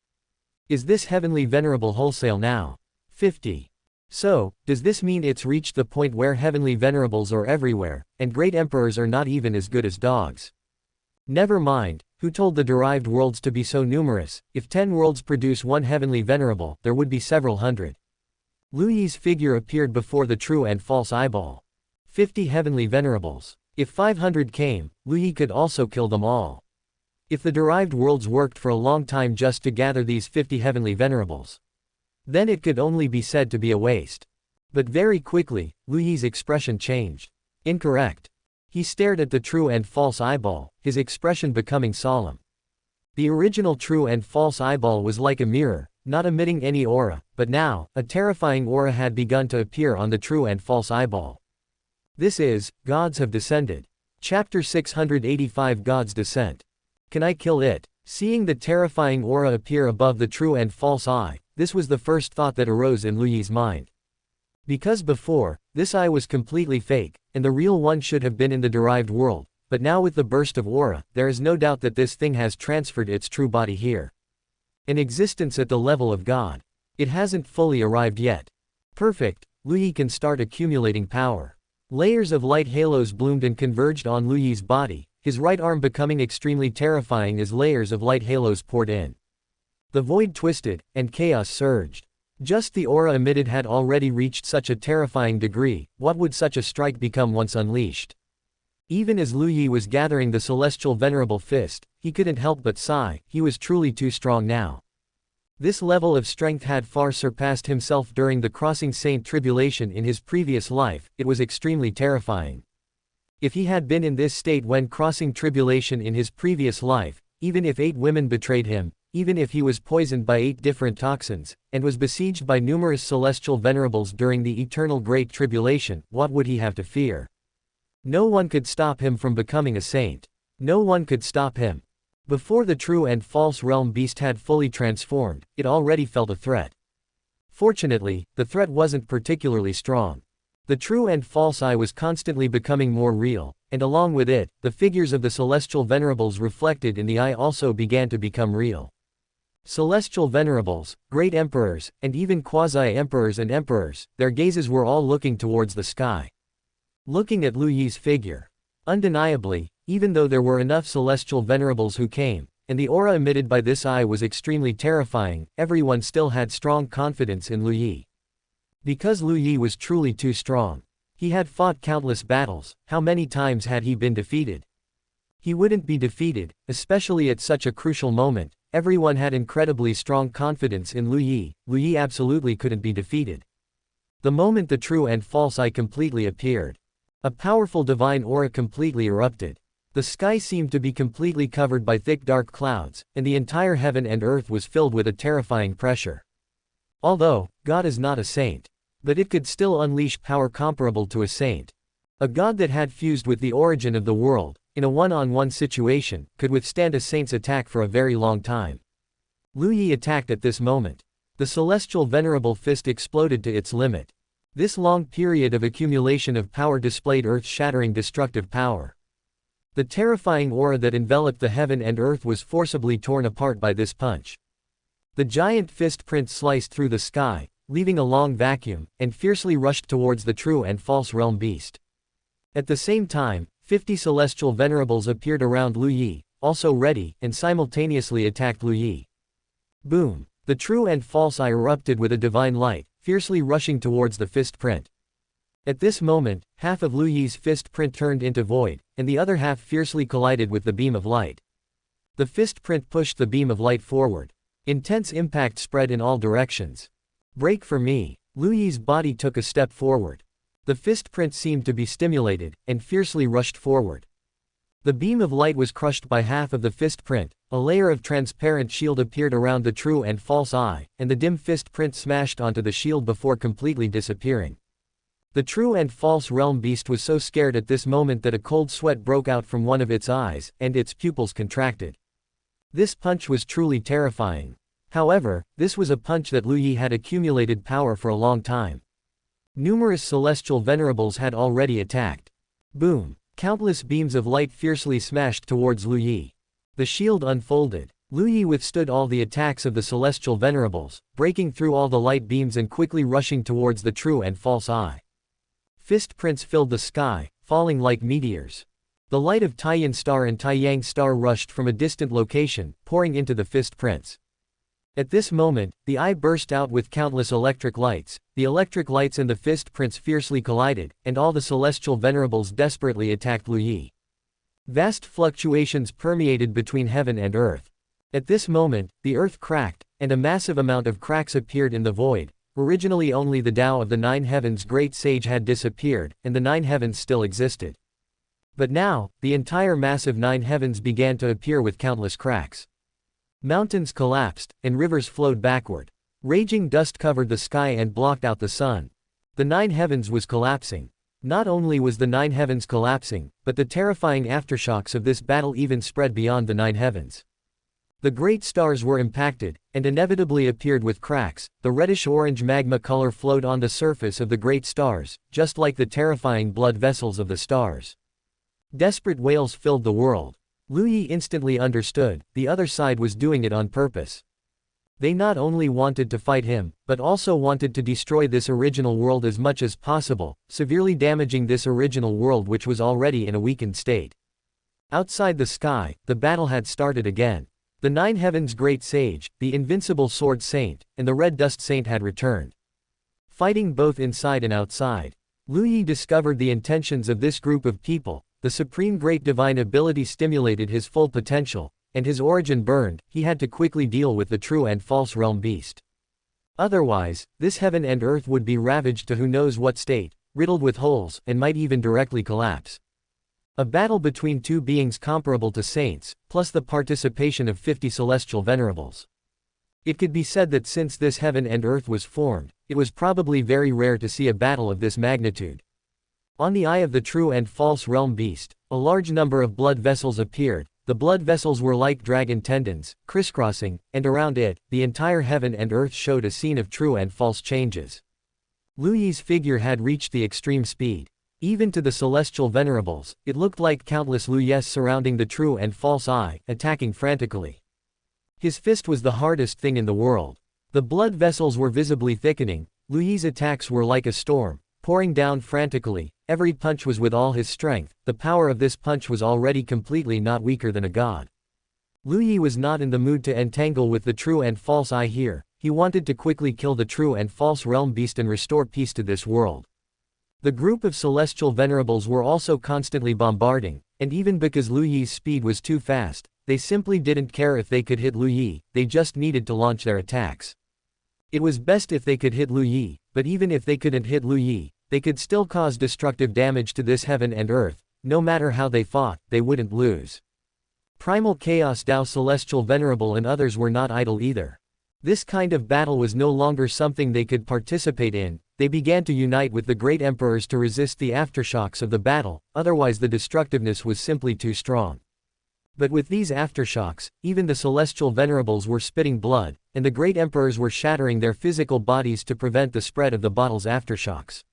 Is this Heavenly Venerable wholesale now? 50. So, does this mean it's reached the point where Heavenly Venerables are everywhere, and great emperors are not even as good as dogs? Never mind, who told the derived worlds to be so numerous? If 10 worlds produce one Heavenly Venerable, there would be several hundred. Lu Yi's figure appeared before the true and false eyeball. 50 Heavenly Venerables. If 500 came, Lu Yi could also kill them all. If the derived worlds worked for a long time just to gather these 50 Heavenly Venerables, then it could only be said to be a waste. But very quickly, Lu Yi's expression changed. Incorrect. He stared at the true and false eyeball, his expression becoming solemn. The original true and false eyeball was like a mirror, not emitting any aura, but now, a terrifying aura had begun to appear on the true and false eyeball. This is, gods have descended. Chapter 685 God's Descent. Can I kill it? Seeing the terrifying aura appear above the true and false eye, this was the first thought that arose in Lu Yi's mind. Because before, this eye was completely fake, and the real one should have been in the derived world, but now with the burst of aura, there is no doubt that this thing has transferred its true body here. An existence at the level of God. It hasn't fully arrived yet. Perfect, Lu Yi can start accumulating power. Layers of light halos bloomed and converged on Lu Yi's body, his right arm becoming extremely terrifying as layers of light halos poured in. The void twisted, and chaos surged. Just the aura emitted had already reached such a terrifying degree, what would such a strike become once unleashed? Even as Lu Yi was gathering the celestial venerable fist, he couldn't help but sigh, he was truly too strong now. This level of strength had far surpassed himself during the crossing saint tribulation in his previous life, it was extremely terrifying. If he had been in this state when crossing tribulation in his previous life, even if 8 women betrayed him, even if he was poisoned by 8 different toxins, and was besieged by numerous celestial venerables during the eternal Great Tribulation, what would he have to fear? No one could stop him from becoming a saint. No one could stop him. Before the true and false realm beast had fully transformed, it already felt a threat. Fortunately, the threat wasn't particularly strong. The true and false eye was constantly becoming more real, and along with it, the figures of the celestial venerables reflected in the eye also began to become real. Celestial venerables, great emperors, and even quasi-emperors and emperors, their gazes were all looking towards the sky. Looking at Lu Yi's figure. Undeniably, even though there were enough celestial venerables who came, and the aura emitted by this eye was extremely terrifying, everyone still had strong confidence in Lu Yi. Because Lu Yi was truly too strong. He had fought countless battles, how many times had he been defeated? He wouldn't be defeated, especially at such a crucial moment. Everyone had incredibly strong confidence in Lu Yi. Lu Yi absolutely couldn't be defeated. The moment the true and false eye completely appeared, a powerful divine aura completely erupted. The sky seemed to be completely covered by thick dark clouds, and the entire heaven and earth was filled with a terrifying pressure. Although, God is not a saint, but it could still unleash power comparable to a saint. A god that had fused with the origin of the world, in a one-on-one situation, could withstand a saint's attack for a very long time. Lu Yi attacked at this moment. The celestial venerable fist exploded to its limit. This long period of accumulation of power displayed earth-shattering destructive power. The terrifying aura that enveloped the heaven and earth was forcibly torn apart by this punch. The giant fist print sliced through the sky, leaving a long vacuum, and fiercely rushed towards the true and false realm beast. At the same time, 50 celestial venerables appeared around Lu Yi, also ready, and simultaneously attacked Lu Yi. Boom! The true and false eye erupted with a divine light, fiercely rushing towards the fist print. At this moment, half of Lu Yi's fist print turned into void, and the other half fiercely collided with the beam of light. The fist print pushed the beam of light forward. Intense impact spread in all directions. Break for me! Lu Yi's body took a step forward. The fist print seemed to be stimulated, and fiercely rushed forward. The beam of light was crushed by half of the fist print, a layer of transparent shield appeared around the true and false eye, and the dim fist print smashed onto the shield before completely disappearing. The true and false realm beast was so scared at this moment that a cold sweat broke out from one of its eyes, and its pupils contracted. This punch was truly terrifying. However, this was a punch that Lu Yi had accumulated power for a long time. Numerous celestial venerables had already attacked. Boom! Countless beams of light fiercely smashed towards Lu Yi. The shield unfolded. Lu Yi withstood all the attacks of the celestial venerables, breaking through all the light beams and quickly rushing towards the true and false eye. Fist prints filled the sky, falling like meteors. The light of Taiyan star and Taiyang star rushed from a distant location, pouring into the fist prints. At this moment, the eye burst out with countless electric lights. The electric lights and the fist prints fiercely collided, and all the celestial venerables desperately attacked Lu Yi. Vast fluctuations permeated between heaven and earth. At this moment, the earth cracked, and a massive amount of cracks appeared in the void. Originally only the Tao of the Nine Heavens Great Sage had disappeared, and the Nine Heavens still existed. But now, the entire massive Nine Heavens began to appear with countless cracks. Mountains collapsed, and rivers flowed backward. Raging dust covered the sky and blocked out the sun. The Nine Heavens was collapsing. Not only was the Nine Heavens collapsing, but the terrifying aftershocks of this battle even spread beyond the Nine Heavens. The great stars were impacted, and inevitably appeared with cracks. The reddish-orange magma color flowed on the surface of the great stars, just like the terrifying blood vessels of the stars. Desperate wails filled the world. Lu Yi instantly understood, the other side was doing it on purpose. They not only wanted to fight him, but also wanted to destroy this original world as much as possible, severely damaging this original world which was already in a weakened state. Outside the sky, the battle had started again. The Nine Heavens Great Sage, the Invincible Sword Saint, and the Red Dust Saint had returned. Fighting both inside and outside. Lu Yi discovered the intentions of this group of people. The supreme great divine ability stimulated his full potential, and his origin burned. He had to quickly deal with the true and false realm beast. Otherwise, this heaven and earth would be ravaged to who knows what state, riddled with holes, and might even directly collapse. A battle between two beings comparable to saints, plus the participation of 50 celestial venerables. It could be said that since this heaven and earth was formed, it was probably very rare to see a battle of this magnitude. On the eye of the true and false realm beast, a large number of blood vessels appeared. The blood vessels were like dragon tendons, crisscrossing, and around it, the entire heaven and earth showed a scene of true and false changes. Lu Yi's figure had reached the extreme speed. Even to the celestial venerables, it looked like countless Lu Yis surrounding the true and false eye, attacking frantically. His fist was the hardest thing in the world. The blood vessels were visibly thickening. Lu Yi's attacks were like a storm, pouring down frantically. Every punch was with all his strength. The power of this punch was already completely not weaker than a god. Lu Yi was not in the mood to entangle with the true and false eye here. He wanted to quickly kill the true and false realm beast and restore peace to this world. The group of celestial venerables were also constantly bombarding, and even because Lu Yi's speed was too fast, they simply didn't care if they could hit Lu Yi, they just needed to launch their attacks. It was best if they could hit Lu Yi, but even if they couldn't hit Lu Yi, they could still cause destructive damage to this heaven and earth. No matter how they fought, they wouldn't lose. Primal Chaos Dao Celestial Venerable and others were not idle either. This kind of battle was no longer something they could participate in. They began to unite with the great emperors to resist the aftershocks of the battle, otherwise the destructiveness was simply too strong. But with these aftershocks, even the celestial venerables were spitting blood, and the great emperors were shattering their physical bodies to prevent the spread of the battle's aftershocks.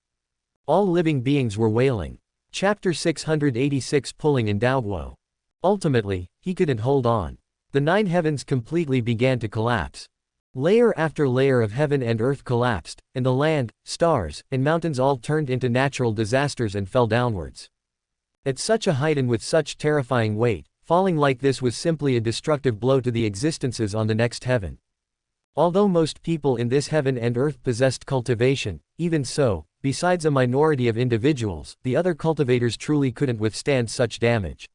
All living beings were wailing. Chapter 686 Pulling in Daoguo. Ultimately, he couldn't hold on. The nine heavens completely began to collapse. Layer after layer of heaven and earth collapsed, and the land, stars, and mountains all turned into natural disasters and fell downwards. At such a height and with such terrifying weight, falling like this was simply a destructive blow to the existences on the next heaven. Although most people in this heaven and earth possessed cultivation, even so, besides a minority of individuals, the other cultivators truly couldn't withstand such damage.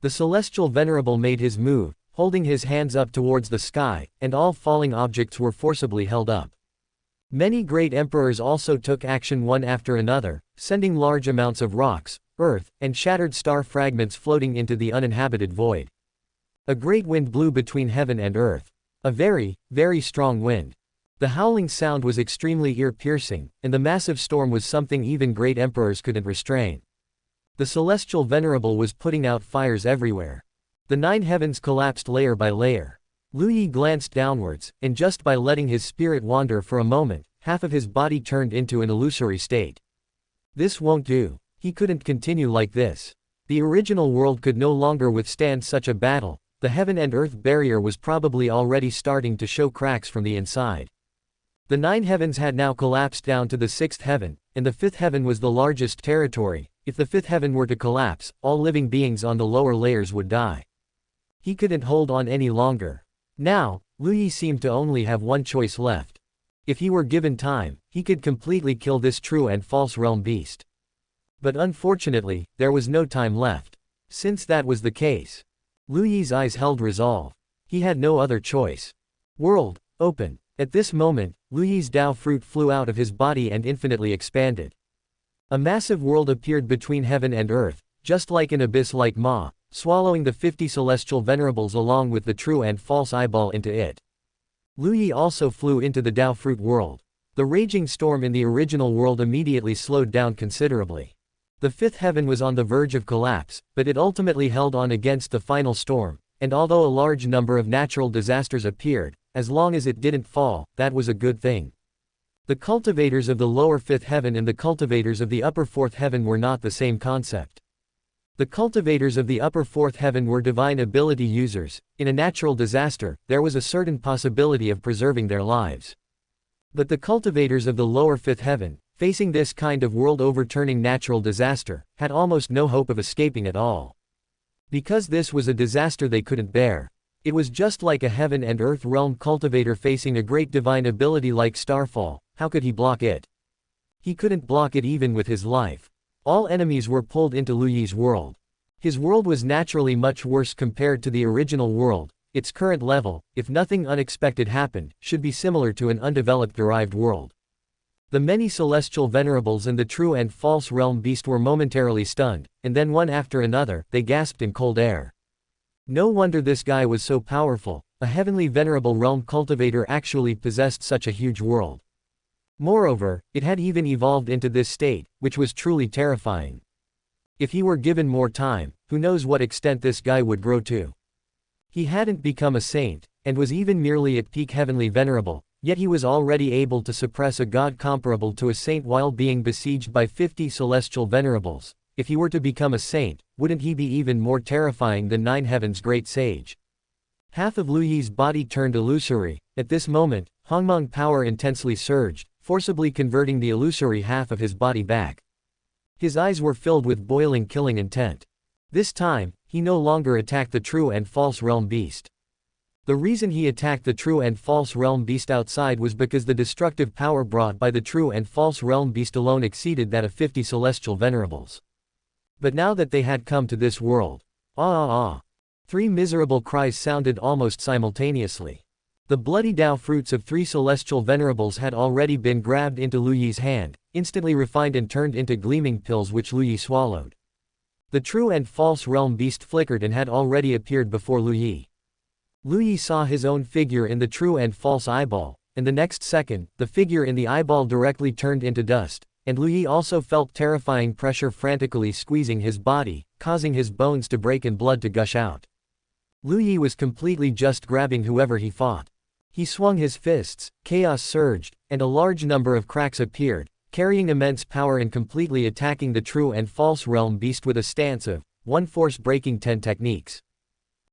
The celestial venerable made his move, holding his hands up towards the sky, and all falling objects were forcibly held up. Many great emperors also took action one after another, sending large amounts of rocks, earth, and shattered star fragments floating into the uninhabited void. A great wind blew between heaven and earth. A very, very strong wind. The howling sound was extremely ear-piercing, and the massive storm was something even great emperors couldn't restrain. The celestial venerable was putting out fires everywhere. The 9 heavens collapsed layer by layer. Lu Yi glanced downwards, and just by letting his spirit wander for a moment, half of his body turned into an illusory state. This won't do. He couldn't continue like this. The original world could no longer withstand such a battle. The heaven and earth barrier was probably already starting to show cracks from the inside. The 9 heavens had now collapsed down to the 6th heaven, and the 5th heaven was the largest territory. If the 5th heaven were to collapse, all living beings on the lower layers would die. He couldn't hold on any longer. Now, Lu Yi seemed to only have one choice left. If he were given time, he could completely kill this true and false realm beast. But unfortunately, there was no time left. Since that was the case, Lu Yi's eyes held resolve. He had no other choice. World, open. At this moment, Lu Yi's Dao fruit flew out of his body and infinitely expanded. A massive world appeared between heaven and earth, just like an abyss like Ma, swallowing the 50 celestial venerables along with the true and false eyeball into it. Lu Yi also flew into the Dao fruit world. The raging storm in the original world immediately slowed down considerably. The 5th heaven was on the verge of collapse, but it ultimately held on against the final storm, and although a large number of natural disasters appeared, as long as it didn't fall, that was a good thing. The cultivators of the lower 5th heaven and the cultivators of the upper 4th heaven were not the same concept. The cultivators of the upper 4th heaven were divine ability users. In a natural disaster, there was a certain possibility of preserving their lives. But the cultivators of the lower 5th heaven, facing this kind of world-overturning natural disaster, had almost no hope of escaping at all. Because this was a disaster they couldn't bear. It was just like a heaven and earth realm cultivator facing a great divine ability like Starfall. How could he block it? He couldn't block it even with his life. All enemies were pulled into Lu Yi's world. His world was naturally much worse compared to the original world. Its current level, if nothing unexpected happened, should be similar to an undeveloped derived world. The many celestial venerables and the true and false realm beast were momentarily stunned, and then one after another, they gasped in cold air. No wonder this guy was so powerful. A heavenly venerable realm cultivator actually possessed such a huge world. Moreover, it had even evolved into this state, which was truly terrifying. If he were given more time, who knows what extent this guy would grow to. He hadn't become a saint, and was even merely at peak heavenly venerable, yet he was already able to suppress a god comparable to a saint while being besieged by 50 celestial venerables. If he were to become a saint, wouldn't he be even more terrifying than 9 heaven's great sage? Half of Lu Yi's body turned illusory. At this moment, Hongling power intensely surged, forcibly converting the illusory half of his body back. His eyes were filled with boiling killing intent. This time, he no longer attacked the true and false realm beast. The reason he attacked the true and false realm beast outside was because the destructive power brought by the true and false realm beast alone exceeded that of 50 celestial venerables. But now that they had come to this world, 3 miserable cries sounded almost simultaneously. The bloody Dao fruits of 3 celestial venerables had already been grabbed into Lu Yi's hand, instantly refined and turned into gleaming pills which Lu Yi swallowed. The true and false realm beast flickered and had already appeared before Lu Yi. Lu Yi saw his own figure in the true and false eyeball, and the next second, the figure in the eyeball directly turned into dust, and Lu Yi also felt terrifying pressure frantically squeezing his body, causing his bones to break and blood to gush out. Lu Yi was completely just grabbing whoever he fought. He swung his fists, chaos surged, and a large number of cracks appeared, carrying immense power and completely attacking the true and false realm beast with a stance of 1 force breaking 10 techniques.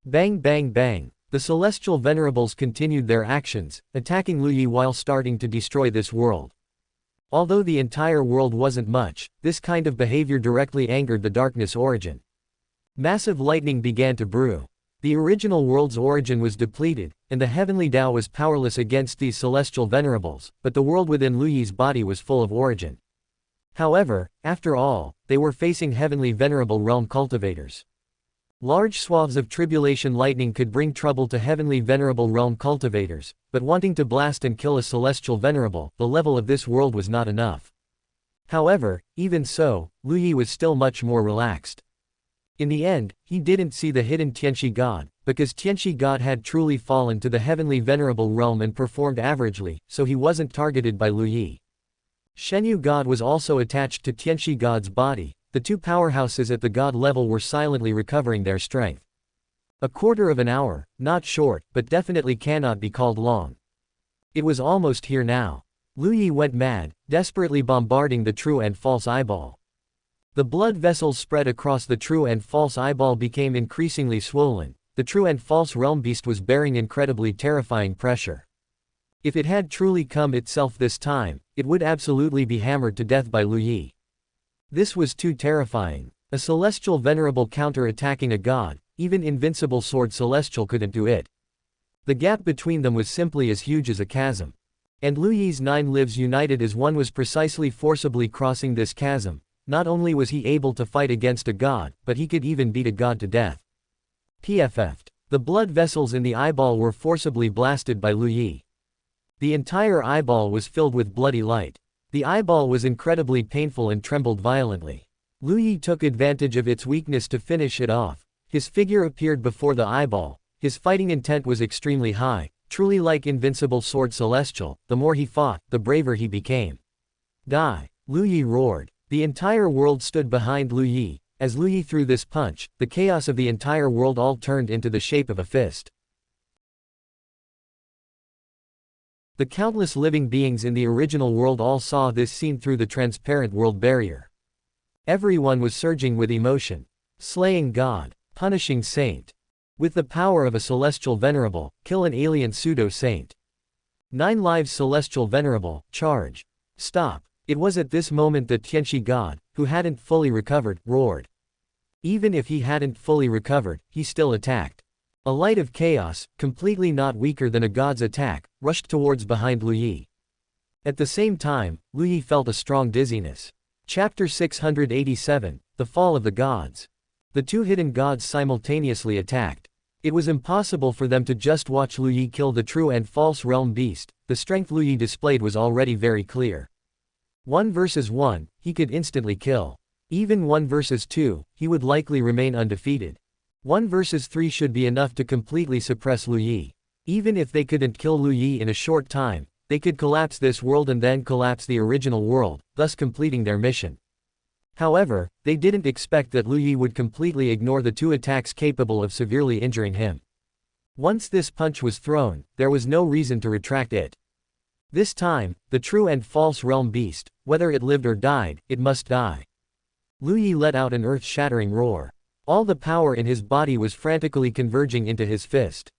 Bang bang bang. The celestial venerables continued their actions, attacking Lu Yi while starting to destroy this world. Although the entire world wasn't much, this kind of behavior directly angered the darkness origin. Massive lightning began to brew. The original world's origin was depleted, and the heavenly Dao was powerless against these celestial venerables, but the world within Lu Yi's body was full of origin. However, after all, they were facing heavenly venerable realm cultivators. Large swaths of tribulation lightning could bring trouble to heavenly venerable realm cultivators, but wanting to blast and kill a celestial venerable, the level of this world was not enough. However, even so, Lu Yi was still much more relaxed. In the end, he didn't see the hidden Tianxi god, because Tianxi god had truly fallen to the Heavenly Venerable realm and performed averagely, so he wasn't targeted by Lu Yi. Shenyu god was also attached to Tianxi god's body. The two powerhouses at the god level were silently recovering their strength. A quarter of an hour, not short, but definitely cannot be called long. It was almost here now. Lu Yi went mad, desperately bombarding the true and false eyeball. The blood vessels spread across the true and false eyeball became increasingly swollen. The true and false realm beast was bearing incredibly terrifying pressure. If it had truly come itself this time, it would absolutely be hammered to death by Lu Yi. This was too terrifying. A celestial venerable counter-attacking a god, even invincible sword celestial couldn't do it. The gap between them was simply as huge as a chasm. And Lu Yi's 9 lives united as one was precisely forcibly crossing this chasm. Not only was he able to fight against a god, but he could even beat a god to death. PFF'd. The blood vessels in the eyeball were forcibly blasted by Lu Yi. The entire eyeball was filled with bloody light. The eyeball was incredibly painful and trembled violently. Lu Yi took advantage of its weakness to finish it off. His figure appeared before the eyeball. His fighting intent was extremely high, truly like invincible sword celestial. The more he fought, the braver he became. Die! Lu Yi roared. The entire world stood behind Lu Yi. As Lu Yi threw this punch, the chaos of the entire world all turned into the shape of a fist. The countless living beings in the original world all saw this scene through the transparent world barrier. Everyone was surging with emotion. Slaying God. Punishing saint. With the power of a celestial venerable, kill an alien pseudo-saint. 9 lives celestial venerable, charge. Stop. It was at this moment that Tianxi god, who hadn't fully recovered, roared. Even if he hadn't fully recovered, he still attacked. A light of chaos, completely not weaker than a god's attack, rushed towards behind Lu Yi. At the same time, Lu Yi felt a strong dizziness. Chapter 687, The Fall of the Gods. The two hidden gods simultaneously attacked. It was impossible for them to just watch Lu Yi kill the true and false realm beast. The strength Lu Yi displayed was already very clear. 1 versus 1, he could instantly kill. Even 1 versus 2, he would likely remain undefeated. 1 versus 3 should be enough to completely suppress Lu Yi. Even if they couldn't kill Lu Yi in a short time, they could collapse this world and then collapse the original world, thus completing their mission. However, they didn't expect that Lu Yi would completely ignore the 2 attacks capable of severely injuring him. Once this punch was thrown, there was no reason to retract it. This time, the true and false realm beast, whether it lived or died, it must die. Lu Yi let out an earth-shattering roar. All the power in his body was frantically converging into his fist.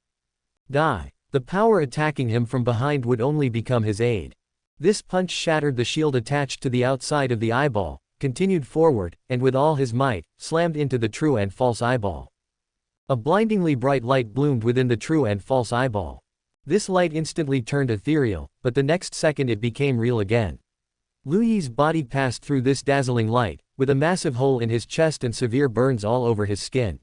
Die. The power attacking him from behind would only become his aid. This punch shattered the shield attached to the outside of the eyeball, continued forward, and with all his might, slammed into the true and false eyeball. A blindingly bright light bloomed within the true and false eyeball. This light instantly turned ethereal, but the next second it became real again. Lu Yi's body passed through this dazzling light, with a massive hole in his chest and severe burns all over his skin.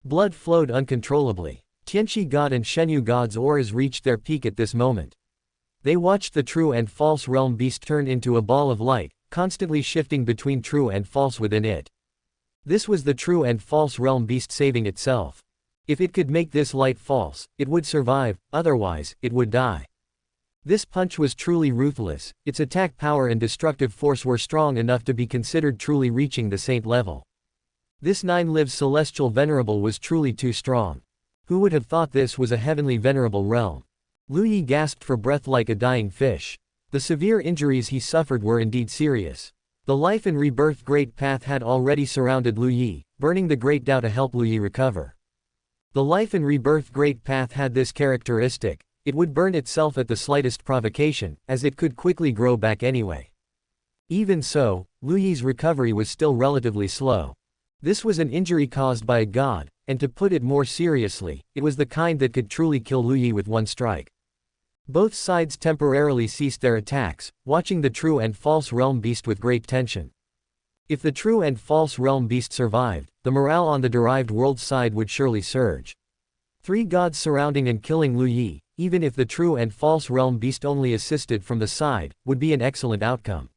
Blood flowed uncontrollably. Tianxi god and Shenyu god's auras reached their peak at this moment. They watched the true and false realm beast turn into a ball of light, constantly shifting between true and false within it. This was the true and false realm beast saving itself. If it could make this light false, it would survive, otherwise, it would die. This punch was truly ruthless. Its attack power and destructive force were strong enough to be considered truly reaching the saint level. This 9 lives celestial venerable was truly too strong. Who would have thought this was a heavenly venerable realm? Lu Yi gasped for breath like a dying fish. The severe injuries he suffered were indeed serious. The life and rebirth great path had already surrounded Lu Yi, burning the great Dao to help Lu Yi recover. The life and rebirth great path had this characteristic: it would burn itself at the slightest provocation, as it could quickly grow back anyway. Even so, Lu Yi's recovery was still relatively slow. This was an injury caused by a god, and to put it more seriously, it was the kind that could truly kill Lu Yi with one strike. Both sides temporarily ceased their attacks, watching the true and false realm beast with great tension. If the true and false realm beast survived, the morale on the derived world side would surely surge. 3 gods surrounding and killing Lu Yi, even if the true and false realm beast only assisted from the side, would be an excellent outcome.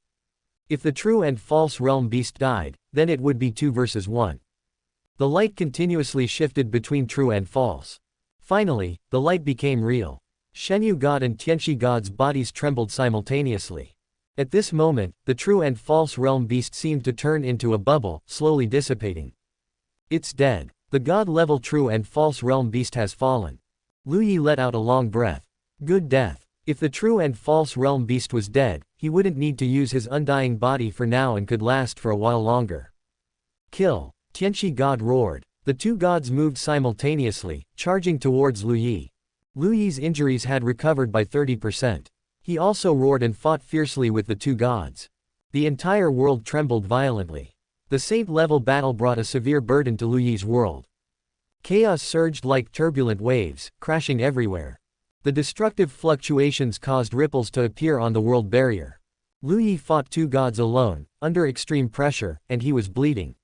If the true and false realm beast died, then it would be 2 versus 1. The light continuously shifted between true and false. Finally, the light became real. Shenyu God and Tianxi God's bodies trembled simultaneously. At this moment, the true and false realm beast seemed to turn into a bubble, slowly dissipating. It's dead. The God-level true and false realm beast has fallen. Lu Yi let out a long breath. Good death. If the true and false realm beast was dead, he wouldn't need to use his undying body for now and could last for a while longer. Kill. Tianxi God roared. The two gods moved simultaneously, charging towards Lu Yi. Lu Yi's injuries had recovered by 30%. He also roared and fought fiercely with the two gods. The entire world trembled violently. The saint-level battle brought a severe burden to Lu Yi's world. Chaos surged like turbulent waves, crashing everywhere. The destructive fluctuations caused ripples to appear on the world barrier. Lu Yi fought two gods alone, under extreme pressure, and he was bleeding.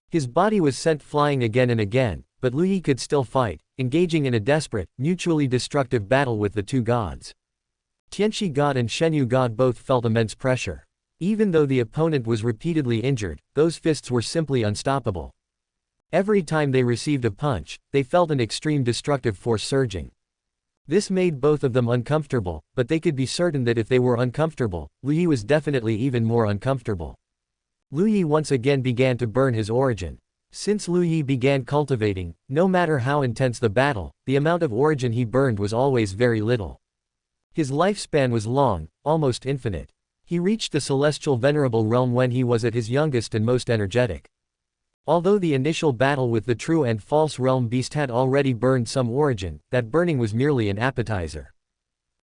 His body was sent flying again and again, but Lu Yi could still fight, engaging in a desperate, mutually destructive battle with the two gods. Tianxi God and Shenyu God both felt immense pressure. Even though the opponent was repeatedly injured, those fists were simply unstoppable. Every time they received a punch, they felt an extreme destructive force surging. This made both of them uncomfortable, but they could be certain that if they were uncomfortable, Lu Yi was definitely even more uncomfortable. Lu Yi once again began to burn his origin. Since Lu Yi began cultivating, no matter how intense the battle, the amount of origin he burned was always very little. His lifespan was long, almost infinite. He reached the celestial venerable realm when he was at his youngest and most energetic. Although the initial battle with the true and false realm beast had already burned some origin, that burning was merely an appetizer.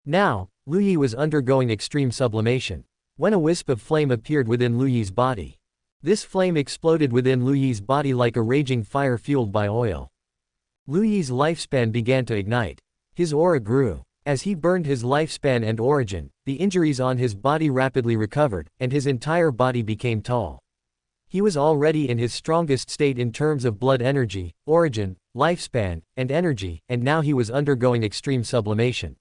Now, Lu Yi was undergoing extreme sublimation. When a wisp of flame appeared within Lu Yi's body. This flame exploded within Lu Yi's body like a raging fire fueled by oil. Lu Yi's lifespan began to ignite. His aura grew. As he burned his lifespan and origin, the injuries on his body rapidly recovered, and his entire body became tall. He was already in his strongest state in terms of blood energy, origin, lifespan, and energy, and now he was undergoing extreme sublimation.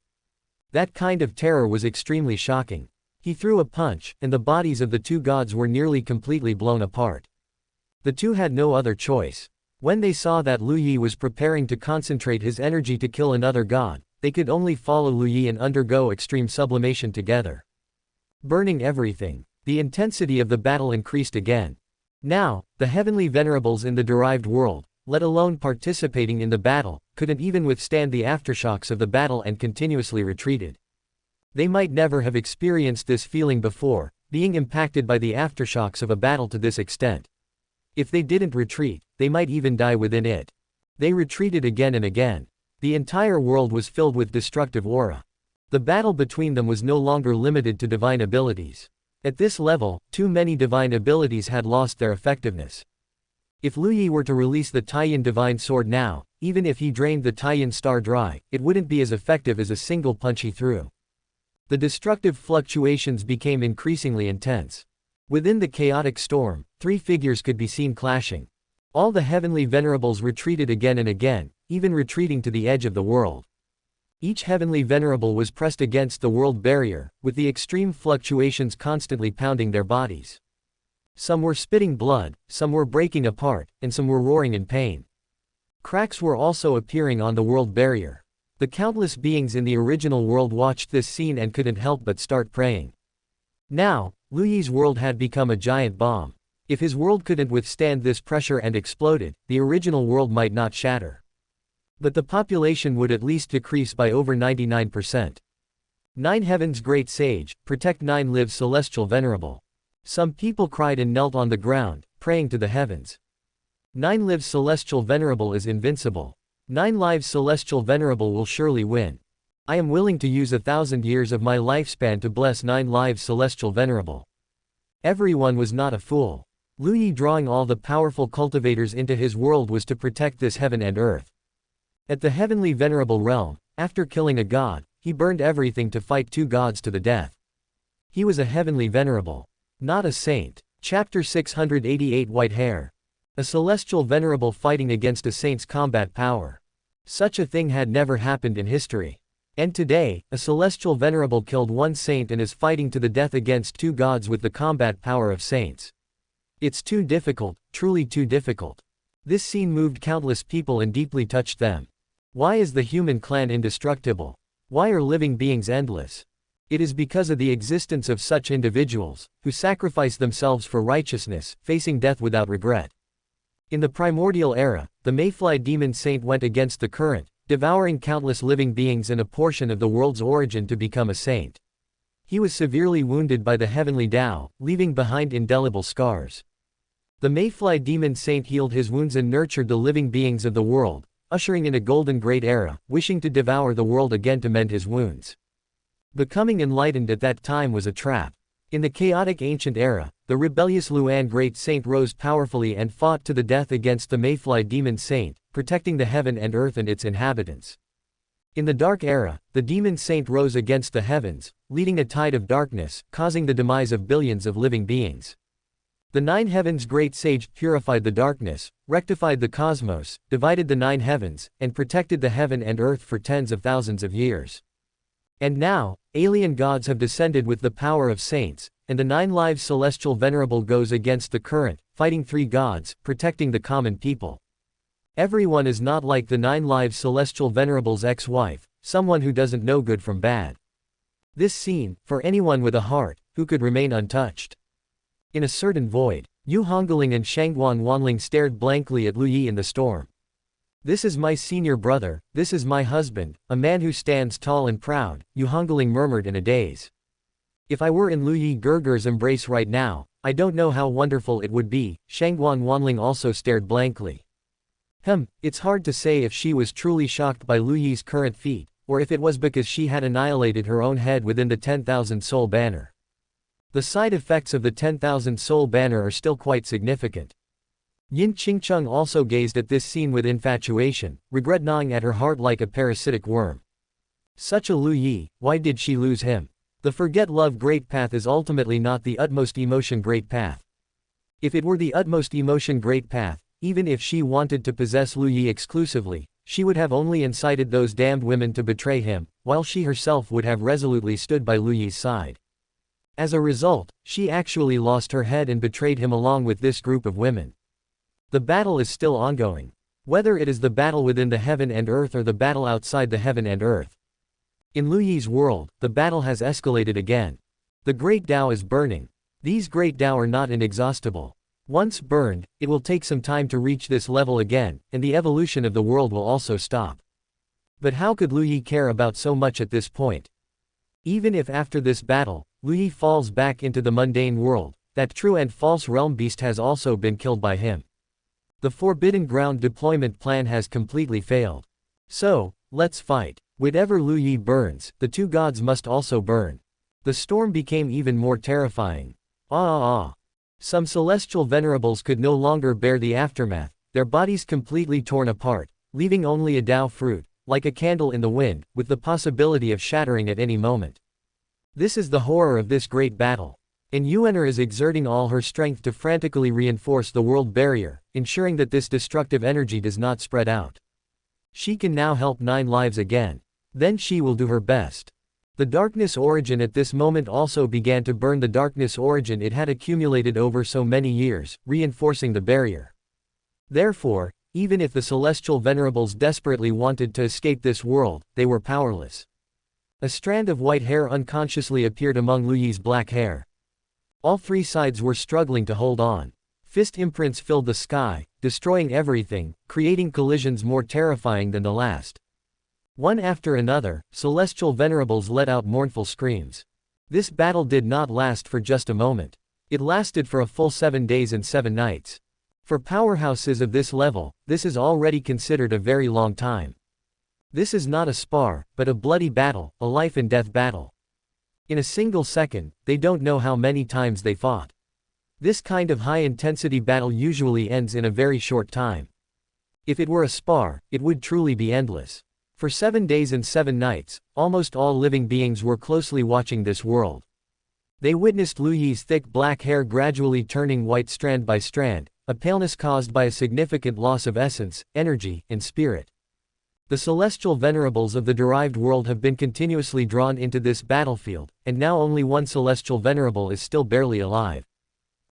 That kind of terror was extremely shocking. He threw a punch, and the bodies of the two gods were nearly completely blown apart. The two had no other choice. When they saw that Lu Yi was preparing to concentrate his energy to kill another god, they could only follow Lu Yi and undergo extreme sublimation together. Burning everything. The intensity of the battle increased again. Now, the heavenly venerables in the derived world, let alone participating in the battle, couldn't even withstand the aftershocks of the battle and continuously retreated. They might never have experienced this feeling before, being impacted by the aftershocks of a battle to this extent. If they didn't retreat, they might even die within it. They retreated again and again. The entire world was filled with destructive aura. The battle between them was no longer limited to divine abilities. At this level, too many divine abilities had lost their effectiveness. If Lu Yi were to release the Taiyan divine sword now, even if he drained the Taiyan star dry, it wouldn't be as effective as a single punch he threw. The destructive fluctuations became increasingly intense. Within the chaotic storm, three figures could be seen clashing. All the heavenly venerables retreated again and again, even retreating to the edge of the world. Each heavenly venerable was pressed against the world barrier, with the extreme fluctuations constantly pounding their bodies. Some were spitting blood, some were breaking apart, and some were roaring in pain. Cracks were also appearing on the world barrier. The countless beings in the original world watched this scene and couldn't help but start praying. Now, Lu Yi's world had become a giant bomb. If his world couldn't withstand this pressure and exploded, the original world might not shatter. But the population would at least decrease by over 99%. Nine Heaven's Great Sage, protect Nine Lives Celestial Venerable. Some people cried and knelt on the ground, praying to the heavens. Nine Lives Celestial Venerable is invincible. 9 Lives Celestial Venerable will surely win. I am willing to use 1,000 years of my lifespan to bless 9 Lives Celestial Venerable. Everyone was not a fool. Lu Yi drawing all the powerful cultivators into his world was to protect this heaven and earth. At the heavenly venerable realm, after killing a god, he burned everything to fight two gods to the death. He was a heavenly venerable, not a saint. Chapter 688 White Hair. A celestial venerable fighting against a saint's combat power. Such a thing had never happened in history. And today, a celestial venerable killed one saint and is fighting to the death against two gods with the combat power of saints. It's too difficult, truly too difficult. This scene moved countless people and deeply touched them. Why is the human clan indestructible? Why are living beings endless? It is because of the existence of such individuals, who sacrifice themselves for righteousness, facing death without regret. In the primordial era, the Mayfly demon saint went against the current, devouring countless living beings and a portion of the world's origin to become a saint. He was severely wounded by the Heavenly Dao, leaving behind indelible scars. The Mayfly demon saint healed his wounds and nurtured the living beings of the world, ushering in a golden great era, wishing to devour the world again to mend his wounds. Becoming enlightened at that time was a trap. In the chaotic ancient era, the rebellious Luan great saint rose powerfully and fought to the death against the Mayfly demon saint, protecting the heaven and earth and its inhabitants. In the dark era, the demon saint rose against the heavens, leading a tide of darkness, causing the demise of billions of living beings. The nine heavens great sage purified the darkness, rectified the cosmos, divided the nine heavens, and protected the heaven and earth for tens of thousands of years. And now, alien gods have descended with the power of saints, and the Nine-Life Celestial Venerable goes against the current, fighting three gods, protecting the common people. Everyone is not like the Nine-Life Celestial Venerable's ex-wife, someone who doesn't know good from bad. This scene, for anyone with a heart, who could remain untouched. In a certain void, Yu Hongling and Shangguan Wanling stared blankly at Lu Yi in the storm. This is my senior brother, this is my husband, a man who stands tall and proud, Yu Hongling murmured in a daze. If I were in Lu Yi Gerger's embrace right now, I don't know how wonderful it would be, Shangguan Wanling also stared blankly. It's hard to say if she was truly shocked by Lu Yi's current feat, or if it was because she had annihilated her own head within the 10,000 soul banner. The side effects of the 10,000 soul banner are still quite significant. Yin Qingcheng also gazed at this scene with infatuation, regret gnawing at her heart like a parasitic worm. Such a Lu Yi, why did she lose him? The forget love great path is ultimately not the utmost emotion great path. If it were the utmost emotion great path, even if she wanted to possess Lu Yi exclusively, she would have only incited those damned women to betray him, while she herself would have resolutely stood by Lu Yi's side. As a result, she actually lost her head and betrayed him along with this group of women. The battle is still ongoing. Whether it is the battle within the heaven and earth or the battle outside the heaven and earth. In Lu Yi's world, the battle has escalated again. The Great Dao is burning. These Great Dao are not inexhaustible. Once burned, it will take some time to reach this level again, and the evolution of the world will also stop. But how could Lu Yi care about so much at this point? Even if after this battle, Lu Yi falls back into the mundane world, that true and false realm beast has also been killed by him. The Forbidden Ground deployment plan has completely failed. So, let's fight. Whatever Lu Yi burns, the two gods must also burn. The storm became even more terrifying. Some celestial venerables could no longer bear the aftermath, their bodies completely torn apart, leaving only a Dao fruit, like a candle in the wind, with the possibility of shattering at any moment. This is the horror of this great battle. And Yuener is exerting all her strength to frantically reinforce the world barrier, ensuring that this destructive energy does not spread out. She can now help 9 lives again. Then she will do her best. The darkness origin at this moment also began to burn the darkness origin it had accumulated over so many years, reinforcing the barrier. Therefore, even if the celestial venerables desperately wanted to escape this world, they were powerless. A strand of white hair unconsciously appeared among Lu Yi's black hair. All three sides were struggling to hold on. Fist imprints filled the sky, destroying everything, creating collisions more terrifying than the last. One after another, celestial venerables let out mournful screams. This battle did not last for just a moment. It lasted for a full 7 days and 7 nights. For powerhouses of this level, this is already considered a very long time. This is not a spar, but a bloody battle, a life and death battle. In a single second, they don't know how many times they fought. This kind of high-intensity battle usually ends in a very short time. If it were a spar, it would truly be endless. For 7 days and 7 nights, almost all living beings were closely watching this world. They witnessed Lu Yi's thick black hair gradually turning white strand by strand, a paleness caused by a significant loss of essence, energy, and spirit. The celestial venerables of the derived world have been continuously drawn into this battlefield, and now only one celestial venerable is still barely alive.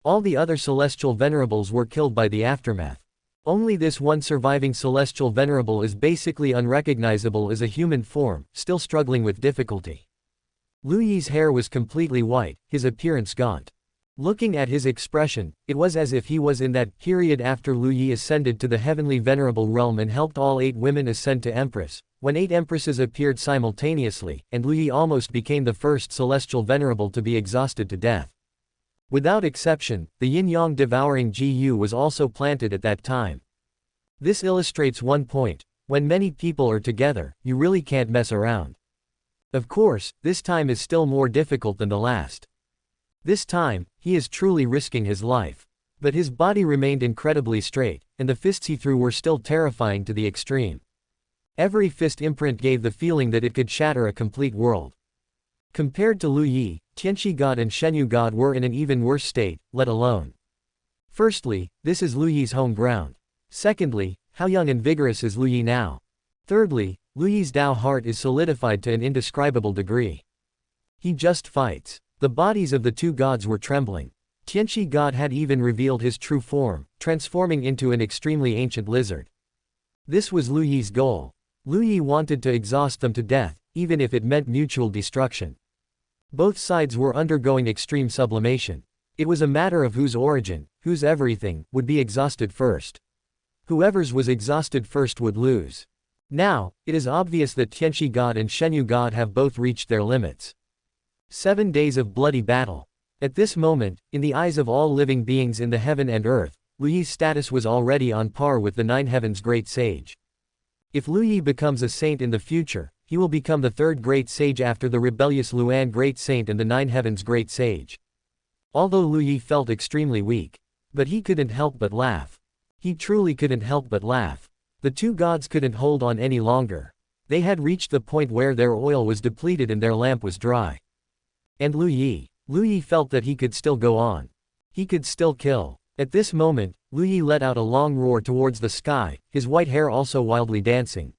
All the other celestial venerables were killed by the aftermath. Only this one surviving celestial venerable is basically unrecognizable as a human form, still struggling with difficulty. Lu Yi's hair was completely white, his appearance gaunt. Looking at his expression, it was as if he was in that period after Lu Yi ascended to the Heavenly Venerable realm and helped all 8 women ascend to Empress, when 8 Empresses appeared simultaneously, and Lu Yi almost became the first celestial venerable to be exhausted to death. Without exception, the yin-yang devouring Ji was also planted at that time. This illustrates one point: when many people are together, you really can't mess around. Of course, this time is still more difficult than the last. This time, he is truly risking his life. But his body remained incredibly straight, and the fists he threw were still terrifying to the extreme. Every fist imprint gave the feeling that it could shatter a complete world. Compared to Lu Yi, Tianqi God and Shenyu God were in an even worse state, let alone. Firstly, this is Lu Yi's home ground. Secondly, how young and vigorous is Lu Yi now? Thirdly, Lu Yi's Dao heart is solidified to an indescribable degree. He just fights. The bodies of the 2 gods were trembling. Tianqi God had even revealed his true form, transforming into an extremely ancient lizard. This was Lu Yi's goal. Lu Yi wanted to exhaust them to death, even if it meant mutual destruction. Both sides were undergoing extreme sublimation. It was a matter of whose origin, whose everything, would be exhausted first. Whoever's was exhausted first would lose. Now, it is obvious that Tianqi God and Shenyu God have both reached their limits. 7 days of bloody battle. At this moment, in the eyes of all living beings in the heaven and earth, Lu Yi's status was already on par with the 9 heavens great sage. If Lu Yi becomes a saint in the future, he will become the 3rd great sage after the rebellious Luan great saint and the 9 heavens great sage. Although Lu Yi felt extremely weak. But he couldn't help but laugh. He truly couldn't help but laugh. The 2 gods couldn't hold on any longer. They had reached the point where their oil was depleted and their lamp was dry. And Lu Yi felt that he could still go on. He could still kill. At this moment, Lu Yi let out a long roar towards the sky, his white hair also wildly dancing.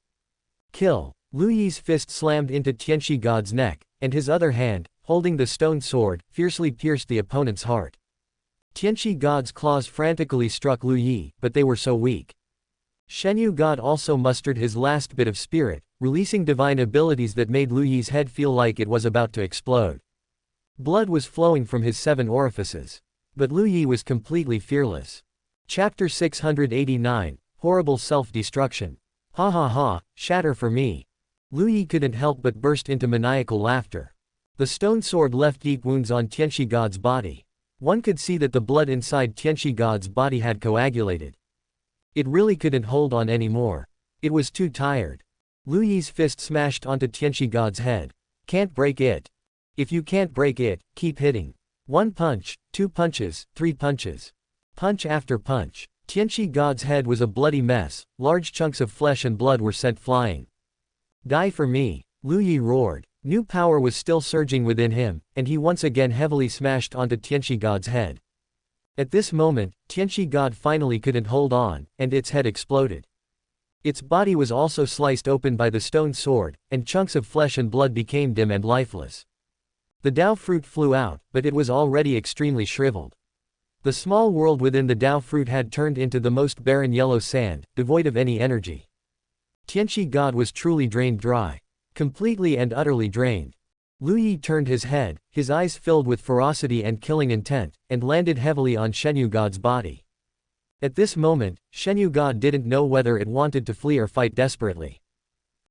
Kill. Lu Yi's fist slammed into Tianqi God's neck, and his other hand, holding the stone sword, fiercely pierced the opponent's heart. Tianqi God's claws frantically struck Lu Yi, but they were so weak. Shenyu God also mustered his last bit of spirit, releasing divine abilities that made Lu Yi's head feel like it was about to explode. Blood was flowing from his 7 orifices. But Lu Yi was completely fearless. Chapter 689, Horrible Self-Destruction. Ha ha ha, shatter for me. Lu Yi couldn't help but burst into maniacal laughter. The stone sword left deep wounds on Tianqi God's body. One could see that the blood inside Tianqi God's body had coagulated. It really couldn't hold on anymore. It was too tired. Lu Yi's fist smashed onto Tianqi God's head. Can't break it. If you can't break it, keep hitting. 1 punch, 2 punches, 3 punches. Punch after punch. Tianqi God's head was a bloody mess, large chunks of flesh and blood were sent flying. Die for me. Lu Yi roared. New power was still surging within him, and he once again heavily smashed onto Tianqi God's head. At this moment, Tianqi God finally couldn't hold on, and its head exploded. Its body was also sliced open by the stone sword, and chunks of flesh and blood became dim and lifeless. The Dao fruit flew out, but it was already extremely shriveled. The small world within the Dao fruit had turned into the most barren yellow sand, devoid of any energy. Tianqi God was truly drained dry. Completely and utterly drained. Lu Yi turned his head, his eyes filled with ferocity and killing intent, and landed heavily on Shenyu God's body. At this moment, Shenyu God didn't know whether it wanted to flee or fight desperately.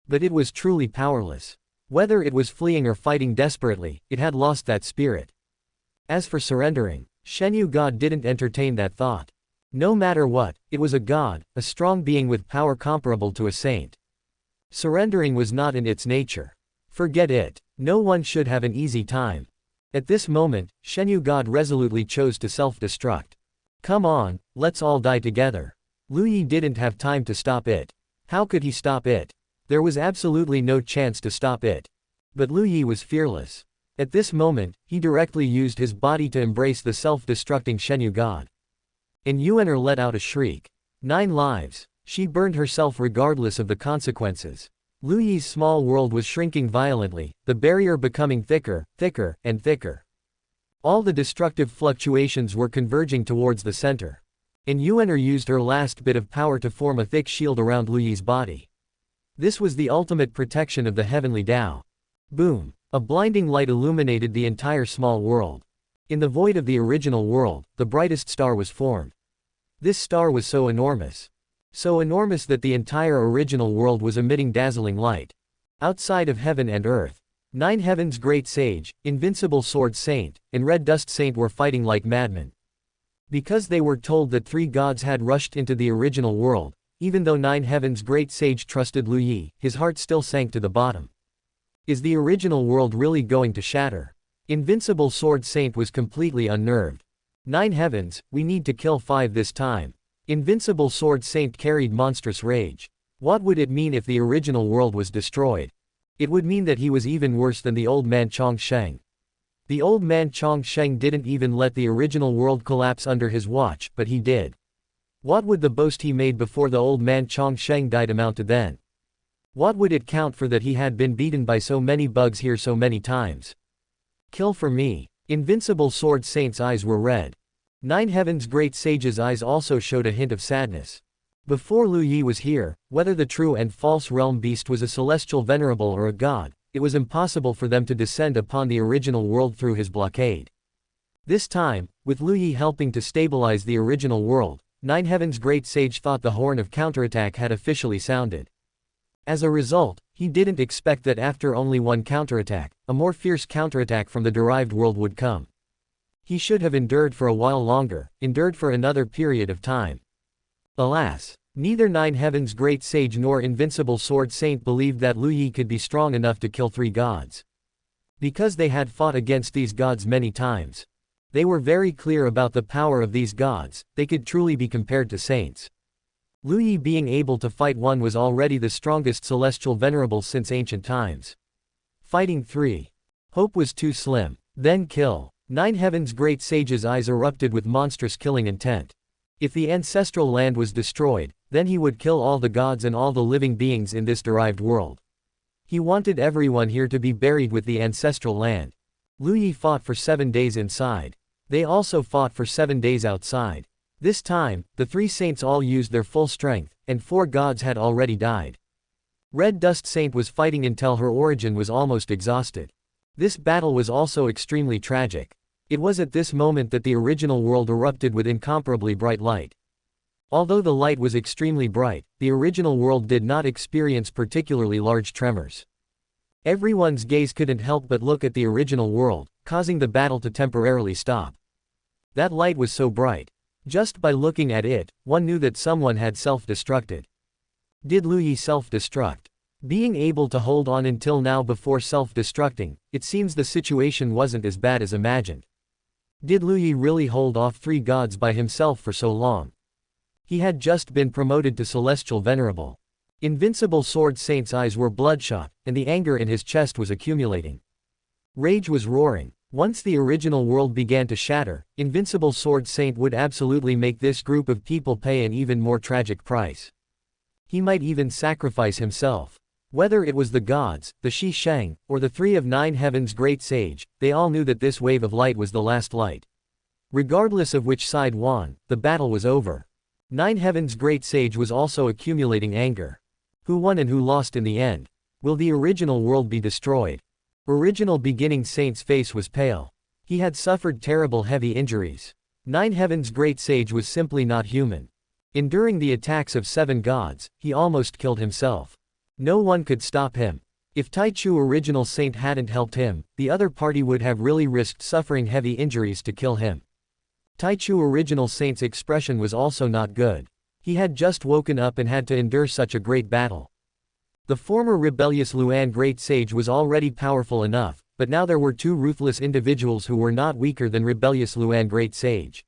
But it was truly powerless. Whether it was fleeing or fighting desperately, it had lost that spirit. As for surrendering, Shenyu God didn't entertain that thought. No matter what, it was a god, a strong being with power comparable to a saint. Surrendering was not in its nature. Forget it. No one should have an easy time. At this moment, Shenyu God resolutely chose to self-destruct. Come on, let's all die together. Lu Yi didn't have time to stop it. How could he stop it? There was absolutely no chance to stop it. But Lu Yi was fearless. At this moment, he directly used his body to embrace the self-destructing Shenyu God. And Yuan'er let out a shriek. 9 lives. She burned herself regardless of the consequences. Lu Yi's small world was shrinking violently, the barrier becoming thicker, thicker, and thicker. All the destructive fluctuations were converging towards the center. and Yuan used her last bit of power to form a thick shield around Lu Yi's body. This was the ultimate protection of the Heavenly Dao. Boom! A blinding light illuminated the entire small world. In the void of the original world, the brightest star was formed. This star was so enormous. So enormous that the entire original world was emitting dazzling light. Outside of heaven and earth, 9 heavens great sage, invincible sword saint, and red dust saint were fighting like madmen. Because they were told that 3 gods had rushed into the original world, even though 9 heavens great sage trusted Lu Yi, his heart still sank to the bottom. Is the original world really going to shatter? Invincible sword saint was completely unnerved. 9 heavens, we need to kill 5 this time. Invincible sword saint carried monstrous rage. What would it mean if the original world was destroyed? It would mean that he was even worse than the old man Chong Sheng. The old man Chong Sheng didn't even let the original world collapse under his watch, but he did. What would the boast he made before the old man Chong Sheng died amount to then? What would it count for that he had been beaten by so many bugs here so many times? Kill for me. Invincible sword saint's eyes were red. 9 heavens great sage's eyes also showed a hint of sadness. Before Lu Yi was here, whether the true and false realm beast was a celestial venerable or a god, it was impossible for them to descend upon the original world through his blockade. This time, with Lu Yi helping to stabilize the original world, 9 heavens great sage thought the horn of counterattack had officially sounded. As a result, he didn't expect that after only one counterattack, a more fierce counterattack from the derived world would come. He should have endured for a while longer, endured for another period of time. Alas, neither 9 heavens great sage nor invincible sword saint believed that Lu Yi could be strong enough to kill 3 gods. Because they had fought against these gods many times. They were very clear about the power of these gods, they could truly be compared to saints. Lu Yi being able to fight one was already the strongest celestial venerable since ancient times. Fighting 3. Hope was too slim. Then kill. 9 heavens great sage's eyes erupted with monstrous killing intent. If the ancestral land was destroyed, then he would kill all the gods and all the living beings in this derived world. He wanted everyone here to be buried with the ancestral land. Lu Yi fought for 7 days inside. They also fought for 7 days outside. This time, the 3 saints all used their full strength, and 4 gods had already died. Red Dust Saint was fighting until her origin was almost exhausted. This battle was also extremely tragic. It was at this moment that the original world erupted with incomparably bright light. Although the light was extremely bright, the original world did not experience particularly large tremors. Everyone's gaze couldn't help but look at the original world, causing the battle to temporarily stop. That light was so bright. Just by looking at it, one knew that someone had self-destructed. Did Lu Yi self-destruct? Being able to hold on until now before self-destructing, it seems the situation wasn't as bad as imagined. Did Lu Yi really hold off 3 gods by himself for so long? He had just been promoted to Celestial Venerable. Invincible Sword Saint's eyes were bloodshot, and the anger in his chest was accumulating. Rage was roaring. Once the original world began to shatter, Invincible Sword Saint would absolutely make this group of people pay an even more tragic price. He might even sacrifice himself. Whether it was the gods, the Shi Sheng, or the 3 of 9 heavens great sage, they all knew that this wave of light was the last light. Regardless of which side won, the battle was over. 9 heavens great sage was also accumulating anger. Who won and who lost in the end? Will the original world be destroyed? Original beginning saint's face was pale. He had suffered terrible heavy injuries. 9 heavens great sage was simply not human. Enduring the attacks of 7 gods, he almost killed himself. No one could stop him. If Taichu original saint hadn't helped him, the other party would have really risked suffering heavy injuries to kill him. Taichu original saint's expression was also not good. He had just woken up and had to endure such a great battle. The former rebellious Luan great sage was already powerful enough, but now there were 2 ruthless individuals who were not weaker than rebellious Luan great sage.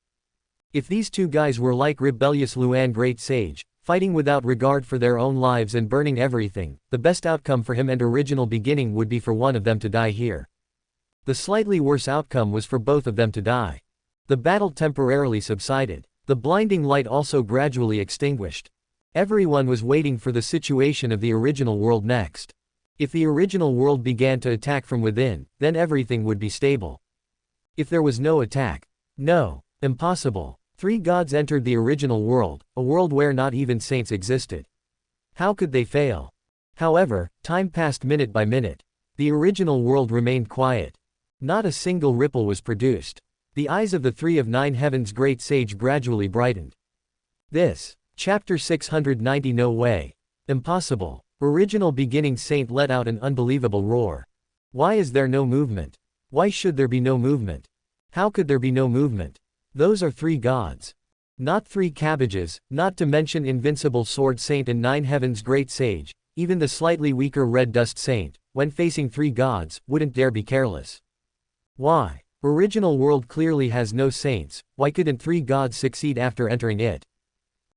If these 2 guys were like rebellious Luan great sage, fighting without regard for their own lives and burning everything, the best outcome for him and original beginning would be for one of them to die here. The slightly worse outcome was for both of them to die. The battle temporarily subsided. The blinding light also gradually extinguished. Everyone was waiting for the situation of the original world next. If the original world began to attack from within, then everything would be stable. If there was no attack, no, impossible. Three gods entered the original world, a world where not even saints existed. How could they fail? However, time passed minute by minute. The original world remained quiet. Not a single ripple was produced. The eyes of the three of nine heavens great sage gradually brightened. This. Chapter 690 No way. Impossible. Original beginning saint let out an unbelievable roar. Why is there no movement? Why should there be no movement? How could there be no movement? Those are three gods. Not three cabbages, not to mention invincible sword saint and nine heavens great sage, even the slightly weaker red dust saint, when facing three gods, wouldn't dare be careless. Why? Original world clearly has no saints, why couldn't three gods succeed after entering it?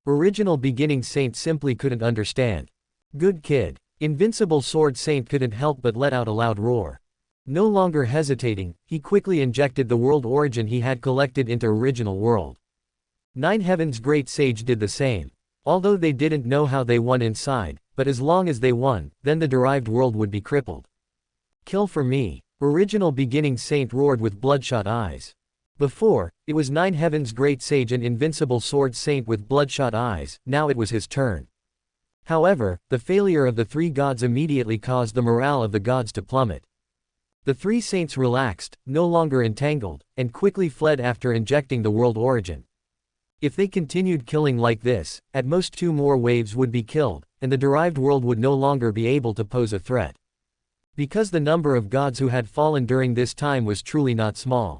Original beginning saint simply couldn't understand. Good kid. Invincible sword saint couldn't help but let out a loud roar. No longer hesitating, he quickly injected the world origin he had collected into original world. Nine heavens great sage did the same. Although they didn't know how they won inside, but as long as they won, then the derived world would be crippled. Kill for me. Original beginning saint roared with bloodshot eyes. Before, it was nine heavens great sage and invincible sword saint with bloodshot eyes, now it was his turn. However, the failure of the three gods immediately caused the morale of the gods to plummet. The three saints relaxed, no longer entangled, and quickly fled after injecting the world origin. If they continued killing like this, at most 2 more waves would be killed, and the derived world would no longer be able to pose a threat. Because the number of gods who had fallen during this time was truly not small.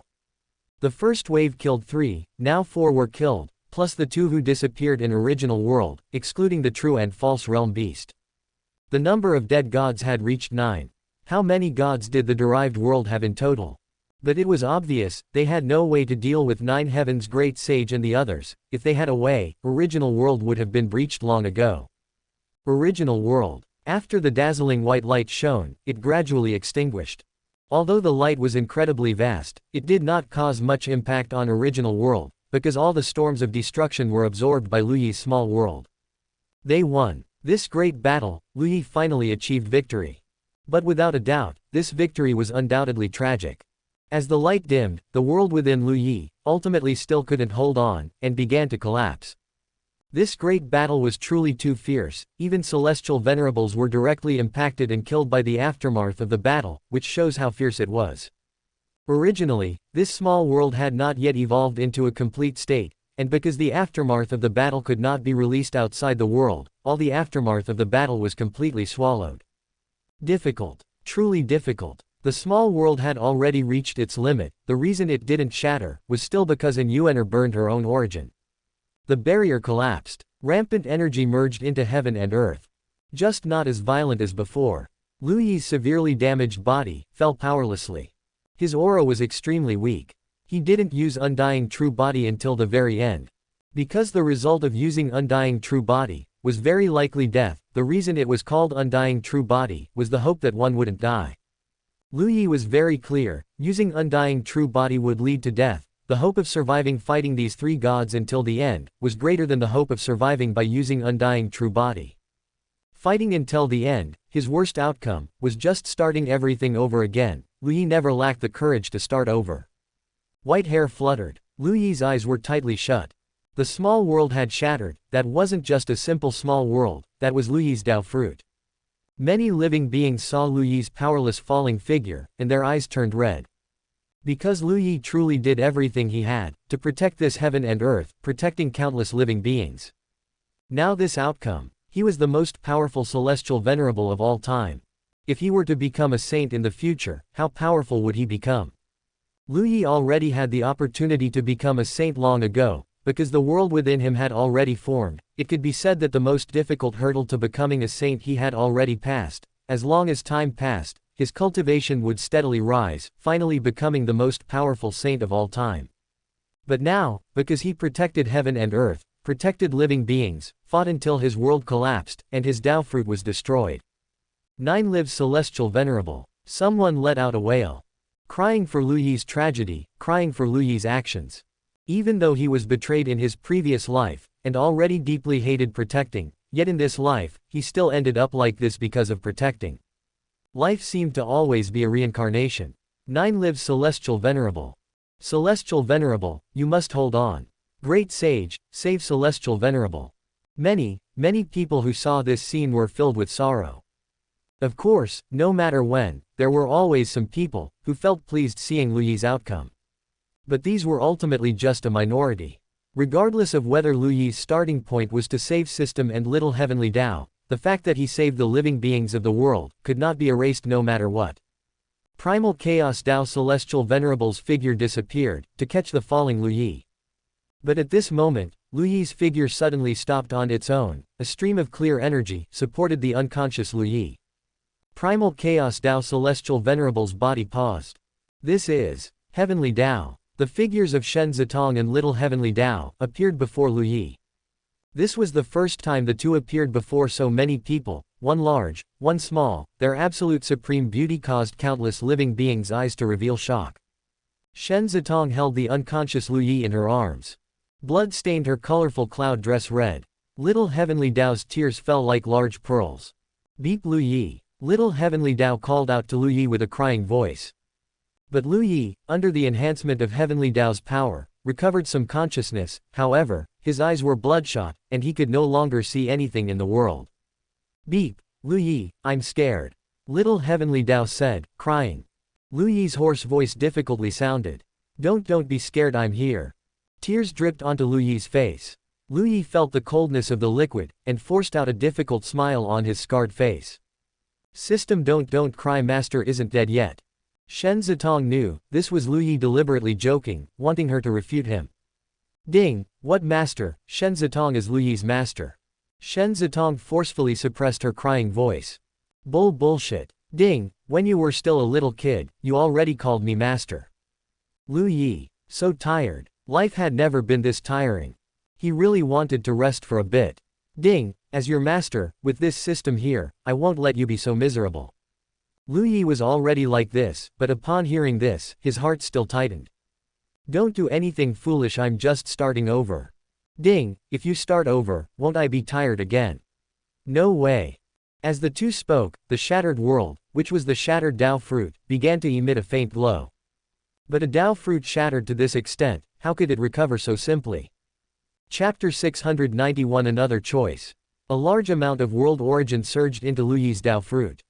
The first wave killed 3, now 4 were killed, plus the 2 who disappeared in original world, excluding the true and false realm beast. The number of dead gods had reached 9. How many gods did the derived world have in total? But it was obvious, they had no way to deal with nine heavens great sage and the others. If they had a way, original world would have been breached long ago. Original world. After the dazzling white light shone, it gradually extinguished. Although the light was incredibly vast, it did not cause much impact on original world, because all the storms of destruction were absorbed by Lu Yi's small world. They won. This great battle, Lu Yi finally achieved victory. But without a doubt, this victory was undoubtedly tragic. As the light dimmed, the world within Lu Yi, ultimately still couldn't hold on, and began to collapse. This great battle was truly too fierce, even celestial venerables were directly impacted and killed by the aftermath of the battle, which shows how fierce it was. Originally, this small world had not yet evolved into a complete state, and because the aftermath of the battle could not be released outside the world, all the aftermath of the battle was completely swallowed. Difficult. Truly difficult. The small world had already reached its limit. The reason it didn't shatter was still because an Yuaner burned her own origin. The barrier collapsed. Rampant energy merged into heaven and earth. Just not as violent as before. Lu Yi's severely damaged body fell powerlessly. His aura was extremely weak. He didn't use Undying True Body until the very end. Because the result of using Undying True Body was very likely death, the reason it was called Undying True Body was the hope that one wouldn't die. Lu Yi was very clear, using Undying True Body would lead to death. The hope of surviving fighting these three gods until the end was greater than the hope of surviving by using Undying True Body. Fighting until the end, his worst outcome, was just starting everything over again. Lu Yi never lacked the courage to start over. White hair fluttered. Lu Yi's eyes were tightly shut. The small world had shattered. That wasn't just a simple small world, that was Lu Yi's Dao fruit. Many living beings saw Lu Yi's powerless falling figure, and their eyes turned red. Because Lu Yi truly did everything he had to protect this heaven and earth, protecting countless living beings. Now this outcome, he was the most powerful celestial venerable of all time. If he were to become a saint in the future, how powerful would he become? Lu Yi already had the opportunity to become a saint long ago, because the world within him had already formed. It could be said that the most difficult hurdle to becoming a saint he had already passed. As long as time passed, his cultivation would steadily rise, finally becoming the most powerful saint of all time. But now, because he protected heaven and earth, protected living beings, fought until his world collapsed, and his Dao fruit was destroyed. 9 lives celestial venerable. Someone let out a wail. Crying for Lu Yi's tragedy, crying for Lu Yi's actions. Even though he was betrayed in his previous life, and already deeply hated protecting, yet in this life, he still ended up like this because of protecting. Life seemed to always be a reincarnation. 9 lives celestial venerable. Celestial venerable, you must hold on. Great sage, save Celestial Venerable. Many people who saw this scene were filled with sorrow. Of course, no matter when, there were always some people who felt pleased seeing Lu Yi's outcome. But these were ultimately just a minority. Regardless of whether Lu Yi's starting point was to save system and little Heavenly Dao, the fact that he saved the living beings of the world could not be erased no matter what. Primal Chaos Dao Celestial Venerable's figure disappeared to catch the falling Lu Yi. But at this moment, Lu Yi's figure suddenly stopped on its own. A stream of clear energy supported the unconscious Lu Yi. Primal Chaos Dao Celestial Venerable's body paused. This is Heavenly Dao. The figures of Shen Zitong and little Heavenly Dao appeared before Lu Yi. This was the first time the two appeared before so many people, one large, one small. Their absolute supreme beauty caused countless living beings' eyes to reveal shock. Shen Zitong held the unconscious Lu Yi in her arms. Blood stained her colorful cloud dress red. Little Heavenly Dao's tears fell like large pearls. Beep Lu Yi. Little Heavenly Dao called out to Lu Yi with a crying voice. But Lu Yi, under the enhancement of Heavenly Dao's power, recovered some consciousness. However, his eyes were bloodshot, and he could no longer see anything in the world. Beep, Lu Yi, I'm scared. Little Heavenly Dao said, crying. Lu Yi's hoarse voice difficultly sounded. Don't be scared, I'm here. Tears dripped onto Lu Yi's face. Lu Yi felt the coldness of the liquid, and forced out a difficult smile on his scarred face. System, don't cry, Master isn't dead yet. Shen Zitong knew this was Lu Yi deliberately joking, wanting her to refute him. Ding, what master? Shen Zitong is Lu Yi's master. Shen Zitong forcefully suppressed her crying voice. Bullshit. Ding, when you were still a little kid, you already called me master. Lu Yi, so tired. Life had never been this tiring. He really wanted to rest for a bit. Ding, as your master, with this system here, I won't let you be so miserable. Lu Yi was already like this, but upon hearing this, his heart still tightened. Don't do anything foolish, I'm just starting over. Ding, if you start over, won't I be tired again? No way. As the two spoke, the shattered world, which was the shattered Dao fruit, began to emit a faint glow. But a Dao fruit shattered to this extent, how could it recover so simply? Chapter 691 Another Choice. A large amount of world origin surged into Lu Yi's Dao fruit.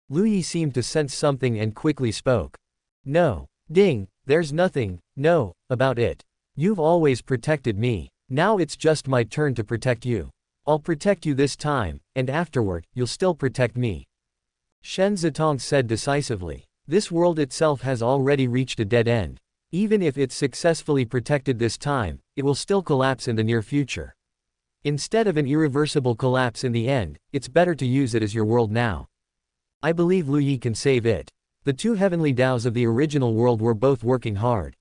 Lu Yi seemed to sense something and quickly spoke. No. Ding, there's nothing, no, about it. You've always protected me. Now it's just my turn to protect you. I'll protect you this time, and afterward, you'll still protect me. Shen Zitong said decisively. This world itself has already reached a dead end. Even if it's successfully protected this time, it will still collapse in the near future. Instead of an irreversible collapse in the end, it's better to use it as your world now. I believe Lu Yi can save it. The two heavenly Daos of the original world were both working hard.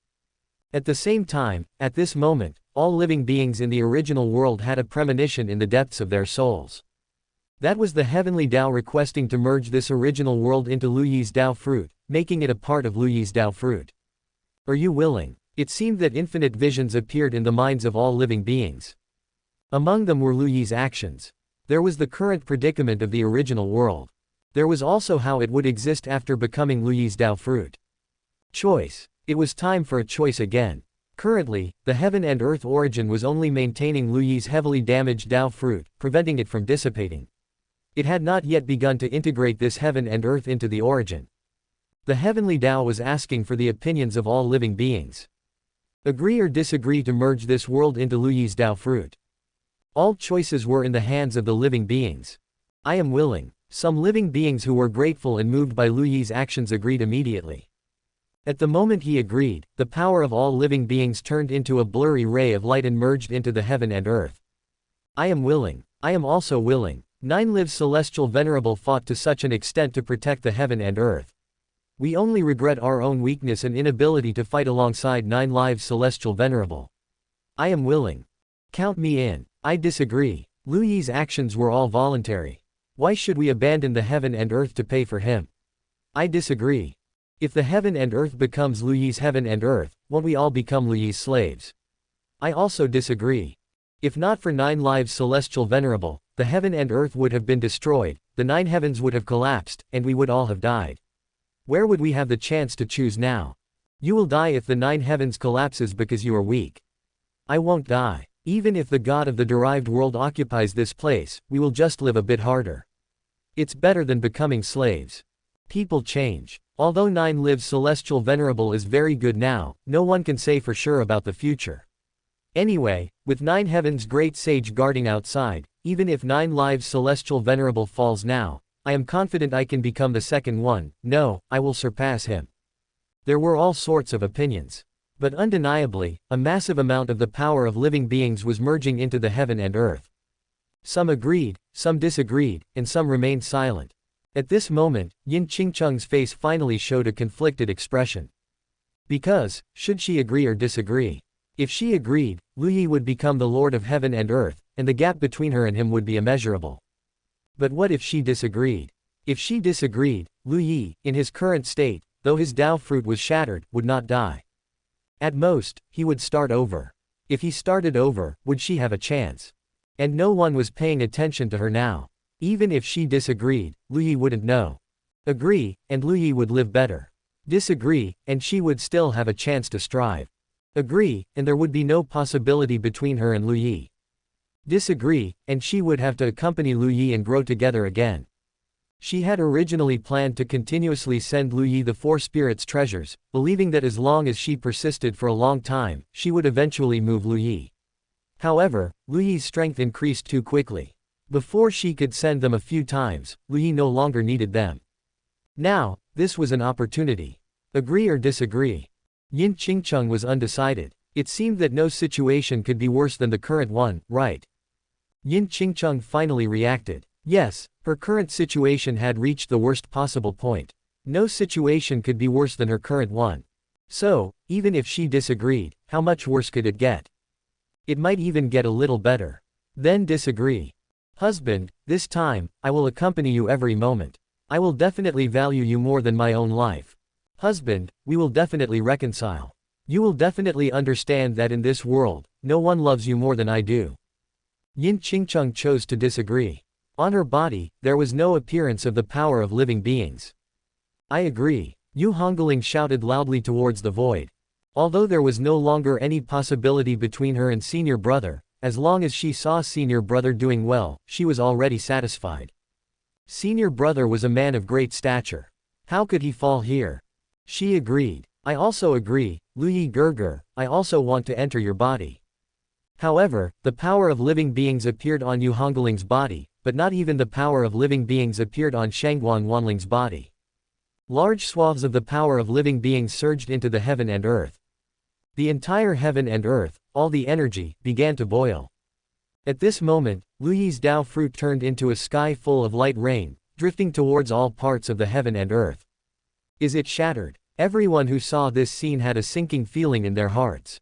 At the same time, at this moment, all living beings in the original world had a premonition in the depths of their souls. That was the heavenly Dao requesting to merge this original world into Lu Yi's Dao fruit, making it a part of Lu Yi's Dao fruit. Are you willing? It seemed that infinite visions appeared in the minds of all living beings. Among them were Lu Yi's actions. There was the current predicament of the original world. There was also how it would exist after becoming Lu Yi's Dao fruit. Choice. It was time for a choice again. Currently, the heaven and earth origin was only maintaining Lu Yi's heavily damaged Dao fruit, preventing it from dissipating. It had not yet begun to integrate this heaven and earth into the origin. The heavenly Dao was asking for the opinions of all living beings. Agree or disagree to merge this world into Lu Yi's Dao fruit. All choices were in the hands of the living beings. I am willing. Some living beings who were grateful and moved by Lu Yi's actions agreed immediately. At the moment he agreed, the power of all living beings turned into a blurry ray of light and merged into the heaven and earth. I am willing. I am also willing. Nine-Life Celestial Venerable fought to such an extent to protect the heaven and earth. We only regret our own weakness and inability to fight alongside Nine-Life Celestial Venerable. I am willing. Count me in. I disagree. Lu Yi's actions were all voluntary. Why should we abandon the heaven and earth to pay for him? I disagree. If the heaven and earth becomes Lu Yi's heaven and earth, won't we all become Lu Yi's slaves? I also disagree. If not for Nine-Life Celestial Venerable, the heaven and earth would have been destroyed, the 9 heavens would have collapsed, and we would all have died. Where would we have the chance to choose now? You will die if the 9 heavens collapses because you are weak. I won't die. Even if the god of the derived world occupies this place, we will just live a bit harder. It's better than becoming slaves. People change. Although Nine-Life Celestial Venerable is very good now, no one can say for sure about the future. Anyway, with 9 heavens great sage guarding outside, even if 9-Life Celestial Venerable falls now, I am confident I can become the second one. No, I will surpass him. There were all sorts of opinions. But undeniably, a massive amount of the power of living beings was merging into the heaven and earth. Some agreed, some disagreed, and some remained silent. At this moment, Yin Qingcheng's face finally showed a conflicted expression. Because, should she agree or disagree? If she agreed, Lu Yi would become the Lord of Heaven and Earth, and the gap between her and him would be immeasurable. But what if she disagreed? If she disagreed, Lu Yi, in his current state, though his Dao fruit was shattered, would not die. At most, he would start over. If he started over, would she have a chance? And no one was paying attention to her now. Even if she disagreed, Lu Yi wouldn't know. Agree, and Lu Yi would live better. Disagree, and she would still have a chance to strive. Agree, and there would be no possibility between her and Lu Yi. Disagree, and she would have to accompany Lu Yi and grow together again. She had originally planned to continuously send Lu Yi the 4 spirits' treasures, believing that as long as she persisted for a long time, she would eventually move Lu Yi. However, Lu Yi's strength increased too quickly. Before she could send them a few times, Lu Yi no longer needed them. Now, this was an opportunity. Agree or disagree? Yin Qingcheng was undecided. It seemed that no situation could be worse than the current one, right? Yin Qingcheng finally reacted. Yes, her current situation had reached the worst possible point. No situation could be worse than her current one. So, even if she disagreed, how much worse could it get? It might even get a little better. Then disagree. Husband, this time, I will accompany you every moment. I will definitely value you more than my own life. Husband, we will definitely reconcile. You will definitely understand that in this world, no one loves you more than I do. Yin Qingcheng chose to disagree. On her body, there was no appearance of the power of living beings. I agree. Hongling shouted loudly towards the void. Although there was no longer any possibility between her and senior brother, as long as she saw senior brother doing well, she was already satisfied. Senior brother was a man of great stature. How could he fall here? She agreed. I also agree, Lu Yi Gerger, I also want to enter your body. However, the power of living beings appeared on Hongling's body, but not even the power of living beings appeared on Shangguan Wanling's body. Large swaths of the power of living beings surged into the heaven and earth. The entire heaven and earth, all the energy, began to boil. At this moment, Lu Yi's Dao fruit turned into a sky full of light rain, drifting towards all parts of the heaven and earth. Is it shattered? Everyone who saw this scene had a sinking feeling in their hearts.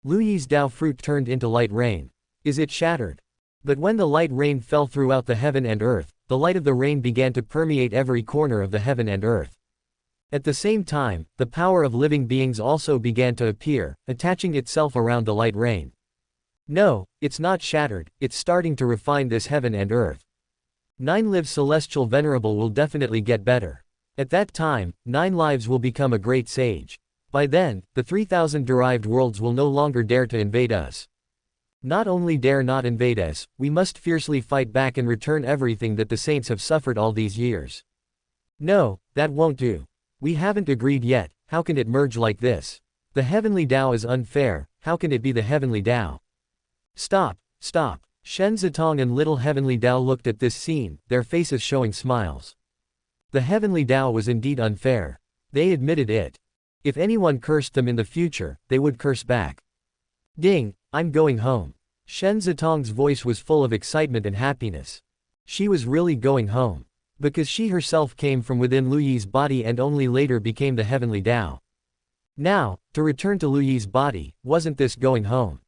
Lu Yi's Dao fruit turned into light rain. Is it shattered? But when the light rain fell throughout the heaven and earth, the light of the rain began to permeate every corner of the heaven and earth. At the same time, the power of living beings also began to appear, attaching itself around the light rain. No, it's not shattered, it's starting to refine this heaven and earth. 9-Life Celestial Venerable will definitely get better. At that time, 9 lives will become a great sage. By then, the 3,000 derived worlds will no longer dare to invade us. Not only dare not invade us, we must fiercely fight back and return everything that the saints have suffered all these years. No, that won't do. We haven't agreed yet, how can it merge like this? The Heavenly Dao is unfair, how can it be the Heavenly Dao? Stop, stop. Shen Zitong and little Heavenly Dao looked at this scene, their faces showing smiles. The Heavenly Dao was indeed unfair. They admitted it. If anyone cursed them in the future, they would curse back. Ding, I'm going home. Shen Zitong's voice was full of excitement and happiness. She was really going home. Because she herself came from within Lu Yi's body and only later became the Heavenly Dao. Now, to return to Lu Yi's body, wasn't this going home?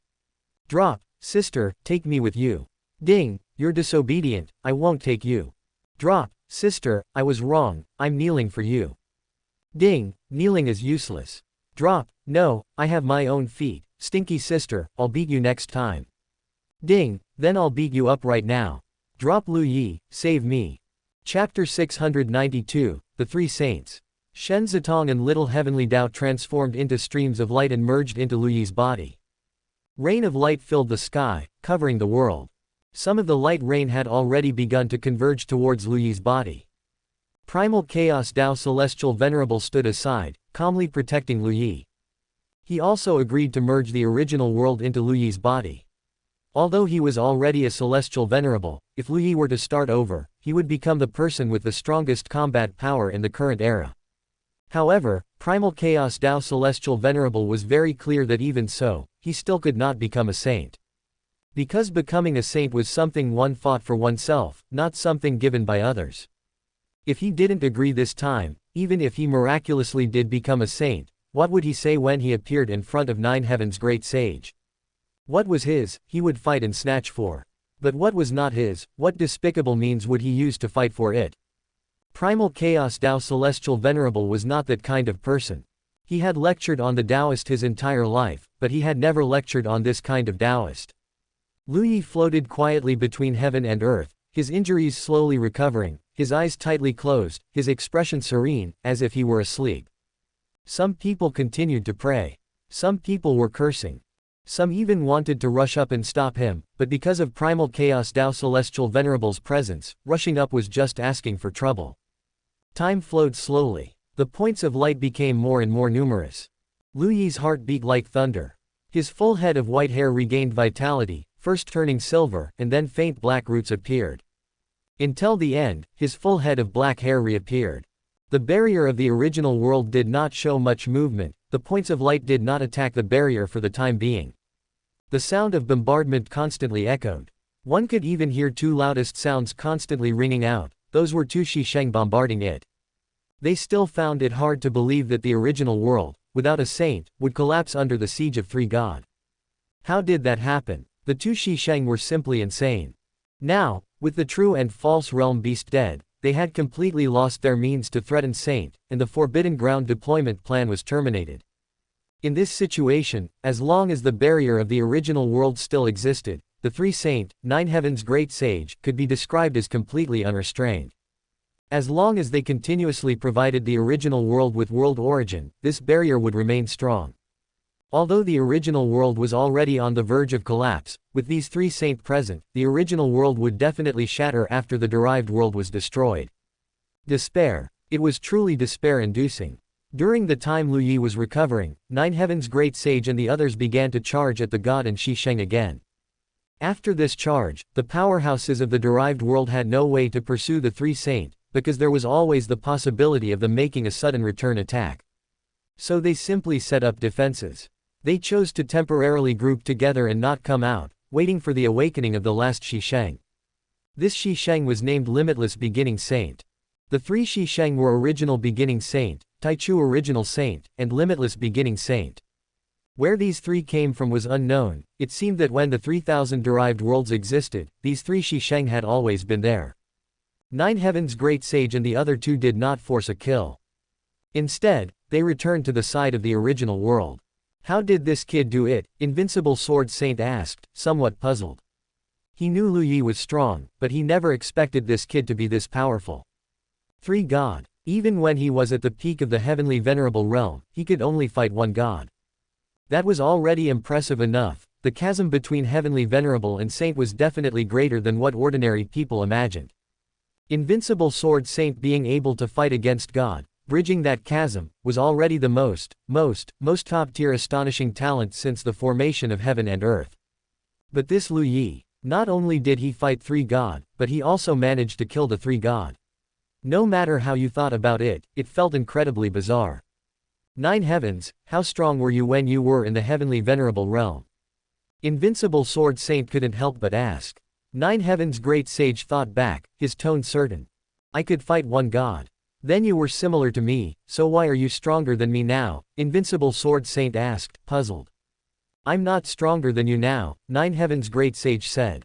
Drop, sister, take me with you. Ding, you're disobedient, I won't take you. Drop, sister, I was wrong, I'm kneeling for you. Ding, kneeling is useless. Drop, no, I have my own feet, stinky sister, I'll beat you next time. Ding, then I'll beat you up right now. Drop Lu Yi, save me. Chapter 692, The Three Saints. Shen Zitong and little Heavenly Dao transformed into streams of light and merged into Lu Yi's body. Rain of light filled the sky, covering the world. Some of the light rain had already begun to converge towards Lu Yi's body. Primal Chaos Dao Celestial Venerable stood aside, calmly protecting Lu Yi. He also agreed to merge the original world into Lu Yi's body. Although he was already a Celestial Venerable, if Lu Yi were to start over, he would become the person with the strongest combat power in the current era. However, Primal Chaos Dao Celestial Venerable was very clear that even so, he still could not become a saint. Because becoming a saint was something one fought for oneself, not something given by others. If he didn't agree this time, even if he miraculously did become a saint, what would he say when he appeared in front of Nine Heaven's great sage? What was his, he would fight and snatch for. But what was not his, what despicable means would he use to fight for it? Primal Chaos Dao Celestial Venerable was not that kind of person. He had lectured on the Taoist his entire life, but he had never lectured on this kind of Taoist. Lu Yi floated quietly between heaven and earth, his injuries slowly recovering, his eyes tightly closed, his expression serene, as if he were asleep. Some people continued to pray. Some people were cursing. Some even wanted to rush up and stop him, but because of Primal Chaos Dao Celestial Venerable's presence, rushing up was just asking for trouble. Time flowed slowly. The points of light became more and more numerous. Lu Yi's heart beat like thunder. His full head of white hair regained vitality, first turning silver, and then faint black roots appeared. Until the end, his full head of black hair reappeared. The barrier of the original world did not show much movement, the points of light did not attack the barrier for the time being. The sound of bombardment constantly echoed. One could even hear two loudest sounds constantly ringing out, those were two Shisheng bombarding it. They still found it hard to believe that the original world, without a saint, would collapse under the siege of three gods. How did that happen? The two Shisheng were simply insane. Now, with the true and false realm beast dead, they had completely lost their means to threaten saint, and the Forbidden Ground deployment plan was terminated. In this situation, as long as the barrier of the original world still existed, the three saint, Nine Heaven's great sage, could be described as completely unrestrained. As long as they continuously provided the original world with world origin, this barrier would remain strong. Although the original world was already on the verge of collapse, with these three saints present, the original world would definitely shatter after the derived world was destroyed. Despair. It was truly despair-inducing. During the time Lu Yi was recovering, Nine Heaven's great sage and the others began to charge at the god and Shisheng again. After this charge, the powerhouses of the derived world had no way to pursue the three saints, because there was always the possibility of them making a sudden return attack. So they simply set up defenses. They chose to temporarily group together and not come out, waiting for the awakening of the last Shisheng. This Shisheng was named Limitless Beginning Saint. The three Shisheng were Original Beginning Saint, Taichu Original Saint, and Limitless Beginning Saint. Where these three came from was unknown. It seemed that when the 3,000 derived worlds existed, these three Shisheng had always been there. Nine Heaven's great sage and the other two did not force a kill. Instead, they returned to the side of the original world. How did this kid do it? Invincible Sword Saint asked, somewhat puzzled. He knew Lu Yi was strong, but he never expected this kid to be this powerful. Three god. Even when he was at the peak of the Heavenly Venerable realm, he could only fight one god. That was already impressive enough. The chasm between Heavenly Venerable and Saint was definitely greater than what ordinary people imagined. Invincible Sword Saint being able to fight against God, bridging that chasm, was already the most top-tier astonishing talent since the formation of heaven and earth. But this Lu Yi, not only did he fight three god, but he also managed to kill the three god. No matter how you thought about it, it felt incredibly bizarre. Nine Heavens, how strong were you when you were in the Heavenly Venerable realm? Invincible Sword Saint couldn't help but ask. Nine Heaven's great sage thought back, his tone certain. I could fight one god. Then you were similar to me, so why are you stronger than me now? Invincible Sword Saint asked, puzzled. I'm not stronger than you now, Nine Heaven's great sage said.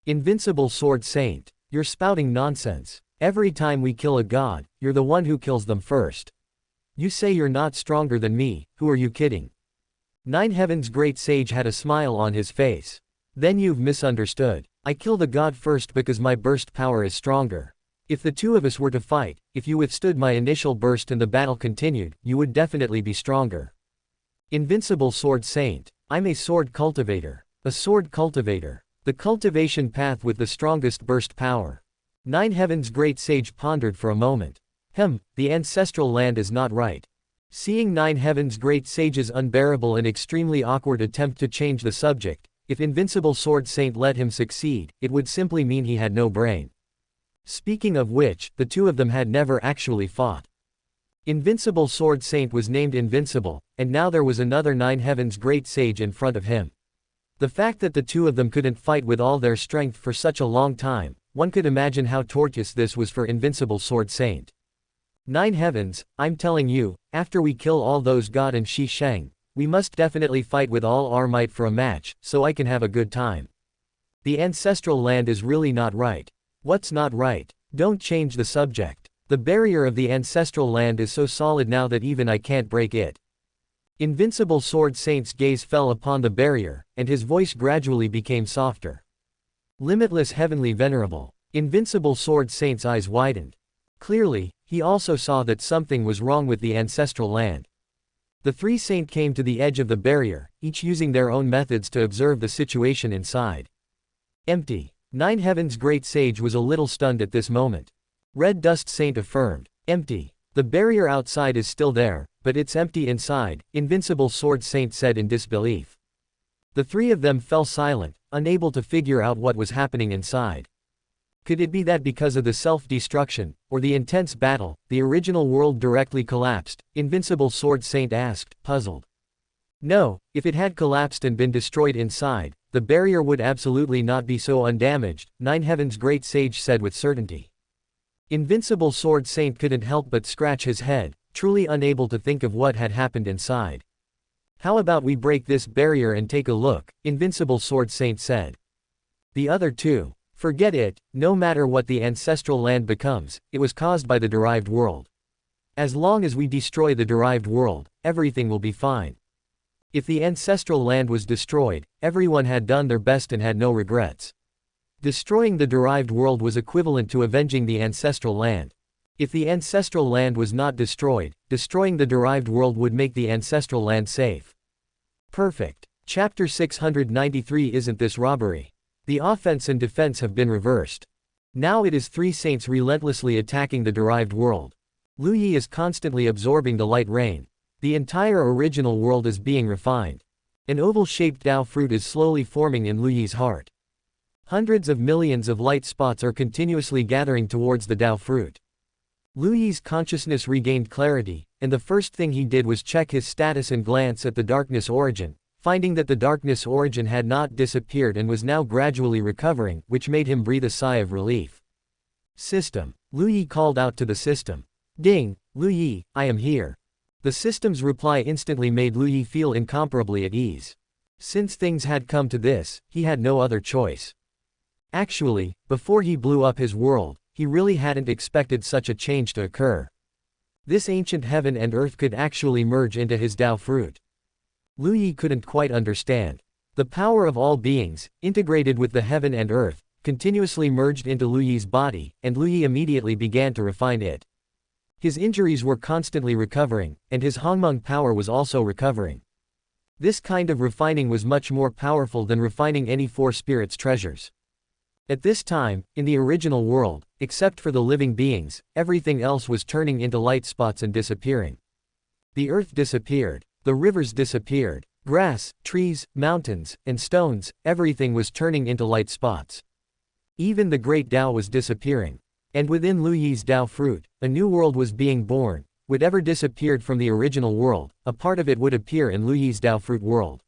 Invincible Sword Saint, you're spouting nonsense. Every time we kill a god, you're the one who kills them first. You say you're not stronger than me, who are you kidding? Nine Heaven's great sage had a smile on his face. Then you've misunderstood. I kill the god first because my burst power is stronger. If the two of us were to fight, if you withstood my initial burst and the battle continued, you would definitely be stronger. Invincible Sword Saint, I'm a sword cultivator. A sword cultivator. The cultivation path with the strongest burst power. Nine Heaven's great sage pondered for a moment. The ancestral land is not right. Seeing Nine Heaven's great sage's unbearable and extremely awkward attempt to change the subject, if Invincible Sword Saint let him succeed, it would simply mean he had no brain. Speaking of which, the two of them had never actually fought. Invincible Sword Saint was named Invincible, and now there was another Nine Heaven's great sage in front of him. The fact that the two of them couldn't fight with all their strength for such a long time, one could imagine how tortuous this was for Invincible Sword Saint. Nine Heavens, I'm telling you, after we kill all those God and Shi Sheng, we must definitely fight with all our might for a match, so I can have a good time. The ancestral land is really not right. What's not right? Don't change the subject. The barrier of the ancestral land is so solid now that even I can't break it. Invincible Sword Saint's gaze fell upon the barrier, and his voice gradually became softer. Limitless Heavenly Venerable. Invincible Sword Saint's eyes widened. Clearly, he also saw that something was wrong with the ancestral land. The three saints came to the edge of the barrier, each using their own methods to observe the situation inside. Empty. Nine Heaven's great sage was a little stunned at this moment. Red Dust Saint affirmed. Empty. The barrier outside is still there, but it's empty inside, Invincible Sword Saint said in disbelief. The three of them fell silent, unable to figure out what was happening inside. Could it be that because of the self-destruction, or the intense battle, the original world directly collapsed? Invincible Sword Saint asked, puzzled. No, if it had collapsed and been destroyed inside, the barrier would absolutely not be so undamaged, Nine Heaven's great sage said with certainty. Invincible Sword Saint couldn't help but scratch his head, truly unable to think of what had happened inside. How about we break this barrier and take a look, Invincible Sword Saint said. The other two. Forget it, no matter what the ancestral land becomes, it was caused by the derived world. As long as we destroy the derived world, everything will be fine. If the ancestral land was destroyed, everyone had done their best and had no regrets. Destroying the derived world was equivalent to avenging the ancestral land. If the ancestral land was not destroyed, destroying the derived world would make the ancestral land safe. Perfect. Chapter 693. Isn't this robbery? The offense and defense have been reversed. Now it is three saints relentlessly attacking the derived world. Lu Yi is constantly absorbing the light rain. The entire original world is being refined. An oval-shaped Dao fruit is slowly forming in Lu Yi's heart. Hundreds of millions of light spots are continuously gathering towards the Dao fruit. Lu Yi's consciousness regained clarity, and the first thing he did was check his status and glance at the darkness origin, finding that the darkness origin had not disappeared and was now gradually recovering, which made him breathe a sigh of relief. System. Lu Yi called out to the system. Ding, Lu Yi, I am here. The system's reply instantly made Lu Yi feel incomparably at ease. Since things had come to this, he had no other choice. Actually, before he blew up his world, he really hadn't expected such a change to occur. This ancient heaven and earth could actually merge into his Dao fruit. Lu Yi couldn't quite understand. The power of all beings, integrated with the heaven and earth, continuously merged into Lu Yi's body, and Lu Yi immediately began to refine it. His injuries were constantly recovering, and his Hongmeng power was also recovering. This kind of refining was much more powerful than refining any four spirits' treasures. At this time, in the original world, except for the living beings, everything else was turning into light spots and disappearing. The earth disappeared. The rivers disappeared. Grass, trees, mountains, and stones, everything was turning into light spots. Even the great Dao was disappearing. And within Lu Yi's Dao fruit, a new world was being born. Whatever disappeared from the original world, a part of it would appear in Lu Yi's Dao fruit world.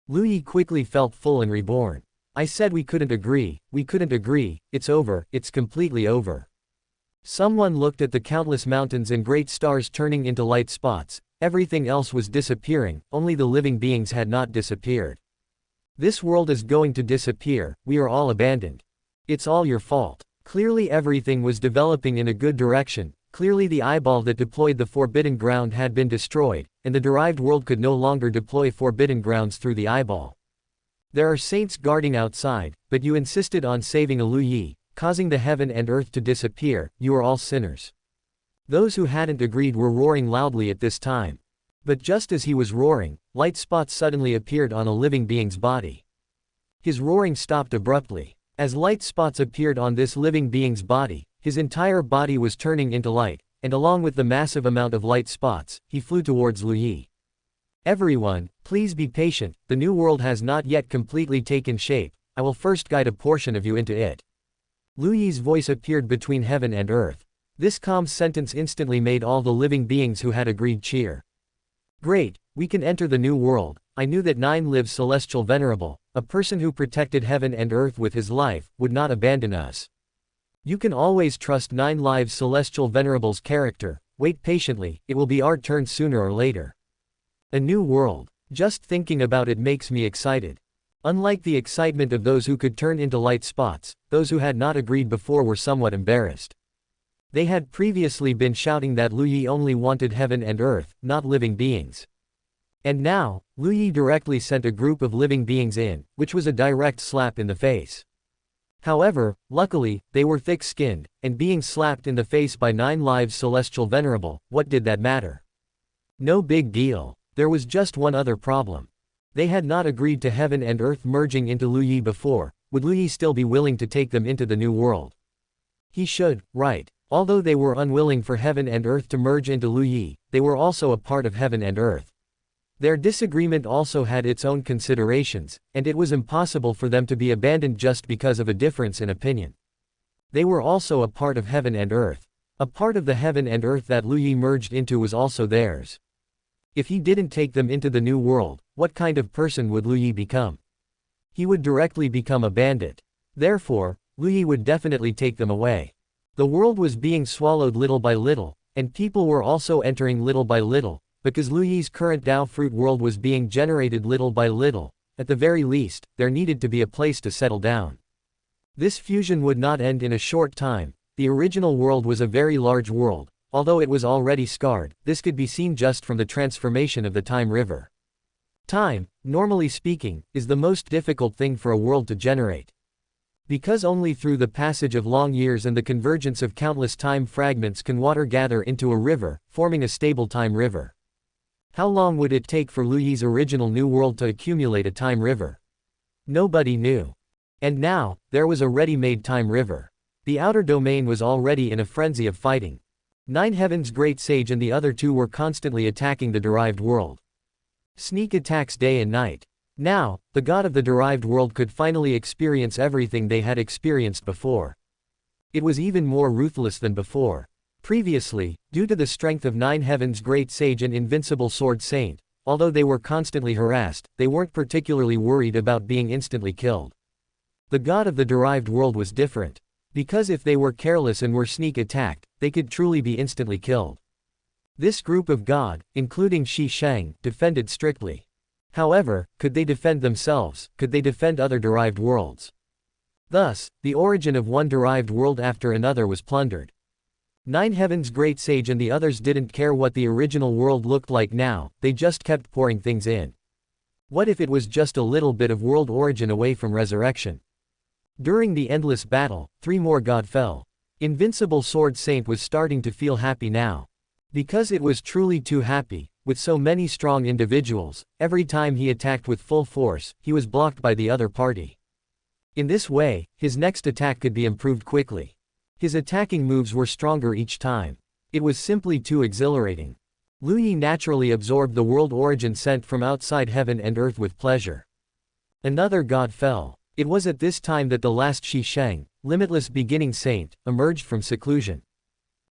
Lu Yi quickly felt full and reborn. I said we couldn't agree, it's over, it's completely over. Someone looked at the countless mountains and great stars turning into light spots, everything else was disappearing, only the living beings had not disappeared. This world is going to disappear, we are all abandoned. It's all your fault. Clearly everything was developing in a good direction, clearly the eyeball that deployed the forbidden ground had been destroyed, and the derived world could no longer deploy forbidden grounds through the eyeball. There are saints guarding outside, but you insisted on saving a Lu Yi, causing the heaven and earth to disappear, you are all sinners. Those who hadn't agreed were roaring loudly at this time. But just as he was roaring, light spots suddenly appeared on a living being's body. His roaring stopped abruptly. As light spots appeared on this living being's body, his entire body was turning into light, and along with the massive amount of light spots, he flew towards Lu Yi. Everyone, please be patient, the new world has not yet completely taken shape, I will first guide a portion of you into it. Lu Yi's voice appeared between heaven and earth. This calm sentence instantly made all the living beings who had agreed cheer. Great, we can enter the new world. I knew that Nine-Life Celestial Venerable, a person who protected heaven and earth with his life, would not abandon us. You can always trust Nine-Life Celestial Venerable's character. Wait patiently, it will be our turn sooner or later. A new world. Just thinking about it makes me excited. Unlike the excitement of those who could turn into light spots, those who had not agreed before were somewhat embarrassed. They had previously been shouting that Lu Yi only wanted heaven and earth, not living beings. And now, Lu Yi directly sent a group of living beings in, which was a direct slap in the face. However, luckily, they were thick-skinned, and being slapped in the face by Nine-Life Celestial Venerable, what did that matter? No big deal. There was just one other problem. They had not agreed to heaven and earth merging into Lu Yi before. Would Lu Yi still be willing to take them into the new world? He should, right. Although they were unwilling for heaven and earth to merge into Lu Yi, they were also a part of heaven and earth. Their disagreement also had its own considerations, and it was impossible for them to be abandoned just because of a difference in opinion. They were also a part of heaven and earth. A part of the heaven and earth that Lu Yi merged into was also theirs. If he didn't take them into the new world, what kind of person would Lu Yi become? He would directly become a bandit. Therefore, Lu Yi would definitely take them away. The world was being swallowed little by little, and people were also entering little by little, because Lu Yi's current Dao fruit world was being generated little by little. At the very least, there needed to be a place to settle down. This fusion would not end in a short time. The original world was a very large world. Although it was already scarred, this could be seen just from the transformation of the time river. Time, normally speaking, is the most difficult thing for a world to generate. Because only through the passage of long years and the convergence of countless time fragments can water gather into a river, forming a stable time river. How long would it take for Lu Yi's original new world to accumulate a time river? Nobody knew. And now, there was a ready-made time river. The outer domain was already in a frenzy of fighting. Nine Heaven's Great Sage and the other two were constantly attacking the derived world. Sneak attacks day and night. Now, the god of the derived world could finally experience everything they had experienced before. It was even more ruthless than before. Previously, due to the strength of Nine Heaven's Great Sage and Invincible Sword Saint, although they were constantly harassed, they weren't particularly worried about being instantly killed. The god of the derived world was different. Because if they were careless and were sneak attacked, they could truly be instantly killed. This group of god, including Shi Sheng, defended strictly. However, could they defend themselves? Could they defend other derived worlds? Thus, the origin of one derived world after another was plundered. Nine Heaven's Great Sage and the others didn't care what the original world looked like now, they just kept pouring things in. What if it was just a little bit of world origin away from resurrection? During the endless battle, 3 more god fell. Invincible Sword Saint was starting to feel happy now. Because it was truly too happy, with so many strong individuals, every time he attacked with full force, he was blocked by the other party. In this way, his next attack could be improved quickly. His attacking moves were stronger each time. It was simply too exhilarating. Lu Yi naturally absorbed the world origin sent from outside heaven and earth with pleasure. Another god fell. It was at this time that the last Shi Sheng, limitless beginning saint, emerged from seclusion.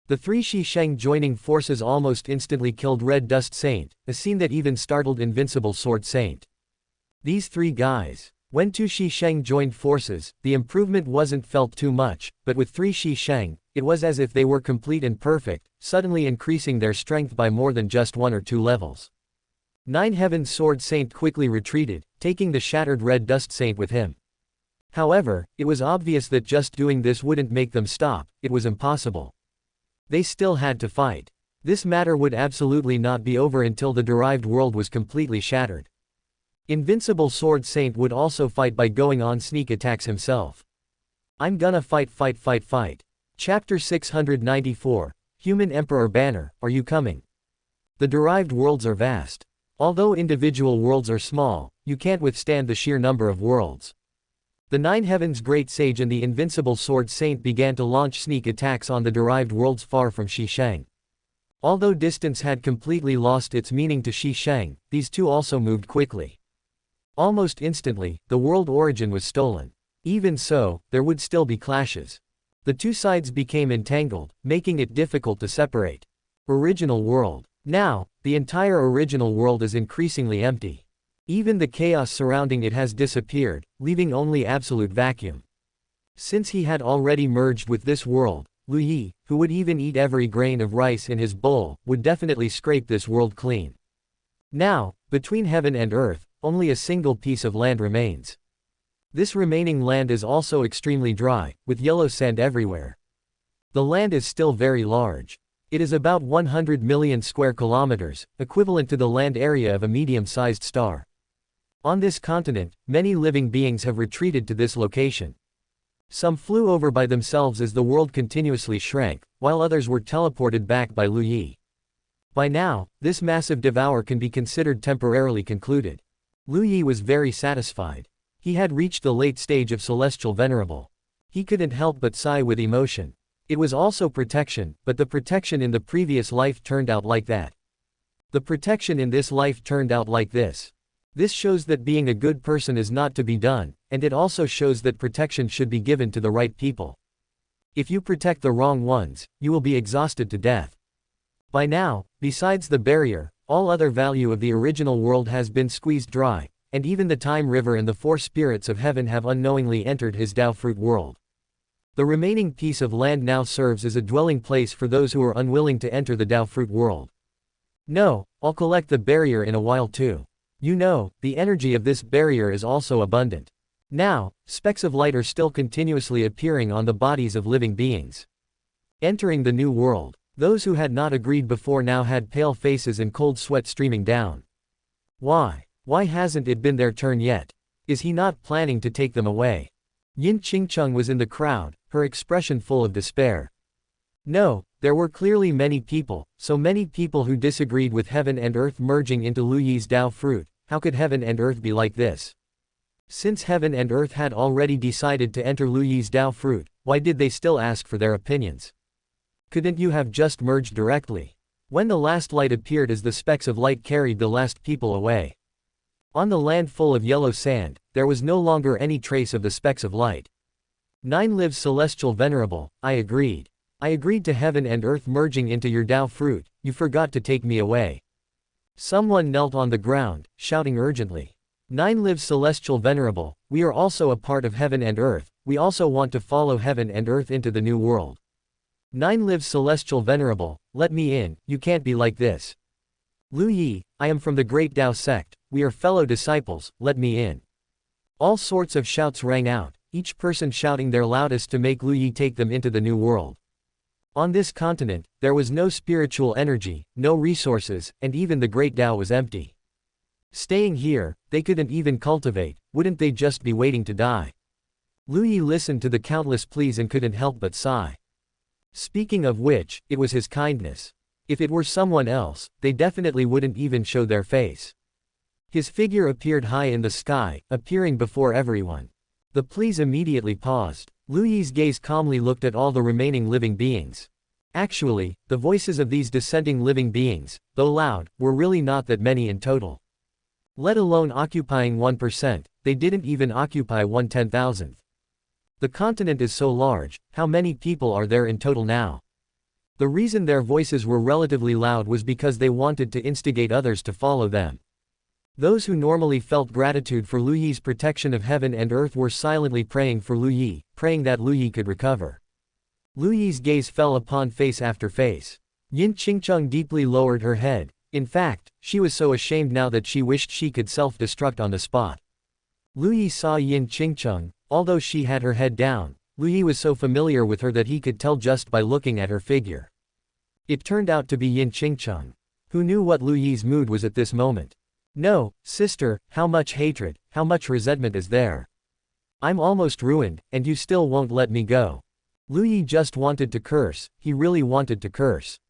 The 3 Shi Sheng joining forces almost instantly killed Red Dust Saint, a scene that even startled Invincible Sword Saint. These 3 guys. When 2 Shi Sheng joined forces, the improvement wasn't felt too much, but with 3 Shi Sheng, it was as if they were complete and perfect, suddenly increasing their strength by more than just 1 or 2 levels. Nine Heaven's Sword Saint quickly retreated, taking the shattered Red Dust Saint with him. However, it was obvious that just doing this wouldn't make them stop, it was impossible. They still had to fight. This matter would absolutely not be over until the derived world was completely shattered. Invincible Sword Saint would also fight by going on sneak attacks himself. I'm gonna fight. Chapter 694, Human Emperor Banner, are you coming? The derived worlds are vast. Although individual worlds are small, you can't withstand the sheer number of worlds. The Nine Heavens Great Sage and the Invincible Sword Saint began to launch sneak attacks on the derived worlds far from Xisheng. Although distance had completely lost its meaning to Xisheng, these two also moved quickly. Almost instantly, the world origin was stolen. Even so, there would still be clashes. The two sides became entangled, making it difficult to separate. Original world. Now, the entire original world is increasingly empty. Even the chaos surrounding it has disappeared, leaving only absolute vacuum. Since he had already merged with this world, Lu Yi, who would even eat every grain of rice in his bowl, would definitely scrape this world clean. Now, between heaven and earth, only a single piece of land remains. This remaining land is also extremely dry, with yellow sand everywhere. The land is still very large. It is about 100 million square kilometers, equivalent to the land area of a medium-sized star. On this continent, many living beings have retreated to this location. Some flew over by themselves as the world continuously shrank, while others were teleported back by Lu Yi. By now, this massive devour can be considered temporarily concluded. Lu Yi was very satisfied. He had reached the late stage of Celestial Venerable. He couldn't help but sigh with emotion. It was also protection, but the protection in the previous life turned out like that. The protection in this life turned out like this. This shows that being a good person is not to be done, and it also shows that protection should be given to the right people. If you protect the wrong ones, you will be exhausted to death. By now, besides the barrier, all other value of the original world has been squeezed dry, and even the Time River and the four spirits of heaven have unknowingly entered his Dao fruit world. The remaining piece of land now serves as a dwelling place for those who are unwilling to enter the Dao fruit world. No, I'll collect the barrier in a while too. You know, the energy of this barrier is also abundant. Now, specks of light are still continuously appearing on the bodies of living beings. Entering the new world, those who had not agreed before now had pale faces and cold sweat streaming down. Why? Why hasn't it been their turn yet? Is he not planning to take them away? Yin Qingcheng was in the crowd, her expression full of despair. No, there were clearly many people, so many people who disagreed with heaven and earth merging into Lu Yi's Dao fruit. How could heaven and earth be like this? Since heaven and earth had already decided to enter Lu Yi's Dao fruit, why did they still ask for their opinions? Couldn't you have just merged directly? When the last light appeared as the specks of light carried the last people away. On the land full of yellow sand, there was no longer any trace of the specks of light. Nine lives Celestial Venerable, I agreed. I agreed to heaven and earth merging into your Dao fruit, you forgot to take me away. Someone knelt on the ground, shouting urgently. Nine lives Celestial Venerable, we are also a part of heaven and earth, we also want to follow heaven and earth into the new world. Nine lives Celestial Venerable, let me in, you can't be like this. Lu Yi, I am from the Great Dao sect, we are fellow disciples, let me in. All sorts of shouts rang out, each person shouting their loudest to make Lu Yi take them into the new world. On this continent, there was no spiritual energy, no resources, and even the Great Dao was empty. Staying here, they couldn't even cultivate, wouldn't they just be waiting to die? Lu Yi listened to the countless pleas and couldn't help but sigh. Speaking of which, it was his kindness. If it were someone else, they definitely wouldn't even show their face. His figure appeared high in the sky, appearing before everyone. The pleas immediately paused. Lu Yi's gaze calmly looked at all the remaining living beings. Actually, the voices of these dissenting living beings, though loud, were really not that many in total. Let alone occupying 1%, they didn't even occupy 1/10,000th. The continent is so large, how many people are there in total now? The reason their voices were relatively loud was because they wanted to instigate others to follow them. Those who normally felt gratitude for Lu Yi's protection of heaven and earth were silently praying for Lu Yi, praying that Lu Yi could recover. Lu Yi's gaze fell upon face after face. Yin Qingcheng deeply lowered her head. In fact, she was so ashamed now that she wished she could self-destruct on the spot. Lu Yi saw Yin Qingcheng, although she had her head down. Lu Yi was so familiar with her that he could tell just by looking at her figure. It turned out to be Yin Qingcheng. Who knew what Lu Yi's mood was at this moment? No, sister, how much hatred, how much resentment is there? I'm almost ruined, and you still won't let me go. Lu Yi just wanted to curse, he really wanted to curse.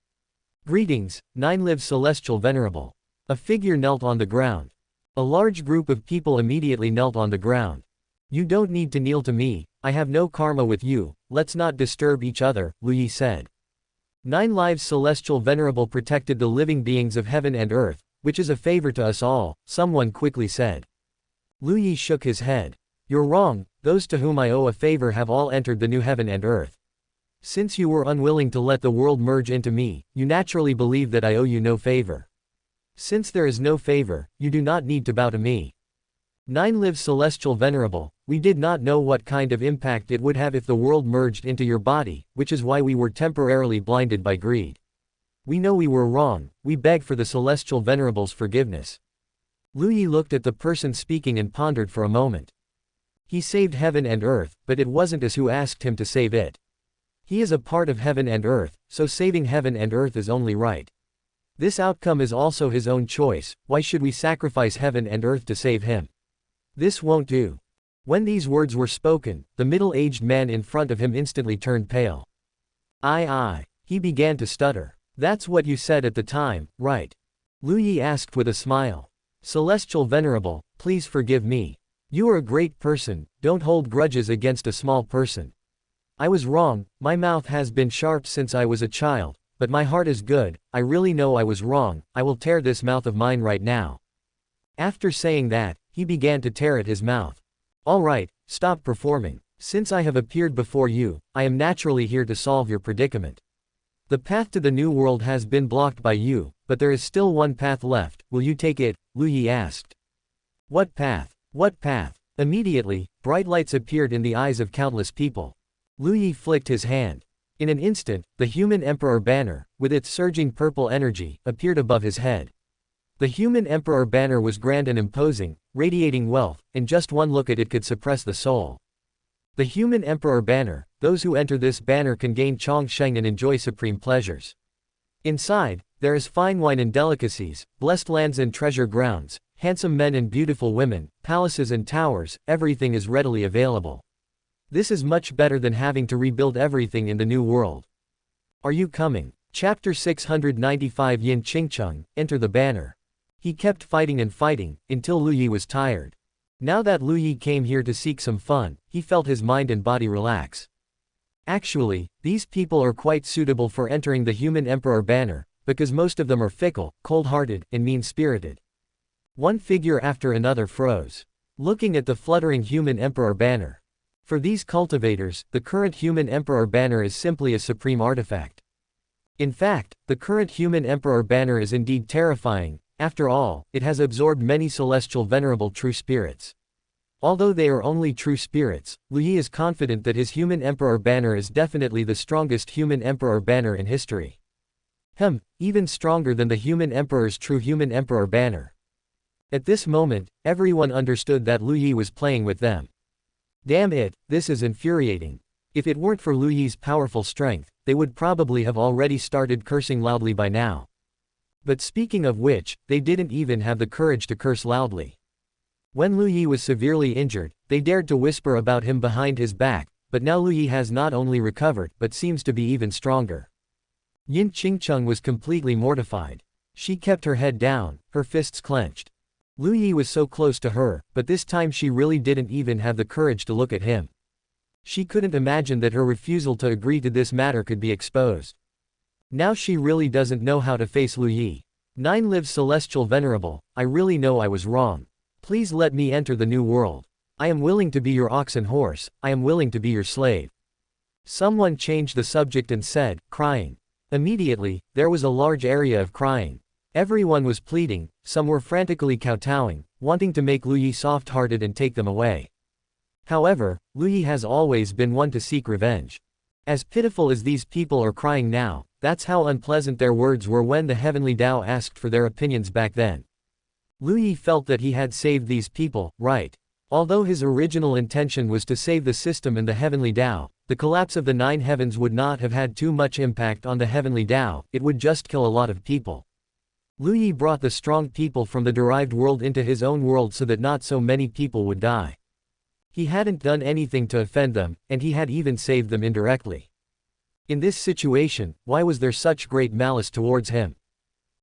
Greetings, Nine-Life Celestial Venerable. A figure knelt on the ground. A large group of people immediately knelt on the ground. You don't need to kneel to me, I have no karma with you, let's not disturb each other, Lu Yi said. Nine Lives Celestial Venerable protected the living beings of heaven and earth, which is a favor to us all, someone quickly said. Lu Yi shook his head. You're wrong, those to whom I owe a favor have all entered the new heaven and earth. Since you were unwilling to let the world merge into me, you naturally believe that I owe you no favor. Since there is no favor, you do not need to bow to me. Nine Lives Celestial Venerable, we did not know what kind of impact it would have if the world merged into your body, which is why we were temporarily blinded by greed. We know we were wrong, we beg for the Celestial Venerable's forgiveness. Lu Yi looked at the person speaking and pondered for a moment. He saved heaven and earth, but it wasn't us who asked him to save it. He is a part of heaven and earth, so saving heaven and earth is only right. This outcome is also his own choice, why should we sacrifice heaven and earth to save him? This won't do. When these words were spoken, the middle-aged man in front of him instantly turned pale. He began to stutter. That's what you said at the time, right? Lu Yi asked with a smile. Celestial Venerable, please forgive me. You are a great person, don't hold grudges against a small person. I was wrong, my mouth has been sharp since I was a child, but my heart is good, I really know I was wrong, I will tear this mouth of mine right now. After saying that, he began to tear at his mouth. Alright, stop performing. Since I have appeared before you, I am naturally here to solve your predicament. The path to the new world has been blocked by you, but there is still one path left, will you take it? Lu Yi asked. What path? What path? Immediately, bright lights appeared in the eyes of countless people. Lu Yi flicked his hand. In an instant, the human emperor banner, with its surging purple energy, appeared above his head. The human emperor banner was grand and imposing, radiating wealth, and just one look at it could suppress the soul. The human emperor banner, those who enter this banner can gain Chongsheng and enjoy supreme pleasures. Inside, there is fine wine and delicacies, blessed lands and treasure grounds, handsome men and beautiful women, palaces and towers, everything is readily available. This is much better than having to rebuild everything in the new world. Are you coming? Chapter 695 Yin Qingcheng, enter the banner. He kept fighting and fighting, until Lu Yi was tired. Now that Lu Yi came here to seek some fun, he felt his mind and body relax. Actually, these people are quite suitable for entering the human emperor banner, because most of them are fickle, cold-hearted, and mean-spirited. One figure after another froze, looking at the fluttering human emperor banner. For these cultivators, the current human emperor banner is simply a supreme artifact. In fact, the current human emperor banner is indeed terrifying. After all, it has absorbed many celestial venerable true spirits. Although they are only true spirits, Lu Yi is confident that his human emperor banner is definitely the strongest human emperor banner in history. Even stronger than the human emperor's true human emperor banner. At this moment, everyone understood that Lu Yi was playing with them. Damn it, this is infuriating. If it weren't for Lu Yi's powerful strength, they would probably have already started cursing loudly by now. But speaking of which, they didn't even have the courage to curse loudly. When Lu Yi was severely injured, they dared to whisper about him behind his back, but now Lu Yi has not only recovered, but seems to be even stronger. Yin Qingcheng was completely mortified. She kept her head down, her fists clenched. Lu Yi was so close to her, but this time she really didn't even have the courage to look at him. She couldn't imagine that her refusal to agree to this matter could be exposed. Now she really doesn't know how to face Lu Yi. Nine Lives Celestial Venerable, I really know I was wrong. Please let me enter the new world. I am willing to be your ox and horse, I am willing to be your slave. Someone changed the subject and said, crying. Immediately, there was a large area of crying. Everyone was pleading, some were frantically kowtowing, wanting to make Lu Yi soft-hearted and take them away. However, Lu Yi has always been one to seek revenge. As pitiful as these people are crying now, that's how unpleasant their words were when the Heavenly Dao asked for their opinions back then. Lu Yi felt that he had saved these people, right? Although his original intention was to save the system and the Heavenly Dao, the collapse of the 9 heavens would not have had too much impact on the Heavenly Dao, it would just kill a lot of people. Lu Yi brought the strong people from the derived world into his own world so that not so many people would die. He hadn't done anything to offend them, and he had even saved them indirectly. In this situation, why was there such great malice towards him?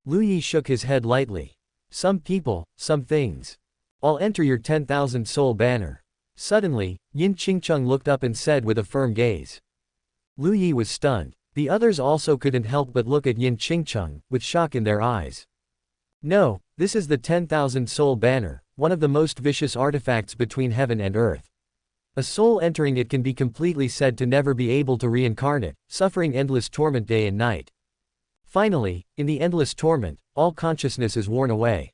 Lu Yi shook his head lightly. Some people, some things. I'll enter your 10,000 soul banner. Suddenly, Yin Qingcheng looked up and said with a firm gaze. Lu Yi was stunned. The others also couldn't help but look at Yin Qingcheng, with shock in their eyes. No, this is the 10,000 soul banner, one of the most vicious artifacts between heaven and earth. A soul entering it can be completely said to never be able to reincarnate, suffering endless torment day and night. Finally, in the endless torment, all consciousness is worn away.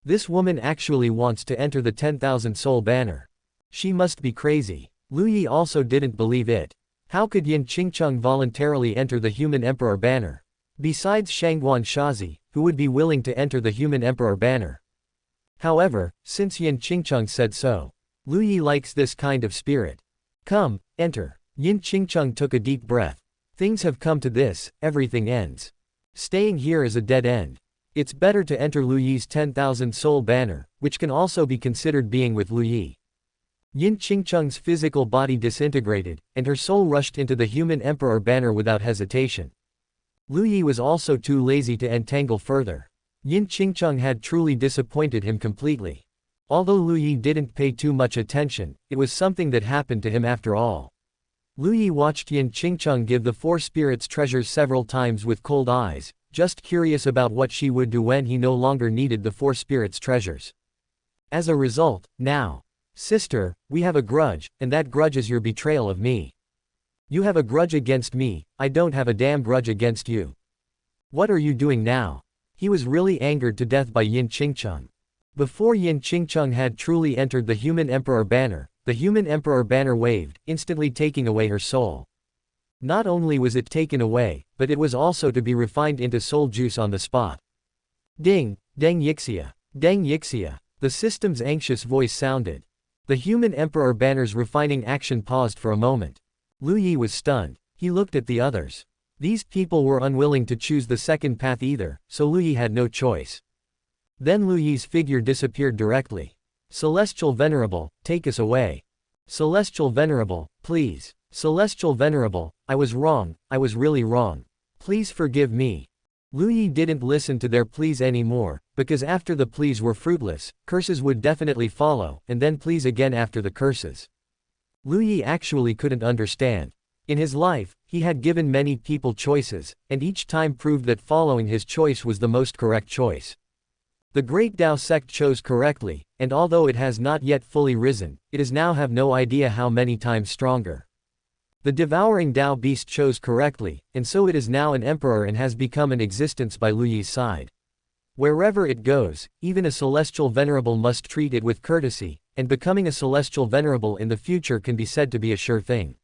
This woman actually wants to enter the 10,000 soul banner. She must be crazy. Lu Yi also didn't believe it. How could Yin Qingcheng voluntarily enter the human emperor banner? Besides Shangguan Shazi, who would be willing to enter the human emperor banner? However, since Yin Qingcheng said so, Lu Yi likes this kind of spirit. Come, enter. Yin Qingcheng took a deep breath. Things have come to this, everything ends. Staying here is a dead end. It's better to enter Lu Yi's 10,000 soul banner, which can also be considered being with Lu Yi. Yin Qingcheng's physical body disintegrated, and her soul rushed into the human emperor banner without hesitation. Lu Yi was also too lazy to entangle further. Yin Qingcheng had truly disappointed him completely. Although Lu Yi didn't pay too much attention, it was something that happened to him after all. Lu Yi watched Yin Qingcheng give the four spirits treasures several times with cold eyes, just curious about what she would do when he no longer needed the four spirits treasures. As a result, now, sister, we have a grudge, and that grudge is your betrayal of me. You have a grudge against me, I don't have a damn grudge against you. What are you doing now? He was really angered to death by Yin Qingcheng. Before Yin Qingcheng had truly entered the human emperor banner, the human emperor banner waved, instantly taking away her soul. Not only was it taken away, but it was also to be refined into soul juice on the spot. Ding, Deng Yixia. Deng Yixia. The system's anxious voice sounded. The human emperor banner's refining action paused for a moment. Lu Yi was stunned. He looked at the others. These people were unwilling to choose the second path either, so Lu Yi had no choice. Then Lu Yi's figure disappeared directly. Celestial Venerable, take us away. Celestial Venerable, please. Celestial Venerable, I was wrong, I was really wrong. Please forgive me. Lu Yi didn't listen to their pleas anymore, because after the pleas were fruitless, curses would definitely follow, and then pleas again after the curses. Lu Yi actually couldn't understand. In his life, he had given many people choices, and each time proved that following his choice was the most correct choice. The Great Dao sect chose correctly, and although it has not yet fully risen, it is now have no idea how many times stronger. The devouring Dao beast chose correctly, and so it is now an emperor and has become an existence by Lu Yi's side. Wherever it goes, even a celestial venerable must treat it with courtesy, and becoming a celestial venerable in the future can be said to be a sure thing.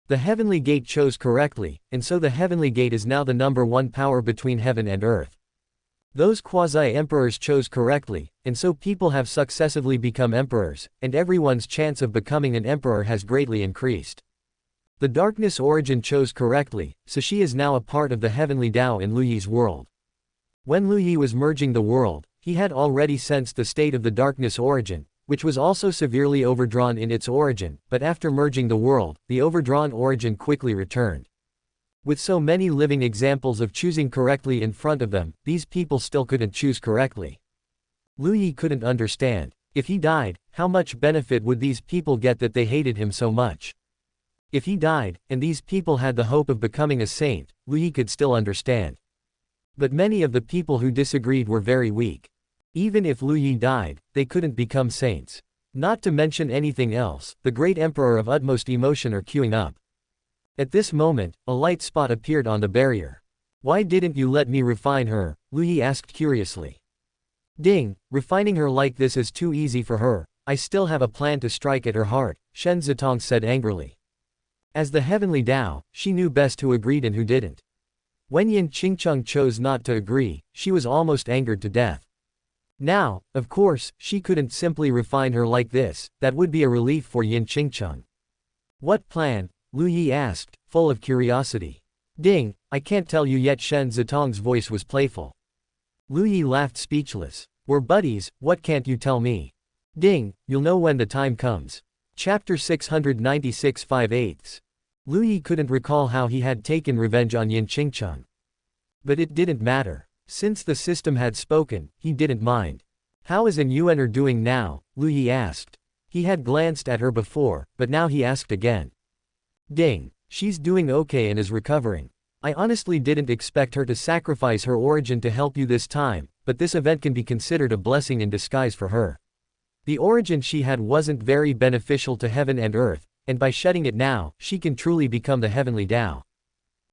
The heavenly gate chose correctly, and so the heavenly gate is now the number one power between heaven and earth. Those quasi-emperors chose correctly, and so people have successively become emperors, and everyone's chance of becoming an emperor has greatly increased. The darkness origin chose correctly, so she is now a part of the heavenly Dao in Lu Yi's world. When Lu Yi was merging the world, he had already sensed the state of the darkness origin, which was also severely overdrawn in its origin, but after merging the world, the overdrawn origin quickly returned. With so many living examples of choosing correctly in front of them, these people still couldn't choose correctly. Lu Yi couldn't understand. If he died, how much benefit would these people get that they hated him so much? If he died, and these people had the hope of becoming a saint, Lu Yi could still understand. But many of the people who disagreed were very weak. Even if Lu Yi died, they couldn't become saints. Not to mention anything else, the great emperor of utmost emotion are queuing up. At this moment, a light spot appeared on the barrier. Why didn't you let me refine her? Lu Yi asked curiously. Ding, refining her like this is too easy for her, I still have a plan to strike at her heart, Shen Zitong said angrily. As the heavenly Dao, she knew best who agreed and who didn't. When Yin Qingcheng chose not to agree, she was almost angered to death. Now, of course, she couldn't simply refine her like this, that would be a relief for Yin Qingcheng. What plan? Lu Yi asked, full of curiosity. Ding, I can't tell you yet. Shen Zitong's voice was playful. Lu Yi laughed speechless. We're buddies, what can't you tell me? Ding, you'll know when the time comes. Chapter 696 5/8. Lu Yi couldn't recall how he had taken revenge on Yin Qingcheng. But it didn't matter. Since the system had spoken, he didn't mind. How is An Yuan doing now? Lu Yi asked. He had glanced at her before, but now he asked again. Ding. She's doing okay and is recovering. I honestly didn't expect her to sacrifice her origin to help you this time, but this event can be considered a blessing in disguise for her. The origin she had wasn't very beneficial to heaven and earth, and by shedding it now, she can truly become the Heavenly Dao.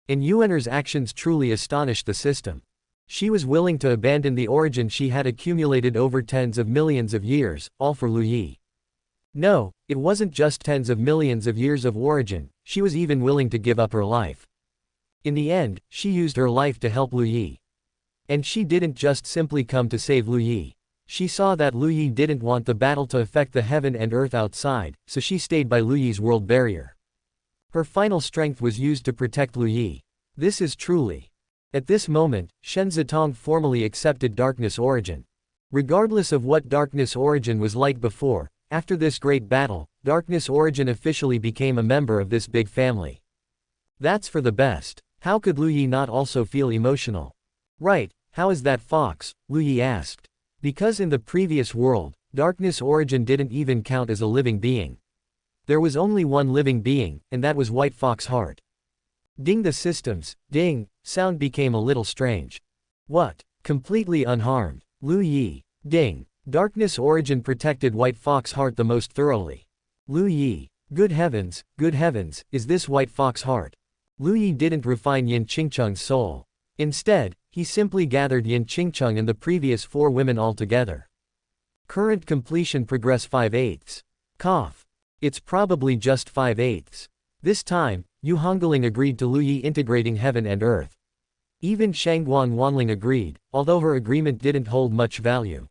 And Yuan's actions truly astonished the system. She was willing to abandon the origin she had accumulated over tens of millions of years, all for Lu Yi. No, it wasn't just tens of millions of years of origin, she was even willing to give up her life. In the end, she used her life to help Lu Yi. And she didn't just simply come to save Lu Yi. She saw that Lu Yi didn't want the battle to affect the heaven and earth outside, so she stayed by Lu Yi's world barrier. Her final strength was used to protect Lu Yi. This is truly. At this moment, Shen Zitong formally accepted Darkness Origin. Regardless of what Darkness Origin was like before, after this great battle, Darkness Origin officially became a member of this big family. That's for the best. How could Lu Yi not also feel emotional? Right, how is that, Fox? Lu Yi asked. Because in the previous world, Darkness Origin didn't even count as a living being. There was only one living being, and that was White Fox Heart. Ding, the systems, ding, sound became a little strange. What? Completely unharmed. Lu Yi. Ding. Darkness Origin protected White Fox Heart the most thoroughly. Lu Yi. Good heavens, is this White Fox Heart? Lu Yi didn't refine Yin Qingcheng's soul. Instead, he simply gathered Yin Qingcheng and the previous 4 women all together. Current completion progress 5/8. Cough. It's probably just 5/8. This time, Yu Hongling agreed to Lu Yi integrating heaven and earth. Even Shangguan Wanling agreed, although her agreement didn't hold much value.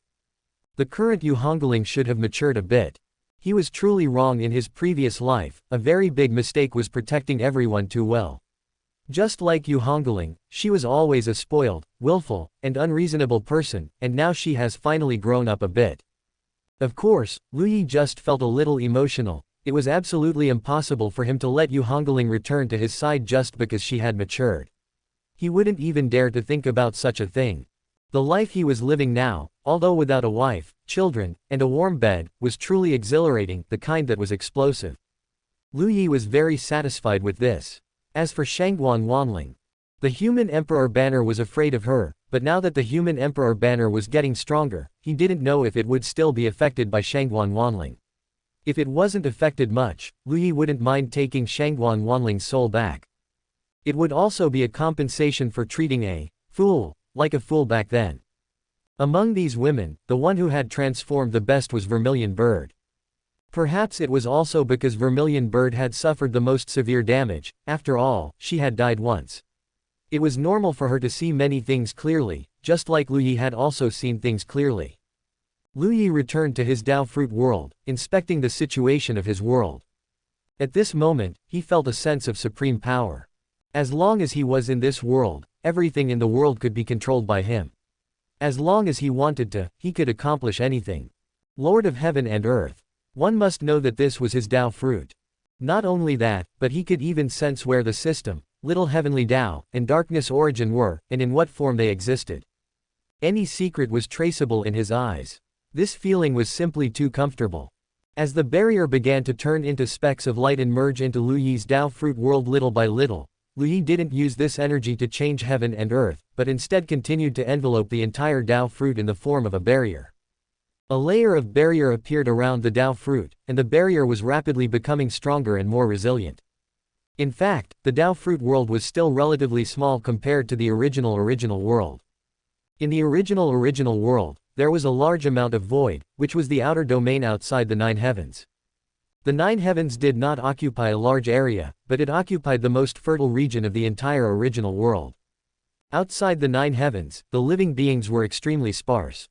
The current Yu Hongling should have matured a bit. He was truly wrong in his previous life, a very big mistake was protecting everyone too well. Just like Yu Hongling, she was always a spoiled, willful, and unreasonable person, and now she has finally grown up a bit. Of course, Lu Yi just felt a little emotional. It was absolutely impossible for him to let Yu Hongling return to his side just because she had matured. He wouldn't even dare to think about such a thing. The life he was living now, although without a wife, children, and a warm bed, was truly exhilarating, the kind that was explosive. Lu Yi was very satisfied with this. As for Shangguan Wanling, the human emperor banner was afraid of her, but now that the human emperor banner was getting stronger, he didn't know if it would still be affected by Shangguan Wanling. If it wasn't affected much, Lu Yi wouldn't mind taking Shangguan Wanling's soul back. It would also be a compensation for treating a fool like a fool back then. Among these women, the one who had transformed the best was Vermilion Bird. Perhaps it was also because Vermilion Bird had suffered the most severe damage. After all, she had died once. It was normal for her to see many things clearly, just like Lu Yi had also seen things clearly. Lu Yi returned to his Dao fruit world, inspecting the situation of his world. At this moment, he felt a sense of supreme power. As long as he was in this world, everything in the world could be controlled by him. As long as he wanted to, he could accomplish anything. Lord of heaven and earth. One must know that this was his Dao fruit. Not only that, but he could even sense where the system, little Heavenly Dao, and Darkness Origin were, and in what form they existed. Any secret was traceable in his eyes. This feeling was simply too comfortable. As the barrier began to turn into specks of light and merge into Lu Yi's Dao fruit world little by little, Lu Yi didn't use this energy to change heaven and earth, but instead continued to envelope the entire Dao fruit in the form of a barrier. A layer of barrier appeared around the Dao fruit, and the barrier was rapidly becoming stronger and more resilient. In fact, the Dao fruit world was still relatively small compared to the original world. In the original world, there was a large amount of void, which was the outer domain outside the 9 heavens. The 9 heavens did not occupy a large area, but it occupied the most fertile region of the entire original world. Outside the 9 heavens, the living beings were extremely sparse.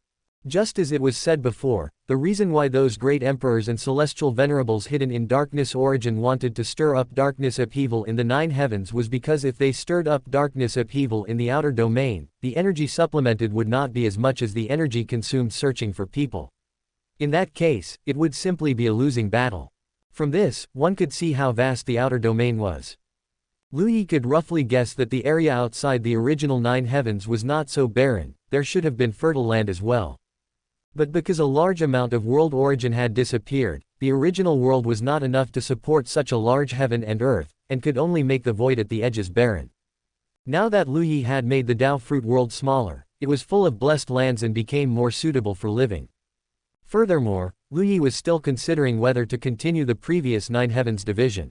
Just as it was said before, the reason why those great emperors and celestial venerables hidden in Darkness Origin wanted to stir up darkness upheaval in the 9 heavens was because if they stirred up darkness upheaval in the outer domain, the energy supplemented would not be as much as the energy consumed searching for people. In that case, it would simply be a losing battle. From this, one could see how vast the outer domain was. Lu Yi could roughly guess that the area outside the original 9 heavens was not so barren, there should have been fertile land as well. But because a large amount of world origin had disappeared, the original world was not enough to support such a large heaven and earth, and could only make the void at the edges barren. Now that Lu Yi had made the Dao fruit world smaller, it was full of blessed lands and became more suitable for living. Furthermore, Lu Yi was still considering whether to continue the previous 9 heavens division.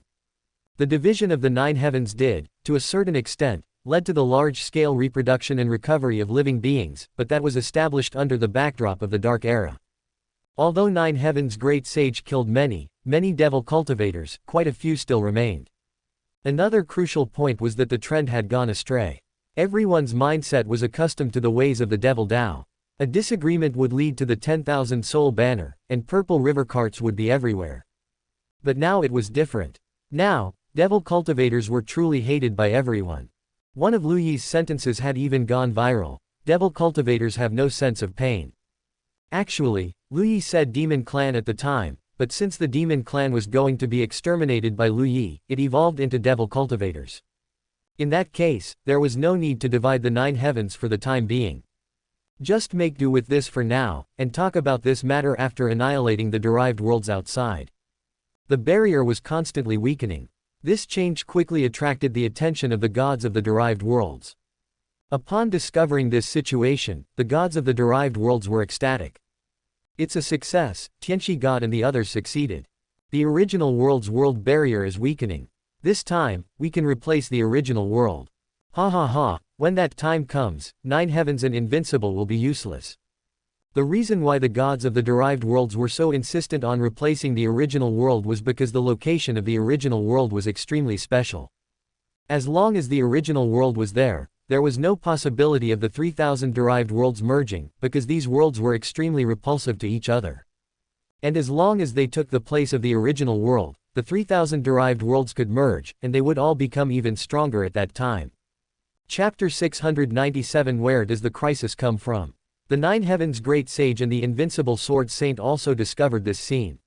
The division of the 9 heavens did, to a certain extent, led to the large-scale reproduction and recovery of living beings, but that was established under the backdrop of the Dark Era. Although 9 heavens great sage killed many devil cultivators, quite a few still remained. Another crucial point was that the trend had gone astray. Everyone's mindset was accustomed to the ways of the devil Dao. A disagreement would lead to the 10,000 soul banner, and purple river carts would be everywhere. But now it was different. Now, devil cultivators were truly hated by everyone. One of Lu Yi's sentences had even gone viral: devil cultivators have no sense of pain. Actually, Lu Yi said demon clan at the time, but since the demon clan was going to be exterminated by Lu Yi, it evolved into devil cultivators. In that case, there was no need to divide the 9 heavens for the time being. Just make do with this for now, and talk about this matter after annihilating the derived worlds outside. The barrier was constantly weakening. This change quickly attracted the attention of the gods of the derived worlds. Upon discovering this situation, the gods of the derived worlds were ecstatic. It's a success, Tianxi God and the others succeeded. The original world's world barrier is weakening. This time, we can replace the original world. Ha ha ha, when that time comes, 9 heavens and invincible will be useless. The reason why the gods of the derived worlds were so insistent on replacing the original world was because the location of the original world was extremely special. As long as the original world was there was no possibility of the 3,000 derived worlds merging, because these worlds were extremely repulsive to each other. And as long as they took the place of the original world, the 3,000 derived worlds could merge, and they would all become even stronger at that time. Chapter 697. Where does the crisis come from? The 9 heavens great sage and the invincible sword saint also discovered this scene.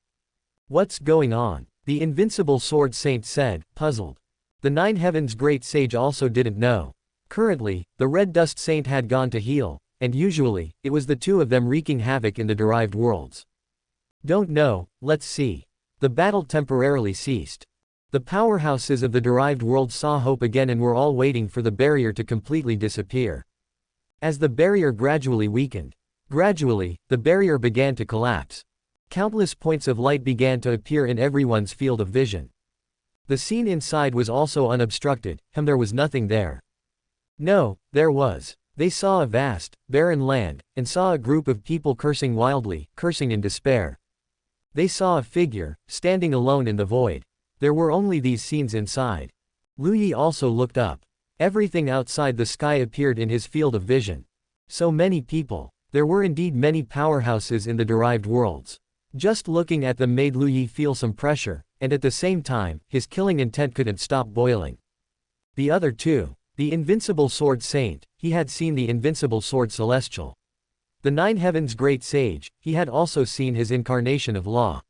What's going on? The invincible sword saint said, puzzled. The 9 heavens great sage also didn't know. Currently, the red dust saint had gone to heal, and usually, it was the two of them wreaking havoc in the derived worlds. Don't know, let's see. The battle temporarily ceased. The powerhouses of the derived world saw hope again and were all waiting for the barrier to completely disappear. As the barrier gradually weakened, the barrier began to collapse. Countless points of light began to appear in everyone's field of vision. The scene inside was also unobstructed, there was nothing there. No, there was. They saw a vast, barren land, and saw a group of people cursing wildly, cursing in despair. They saw a figure, standing alone in the void. There were only these scenes inside. Lu Yi also looked up. Everything outside the sky appeared in his field of vision. So many people. There were indeed many powerhouses in the derived worlds. Just looking at them made Lu Yi feel some pressure, and at the same time, his killing intent couldn't stop boiling. The other two. The invincible sword saint, he had seen the invincible sword celestial. The 9 heavens great sage, he had also seen his incarnation of law.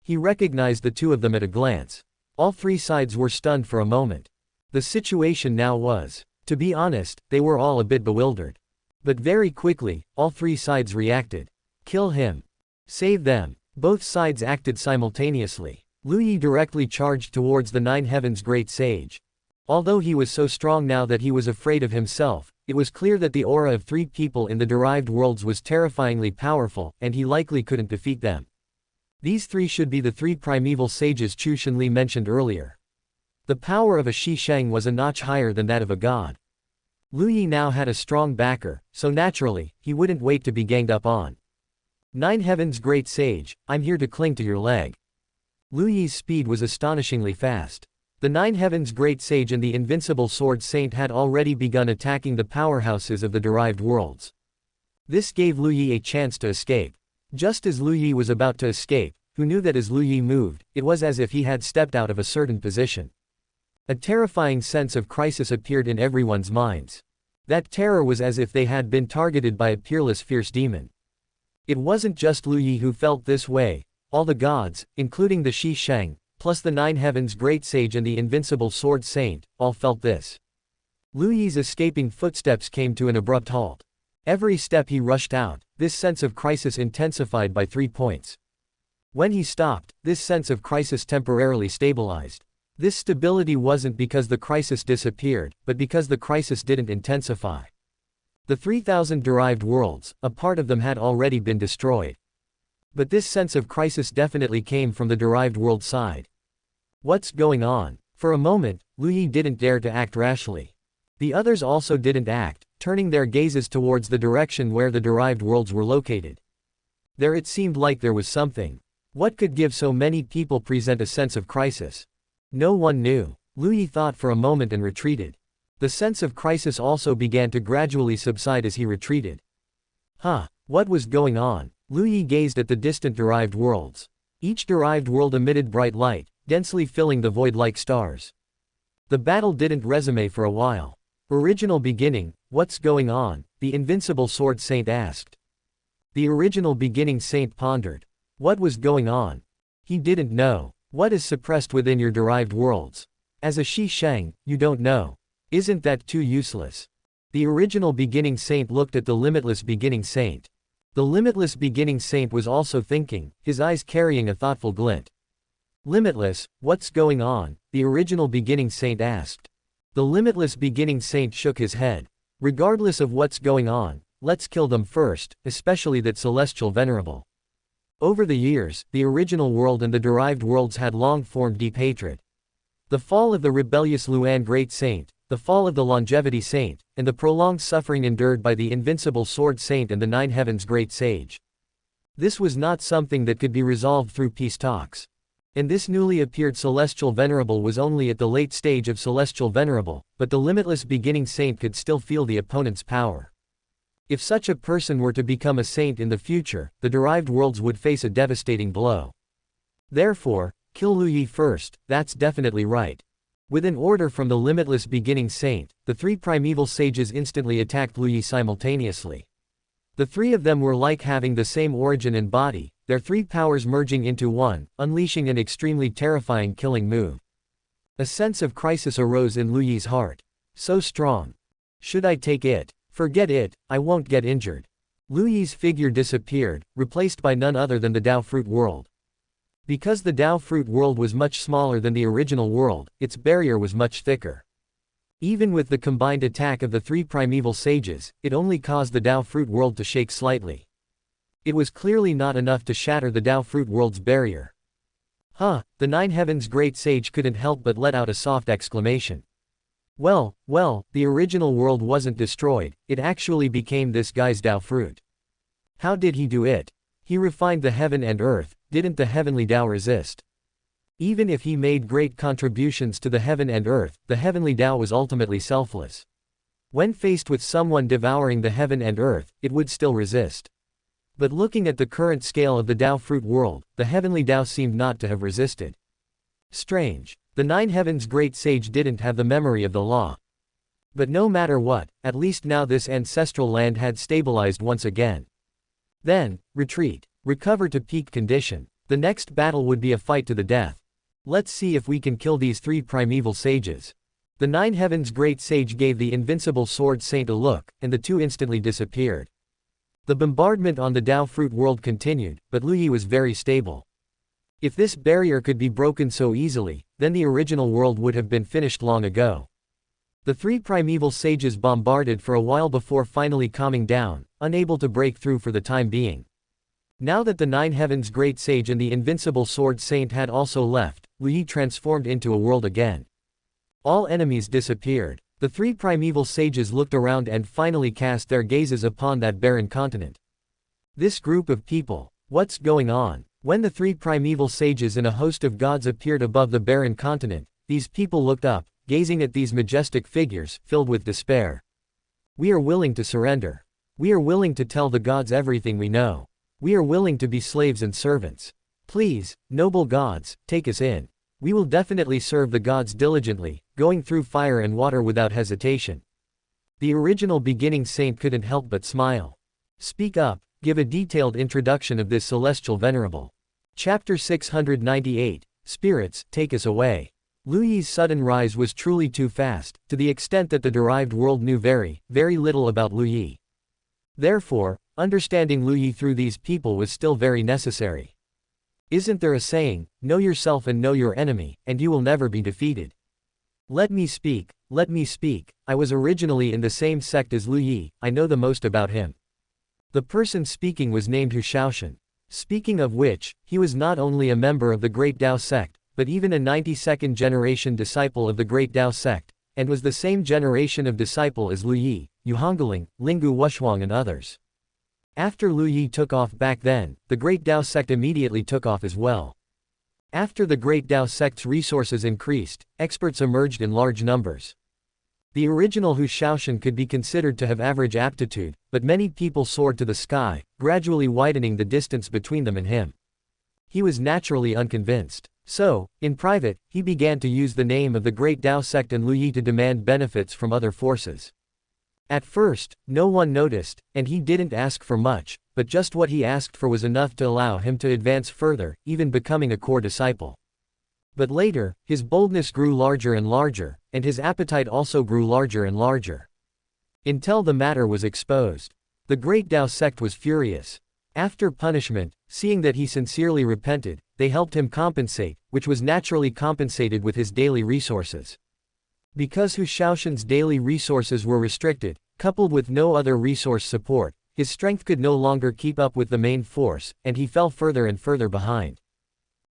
He recognized the two of them at a glance. All 3 sides were stunned for a moment. The situation now was, to be honest, they were all a bit bewildered. But very quickly, all 3 sides reacted. Kill him. Save them. Both sides acted simultaneously. Lu Yi directly charged towards the 9 heavens great sage. Although he was so strong now that he was afraid of himself, it was clear that the aura of 3 people in the derived worlds was terrifyingly powerful, and he likely couldn't defeat them. These 3 should be the 3 primeval sages Chu Shenli mentioned earlier. The power of a Shi Sheng was a notch higher than that of a god. Lu Yi now had a strong backer, so naturally, he wouldn't wait to be ganged up on. 9 heavens great sage, I'm here to cling to your leg. Lu Yi's speed was astonishingly fast. The 9 heavens great sage and the invincible sword saint had already begun attacking the powerhouses of the derived worlds. This gave Lu Yi a chance to escape. Just as Lu Yi was about to escape, who knew that as Lu Yi moved, it was as if he had stepped out of a certain position. A terrifying sense of crisis appeared in everyone's minds. That terror was as if they had been targeted by a peerless fierce demon. It wasn't just Lu Yi who felt this way. All the gods, including the Shi Sheng, plus the Nine Heavens Great Sage and the Invincible Sword Saint, all felt this. Lu Yi's escaping footsteps came to an abrupt halt. Every step he rushed out, this sense of crisis intensified by 3 points. When he stopped, this sense of crisis temporarily stabilized. This stability wasn't because the crisis disappeared, but because the crisis didn't intensify. The 3,000 derived worlds, a part of them had already been destroyed. But this sense of crisis definitely came from the derived world side. What's going on? For a moment, Lu Yi didn't dare to act rashly. The others also didn't act, turning their gazes towards the direction where the derived worlds were located. There it seemed like there was something. What could give so many people present a sense of crisis? No one knew. Lu Yi thought for a moment and retreated. The sense of crisis also began to gradually subside as he retreated. What was going on? Lu Yi gazed at the distant derived worlds. Each derived world emitted bright light, densely filling the void like stars. The battle didn't resume for a while. Original beginning, what's going on? The Invincible Sword Saint asked. The original beginning saint pondered. What was going on? He didn't know. What is suppressed within your derived worlds? As a Shi Sheng, you don't know. Isn't that too useless? The original beginning saint looked at the limitless beginning saint. The limitless beginning saint was also thinking, his eyes carrying a thoughtful glint. Limitless, what's going on? The original beginning saint asked. The limitless beginning saint shook his head. Regardless of what's going on, let's kill them first, especially that celestial venerable. Over the years, the original world and the derived worlds had long formed deep hatred. The fall of the rebellious Luan Great Saint, the fall of the Longevity Saint, and the prolonged suffering endured by the Invincible Sword Saint and the Nine Heavens Great Sage. This was not something that could be resolved through peace talks. And this newly appeared Celestial Venerable was only at the late stage of Celestial Venerable, but the limitless beginning saint could still feel the opponent's power. If such a person were to become a saint in the future, the derived worlds would face a devastating blow. Therefore, kill Lu Yi first, that's definitely right. With an order from the limitless beginning saint, the 3 primeval sages instantly attacked Lu Yi simultaneously. The 3 of them were like having the same origin and body, their 3 powers merging into one, unleashing an extremely terrifying killing move. A sense of crisis arose in Lu Yi's heart. So strong. Should I take it? Forget it, I won't get injured. Lu Yi's figure disappeared, replaced by none other than the Dao Fruit World. Because the Dao Fruit World was much smaller than the original world, its barrier was much thicker. Even with the combined attack of the 3 primeval sages, it only caused the Dao Fruit World to shake slightly. It was clearly not enough to shatter the Dao Fruit World's barrier. The Nine Heavens Great Sage couldn't help but let out a soft exclamation. Well, the original world wasn't destroyed, it actually became this guy's Dao Fruit. How did he do it? He refined the heaven and earth, didn't the Heavenly Dao resist? Even if he made great contributions to the heaven and earth, the Heavenly Dao was ultimately selfless. When faced with someone devouring the heaven and earth, it would still resist. But looking at the current scale of the Dao Fruit World, the Heavenly Dao seemed not to have resisted. Strange. The Nine Heavens Great Sage didn't have the memory of the law. But no matter what, at least now this ancestral land had stabilized once again. Then, retreat. Recover to peak condition. The next battle would be a fight to the death. Let's see if we can kill these 3 primeval sages. The Nine Heavens Great Sage gave the Invincible Sword Saint a look, and the 2 instantly disappeared. The bombardment on the Dao Fruit World continued, but Lu Yi was very stable. If this barrier could be broken so easily, then the original world would have been finished long ago. The 3 primeval sages bombarded for a while before finally calming down, unable to break through for the time being. Now that the Nine Heavens Great Sage and the Invincible Sword Saint had also left, Lu Yi transformed into a world again. All enemies disappeared. The 3 primeval sages looked around and finally cast their gazes upon that barren continent. This group of people, what's going on? When the 3 primeval sages and a host of gods appeared above the barren continent, these people looked up, gazing at these majestic figures, filled with despair. We are willing to surrender. We are willing to tell the gods everything we know. We are willing to be slaves and servants. Please, noble gods, take us in. We will definitely serve the gods diligently, going through fire and water without hesitation. The original beginning saint couldn't help but smile. Speak up, give a detailed introduction of this celestial venerable. Chapter 698, Spirits, Take Us Away. Lu Yi's sudden rise was truly too fast, to the extent that the derived world knew very, very little about Lu Yi. Therefore, understanding Lu Yi through these people was still very necessary. Isn't there a saying, know yourself and know your enemy, and you will never be defeated? Let me speak, let me speak. I was originally in the same sect as Lu Yi, I know the most about him. The person speaking was named Hu Shaoshan. Speaking of which, he was not only a member of the Great Dao sect, but even a 92nd generation disciple of the Great Dao sect, and was the same generation of disciple as Lu Yi, Yu Hongling, Lingu Wushuang and others. After Lu Yi took off back then, the Great Dao sect immediately took off as well. After the Great Dao sect's resources increased, experts emerged in large numbers. The original Hu Shaoshan could be considered to have average aptitude, but many people soared to the sky, gradually widening the distance between them and him. He was naturally unconvinced. So, in private, he began to use the name of the Great Dao sect and Lu Yi to demand benefits from other forces. At first, no one noticed, and he didn't ask for much, but just what he asked for was enough to allow him to advance further, even becoming a core disciple. But later, his boldness grew larger and larger, and his appetite also grew larger and larger. Until the matter was exposed. The Great Dao sect was furious. After punishment, seeing that he sincerely repented, they helped him compensate, which was naturally compensated with his daily resources. Because Hu Shaoshan's daily resources were restricted, coupled with no other resource support, his strength could no longer keep up with the main force, and he fell further and further behind.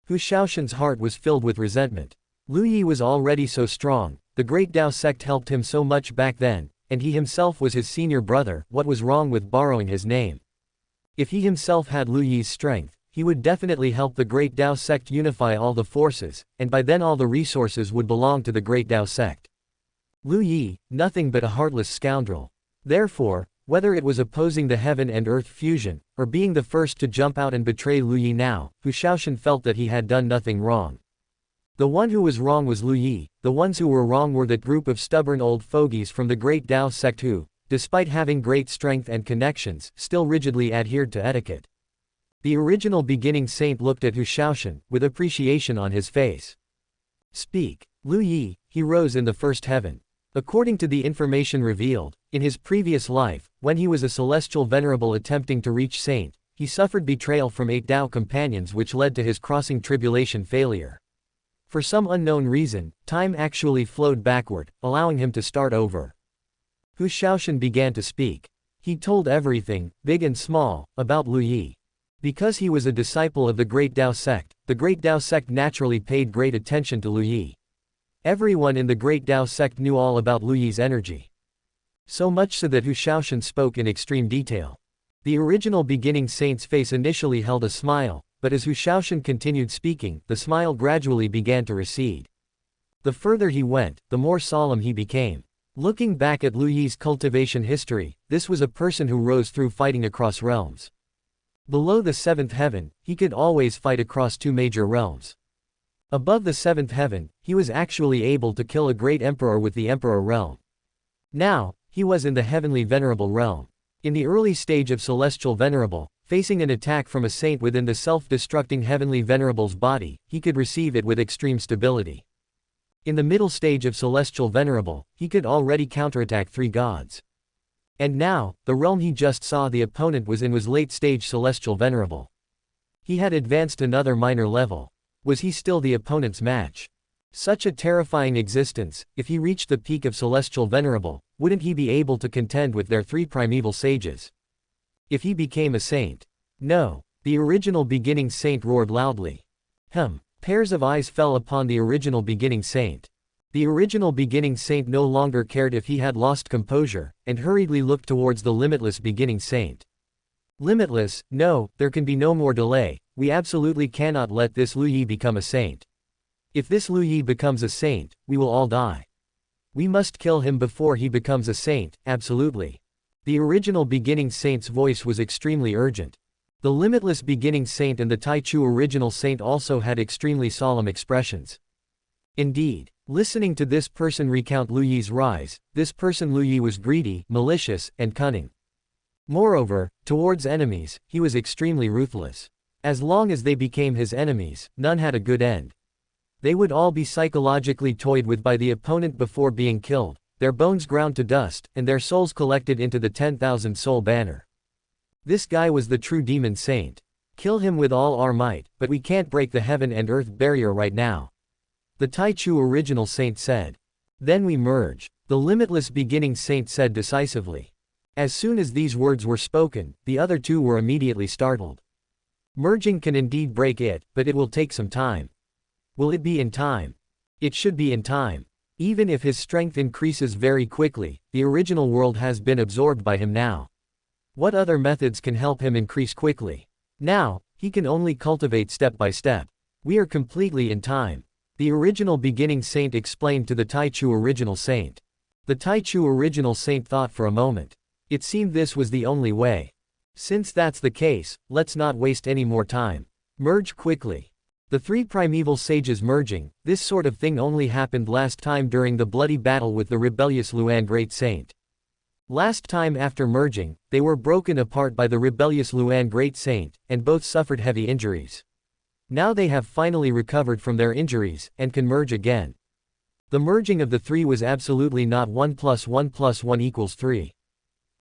Hu Shaoshan's heart was filled with resentment. Lu Yi was already so strong, the Great Dao sect helped him so much back then, and he himself was his senior brother, what was wrong with borrowing his name? If he himself had Lu Yi's strength, he would definitely help the Great Dao sect unify all the forces, and by then all the resources would belong to the Great Dao sect. Lu Yi, nothing but a heartless scoundrel. Therefore, whether it was opposing the heaven and earth fusion, or being the first to jump out and betray Lu Yi now, Hu Shaoshan felt that he had done nothing wrong. The one who was wrong was Lu Yi, the ones who were wrong were that group of stubborn old fogies from the Great Dao sect who, despite having great strength and connections, still rigidly adhered to etiquette. The original beginning saint looked at Hu Shaoshan, with appreciation on his face. Speak. Lu Yi, he rose in the first heaven. According to the information revealed, in his previous life, when he was a celestial venerable attempting to reach saint, he suffered betrayal from 8 Dao companions which led to his crossing tribulation failure. For some unknown reason, time actually flowed backward, allowing him to start over. Hu Shaoshan began to speak. He told everything, big and small, about Lu Yi. Because he was a disciple of the Great Dao sect, the Great Dao sect naturally paid great attention to Lu Yi. Everyone in the Great Dao sect knew all about Lu Yi's energy. So much so that Hu Shaoshan spoke in extreme detail. The original beginning saint's face initially held a smile, but as Hu Shaoshan continued speaking, the smile gradually began to recede. The further he went, the more solemn he became. Looking back at Lu Yi's cultivation history, this was a person who rose through fighting across realms. Below the 7th heaven, he could always fight across 2 major realms. Above the 7th heaven, he was actually able to kill a great emperor with the Emperor realm. Now, he was in the Heavenly Venerable realm. In the early stage of Celestial Venerable, facing an attack from a saint within the self-destructing Heavenly Venerable's body, he could receive it with extreme stability. In the middle stage of Celestial Venerable, he could already counterattack 3 gods. And now, the realm he just saw the opponent was in was late stage Celestial Venerable. He had advanced another minor level. Was he still the opponent's match? Such a terrifying existence, if he reached the peak of Celestial Venerable, wouldn't he be able to contend with their 3 primeval sages? If he became a saint? No. The original beginning saint roared loudly. Pairs of eyes fell upon the original beginning saint. The original beginning saint no longer cared if he had lost composure, and hurriedly looked towards the limitless beginning saint. Limitless, no, there can be no more delay, we absolutely cannot let this Lu Yi become a saint. If this Lu Yi becomes a saint, we will all die. We must kill him before he becomes a saint, absolutely. The original beginning saint's voice was extremely urgent. The limitless beginning saint and the Tai Chu original saint also had extremely solemn expressions. Indeed, listening to this person recount Lu Yi's rise, this person Lu Yi was greedy, malicious, and cunning. Moreover, towards enemies, he was extremely ruthless. As long as they became his enemies, none had a good end. They would all be psychologically toyed with by the opponent before being killed, their bones ground to dust, and their souls collected into the 10,000 soul banner. This guy was the true demon saint. Kill him with all our might, but we can't break the heaven and earth barrier right now. The Taichu original saint said. Then we merge. The limitless beginning saint said decisively. As soon as these words were spoken, the other two were immediately startled. Merging can indeed break it, but it will take some time. Will it be in time? It should be in time. Even if his strength increases very quickly, the original world has been absorbed by him now. What other methods can help him increase quickly? Now, he can only cultivate step by step. We are completely in time. The original beginning saint explained to the Taichu original saint. The Taichu original saint thought for a moment. It seemed this was the only way. Since that's the case, let's not waste any more time. Merge quickly. The three primeval sages merging, this sort of thing only happened last time during the bloody battle with the rebellious Luan Great Saint. Last time after merging, they were broken apart by the rebellious Luan Great Saint, and both suffered heavy injuries. Now they have finally recovered from their injuries, and can merge again. The merging of the three was absolutely not 1 + 1 + 1 = 3.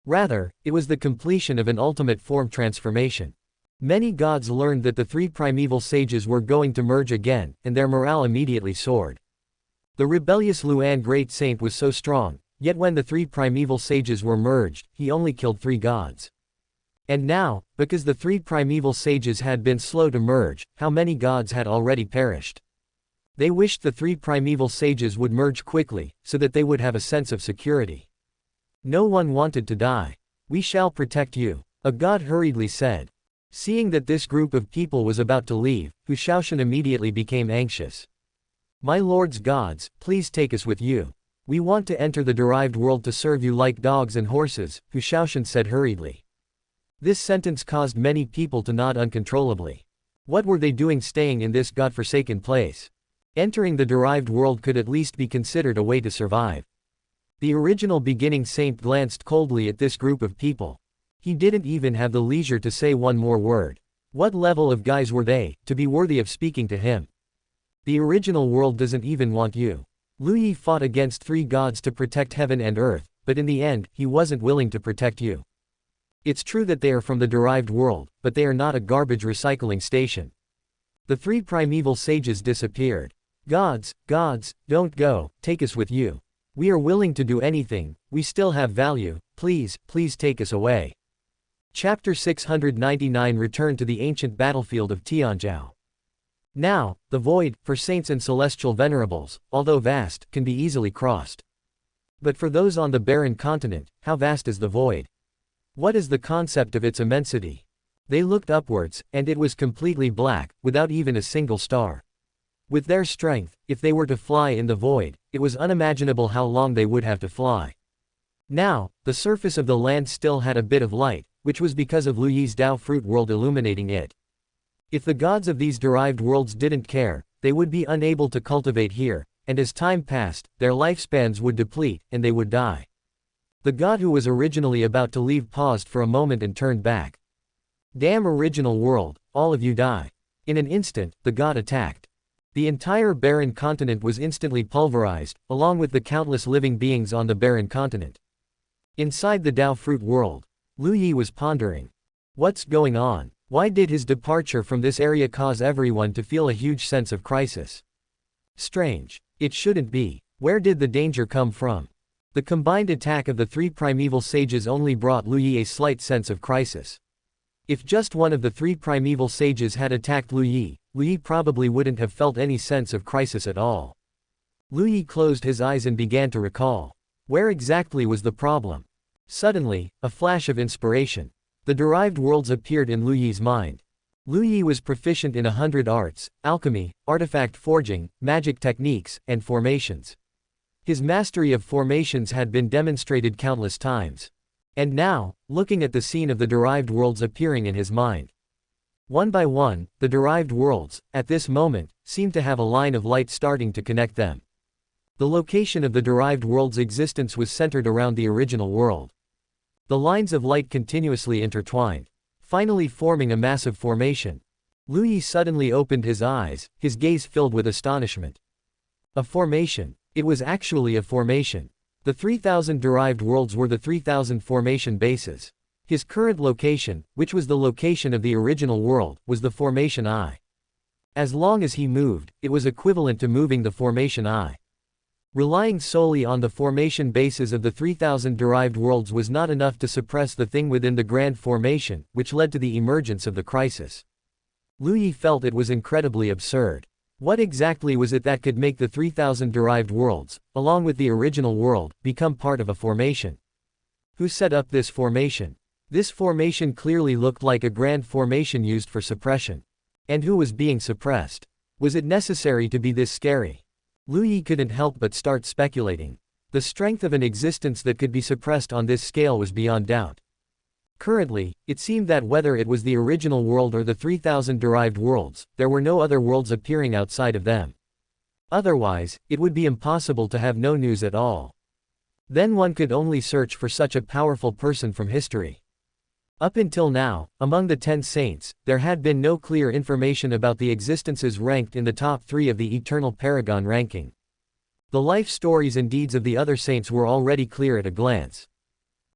Rather, it was the completion of an ultimate form transformation. Many gods learned that the three primeval sages were going to merge again, and their morale immediately soared. The rebellious Luan Great Saint was so strong, yet when the three primeval sages were merged, he only killed 3 gods. And now, because the three primeval sages had been slow to merge, how many gods had already perished? They wished the three primeval sages would merge quickly, so that they would have a sense of security. No one wanted to die. We shall protect you, a god hurriedly said. Seeing that this group of people was about to leave, Hu Shaoshan immediately became anxious. My lords gods, please take us with you. We want to enter the derived world to serve you like dogs and horses, Hu Shaoshan said hurriedly. This sentence caused many people to nod uncontrollably. What were they doing staying in this godforsaken place? Entering the derived world could at least be considered a way to survive. The original beginning saint glanced coldly at this group of people. He didn't even have the leisure to say one more word. What level of guys were they, to be worthy of speaking to him? The original world doesn't even want you. Lu Yi fought against 3 gods to protect heaven and earth, but in the end, he wasn't willing to protect you. It's true that they are from the derived world, but they are not a garbage recycling station. The 3 primeval sages disappeared. Gods, don't go, take us with you. We are willing to do anything, we still have value, please take us away. Chapter 699 Return to the ancient battlefield of Tianzhou. Now, the void, for saints and celestial venerables, although vast, can be easily crossed. But for those on the barren continent, how vast is the void? What is the concept of its immensity? They looked upwards, and it was completely black, without even a single star. With their strength, if they were to fly in the void, it was unimaginable how long they would have to fly. Now, the surface of the land still had a bit of light, which was because of Lu Yi's Dao fruit world illuminating it. If the gods of these derived worlds didn't care, they would be unable to cultivate here, and as time passed, their lifespans would deplete, and they would die. The god who was originally about to leave paused for a moment and turned back. Damn original world, all of you die. In an instant, the god attacked. The entire barren continent was instantly pulverized, along with the countless living beings on the barren continent. Inside the Dao fruit world, Lu Yi was pondering. What's going on? Why did his departure from this area cause everyone to feel a huge sense of crisis? Strange. It shouldn't be. Where did the danger come from? The combined attack of the 3 primeval sages only brought Lu Yi a slight sense of crisis. If just one of the 3 primeval sages had attacked Lu Yi probably wouldn't have felt any sense of crisis at all. Lu Yi closed his eyes and began to recall. Where exactly was the problem? Suddenly, a flash of inspiration. The derived worlds appeared in Lu Yi's mind. Lu Yi was proficient in 100 arts, alchemy, artifact forging, magic techniques, and formations. His mastery of formations had been demonstrated countless times. And now, looking at the scene of the derived worlds appearing in his mind. One by one, the derived worlds, at this moment, seemed to have a line of light starting to connect them. The location of the derived world's existence was centered around the original world. The lines of light continuously intertwined, finally forming a massive formation. Lu Yi suddenly opened his eyes, his gaze filled with astonishment. A formation. It was actually a formation. The 3,000 derived worlds were the 3,000 formation bases. His current location, which was the location of the original world, was the formation eye. As long as he moved, it was equivalent to moving the formation eye. Relying solely on the formation bases of the 3,000 derived worlds was not enough to suppress the thing within the grand formation, which led to the emergence of the crisis. Lu Yi felt it was incredibly absurd. What exactly was it that could make the 3,000 derived worlds, along with the original world, become part of a formation? Who set up this formation? This formation clearly looked like a grand formation used for suppression. And who was being suppressed? Was it necessary to be this scary? Lu Yi couldn't help but start speculating. The strength of an existence that could be suppressed on this scale was beyond doubt. Currently, it seemed that whether it was the original world or the 3,000 derived worlds, there were no other worlds appearing outside of them. Otherwise, it would be impossible to have no news at all. Then one could only search for such a powerful person from history. Up until now, among the 10 saints, there had been no clear information about the existences ranked in the top 3 of the Eternal Paragon ranking. The life stories and deeds of the other saints were already clear at a glance.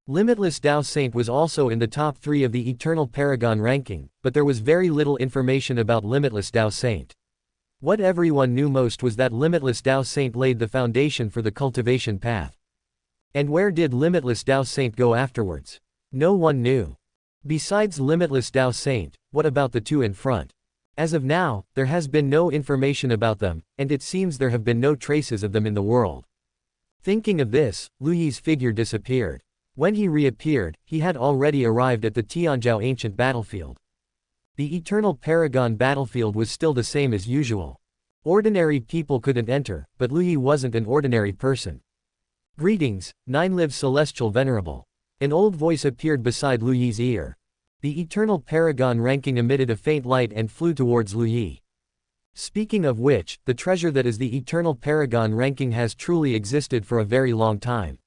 Limitless Dao Saint was also in the top 3 of the Eternal Paragon ranking, but there was very little information about Limitless Dao Saint. What everyone knew most was that Limitless Dao Saint laid the foundation for the cultivation path. And where did Limitless Dao Saint go afterwards? No one knew. Besides Limitless Dao Saint, what about the 2 in front? As of now, there has been no information about them, and it seems there have been no traces of them in the world. Thinking of this, Lu Yi's figure disappeared. When he reappeared, he had already arrived at the Tianzhou ancient battlefield. The Eternal Paragon battlefield was still the same as usual. Ordinary people couldn't enter, but Lu Yi wasn't an ordinary person. Greetings, Nine-Life Celestial Venerable. An old voice appeared beside Lu Yi's ear. The Eternal Paragon ranking emitted a faint light and flew towards Lu Yi. Speaking of which, the treasure that is the Eternal Paragon ranking has truly existed for a very long time.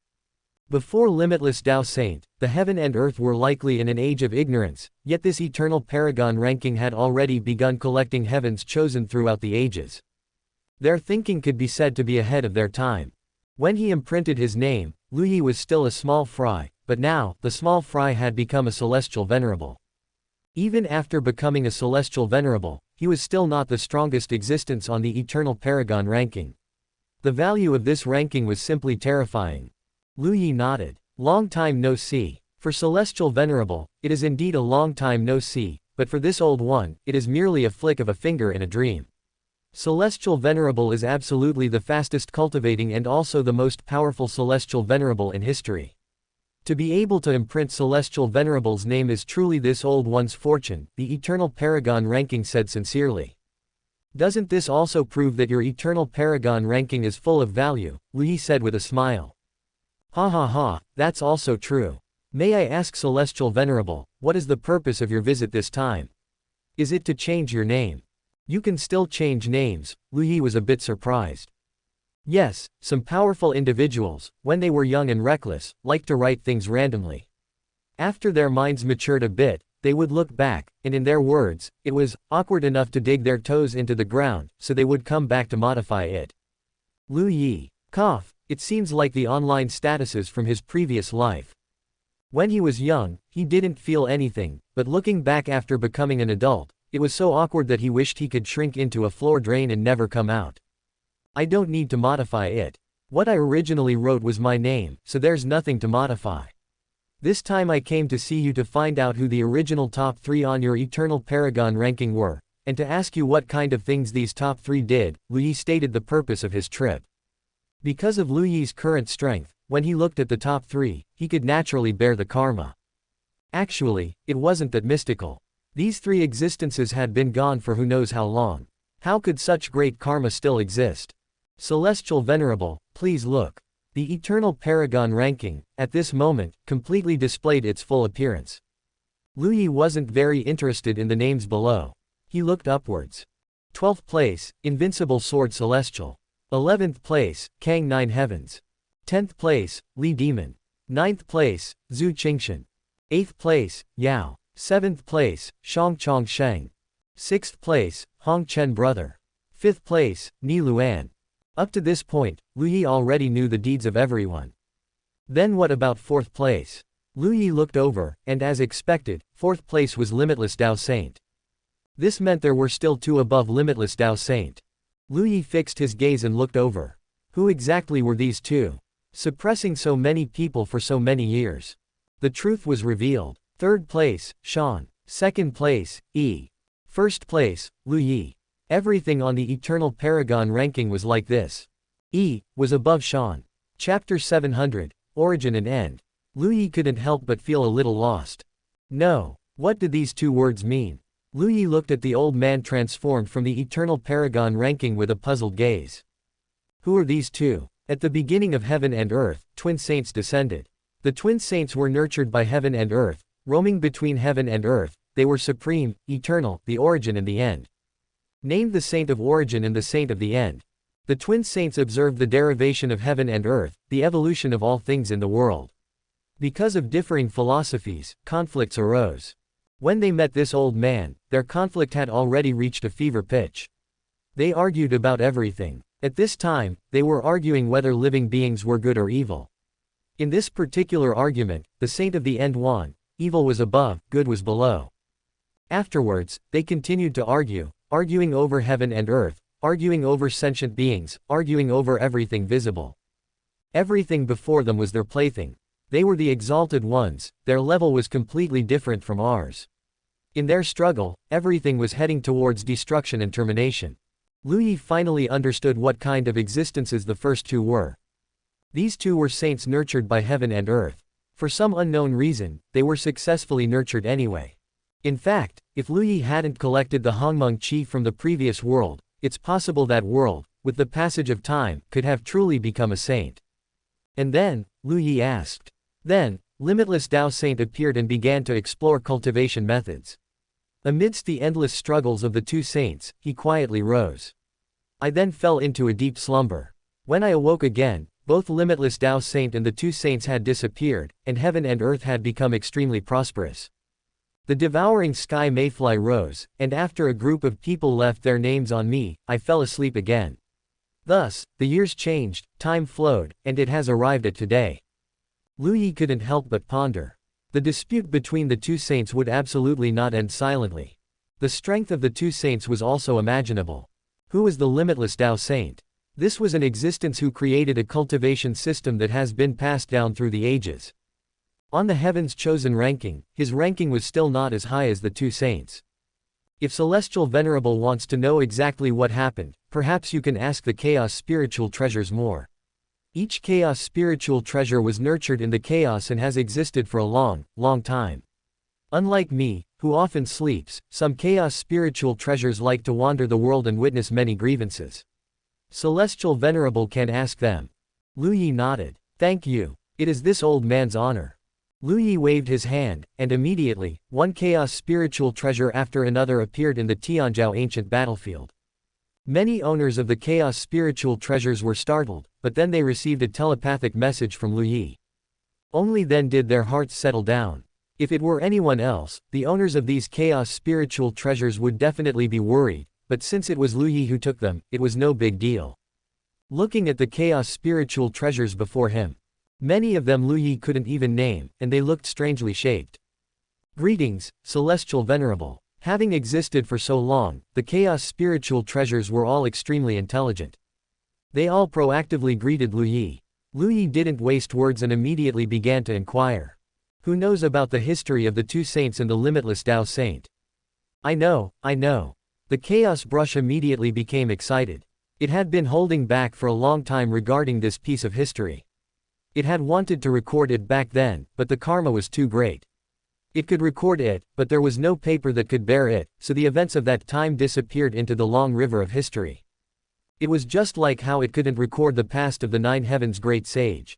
Before Limitless Dao Saint, the heaven and earth were likely in an age of ignorance, yet this Eternal Paragon ranking had already begun collecting heavens chosen throughout the ages. Their thinking could be said to be ahead of their time. When he imprinted his name, Lu Yi was still a small fry, but now, the small fry had become a celestial venerable. Even after becoming a celestial venerable, he was still not the strongest existence on the Eternal Paragon ranking. The value of this ranking was simply terrifying. Lu Yi nodded. Long time no see. For Celestial Venerable, it is indeed a long time no see, but for this old one, it is merely a flick of a finger in a dream. Celestial Venerable is absolutely the fastest cultivating and also the most powerful Celestial Venerable in history. To be able to imprint Celestial Venerable's name is truly this old one's fortune, the Eternal Paragon ranking said sincerely. Doesn't this also prove that your Eternal Paragon ranking is full of value? Lu Yi said with a smile. Ha ha ha, that's also true. May I ask Celestial Venerable, what is the purpose of your visit this time? Is it to change your name? You can still change names. Lu Yi was a bit surprised. Yes, some powerful individuals, when they were young and reckless, liked to write things randomly. After their minds matured a bit, they would look back, and in their words, it was awkward enough to dig their toes into the ground, so they would come back to modify it. Lu Yi. Cough. It seems like the online statuses from his previous life. When he was young, he didn't feel anything, but looking back after becoming an adult, it was so awkward that he wished he could shrink into a floor drain and never come out. I don't need to modify it. What I originally wrote was my name, so there's nothing to modify. This time I came to see you to find out who the original top 3 on your Eternal Paragon ranking were, and to ask you what kind of things these top 3 did. Lu Yi stated the purpose of his trip. Because of Lu Yi's current strength, when he looked at the top 3, he could naturally bear the karma. Actually, it wasn't that mystical. These 3 existences had been gone for who knows how long. How could such great karma still exist? Celestial Venerable, please look. The Eternal Paragon ranking, at this moment, completely displayed its full appearance. Lu Yi wasn't very interested in the names below. He looked upwards. 12th place, Invincible Sword Celestial. 11th place, Kang 9 Heavens. 10th place, Li Demon. 9th place, Zhu Qingshan. 8th place, Yao. 7th place, Shang Chong Sheng. 6th place, Hong Chen brother. 5th place, Ni Luan. Up to this point, Lu Yi already knew the deeds of everyone. Then what about 4th place? Lu Yi looked over, and as expected, 4th place was Limitless Dao Saint. This meant there were still 2 above Limitless Dao Saint. Lu Yi fixed his gaze and looked over. Who exactly were these 2? Suppressing so many people for so many years. The truth was revealed. 3rd place, Shan. 2nd place, Yi. 1st place, Lu Yi. Everything on the Eternal Paragon ranking was like this. Yi was above Shan. Chapter 700, Origin and End. Lu Yi couldn't help but feel a little lost. No, what did these 2 words mean? Lu Yi looked at the old man transformed from the Eternal Paragon ranking with a puzzled gaze. Who are these 2? At the beginning of heaven and earth, twin saints descended. The twin saints were nurtured by heaven and earth, roaming between heaven and earth. They were supreme, eternal, the origin and the end. Named the saint of origin and the saint of the end. The twin saints observed the derivation of heaven and earth, the evolution of all things in the world. Because of differing philosophies, conflicts arose. When they met this old man, their conflict had already reached a fever pitch. They argued about everything. At this time, they were arguing whether living beings were good or evil. In this particular argument, the saint of the end won. Evil was above, good was below. Afterwards, they continued to argue, arguing over heaven and earth, arguing over sentient beings, arguing over everything visible. Everything before them was their plaything. They were the exalted ones, their level was completely different from ours. In their struggle, everything was heading towards destruction and termination. Lu Yi finally understood what kind of existences the first 2 were. These 2 were saints nurtured by heaven and earth. For some unknown reason, they were successfully nurtured anyway. In fact, if Lu Yi hadn't collected the Hongmeng Qi from the previous world, it's possible that world, with the passage of time, could have truly become a saint. And then, Lu Yi asked. Then, Limitless Dao Saint appeared and began to explore cultivation methods. Amidst the endless struggles of the 2 saints, he quietly rose. I then fell into a deep slumber. When I awoke again, both Limitless Dao Saint and the 2 saints had disappeared, and heaven and earth had become extremely prosperous. The devouring sky mayfly rose, and after a group of people left their names on me, I fell asleep again. Thus, the years changed, time flowed, and it has arrived at today. Lu Yi couldn't help but ponder. The dispute between the 2 saints would absolutely not end silently. The strength of the 2 saints was also imaginable. Who was the Limitless Dao Saint? This was an existence who created a cultivation system that has been passed down through the ages. On the heaven's chosen ranking, his ranking was still not as high as the 2 saints. If Celestial Venerable wants to know exactly what happened, perhaps you can ask the Chaos Spiritual Treasures more. Each Chaos Spiritual Treasure was nurtured in the chaos and has existed for a long, long time. Unlike me, who often sleeps, some Chaos Spiritual Treasures like to wander the world and witness many grievances. Celestial Venerable can ask them. Lu Yi nodded. Thank you. It is this old man's honor. Lu Yi waved his hand, and immediately, one Chaos Spiritual Treasure after another appeared in the Tianzhou ancient battlefield. Many owners of the Chaos Spiritual Treasures were startled, but then they received a telepathic message from Lu Yi. Only then did their hearts settle down. If it were anyone else, the owners of these Chaos Spiritual Treasures would definitely be worried, but since it was Lu Yi who took them, it was no big deal. Looking at the Chaos Spiritual Treasures before him, many of them Lu Yi couldn't even name, and they looked strangely shaped. Greetings, Celestial Venerable. Having existed for so long, the Chaos Spiritual Treasures were all extremely intelligent. They all proactively greeted Lu Yi. Lu Yi didn't waste words and immediately began to inquire. Who knows about the history of the 2 saints and the Limitless Dao Saint? I know. The Chaos Brush immediately became excited. It had been holding back for a long time regarding this piece of history. It had wanted to record it back then, but the karma was too great. It could record it, but there was no paper that could bear it, so the events of that time disappeared into the long river of history. It was just like how it couldn't record the past of the 9 heavens great sage.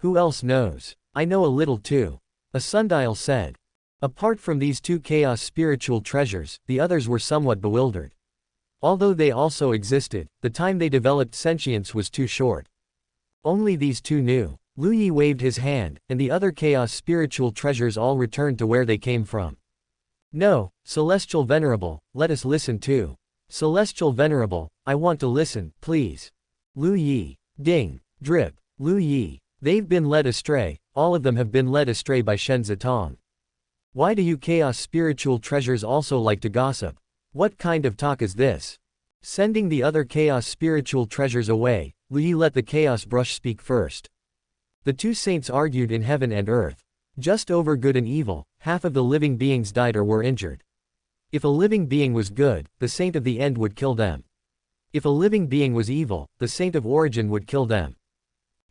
Who else knows? I know a little too. A sundial said. Apart from these 2 Chaos Spiritual Treasures, the others were somewhat bewildered. Although they also existed, the time they developed sentience was too short. Only these 2 knew. Lu Yi waved his hand, and the other Chaos Spiritual Treasures all returned to where they came from. No, Celestial Venerable, let us listen too. Celestial Venerable, I want to listen, please. Lu Yi. Ding. Drip. Lu Yi. They've been led astray, all of them have been led astray by Shen Zitong. Why do you chaos spiritual treasures also like to gossip? What kind of talk is this? Sending the other chaos spiritual treasures away, Lu Yi let the chaos brush speak first. The two saints argued in heaven and earth. Just over good and evil, half of the living beings died or were injured. If a living being was good, the saint of the end would kill them. If a living being was evil, the saint of origin would kill them.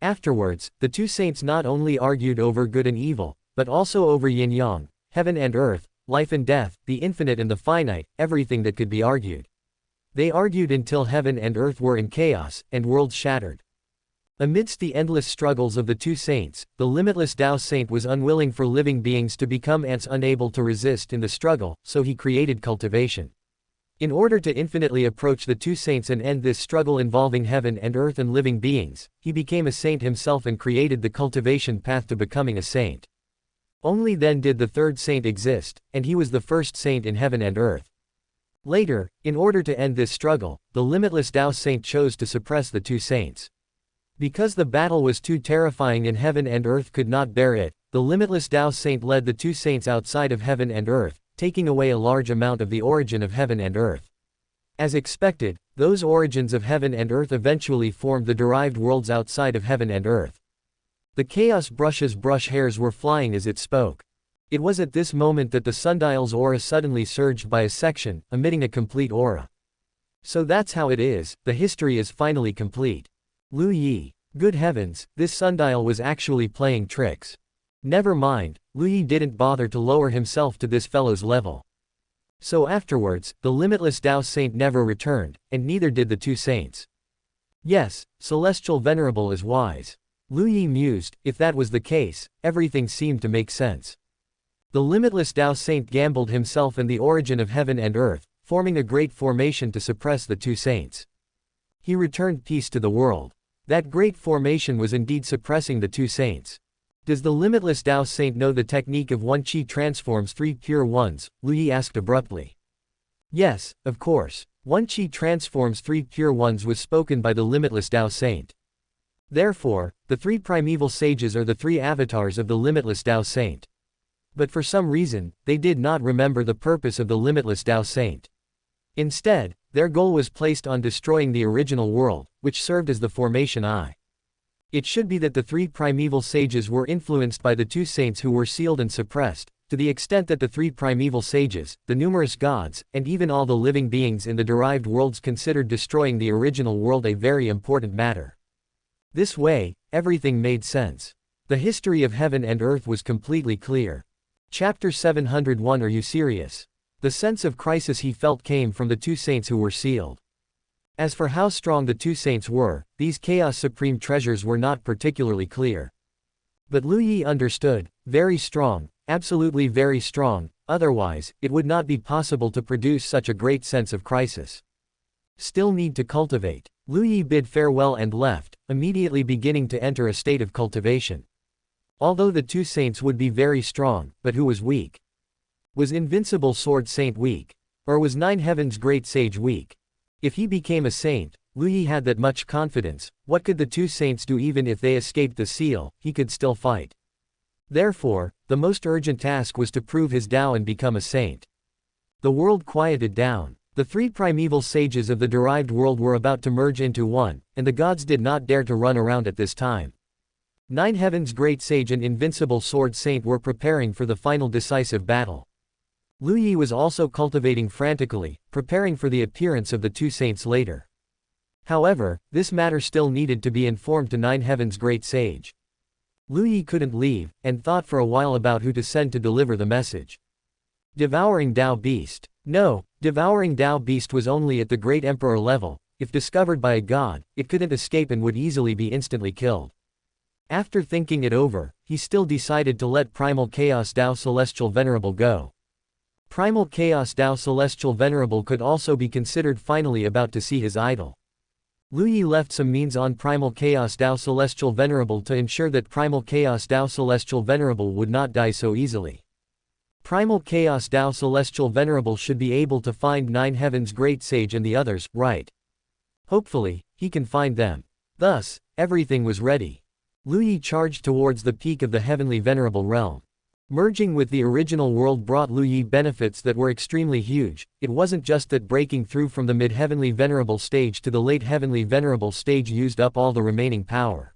Afterwards, the two saints not only argued over good and evil, but also over yin-yang, heaven and earth, life and death, the infinite and the finite, everything that could be argued. They argued until heaven and earth were in chaos, and worlds shattered. Amidst the endless struggles of the two saints, the limitless Dao Saint was unwilling for living beings to become ants unable to resist in the struggle, so he created cultivation. In order to infinitely approach the two saints and end this struggle involving heaven and earth and living beings, he became a saint himself and created the cultivation path to becoming a saint. Only then did the third saint exist, and he was the first saint in heaven and earth. Later, in order to end this struggle, the limitless Dao Saint chose to suppress the two saints. Because the battle was too terrifying and heaven and earth could not bear it, the limitless Dao Saint led the two saints outside of heaven and earth, taking away a large amount of the origin of heaven and earth. As expected, those origins of heaven and earth eventually formed the derived worlds outside of heaven and earth. The chaos brush's brush hairs were flying as it spoke. It was at this moment that the sundial's aura suddenly surged by a section, emitting a complete aura. So that's how it is, the history is finally complete. Lu Yi. Good heavens, this sundial was actually playing tricks. Never mind, Lu Yi didn't bother to lower himself to this fellow's level. So afterwards, the limitless Dao Saint never returned, and neither did the two saints. Yes, Celestial Venerable is wise. Lu Yi mused, if that was the case, everything seemed to make sense. The limitless Dao Saint gambled himself and the origin of heaven and earth, forming a great formation to suppress the two saints. He returned peace to the world. That great formation was indeed suppressing the two saints. Does the limitless Dao Saint know the technique of one Qi transforms three pure ones? Lu Yi asked abruptly. Yes, of course. One Qi transforms three pure ones was spoken by the limitless Dao Saint. Therefore, the three primeval sages are the three avatars of the limitless Dao Saint. But for some reason, they did not remember the purpose of the limitless Dao Saint. Instead, their goal was placed on destroying the original world, which served as the formation I. It should be that the three primeval sages were influenced by the two saints who were sealed and suppressed, to the extent that the three primeval sages, the numerous gods, and even all the living beings in the derived worlds considered destroying the original world a very important matter. This way, everything made sense. The history of heaven and earth was completely clear. Chapter 701. Are you serious? The sense of crisis he felt came from the two saints who were sealed. As for how strong the two saints were, these Chaos Supreme treasures were not particularly clear. But Lu Yi understood, very strong, absolutely very strong, otherwise, it would not be possible to produce such a great sense of crisis. Still need to cultivate. Lu Yi bid farewell and left, immediately beginning to enter a state of cultivation. Although the two saints would be very strong, but who was weak? Was Invincible Sword Saint weak? Or was Nine Heaven's Great Sage weak? If he became a saint, Lu Yi had that much confidence, what could the two saints do? Even if they escaped the seal, he could still fight. Therefore, the most urgent task was to prove his Dao and become a saint. The world quieted down. The three primeval sages of the derived world were about to merge into one, and the gods did not dare to run around at this time. Nine Heaven's Great Sage and Invincible Sword Saint were preparing for the final decisive battle. Lu Yi was also cultivating frantically, preparing for the appearance of the two saints later. However, this matter still needed to be informed to Nine Heaven's Great Sage. Lu Yi couldn't leave, and thought for a while about who to send to deliver the message. Devouring Dao Beast. No, Devouring Dao Beast was only at the Great Emperor level. If discovered by a god, it couldn't escape and would easily be instantly killed. After thinking it over, he still decided to let Primal Chaos Dao Celestial Venerable go. Primal Chaos Dao Celestial Venerable could also be considered finally about to see his idol. Lu Yi left some means on Primal Chaos Dao Celestial Venerable to ensure that Primal Chaos Dao Celestial Venerable would not die so easily. Primal Chaos Dao Celestial Venerable should be able to find Nine Heavens Great Sage and the others, right? Hopefully, he can find them. Thus, everything was ready. Lu Yi charged towards the peak of the Heavenly Venerable realm. Merging with the original world brought Lu Yi benefits that were extremely huge. It wasn't just that breaking through from the mid-Heavenly Venerable stage to the late Heavenly Venerable stage used up all the remaining power.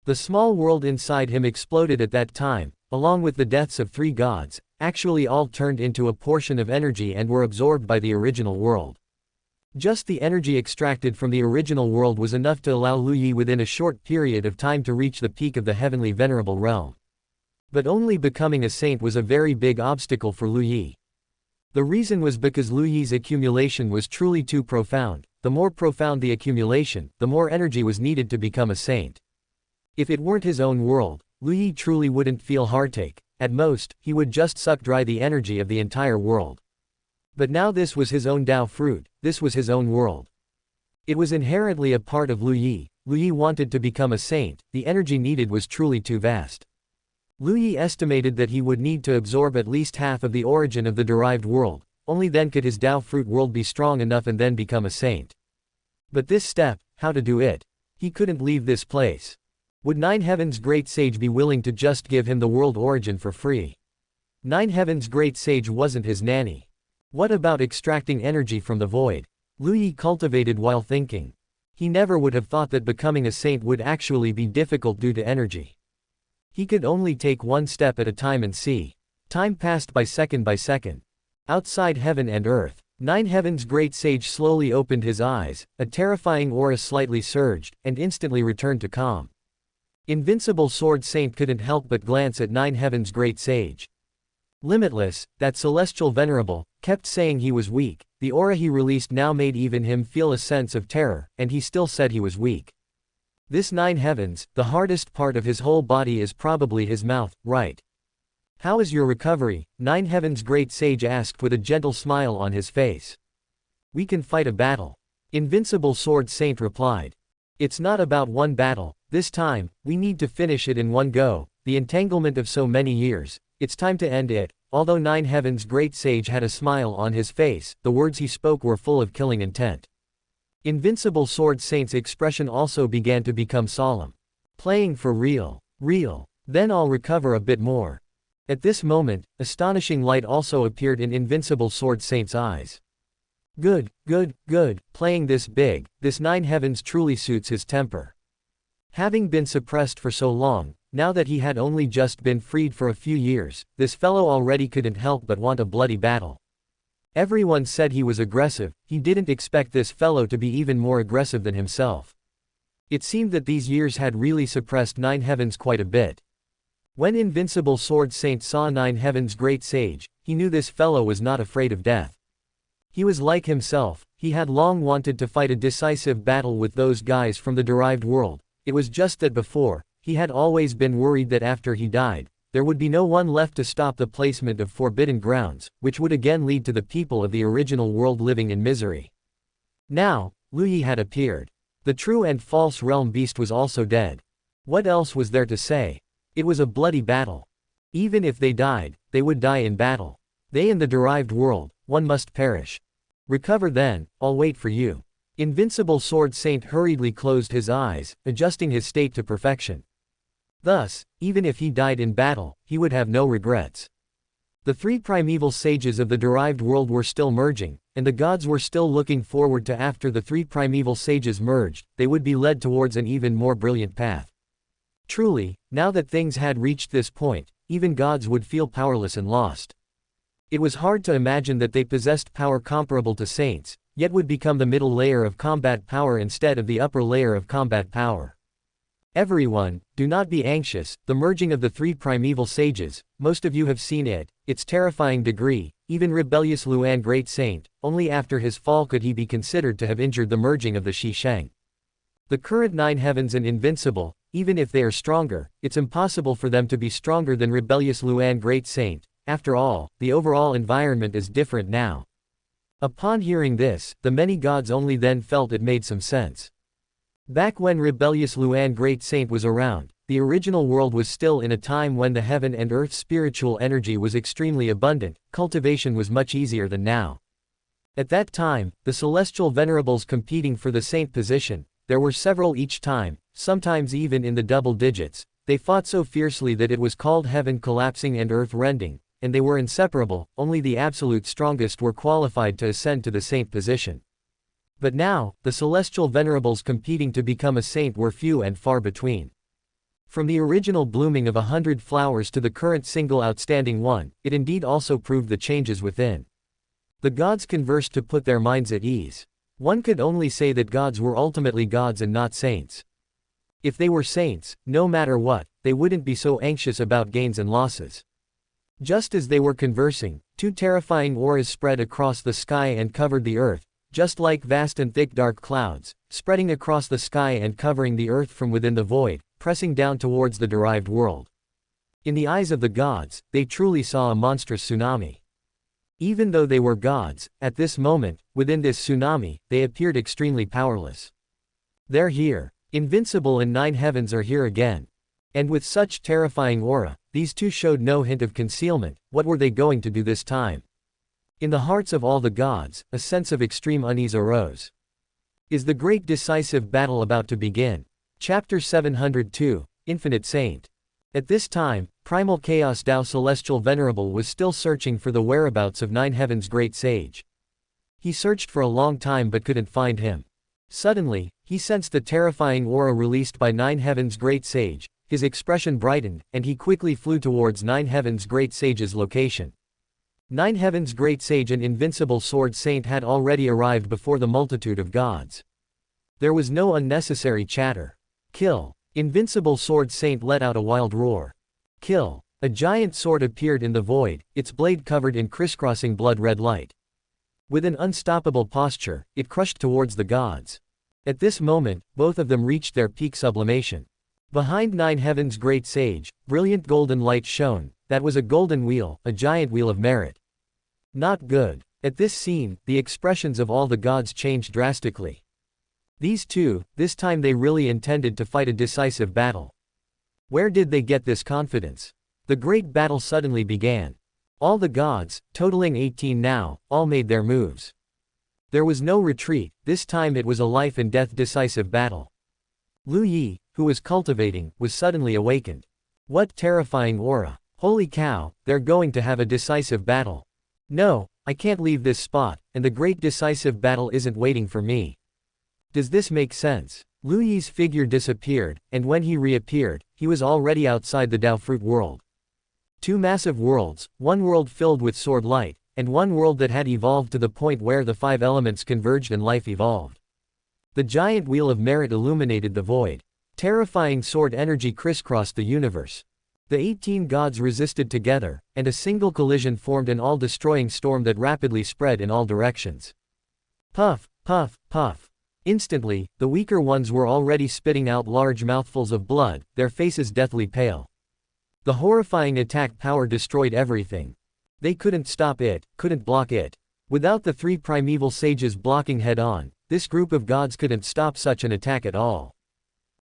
The small world inside him exploded at that time, along with the deaths of 3 gods, actually all turned into a portion of energy and were absorbed by the original world. Just the energy extracted from the original world was enough to allow Lu Yi within a short period of time to reach the peak of the Heavenly Venerable realm. But only becoming a saint was a very big obstacle for Lu Yi. The reason was because Lu Yi's accumulation was truly too profound. The more profound the accumulation, the more energy was needed to become a saint. If it weren't his own world, Lu Yi truly wouldn't feel heartache. At most, he would just suck dry the energy of the entire world. But now this was his own Dao fruit, this was his own world. It was inherently a part of Lu Yi. Lu Yi wanted to become a saint, the energy needed was truly too vast. Lu Yi estimated that he would need to absorb at least half of the origin of the derived world, only then could his Dao fruit world be strong enough and then become a saint. But this step, how to do it? He couldn't leave this place. Would Nine Heavens Great Sage be willing to just give him the world origin for free? Nine Heavens Great Sage wasn't his nanny. What about extracting energy from the void? Lu Yi cultivated while thinking. He never would have thought that becoming a saint would actually be difficult due to energy. He could only take one step at a time and see. Time passed by second. Outside heaven and earth, Nine Heavens Great Sage slowly opened his eyes, a terrifying aura slightly surged, and instantly returned to calm. Invincible Sword Saint couldn't help but glance at Nine Heavens Great Sage. Limitless, that celestial venerable, kept saying he was weak. The aura he released now made even him feel a sense of terror, and he still said he was weak. This Nine Heavens, the hardest part of his whole body is probably his mouth, right? How is your recovery? Nine Heavens Great Sage asked with a gentle smile on his face. We can fight a battle. Invincible Sword Saint replied. It's not about one battle, this time, we need to finish it in one go, the entanglement of so many years, it's time to end it. Although Nine Heavens Great Sage had a smile on his face, the words he spoke were full of killing intent. Invincible Sword Saint's expression also began to become solemn. Playing for real. Then I'll recover a bit more. At this moment, astonishing light also appeared in Invincible Sword Saint's eyes. Good, playing this big, this Nine Heavens truly suits his temper. Having been suppressed for so long, now that he had only just been freed for a few years, this fellow already couldn't help but want a bloody battle. Everyone said he was aggressive, he didn't expect this fellow to be even more aggressive than himself. It seemed that these years had really suppressed Nine Heavens quite a bit. When Invincible Sword Saint saw Nine Heavens Great Sage, he knew this fellow was not afraid of death. He was like himself, he had long wanted to fight a decisive battle with those guys from the derived world. It was just that before, he had always been worried that after he died, there would be no one left to stop the placement of forbidden grounds, which would again lead to the people of the original world living in misery. Now, Lu Yi had appeared. The true and false realm beast was also dead. What else was there to say? It was a bloody battle. Even if they died, they would die in battle. They in the derived world, one must perish. Recover then, I'll wait for you. Invincible Sword Saint hurriedly closed his eyes, adjusting his state to perfection. Thus, even if he died in battle, he would have no regrets. The 3 primeval sages of the derived world were still merging, and the gods were still looking forward to after the 3 primeval sages merged, they would be led towards an even more brilliant path. Truly, now that things had reached this point, even gods would feel powerless and lost. It was hard to imagine that they possessed power comparable to saints, yet would become the middle layer of combat power instead of the upper layer of combat power. Everyone, do not be anxious, the merging of the 3 primeval sages, most of you have seen it, its terrifying degree, even rebellious Luan Great Saint, only after his fall could he be considered to have injured the merging of the Shisheng. The current 9 heavens and invincible, even if they are stronger, it's impossible for them to be stronger than rebellious Luan Great Saint. After all, the overall environment is different now. Upon hearing this, the many gods only then felt it made some sense. Back when rebellious Luan Great Saint was around, the original world was still in a time when the heaven and earth spiritual energy was extremely abundant, cultivation was much easier than now. At that time, the celestial venerables competing for the saint position, there were several each time, sometimes even in the double digits, they fought so fiercely that it was called heaven collapsing and earth rending, and they were inseparable, only the absolute strongest were qualified to ascend to the saint position. But now, the celestial venerables competing to become a saint were few and far between. From the original blooming of 100 flowers to the current single outstanding one, it indeed also proved the changes within. The gods conversed to put their minds at ease. One could only say that gods were ultimately gods and not saints. If they were saints, no matter what, they wouldn't be so anxious about gains and losses. Just as they were conversing, two terrifying auras spread across the sky and covered the earth, just like vast and thick dark clouds, spreading across the sky and covering the earth from within the void, pressing down towards the derived world. In the eyes of the gods, they truly saw a monstrous tsunami. Even though they were gods, at this moment, within this tsunami, they appeared extremely powerless. They're here. Invincible and 9 heavens are here again. And with such terrifying aura, these two showed no hint of concealment. What were they going to do this time? In the hearts of all the gods, a sense of extreme unease arose. Is the great decisive battle about to begin? Chapter 702, Infinite Saint. At this time, Primal Chaos Dao Celestial Venerable was still searching for the whereabouts of 9 heavens great sage. He searched for a long time but couldn't find him. Suddenly, he sensed the terrifying aura released by 9 heavens great sage, his expression brightened, and he quickly flew towards 9 heavens great sage's location. 9 heavens great sage and invincible sword saint had already arrived before the multitude of gods. There was no unnecessary chatter. Kill. Invincible sword saint let out a wild roar. Kill. A giant sword appeared in the void, its blade covered in crisscrossing blood-red light. With an unstoppable posture, it crushed towards the gods. At this moment, both of them reached their peak sublimation. Behind 9 heavens great sage, brilliant golden light shone. That was a golden wheel, a giant wheel of merit. Not good. At this scene, the expressions of all the gods changed drastically. These two, this time they really intended to fight a decisive battle. Where did they get this confidence? The great battle suddenly began. All the gods, totaling 18 now, all made their moves. There was no retreat, this time it was a life and death decisive battle. Lu Yi, who was cultivating, was suddenly awakened. What terrifying aura! Holy cow, they're going to have a decisive battle. No, I can't leave this spot, and the great decisive battle isn't waiting for me. Does this make sense? Lu Yi's figure disappeared, and when he reappeared, he was already outside the Dao fruit world. Two massive worlds, one world filled with sword light, and one world that had evolved to the point where the 5 elements converged and life evolved. The giant wheel of merit illuminated the void. Terrifying sword energy crisscrossed the universe. The 18 gods resisted together, and a single collision formed an all-destroying storm that rapidly spread in all directions. Puff, puff, puff. Instantly, the weaker ones were already spitting out large mouthfuls of blood, their faces deathly pale. The horrifying attack power destroyed everything. They couldn't stop it, couldn't block it. Without the 3 primeval sages blocking head-on, this group of gods couldn't stop such an attack at all.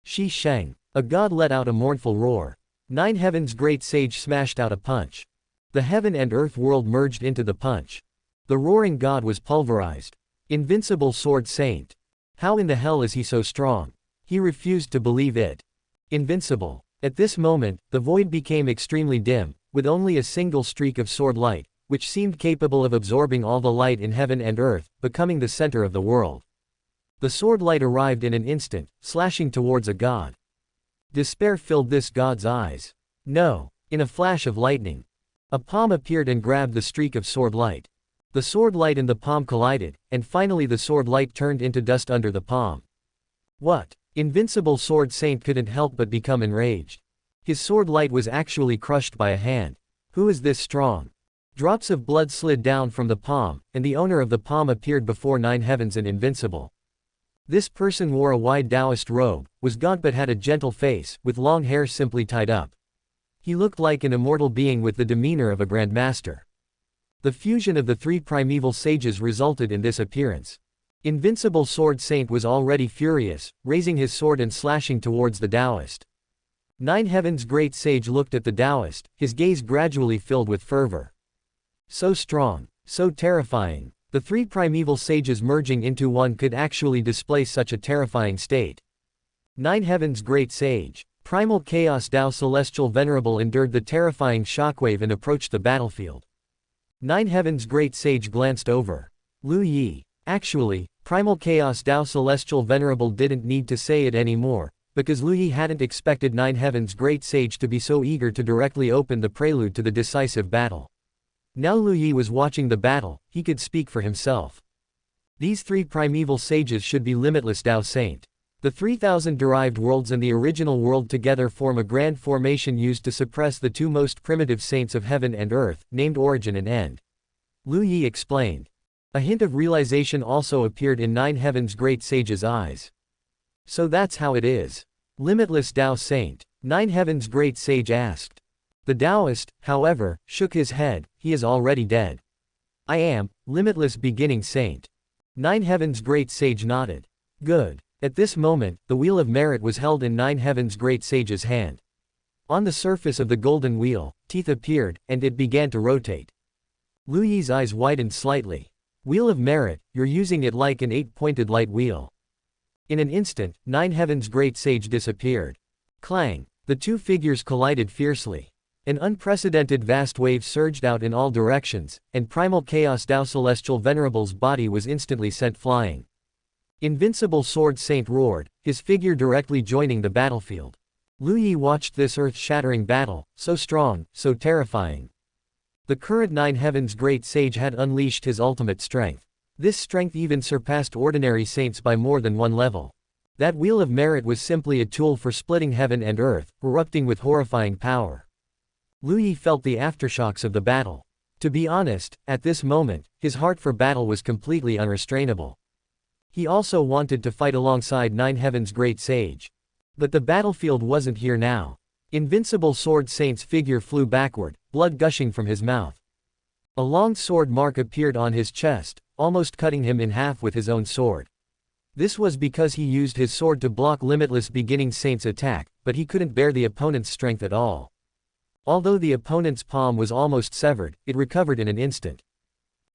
Shi Sheng. A god let out a mournful roar. 9 heavens great sage smashed out a punch. The heaven and earth world merged into the punch. The roaring god was pulverized. Invincible sword saint. How in the hell is he so strong? He refused to believe it. Invincible. At this moment, the void became extremely dim, with only a single streak of sword light, which seemed capable of absorbing all the light in heaven and earth, becoming the center of the world. The sword light arrived in an instant, slashing towards a god. Despair filled this god's eyes. No. In a flash of lightning, a palm appeared and grabbed the streak of sword light. The sword light and the palm collided, and finally the sword light turned into dust under the palm. What? Invincible sword saint couldn't help but become enraged. His sword light was actually crushed by a hand. Who is this strong? Drops of blood slid down from the palm, and the owner of the palm appeared before 9 heavens and invincible. This person wore a wide Taoist robe, was gaunt but had a gentle face, with long hair simply tied up. He looked like an immortal being with the demeanor of a grandmaster. The fusion of the 3 primeval sages resulted in this appearance. Invincible sword saint was already furious, raising his sword and slashing towards the Taoist. Nine Heaven's great sage looked at the Taoist, his gaze gradually filled with fervor. So strong, so terrifying. The three primeval sages merging into one could actually display such a terrifying state. Nine Heaven's great sage, primal chaos Dao celestial venerable endured the terrifying shockwave and approached the battlefield. Nine Heaven's great sage glanced over. Lu Yi. Actually, primal chaos Dao celestial venerable didn't need to say it anymore, because Lu Yi hadn't expected Nine Heaven's great sage to be so eager to directly open the prelude to the decisive battle. Now Lu Yi was watching the battle, he could speak for himself. These three primeval sages should be limitless Dao Saint. The 3,000 derived worlds and the original world together form a grand formation used to suppress the two most primitive saints of heaven and earth, named Origin and End. Lu Yi explained. A hint of realization also appeared in Nine Heaven's great sage's eyes. So that's how it is. Limitless Dao Saint? Nine Heaven's great sage asked. The Taoist, however, shook his head, he is already dead. I am, limitless beginning saint. Nine Heaven's great sage nodded. Good. At this moment, the wheel of merit was held in Nine Heaven's great sage's hand. On the surface of the golden wheel, teeth appeared, and it began to rotate. Lu Yi's eyes widened slightly. Wheel of merit, you're using it like an 8-pointed light wheel. In an instant, Nine Heaven's great sage disappeared. Clang! The two figures collided fiercely. An unprecedented vast wave surged out in all directions, and primal chaos Dao celestial venerable's body was instantly sent flying. Invincible Sword Saint roared, his figure directly joining the battlefield. Lu Yi watched this earth-shattering battle, so strong, so terrifying. The current Nine Heaven's great sage had unleashed his ultimate strength. This strength even surpassed ordinary saints by more than one level. That wheel of merit was simply a tool for splitting heaven and earth, erupting with horrifying power. Lu Yi felt the aftershocks of the battle. To be honest, at this moment, his heart for battle was completely unrestrainable. He also wanted to fight alongside Nine Heaven's great sage. But the battlefield wasn't here now. Invincible Sword Saint's figure flew backward, blood gushing from his mouth. A long sword mark appeared on his chest, almost cutting him in half with his own sword. This was because he used his sword to block Limitless Beginning Saint's attack, but he couldn't bear the opponent's strength at all. Although the opponent's palm was almost severed, it recovered in an instant.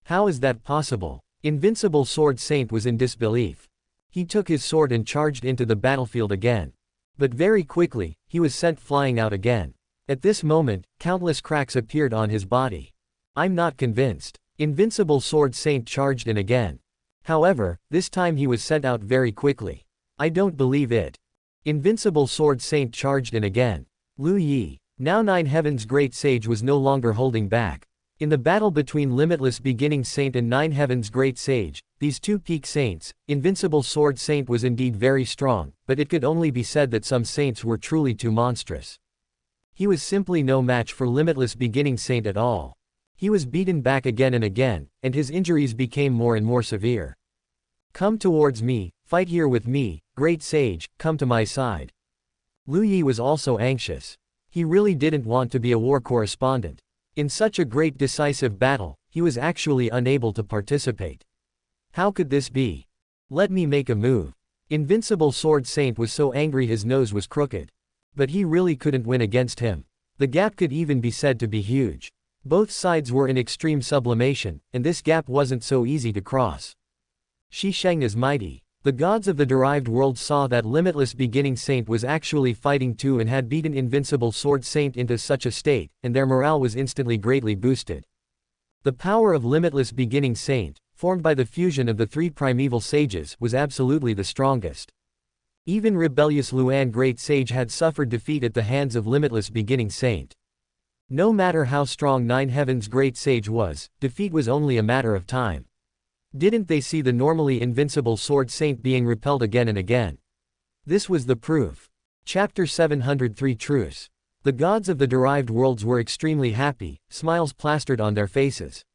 How is that possible? Invincible Sword Saint was in disbelief. He took his sword and charged into the battlefield again. But very quickly, he was sent flying out again. At this moment, countless cracks appeared on his body. I'm not convinced. Invincible Sword Saint charged in again. However, this time he was sent out very quickly. I don't believe it. Invincible Sword Saint charged in again. Lu Yi. Now Nine Heaven's great sage was no longer holding back. In the battle between Limitless Beginning Saint and Nine Heaven's great sage, these two peak saints, Invincible Sword Saint was indeed very strong, but it could only be said that some saints were truly too monstrous. He was simply no match for Limitless Beginning Saint at all. He was beaten back again and again, and his injuries became more and more severe. Come towards me, fight here with me, great sage, come to my side. Lu Yi was also anxious. He really didn't want to be a war correspondent. In such a great decisive battle, he was actually unable to participate. How could this be? Let me make a move. Invincible Sword Saint was so angry his nose was crooked. But he really couldn't win against him. The gap could even be said to be huge. Both sides were in extreme sublimation, and this gap wasn't so easy to cross. Shi Sheng is mighty. The gods of the derived world saw that Limitless Beginning Saint was actually fighting too and had beaten Invincible Sword Saint into such a state, and their morale was instantly greatly boosted. The power of Limitless Beginning Saint, formed by the fusion of the three primeval sages, was absolutely the strongest. Even rebellious Luan Great Sage had suffered defeat at the hands of Limitless Beginning Saint. No matter how strong Nine Heaven's Great Sage was, defeat was only a matter of time. Didn't they see the normally invincible Sword Saint being repelled again and again? This was the proof. Chapter 703 Truce. The gods of the derived worlds were extremely happy, smiles plastered on their faces.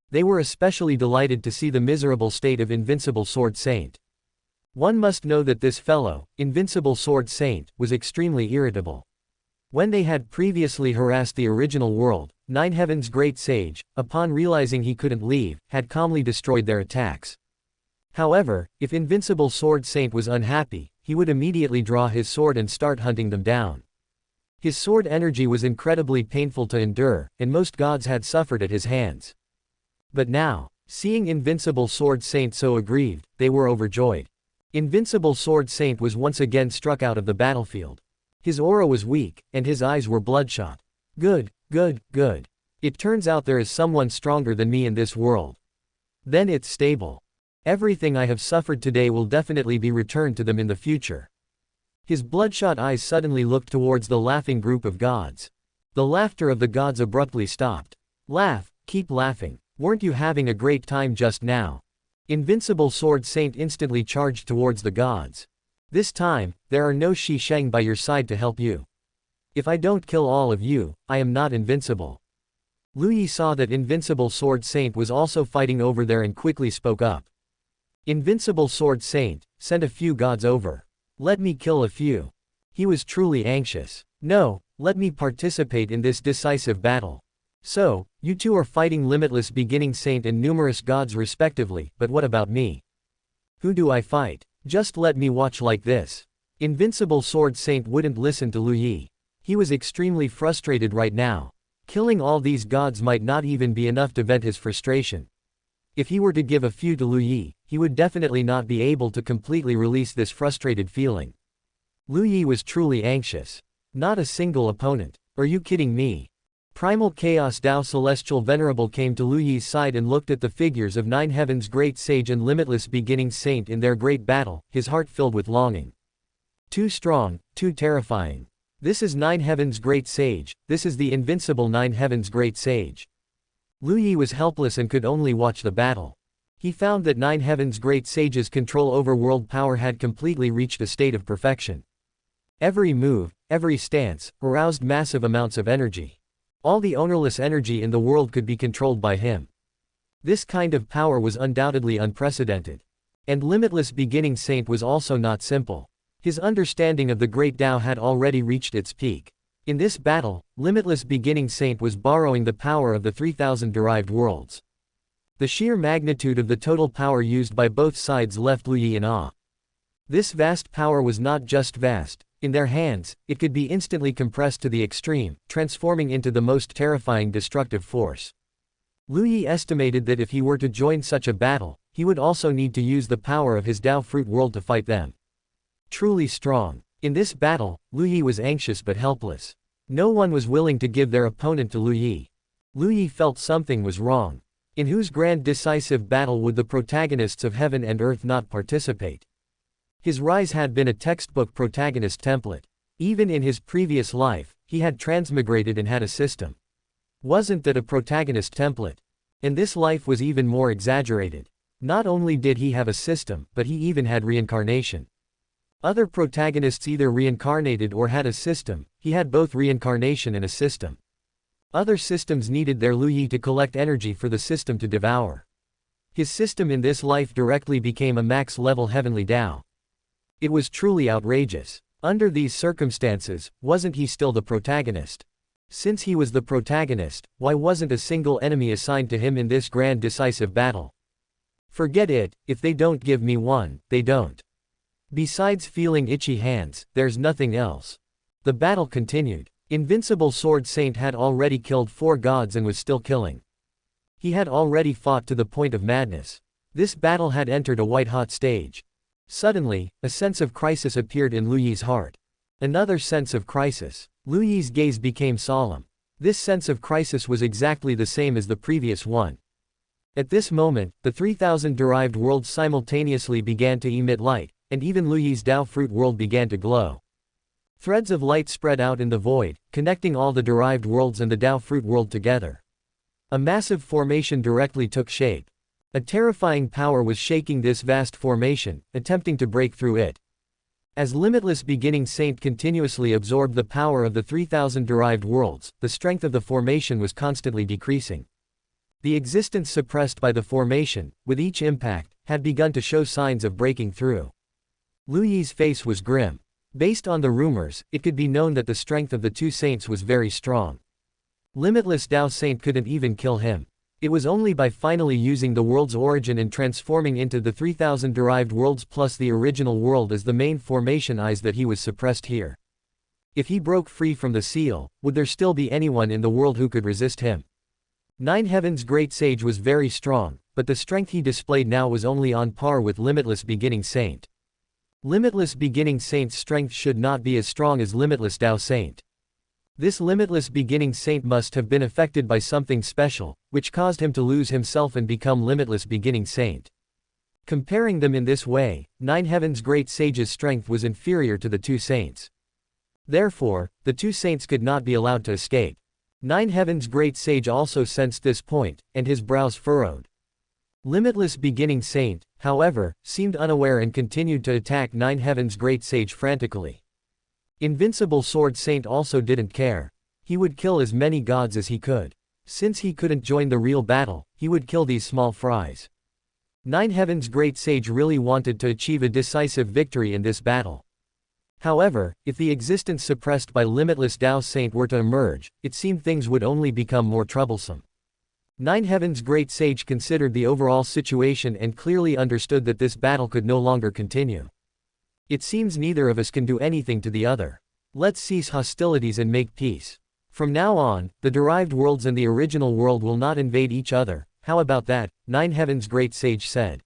They were especially delighted to see the miserable state of Invincible Sword Saint. One must know that this fellow, Invincible Sword Saint, was extremely irritable. When they had previously harassed the original world, Nine Heaven's Great Sage, upon realizing he couldn't leave, had calmly destroyed their attacks. However, if Invincible Sword Saint was unhappy, he would immediately draw his sword and start hunting them down. His sword energy was incredibly painful to endure, and most gods had suffered at his hands. But now, seeing Invincible Sword Saint so aggrieved, they were overjoyed. Invincible Sword Saint was once again struck out of the battlefield. His aura was weak, and his eyes were bloodshot. Good, good, good. It turns out there is someone stronger than me in this world. Then it's stable. Everything I have suffered today will definitely be returned to them in the future. His bloodshot eyes suddenly looked towards the laughing group of gods. The laughter of the gods abruptly stopped. Laugh, keep laughing. Weren't you having a great time just now? Invincible Sword Saint instantly charged towards the gods. This time, there are no Shi Sheng by your side to help you. If I don't kill all of you, I am not invincible. Lu Yi saw that Invincible Sword Saint was also fighting over there and quickly spoke up. Invincible Sword Saint, send a few gods over. Let me kill a few. He was truly anxious. No, let me participate in this decisive battle. So, you two are fighting Limitless Beginning Saint and numerous gods respectively, but what about me? Who do I fight? Just let me watch like this. Invincible Sword Saint wouldn't listen to Lu Yi. He was extremely frustrated right now. Killing all these gods might not even be enough to vent his frustration. If he were to give a few to Lu Yi, he would definitely not be able to completely release this frustrated feeling. Lu Yi was truly anxious. Not a single opponent. Are you kidding me? Primal Chaos Dao Celestial Venerable came to Lu Yi's side and looked at the figures of Nine Heavens Great Sage and Limitless Beginning Saint in their great battle, his heart filled with longing. Too strong, too terrifying. This is Nine Heavens Great Sage, this is the invincible Nine Heavens Great Sage. Lu Yi was helpless and could only watch the battle. He found that Nine Heavens Great Sage's control over world power had completely reached a state of perfection. Every move, every stance, aroused massive amounts of energy. All the ownerless energy in the world could be controlled by him. This kind of power was undoubtedly unprecedented. And Limitless Beginning Saint was also not simple. His understanding of the Great Dao had already reached its peak. In this battle, Limitless Beginning Saint was borrowing the power of the 3,000 derived worlds. The sheer magnitude of the total power used by both sides left Lu Yi in awe. This vast power was not just vast. In their hands, it could be instantly compressed to the extreme, transforming into the most terrifying destructive force. Lu Yi estimated that if he were to join such a battle, he would also need to use the power of his Dao Fruit world to fight them. Truly strong. In this battle, Lu Yi was anxious but helpless. No one was willing to give their opponent to Lu Yi. Lu Yi felt something was wrong. In whose grand decisive battle would the protagonists of heaven and earth not participate? His rise had been a textbook protagonist template. Even in his previous life, he had transmigrated and had a system. Wasn't that a protagonist template? And this life was even more exaggerated. Not only did he have a system, but he even had reincarnation. Other protagonists either reincarnated or had a system, he had both reincarnation and a system. Other systems needed their Lu Yi to collect energy for the system to devour. His system in this life directly became a max-level Heavenly Dao. It was truly outrageous. Under these circumstances, wasn't he still the protagonist? Since he was the protagonist, why wasn't a single enemy assigned to him in this grand decisive battle? Forget it, if they don't give me one, they don't. Besides feeling itchy hands, there's nothing else. The battle continued. Invincible Sword Saint had already killed 4 gods and was still killing. He had already fought to the point of madness. This battle had entered a white-hot stage. Suddenly, a sense of crisis appeared in Lu Yi's heart. Another sense of crisis. Lu Yi's gaze became solemn. This sense of crisis was exactly the same as the previous one. At this moment, the 3,000 derived worlds simultaneously began to emit light, and even Lu Yi's Dao Fruit world began to glow. Threads of light spread out in the void, connecting all the derived worlds and the Dao Fruit world together. A massive formation directly took shape. A terrifying power was shaking this vast formation, attempting to break through it. As Limitless Beginning Saint continuously absorbed the power of the 3,000 derived worlds, the strength of the formation was constantly decreasing. The existence suppressed by the formation, with each impact, had begun to show signs of breaking through. Lu Yi's face was grim. Based on the rumors, it could be known that the strength of the two saints was very strong. Limitless Dao Saint couldn't even kill him. It was only by finally using the world's origin and transforming into the 3,000 derived worlds plus the original world as the main formation eyes that he was suppressed here. If he broke free from the seal, would there still be anyone in the world who could resist him? Nine Heaven's great sage was very strong, but the strength he displayed now was only on par with Limitless Beginning Saint. Limitless Beginning Saint's strength should not be as strong as Limitless Dao Saint. This Limitless Beginning Saint must have been affected by something special, which caused him to lose himself and become Limitless Beginning Saint. Comparing them in this way, Nine Heaven's great sage's strength was inferior to the two saints. Therefore, the two saints could not be allowed to escape. Nine Heaven's great sage also sensed this point, and his brows furrowed. Limitless Beginning Saint, however, seemed unaware and continued to attack Nine Heaven's great sage frantically. Invincible Sword Saint also didn't care. He would kill as many gods as he could. Since he couldn't join the real battle, he would kill these small fries. Nine Heaven's great sage really wanted to achieve a decisive victory in this battle. However, if the existence suppressed by Limitless Dao Saint were to emerge, it seemed things would only become more troublesome. Nine Heaven's great sage considered the overall situation and clearly understood that this battle could no longer continue. It seems neither of us can do anything to the other. Let's cease hostilities and make peace. From now on, the derived worlds and the original world will not invade each other. How about that? Nine Heaven's great sage said.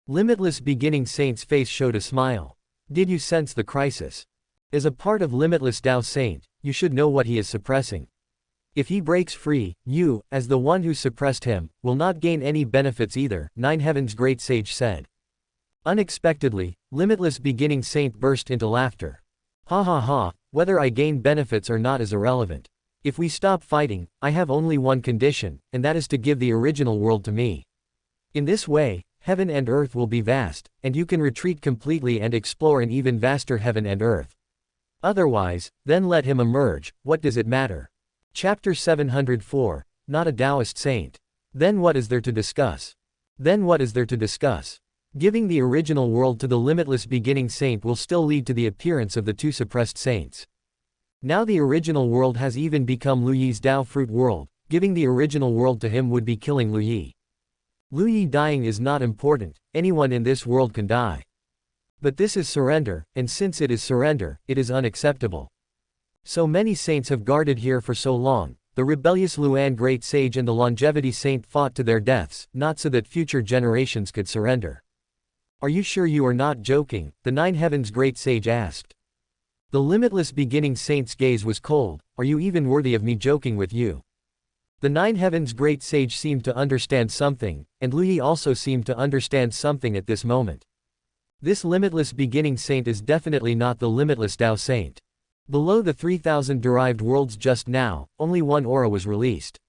Limitless Beginning Saint's face showed a smile. Did you sense the crisis? As a part of Limitless Dao Saint, you should know what he is suppressing. If he breaks free, you, as the one who suppressed him, will not gain any benefits either, Nine Heaven's great sage said. Unexpectedly, Limitless Beginning Saint burst into laughter. Ha ha ha, whether I gain benefits or not is irrelevant. If we stop fighting, I have only one condition, and that is to give the original world to me. In this way, heaven and earth will be vast, and you can retreat completely and explore an even vaster heaven and earth. Otherwise, then let him emerge, what does it matter? Chapter 704, Not a Taoist Saint. Then what is there to discuss? Then what is there to discuss? Giving the original world to the Limitless Beginning Saint will still lead to the appearance of the two suppressed saints. Now the original world has even become Lu Yi's Tao fruit world. Giving the original world to him would be killing Lu Yi. Lu Yi dying is not important, anyone in this world can die. But this is surrender, and since it is surrender, it is unacceptable. So many saints have guarded here for so long. The rebellious Luan great sage and the longevity saint fought to their deaths, not so that future generations could surrender. Are you sure you are not joking? The Nine Heaven's great sage asked. The Limitless Beginning Saint's gaze was cold. Are you even worthy of me joking with you? The Nine Heaven's great sage seemed to understand something, and Lu Yi also seemed to understand something at this moment. This Limitless Beginning Saint is definitely not the Limitless Dao Saint. Below the 3,000 derived worlds just now, only one aura was released.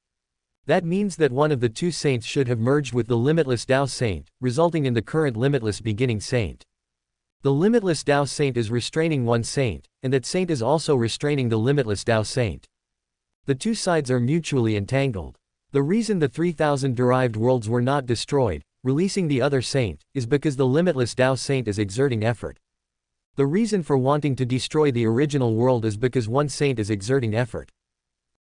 That means that one of the two saints should have merged with the Limitless Dao Saint, resulting in the current Limitless Beginning Saint. The Limitless Dao Saint is restraining one saint, and that saint is also restraining the Limitless Dao Saint. The two sides are mutually entangled. The reason the 3,000 derived worlds were not destroyed, releasing the other saint, is because the Limitless Dao Saint is exerting effort. The reason for wanting to destroy the original world is because one saint is exerting effort.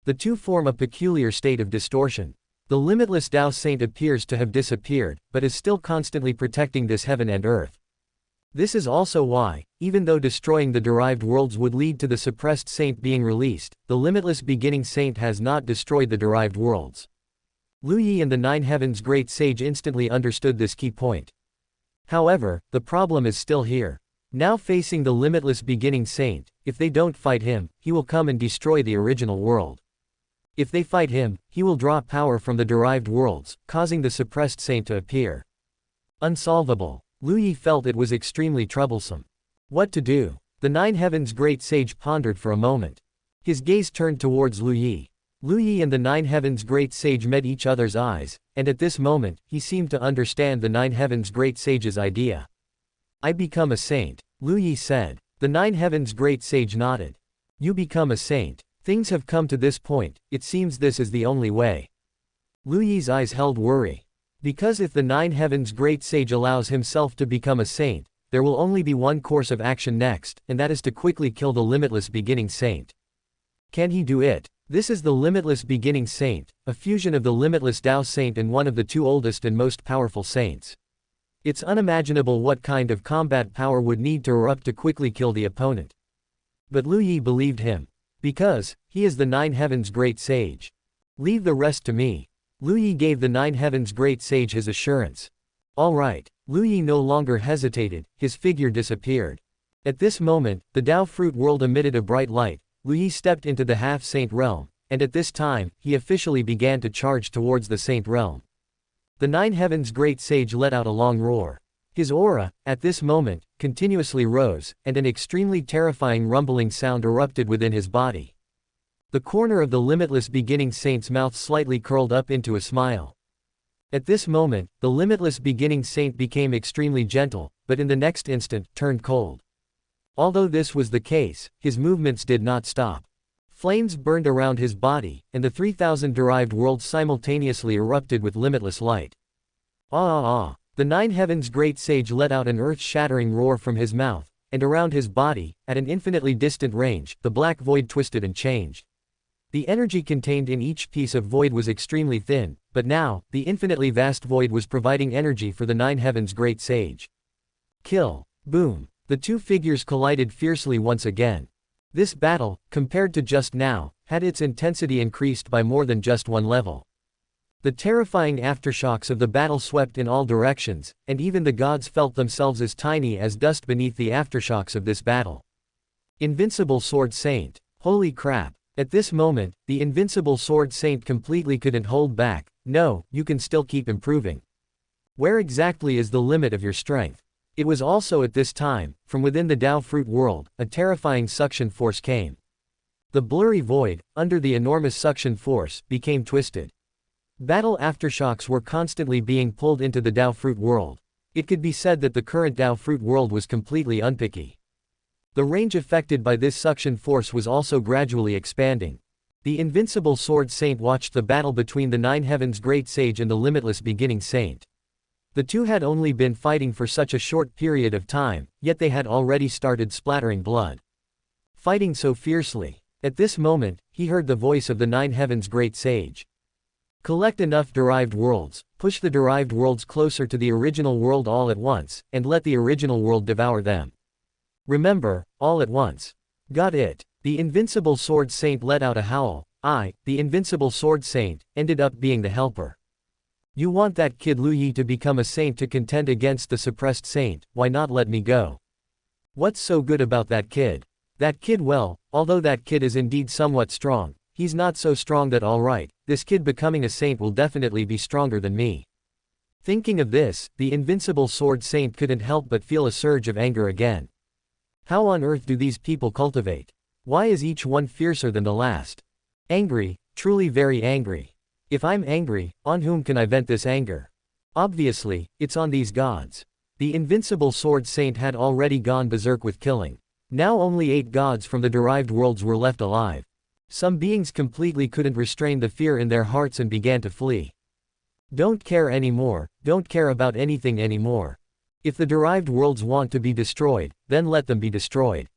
The two form a peculiar state of distortion. The Limitless Dao Saint appears to have disappeared, but is still constantly protecting this heaven and earth. This is also why, even though destroying the derived worlds would lead to the suppressed saint being released, the Limitless Beginning Saint has not destroyed the derived worlds. Lu Yi and the Nine Heaven's great sage instantly understood this key point. However, the problem is still here. Now facing the Limitless Beginning Saint, if they don't fight him, he will come and destroy the original world. If they fight him, he will draw power from the derived worlds, causing the suppressed saint to appear. Unsolvable. Lu Yi felt it was extremely troublesome. What to do? The Nine Heaven's great sage pondered for a moment. His gaze turned towards Lu Yi. Lu Yi and the Nine Heaven's great sage met each other's eyes, and at this moment, he seemed to understand the Nine Heaven's great sage's idea. I become a saint, Lu Yi said. The Nine Heaven's great sage nodded. You become a saint. Things have come to this point, it seems this is the only way. Lu Yi's eyes held worry. Because if the Nine Heaven's great sage allows himself to become a saint, there will only be one course of action next, and that is to quickly kill the Limitless Beginning Saint. Can he do it? This is the Limitless Beginning Saint, a fusion of the Limitless Dao Saint and one of the two oldest and most powerful saints. It's unimaginable what kind of combat power would need to erupt to quickly kill the opponent. But Lu Yi believed him. Because, he is the Nine Heavens Great Sage. Leave the rest to me. Lu Yi gave the Nine Heavens Great Sage his assurance. All right. Lu Yi no longer hesitated, his figure disappeared. At this moment, the Dao fruit world emitted a bright light. Lu Yi stepped into the half-saint realm, and at this time, he officially began to charge towards the saint realm. The Nine Heavens Great Sage let out a long roar. His aura, at this moment, continuously rose, and an extremely terrifying rumbling sound erupted within his body. The corner of the limitless beginning saint's mouth slightly curled up into a smile. At this moment, the limitless beginning saint became extremely gentle, but in the next instant, turned cold. Although this was the case, his movements did not stop. Flames burned around his body, and the 3,000 derived worlds simultaneously erupted with limitless light. Ah! The Nine Heavens Great Sage let out an earth-shattering roar from his mouth, and around his body, at an infinitely distant range, the black void twisted and changed. The energy contained in each piece of void was extremely thin, but now, the infinitely vast void was providing energy for the Nine Heavens Great Sage. Kill. Boom. The two figures collided fiercely once again. This battle, compared to just now, had its intensity increased by more than just one level. The terrifying aftershocks of the battle swept in all directions, and even the gods felt themselves as tiny as dust beneath the aftershocks of this battle. Invincible Sword Saint. Holy crap. At this moment, the invincible Sword Saint completely couldn't hold back. No, you can still keep improving. Where exactly is the limit of your strength? It was also at this time, from within the Dao fruit world, a terrifying suction force came. The blurry void, under the enormous suction force, became twisted. Battle aftershocks were constantly being pulled into the Dao fruit world. It could be said that the current Dao fruit world was completely unpicky. The range affected by this suction force was also gradually expanding. The invincible Sword Saint watched the battle between the Nine Heavens Great Sage and the limitless beginning saint. The two had only been fighting for such a short period of time, yet they had already started splattering blood. Fighting so fiercely. At this moment, he heard the voice of the Nine Heavens Great Sage. Collect enough derived worlds, push the derived worlds closer to the original world all at once, and let the original world devour them. Remember, all at once. Got it. The invincible Sword Saint let out a howl. The invincible Sword Saint, ended up being the helper. You want that kid Lu Yi to become a saint to contend against the suppressed saint, why not let me go? What's so good about that kid? That kid, well, although that kid is indeed somewhat strong, he's not so strong that alright, this kid becoming a saint will definitely be stronger than me. Thinking of this, the invincible Sword Saint couldn't help but feel a surge of anger again. How on earth do these people cultivate? Why is each one fiercer than the last? Angry, truly very angry. If I'm angry, on whom can I vent this anger? Obviously, it's on these gods. The invincible Sword Saint had already gone berserk with killing. Now only 8 gods from the derived worlds were left alive. Some beings completely couldn't restrain the fear in their hearts and began to flee. Don't care anymore, don't care about anything anymore. If the derived worlds want to be destroyed, then let them be destroyed.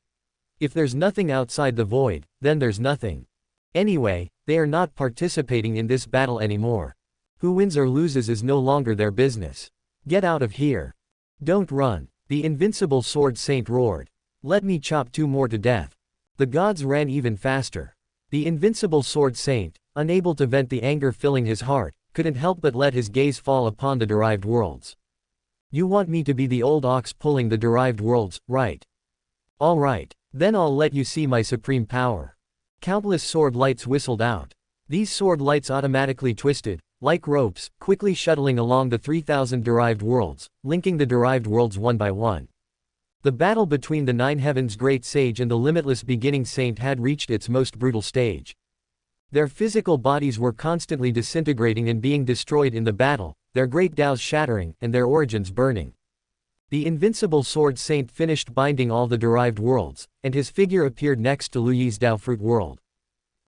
If there's nothing outside the void, then there's nothing. Anyway, they are not participating in this battle anymore. Who wins or loses is no longer their business. Get out of here. Don't run. The invincible Sword Saint roared. Let me chop 2 more to death. The gods ran even faster. The invincible Sword Saint, unable to vent the anger filling his heart, couldn't help but let his gaze fall upon the derived worlds. You want me to be the old ox pulling the derived worlds, right? Alright, then I'll let you see my supreme power. Countless sword lights whistled out. These sword lights automatically twisted, like ropes, quickly shuttling along the 3,000 derived worlds, linking the derived worlds one by one. The battle between the Nine Heavens Great Sage and the limitless beginning saint had reached its most brutal stage. Their physical bodies were constantly disintegrating and being destroyed in the battle, their great Daos shattering, and their origins burning. The invincible Sword Saint finished binding all the derived worlds, and his figure appeared next to Lu Yi's Dao fruit world.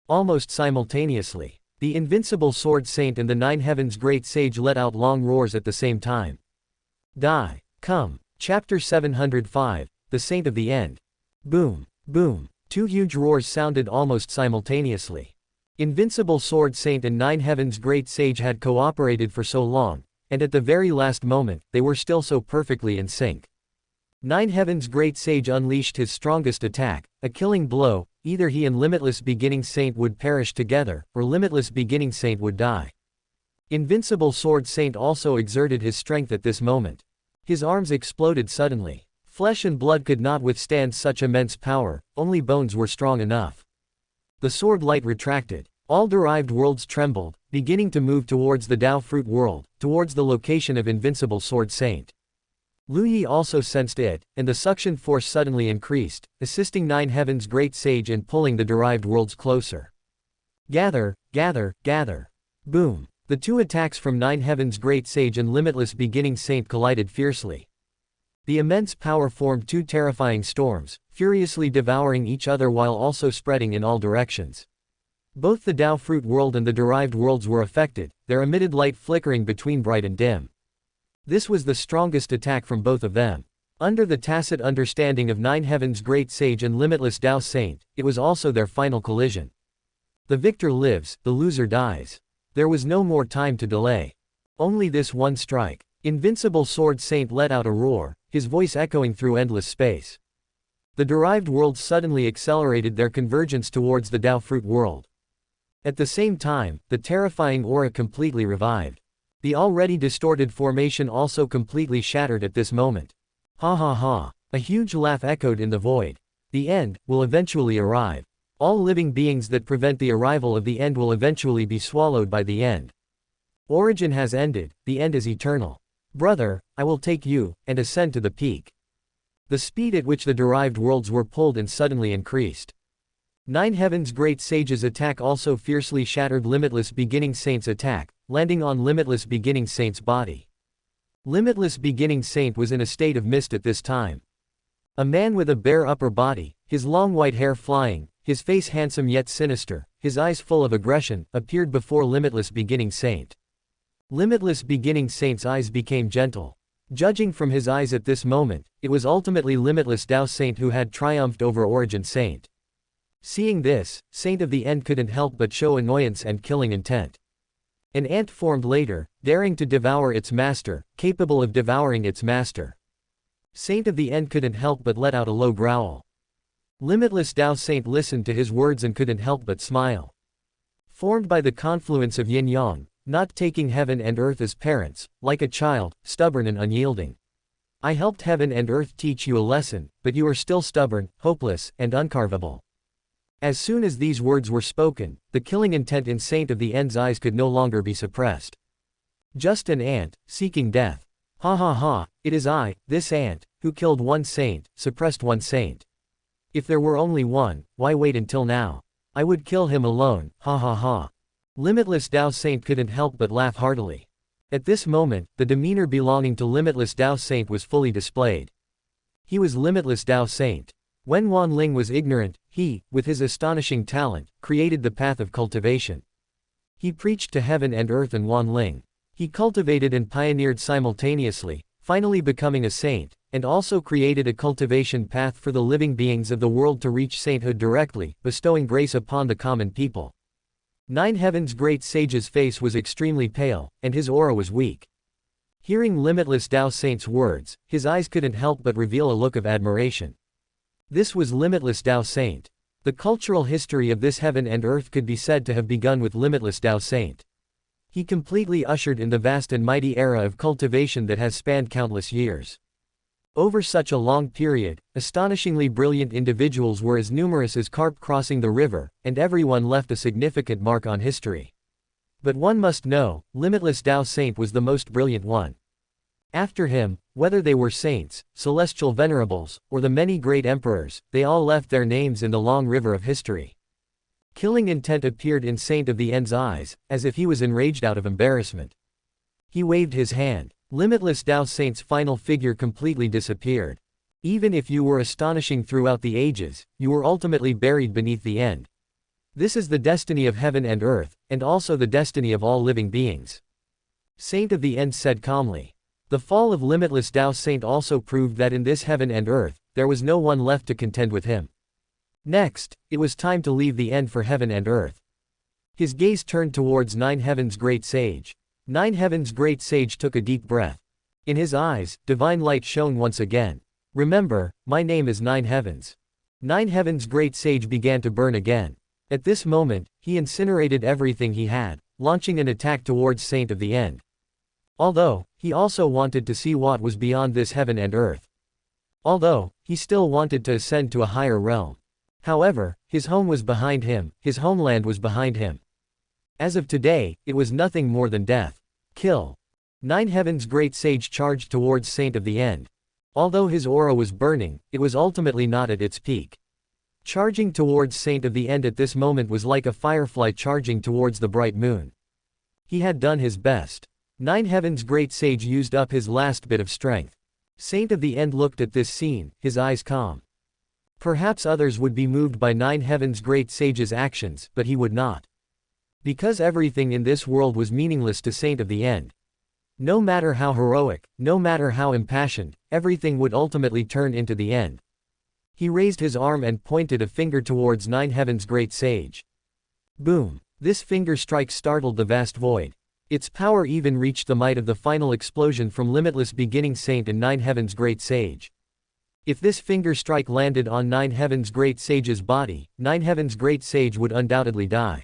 Almost simultaneously, the invincible Sword Saint and the Nine Heavens Great Sage let out long roars at the same time. Die. Come. Chapter 705, The Saint of the End. Boom. Boom. 2 huge roars sounded almost simultaneously. Invincible Sword Saint and Nine Heavens Great Sage had cooperated for so long, and at the very last moment, they were still so perfectly in sync. Nine Heaven's great sage unleashed his strongest attack, a killing blow. Either he and Limitless Beginning Saint would perish together, or Limitless Beginning Saint would die. Invincible Sword Saint also exerted his strength at this moment. His arms exploded suddenly. Flesh and blood could not withstand such immense power, only bones were strong enough. The sword light retracted. All derived worlds trembled, beginning to move towards the Dao Fruit World, towards the location of Invincible Sword Saint. Lu Yi also sensed it, and the suction force suddenly increased, assisting Nine Heaven's great sage in pulling the derived worlds closer. Gather, gather, gather. Boom. The two attacks from Nine Heaven's great sage and Limitless Beginning Saint collided fiercely. The immense power formed two terrifying storms, furiously devouring each other while also spreading in all directions. Both the Dao Fruit World and the derived worlds were affected, their emitted light flickering between bright and dim. This was the strongest attack from both of them. Under the tacit understanding of Nine Heaven's great sage and Limitless Dao Saint, it was also their final collision. The victor lives, the loser dies. There was no more time to delay. Only this one strike. Invincible Sword Saint let out a roar, his voice echoing through endless space. The derived worlds suddenly accelerated their convergence towards the Dao Fruit World. At the same time, the terrifying aura completely revived. The already distorted formation also completely shattered at this moment. Ha ha ha. A huge laugh echoed in the void. The end will eventually arrive. All living beings that prevent the arrival of the end will eventually be swallowed by the end. Origin has ended, the end is eternal. Brother, I will take you, and ascend to the peak. The speed at which the derived worlds were pulled in suddenly increased. Nine Heaven's great sage's attack also fiercely shattered Limitless Beginning Saint's attack, landing on Limitless Beginning Saint's body. Limitless Beginning Saint was in a state of mist at this time. A man with a bare upper body, his long white hair flying, his face handsome yet sinister, his eyes full of aggression, appeared before Limitless Beginning Saint. Limitless Beginning Saint's eyes became gentle. Judging from his eyes at this moment, it was ultimately Limitless Dao Saint who had triumphed over Origin Saint. Seeing this, Saint of the End couldn't help but show annoyance and killing intent. An ant formed later, daring to devour its master, capable of devouring its master. Saint of the End couldn't help but let out a low growl. Limitless Dao Saint listened to his words and couldn't help but smile. Formed by the confluence of yin-yang, not taking heaven and earth as parents, like a child, stubborn and unyielding. I helped heaven and earth teach you a lesson, but you are still stubborn, hopeless, and uncarvable. As soon as these words were spoken, the killing intent in Saint of the End's eyes could no longer be suppressed. Just an ant, seeking death. Ha ha ha, it is I, this ant, who killed one saint, suppressed one saint. If there were only one, why wait until now? I would kill him alone, ha ha ha. Limitless Dao Saint couldn't help but laugh heartily. At this moment, the demeanor belonging to Limitless Dao Saint was fully displayed. He was Limitless Dao Saint. When Hongling was ignorant, he, with his astonishing talent, created the path of cultivation. He preached to heaven and earth and Hongling. He cultivated and pioneered simultaneously, finally becoming a saint, and also created a cultivation path for the living beings of the world to reach sainthood directly, bestowing grace upon the common people. Nine Heaven's great sage's face was extremely pale, and his aura was weak. Hearing Limitless Dao Saint's words, his eyes couldn't help but reveal a look of admiration. This was Limitless Dao Saint. The cultural history of this heaven and earth could be said to have begun with Limitless Dao Saint. He completely ushered in the vast and mighty era of cultivation that has spanned countless years. Over such a long period, astonishingly brilliant individuals were as numerous as carp crossing the river, and everyone left a significant mark on history. But one must know, Limitless Dao Saint was the most brilliant one. After him, whether they were saints, celestial venerables, or the many great emperors, they all left their names in the long river of history. Killing intent appeared in Saint of the End's eyes, as if he was enraged out of embarrassment. He waved his hand. Limitless Dao Saint's final figure completely disappeared. Even if you were astonishing throughout the ages, you were ultimately buried beneath the end. This is the destiny of heaven and earth, and also the destiny of all living beings. Saint of the End said calmly. The fall of Limitless Dao Saint also proved that in this heaven and earth, there was no one left to contend with him. Next, it was time to leave the end for heaven and earth. His gaze turned towards Nine Heaven's great sage. Nine Heaven's great sage took a deep breath. In his eyes, divine light shone once again. Remember, my name is Nine Heavens. Nine Heavens' great sage began to burn again. At this moment, he incinerated everything he had, launching an attack towards Saint of the End. Although, he also wanted to see what was beyond this heaven and earth. Although, he still wanted to ascend to a higher realm. However, his home was behind him, his homeland was behind him. As of today, it was nothing more than death. Kill. Nine Heavens' great sage charged towards Saint of the End. Although his aura was burning, it was ultimately not at its peak. Charging towards Saint of the End at this moment was like a firefly charging towards the bright moon. He had done his best. Nine Heavens' great sage used up his last bit of strength. Saint of the End looked at this scene, his eyes calm. Perhaps others would be moved by Nine Heavens' great sage's actions, but he would not. Because everything in this world was meaningless to Saint of the End. No matter how heroic, no matter how impassioned, everything would ultimately turn into the end. He raised his arm and pointed a finger towards Nine Heavens' great sage. Boom! This finger strike startled the vast void. Its power even reached the might of the final explosion from limitless beginning Saint and Nine Heavens' great sage. If this finger strike landed on Nine Heavens' great sage's body, Nine Heavens' great sage would undoubtedly die.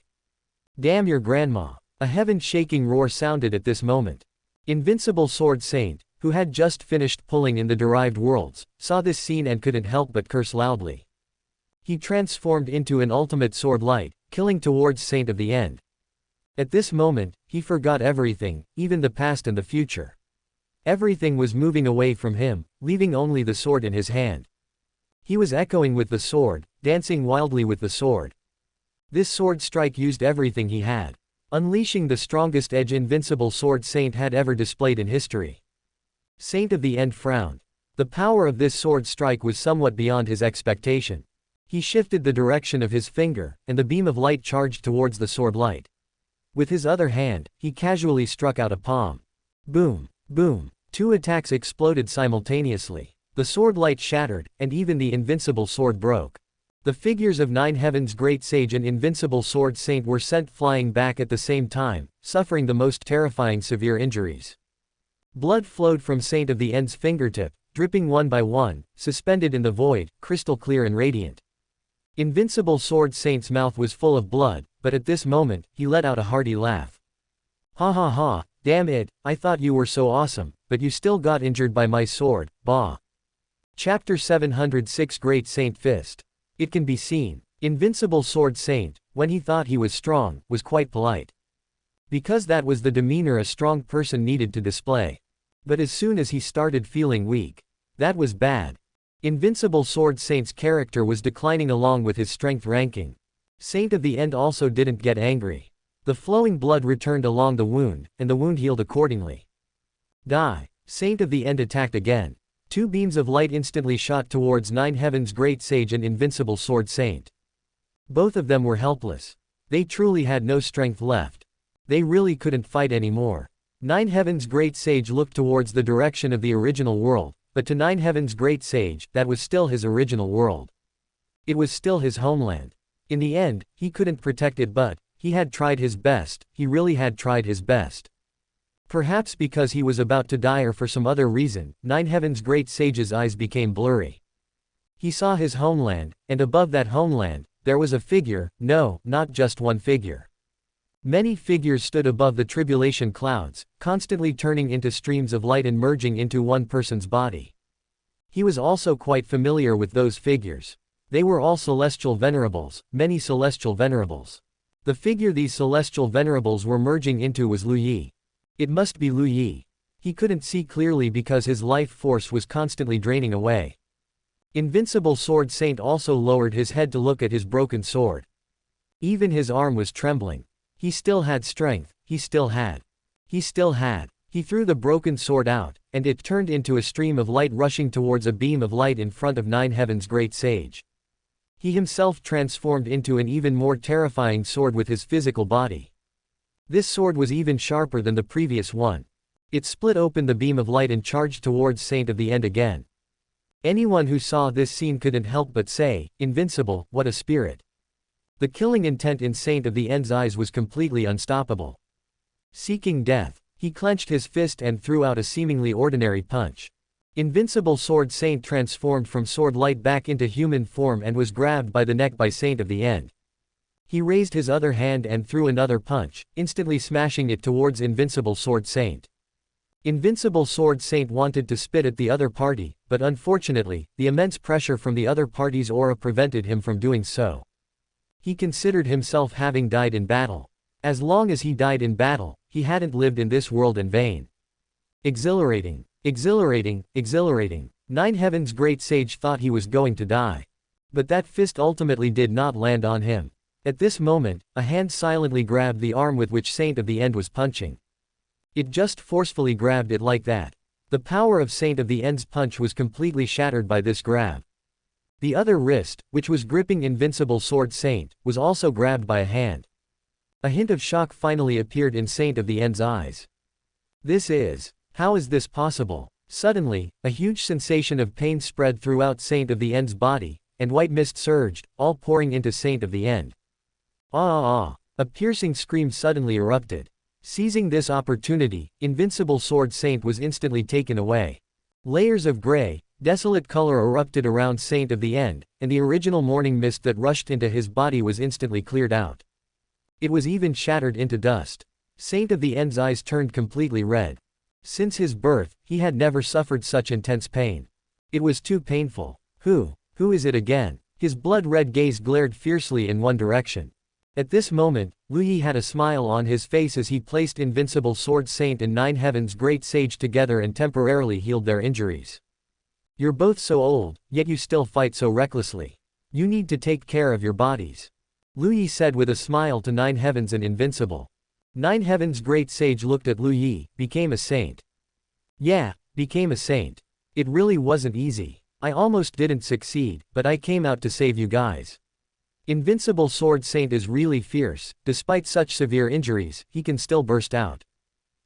Damn your grandma! A heaven-shaking roar sounded at this moment. Invincible Sword Saint, who had just finished pulling in the derived worlds, saw this scene and couldn't help but curse loudly. He transformed into an ultimate sword light, killing towards Saint of the End. At this moment, he forgot everything, even the past and the future. Everything was moving away from him, leaving only the sword in his hand. He was echoing with the sword, dancing wildly with the sword. This sword strike used everything he had, unleashing the strongest edge Invincible Sword Saint had ever displayed in history. Saint of the End frowned. The power of this sword strike was somewhat beyond his expectation. He shifted the direction of his finger, and the beam of light charged towards the sword light. With his other hand, he casually struck out a palm. Boom! Boom! Two attacks exploded simultaneously. The sword light shattered, and even the invincible sword broke. The figures of Nine Heavens' great sage and Invincible Sword Saint were sent flying back at the same time, suffering the most terrifying severe injuries. Blood flowed from Saint of the End's fingertip, dripping one by one, suspended in the void, crystal clear and radiant. Invincible Sword Saint's mouth was full of blood, but at this moment, he let out a hearty laugh. Ha ha ha, damn it, I thought you were so awesome, but you still got injured by my sword, bah. Chapter 706 Great Saint Fist. It can be seen. Invincible Sword Saint, when he thought he was strong, was quite polite. Because that was the demeanor a strong person needed to display. But as soon as he started feeling weak, that was bad. Invincible Sword Saint's character was declining along with his strength ranking. Saint of the End also didn't get angry. The flowing blood returned along the wound, and the wound healed accordingly. Die. Saint of the End attacked again. Two beams of light instantly shot towards Nine Heavens' great sage and Invincible Sword Saint. Both of them were helpless. They truly had no strength left. They really couldn't fight anymore. Nine Heavens' great sage looked towards the direction of the original world, but to Nine Heavens' great sage, that was still his original world. It was still his homeland. In the end, he couldn't protect it, but he had tried his best, he really had tried his best. Perhaps because he was about to die or for some other reason, Nine Heavens' great sage's eyes became blurry. He saw his homeland, and above that homeland, there was a figure, no, not just one figure. Many figures stood above the tribulation clouds, constantly turning into streams of light and merging into one person's body. He was also quite familiar with those figures. They were all celestial venerables, many celestial venerables. The figure these celestial venerables were merging into was Lu Yi. It must be Lu Yi. He couldn't see clearly because his life force was constantly draining away. Invincible Sword Saint also lowered his head to look at his broken sword. Even his arm was trembling. He still had strength, he still had. He threw the broken sword out, and it turned into a stream of light rushing towards a beam of light in front of Nine Heavens' great sage. He himself transformed into an even more terrifying sword with his physical body. This sword was even sharper than the previous one. It split open the beam of light and charged towards Saint of the End again. Anyone who saw this scene couldn't help but say, "Invincible, what a spirit." The killing intent in Saint of the End's eyes was completely unstoppable. Seeking death, he clenched his fist and threw out a seemingly ordinary punch. Invincible Sword Saint transformed from sword light back into human form and was grabbed by the neck by Saint of the End. He raised his other hand and threw another punch, instantly smashing it towards Invincible Sword Saint. Invincible Sword Saint wanted to spit at the other party, but unfortunately, the immense pressure from the other party's aura prevented him from doing so. He considered himself having died in battle. As long as he died in battle, he hadn't lived in this world in vain. Exhilarating, exhilarating, exhilarating. Nine Heaven's great sage thought he was going to die. But that fist ultimately did not land on him. At this moment, a hand silently grabbed the arm with which Saint of the End was punching. It just forcefully grabbed it like that. The power of Saint of the End's punch was completely shattered by this grab. The other wrist, which was gripping Invincible Sword Saint, was also grabbed by a hand. A hint of shock finally appeared in Saint of the End's eyes. How is this possible? Suddenly, a huge sensation of pain spread throughout Saint of the End's body, and white mist surged, all pouring into Saint of the End. A piercing scream suddenly erupted. Seizing this opportunity, Invincible Sword Saint was instantly taken away. Layers of gray, desolate color erupted around Saint of the End, and the original morning mist that rushed into his body was instantly cleared out. It was even shattered into dust. Saint of the End's eyes turned completely red. Since his birth, he had never suffered such intense pain. It was too painful. Who is it again? His blood-red gaze glared fiercely in one direction. At this moment, Lu Yi had a smile on his face as he placed Invincible Sword Saint and Nine Heaven's great sage together and temporarily healed their injuries. You're both so old, yet you still fight so recklessly. You need to take care of your bodies. Lu Yi said with a smile to Nine Heavens and Invincible. Nine Heavens' great sage looked at Lu Yi, became a saint. Yeah, became a saint. It really wasn't easy. I almost didn't succeed, but I came out to save you guys. Invincible Sword Saint is really fierce. Despite such severe injuries, he can still burst out.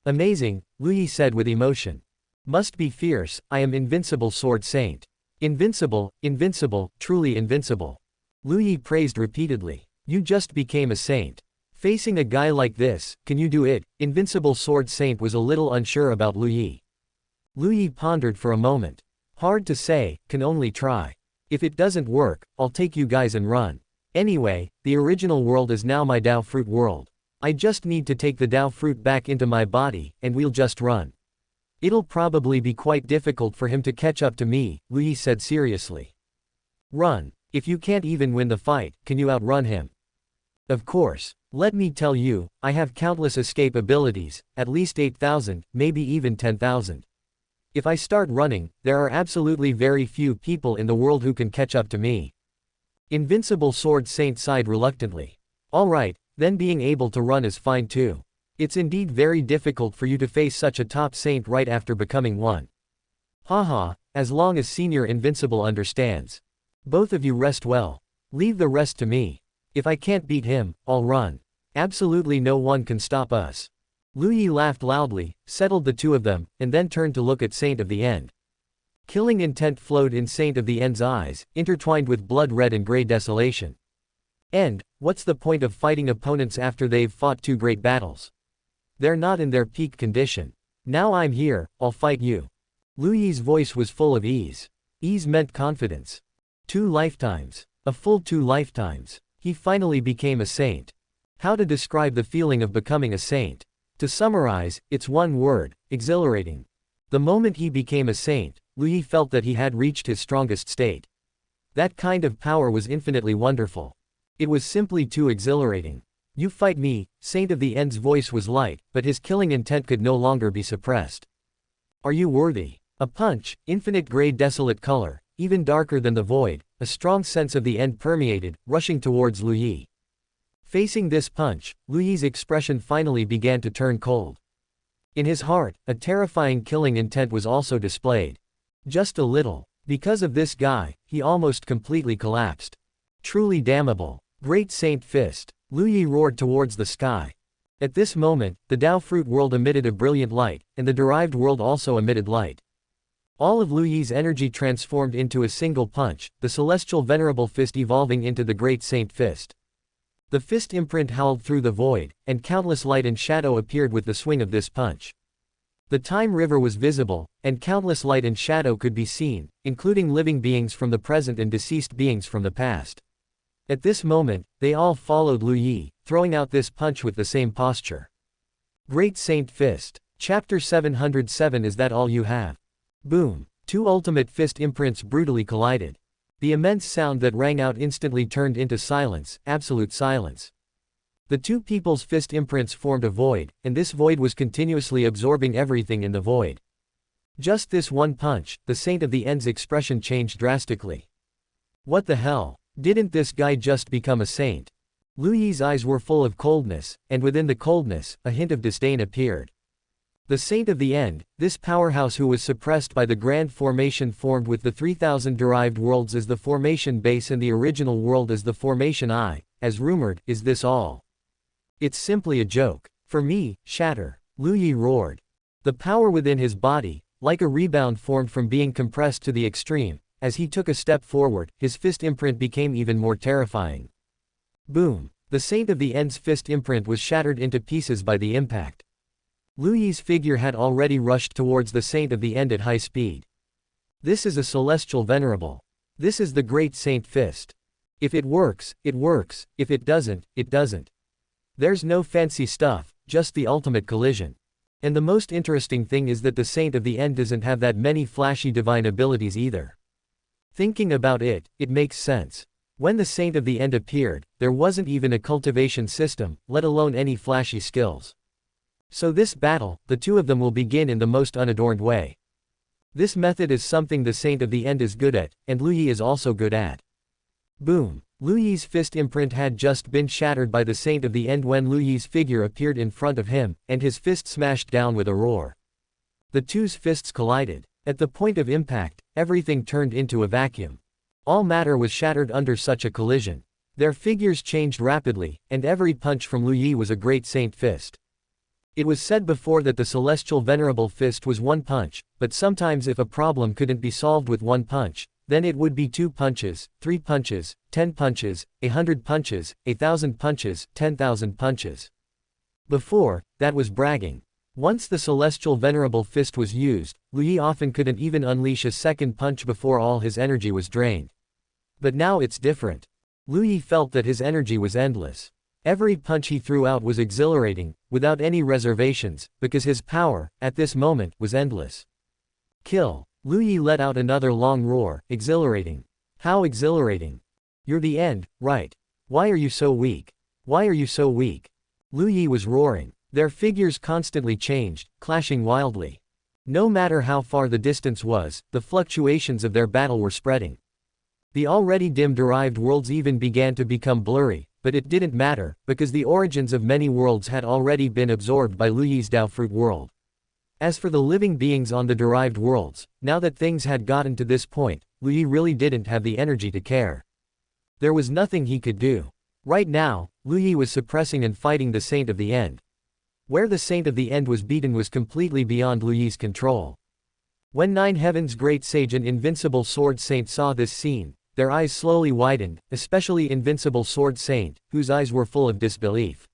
Amazing, Lu Yi said with emotion. Must be fierce. I am Invincible Sword Saint. Invincible, invincible, truly invincible. Lu Yi praised repeatedly. You just became a saint. Facing a guy like this, can you do it? Invincible Sword Saint was a little unsure about Lu Yi. Lu Yi pondered for a moment. Hard to say, can only try. If it doesn't work, I'll take you guys and run. Anyway, the original world is now my Dao fruit world. I just need to take the Dao fruit back into my body, and we'll just run. It'll probably be quite difficult for him to catch up to me, Lu Yi said seriously. Run. If you can't even win the fight, can you outrun him? Of course. Let me tell you, I have countless escape abilities, at least 8,000, maybe even 10,000. If I start running, there are absolutely very few people in the world who can catch up to me. Invincible Sword Saint sighed reluctantly. Alright, then being able to run is fine too. It's indeed very difficult for you to face such a top saint right after becoming one. Haha, as long as Senior Invincible understands. Both of you rest well. Leave the rest to me. If I can't beat him, I'll run. Absolutely no one can stop us. Lu Yi laughed loudly, settled the two of them, and then turned to look at Saint of the End. Killing intent flowed in Saint of the End's eyes, intertwined with blood-red and gray desolation. End. What's the point of fighting opponents after they've fought two great battles? They're not in their peak condition. Now I'm here, I'll fight you. Lu Yi's voice was full of ease. Ease meant confidence. 2 lifetimes. A full 2 lifetimes. He finally became a saint. How to describe the feeling of becoming a saint? To summarize, it's one word: exhilarating. The moment he became a saint, Lu Yi felt that he had reached his strongest state. That kind of power was infinitely wonderful. It was simply too exhilarating. You fight me, Saint of the End's voice was light, but his killing intent could no longer be suppressed. Are you worthy? A punch, infinite gray desolate color, even darker than the void, a strong sense of the end permeated, rushing towards Lu Yi. Facing this punch, Lu Yi's expression finally began to turn cold. In his heart, a terrifying killing intent was also displayed. Just a little. Because of this guy, he almost completely collapsed. Truly damnable. Great Saint Fist. Lu Yi roared towards the sky. At this moment, the Dao fruit world emitted a brilliant light, and the derived world also emitted light. All of Lu Yi's energy transformed into a single punch, the celestial venerable fist evolving into the Great Saint Fist. The fist imprint howled through the void, and countless light and shadow appeared with the swing of this punch. The time river was visible, and countless light and shadow could be seen, including living beings from the present and deceased beings from the past. At this moment, they all followed Lu Yi, throwing out this punch with the same posture. Great Saint Fist. Chapter 707. Is that all you have? Boom. Two ultimate fist imprints brutally collided. The immense sound that rang out instantly turned into silence, absolute silence. The two people's fist imprints formed a void, and this void was continuously absorbing everything in the void. Just this one punch, the Saint of the End's expression changed drastically. What the hell? Didn't this guy just become a saint? Lu Yi's eyes were full of coldness, and within the coldness, a hint of disdain appeared. The Saint of the End, this powerhouse who was suppressed by the grand formation formed with the 3,000 derived worlds as the formation base and the original world as the formation eye, as rumored, is this all? It's simply a joke. For me, shatter. Lu Yi roared. The power within his body, like a rebound formed from being compressed to the extreme. As he took a step forward, his fist imprint became even more terrifying. Boom. The Saint of the End's fist imprint was shattered into pieces by the impact. Lu Yi's figure had already rushed towards the Saint of the End at high speed. This is a celestial venerable. This is the Great Saint Fist. If it works, it works. If it doesn't, it doesn't. There's no fancy stuff, just the ultimate collision. And the most interesting thing is that the Saint of the End doesn't have that many flashy divine abilities either. Thinking about it, it makes sense. When the Saint of the End appeared, there wasn't even a cultivation system, let alone any flashy skills. So this battle, the two of them will begin in the most unadorned way. This method is something the Saint of the End is good at, and Lu Yi is also good at. Boom. Lu Yi's fist imprint had just been shattered by the Saint of the End when Lu Yi's figure appeared in front of him, and his fist smashed down with a roar. The two's fists collided. At the point of impact, everything turned into a vacuum. All matter was shattered under such a collision. Their figures changed rapidly, and every punch from Lu Yi was a great saint fist. It was said before that the celestial venerable fist was one punch, but sometimes if a problem couldn't be solved with one punch, then it would be 2 punches, 3 punches, 10 punches, 100 punches, 1,000 punches, 10,000 punches. Before, that was bragging. Once the celestial venerable fist was used, Lu Yi often couldn't even unleash a second punch before all his energy was drained. But now it's different. Lu Yi felt that his energy was endless. Every punch he threw out was exhilarating, without any reservations, because his power, at this moment, was endless. Kill. Lu Yi let out another long roar, exhilarating. How exhilarating. You're the end, right? Why are you so weak? Why are you so weak? Lu Yi was roaring. Their figures constantly changed, clashing wildly. No matter how far the distance was, the fluctuations of their battle were spreading. The already dim derived worlds even began to become blurry, but it didn't matter, because the origins of many worlds had already been absorbed by Lu Yi's Dao Fruit world. As for the living beings on the derived worlds, now that things had gotten to this point, Lu Yi really didn't have the energy to care. There was nothing he could do. Right now, Lu Yi was suppressing and fighting the Saint of the End. Where the Saint of the End was beaten was completely beyond Lu Yi's control. When Nine Heaven's great sage and Invincible Sword Saint saw this scene, their eyes slowly widened, especially Invincible Sword Saint, whose eyes were full of disbelief.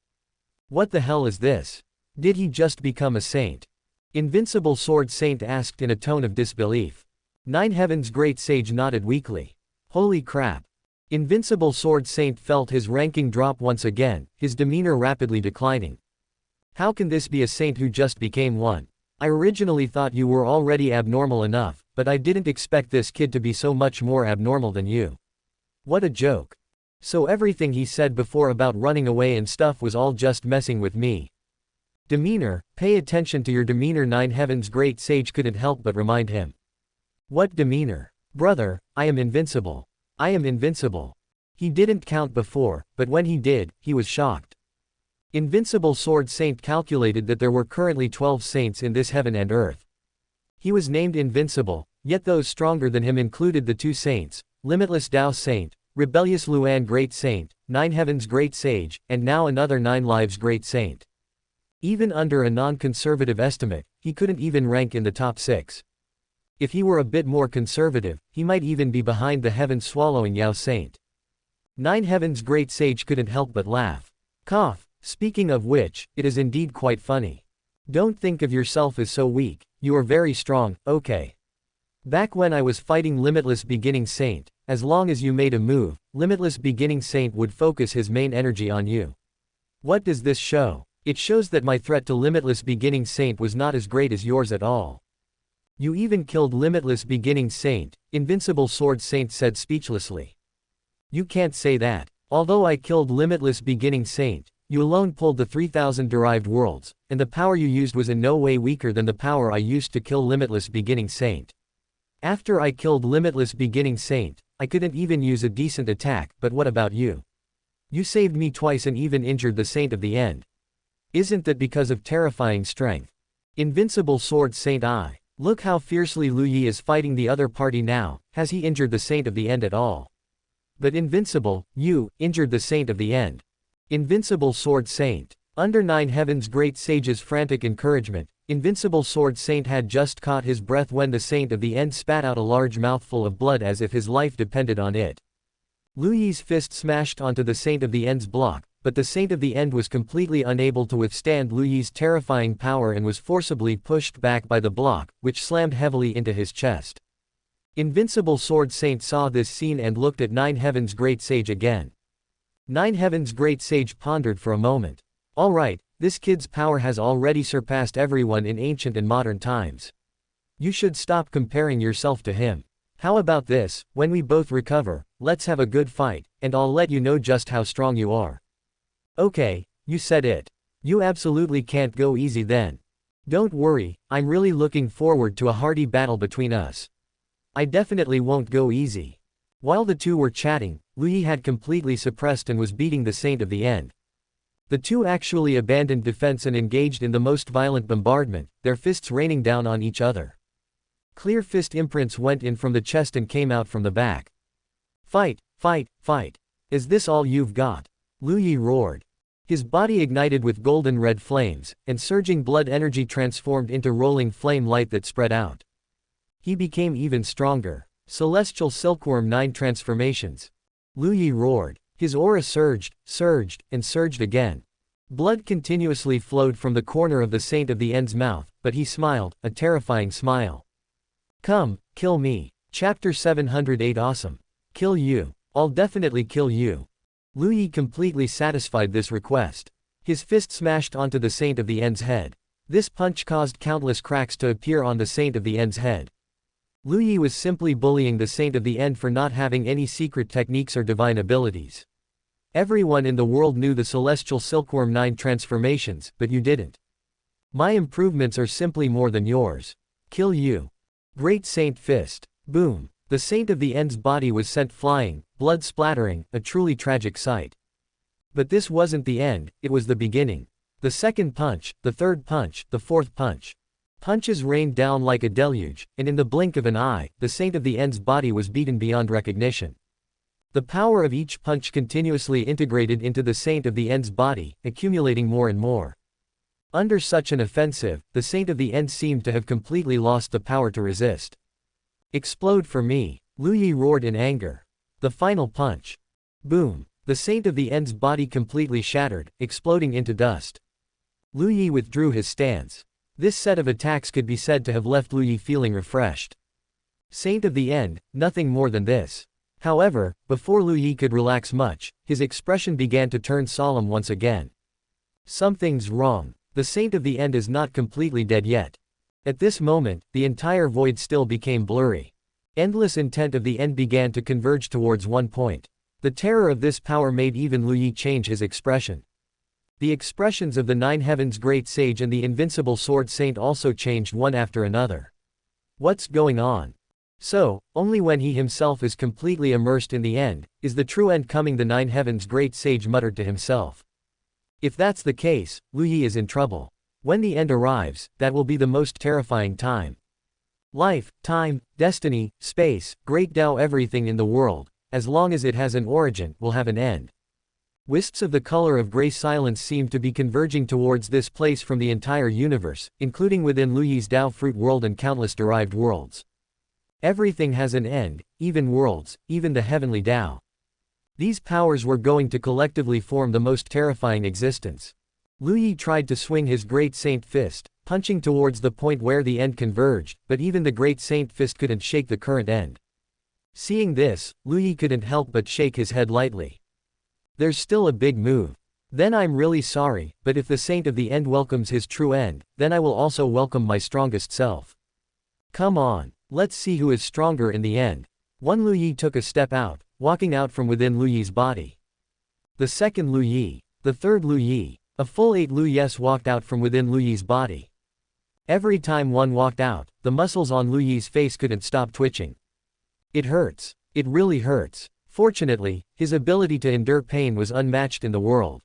What the hell is this? Did he just become a saint? Invincible Sword Saint asked in a tone of disbelief. Nine Heaven's great sage nodded weakly. Holy crap. Invincible Sword Saint felt his ranking drop once again, his demeanor rapidly declining. How can this be a saint who just became one? I originally thought you were already abnormal enough, but I didn't expect this kid to be so much more abnormal than you. What a joke. So everything he said before about running away and stuff was all just messing with me. Demeanor, pay attention to your demeanor. Nine Heaven's great sage couldn't help but remind him. What demeanor? Brother, I am invincible. I am invincible. He didn't count before, but when he did, he was shocked. Invincible Sword Saint calculated that there were currently 12 saints in this heaven and earth. He was named invincible, yet those stronger than him included the 2 saints, Limitless Dao Saint, Rebellious Luan Great Saint, Nine Heaven's Great Sage, and now another Nine Lives Great Saint. Even under a non-conservative estimate, he couldn't even rank in the top 6. If he were a bit more conservative, he might even be behind the heaven-swallowing Yao Saint. Nine Heaven's Great Sage couldn't help but laugh. Cough. Speaking of which, it is indeed quite funny. Don't think of yourself as so weak, you are very strong, okay? Back when I was fighting Limitless Beginning Saint, as long as you made a move, Limitless Beginning Saint would focus his main energy on you. What does this show? It shows that my threat to Limitless Beginning Saint was not as great as yours at all. You even killed Limitless Beginning Saint, Invincible Sword Saint said speechlessly. You can't say that. Although I killed Limitless Beginning Saint, you alone pulled the 3000 derived worlds, and the power you used was in no way weaker than the power I used to kill Limitless Beginning Saint. After I killed Limitless Beginning Saint, I couldn't even use a decent attack, but what about you? You saved me twice and even injured the Saint of the End. Isn't that because of terrifying strength? Invincible Sword Saint I. Look how fiercely Lu Yi is fighting the other party now, has he injured the Saint of the End at all? But Invincible, you, injured the Saint of the End. Invincible Sword Saint. Under Nine Heaven's Great Sage's frantic encouragement, Invincible Sword Saint had just caught his breath when the Saint of the End spat out a large mouthful of blood as if his life depended on it. Lu Yi's fist smashed onto the Saint of the End's block, but the Saint of the End was completely unable to withstand Lu Yi's terrifying power and was forcibly pushed back by the block, which slammed heavily into his chest. Invincible Sword Saint saw this scene and looked at Nine Heaven's Great Sage again. Nine Heaven's Great Sage pondered for a moment. Alright, this kid's power has already surpassed everyone in ancient and modern times. You should stop comparing yourself to him. How about this, when we both recover, let's have a good fight, and I'll let you know just how strong you are. Okay, you said it. You absolutely can't go easy then. Don't worry, I'm really looking forward to a hearty battle between us. I definitely won't go easy. While the two were chatting, Lu Yi had completely suppressed and was beating the Saint of the End. The two actually abandoned defense and engaged in the most violent bombardment, their fists raining down on each other. Clear fist imprints went in from the chest and came out from the back. Fight, fight, fight. Is this all you've got? Lu Yi roared. His body ignited with golden red flames, and surging blood energy transformed into rolling flame light that spread out. He became even stronger. Celestial Silkworm 9 transformations. Lu Yi roared. His aura surged, and surged again. Blood continuously flowed from the corner of the Saint of the End's mouth, but he smiled, a terrifying smile. Come, kill me. Chapter 708 Awesome. Kill you. I'll definitely kill you. Lu Yi completely satisfied this request. His fist smashed onto the Saint of the End's head. This punch caused countless cracks to appear on the Saint of the End's head. Lu Yi was simply bullying the Saint of the End for not having any secret techniques or divine abilities. Everyone in the world knew the Celestial Silkworm 9 transformations, but you didn't. My improvements are simply more than yours. Kill you. Great Saint Fist. Boom. The Saint of the End's body was sent flying, blood splattering, a truly tragic sight. But this wasn't the end, it was the beginning. The second punch, the third punch, the fourth punch. Punches rained down like a deluge, and in the blink of an eye, the Saint of the End's body was beaten beyond recognition. The power of each punch continuously integrated into the Saint of the End's body, accumulating more and more. Under such an offensive, the Saint of the End seemed to have completely lost the power to resist. Explode for me, Lu Yi roared in anger. The final punch. Boom. The Saint of the End's body completely shattered, exploding into dust. Lu Yi withdrew his stance. This set of attacks could be said to have left Lu Yi feeling refreshed. Saint of the End, nothing more than this. However, before Lu Yi could relax much, his expression began to turn solemn once again. Something's wrong. The Saint of the End is not completely dead yet. At this moment, the entire void still became blurry. Endless intent of the End began to converge towards one point. The terror of this power made even Lu Yi change his expression. The expressions of the Nine Heaven's Great Sage and the Invincible Sword Saint also changed one after another. What's going on? So, only when he himself is completely immersed in the end, is the true end coming, the Nine Heaven's Great Sage muttered to himself. If that's the case, Lu Yi is in trouble. When the end arrives, that will be the most terrifying time. Life, time, destiny, space, great Dao, everything in the world, as long as it has an origin, will have an end. Wisps of the color of gray silence seemed to be converging towards this place from the entire universe, including within Lu Yi's Dao fruit world and countless derived worlds. Everything has an end, even worlds, even the Heavenly Dao. These powers were going to collectively form the most terrifying existence. Lu Yi tried to swing his great saint fist, punching towards the point where the end converged, but even the great saint fist couldn't shake the current end. Seeing this, Lu Yi couldn't help but shake his head lightly. There's still a big move. Then I'm really sorry, but if the saint of the end welcomes his true end, then I will also welcome my strongest self. Come on, let's see who is stronger in the end. One Lu Yi took a step out, walking out from within Lu Yi's body. The second Lu Yi, the third Lu Yi, a full 8 Lu Yis walked out from within Lu Yi's body. Every time one walked out, the muscles on Lu Yi's face couldn't stop twitching. It hurts. It really hurts. Fortunately, his ability to endure pain was unmatched in the world.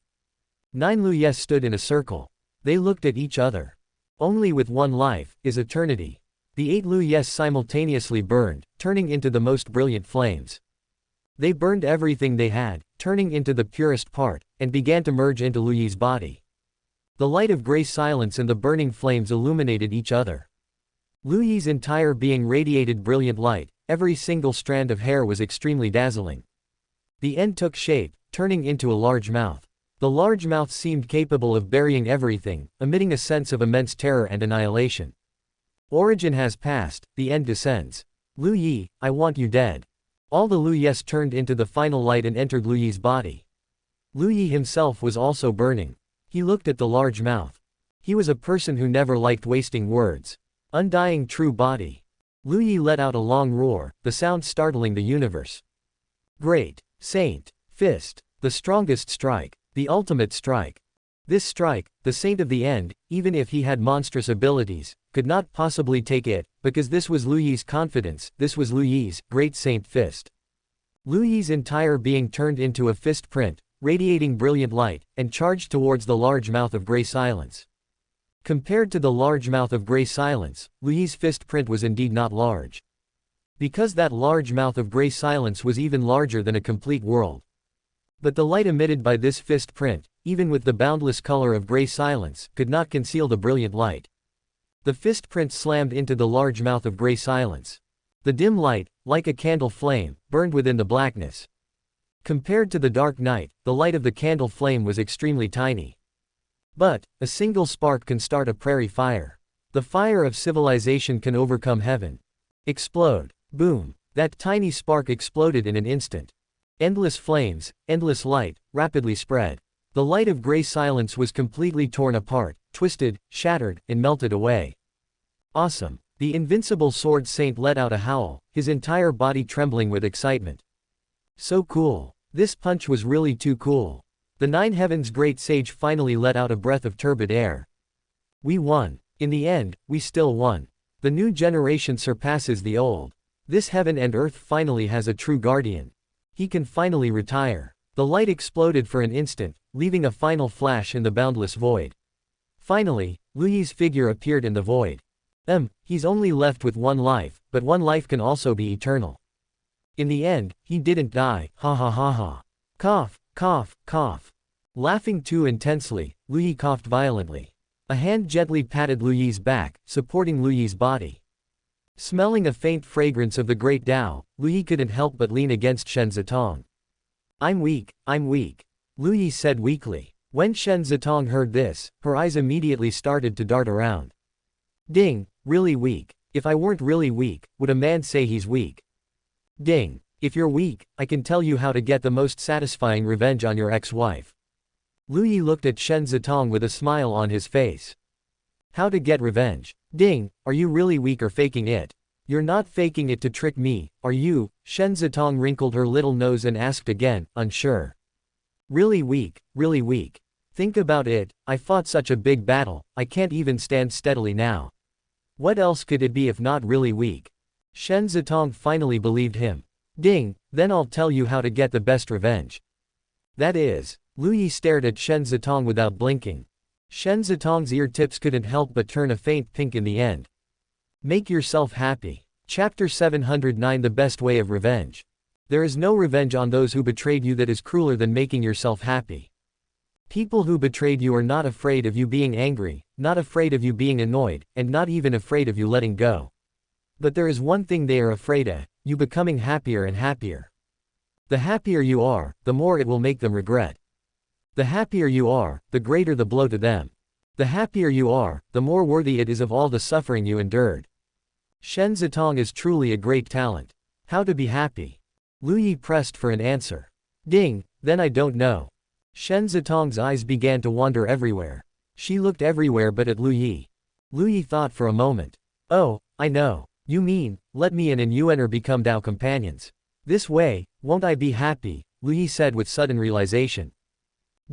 9 Lu Yis stood in a circle. They looked at each other. Only with one life is eternity. The 8 Lu Yis simultaneously burned, turning into the most brilliant flames. They burned everything they had, turning into the purest part, and began to merge into Lu Yi's body. The light of gray silence and the burning flames illuminated each other. Lu Yi's entire being radiated brilliant light, every single strand of hair was extremely dazzling. The end took shape, turning into a large mouth. The large mouth seemed capable of burying everything, emitting a sense of immense terror and annihilation. Origin has passed, the end descends. Lu Yi, I want you dead. All the Lu Yis turned into the final light and entered Lu Yi's body. Lu Yi himself was also burning. He looked at the large mouth. He was a person who never liked wasting words. Undying true body. Lu Yi let out a long roar, the sound startling the universe. Great Saint Fist, the strongest strike, the ultimate strike. This strike, the saint of the end, even if he had monstrous abilities, could not possibly take it, because this was Lu Yi's confidence, this was Lu Yi's great saint fist. Lu Yi's entire being turned into a fist print, radiating brilliant light, and charged towards the large mouth of gray silence. Compared to the large mouth of gray silence, Lu Yi's fist print was indeed not large. Because that large mouth of gray silence was even larger than a complete world. But the light emitted by this fist print, even with the boundless color of gray silence, could not conceal the brilliant light. The fist print slammed into the large mouth of gray silence. The dim light, like a candle flame, burned within the blackness. Compared to the dark night, the light of the candle flame was extremely tiny. But a single spark can start a prairie fire. The fire of civilization can overcome heaven. Explode. Boom. That tiny spark exploded in an instant. Endless flames, endless light, rapidly spread. The light of gray silence was completely torn apart, twisted, shattered, and melted away. Awesome. The invincible sword saint let out a howl, his entire body trembling with excitement. So cool. This punch was really too cool. The 9 heavens great sage finally let out a breath of turbid air. We won. In the end, we still won. The new generation surpasses the old. This heaven and earth finally has a true guardian. He can finally retire. The light exploded for an instant, leaving a final flash in the boundless void. Finally, Lu Yi's figure appeared in the void. He's only left with one life, but one life can also be eternal. In the end, he didn't die, ha ha ha ha. Cough, cough, cough. Laughing too intensely, Lu Yi coughed violently. A hand gently patted Lu Yi's back, supporting Lu Yi's body. Smelling a faint fragrance of the great Dao, Lu Yi couldn't help but lean against Shen Zitong. I'm weak, Lu Yi said weakly. When Shen Zitong heard this, her eyes immediately started to dart around. Ding, really weak. If I weren't really weak, would a man say he's weak? Ding. If you're weak, I can tell you how to get the most satisfying revenge on your ex-wife. Lu Yi looked at Shen Zitong with a smile on his face. How to get revenge? Ding, are you really weak or faking it? You're not faking it to trick me, are you? Shen Zitong wrinkled her little nose and asked again, unsure. Really weak, really weak. Think about it, I fought such a big battle, I can't even stand steadily now. What else could it be if not really weak? Shen Zitong finally believed him. Ding, then I'll tell you how to get the best revenge. That is. Lu Yi stared at Shen Zitong without blinking. Shen Zitong's ear tips couldn't help but turn a faint pink in the end. Make yourself happy. Chapter 709 The Best Way of Revenge. There is no revenge on those who betrayed you that is crueler than making yourself happy. People who betrayed you are not afraid of you being angry, not afraid of you being annoyed, and not even afraid of you letting go. But there is one thing they are afraid of, you becoming happier and happier. The happier you are, the more it will make them regret. The happier you are, the greater the blow to them. The happier you are, the more worthy it is of all the suffering you endured. Shen Zitong is truly a great talent. How to be happy? Lu Yi pressed for an answer. Ding, then I don't know. Shen Zitong's eyes began to wander everywhere. She looked everywhere but at Lu Yi. Lu Yi thought for a moment. Oh, I know. You mean, let me and Yuan'er become Dao companions. This way, won't I be happy, Lu Yi said with sudden realization.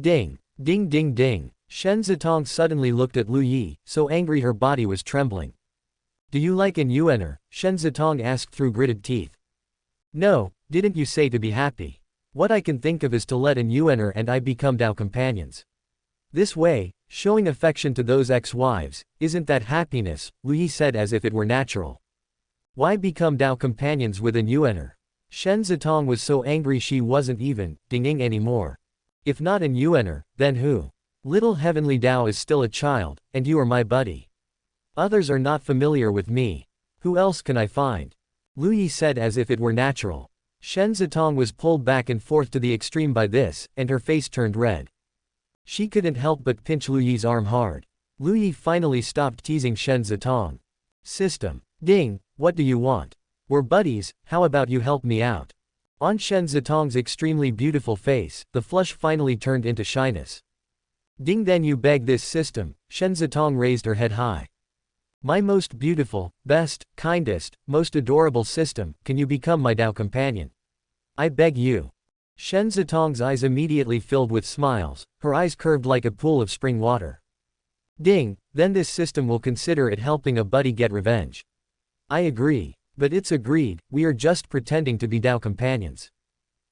Ding, ding ding ding. Shen Zitong suddenly looked at Lu Yi, so angry her body was trembling. Do you like Yuan'er? Shen Zitong asked through gritted teeth. No, didn't you say to be happy? What I can think of is to let Yuan'er and I become Dao companions. This way, showing affection to those ex-wives, isn't that happiness, Lu Yi said as if it were natural. Why become Dao companions with Yuan'er? Shen Zitong was so angry she wasn't even dinging anymore. If not Yuan'er, then who? Little Heavenly Dao is still a child, and you are my buddy. Others are not familiar with me. Who else can I find? Lu Yi said as if it were natural. Shen Zitong was pulled back and forth to the extreme by this, and her face turned red. She couldn't help but pinch Lu Yi's arm hard. Lu Yi finally stopped teasing Shen Zitong. System. Ding, what do you want? We're buddies, how about you help me out? On Shen Zitong's extremely beautiful face, the flush finally turned into shyness. Ding, then you beg this system. Shen Zitong raised her head high. My most beautiful, best, kindest, most adorable system, can you become my Dao companion? I beg you. Shen Zitong's eyes immediately filled with smiles, her eyes curved like a pool of spring water. Ding, then this system will consider it helping a buddy get revenge. I agree. But it's agreed, we are just pretending to be Dao companions.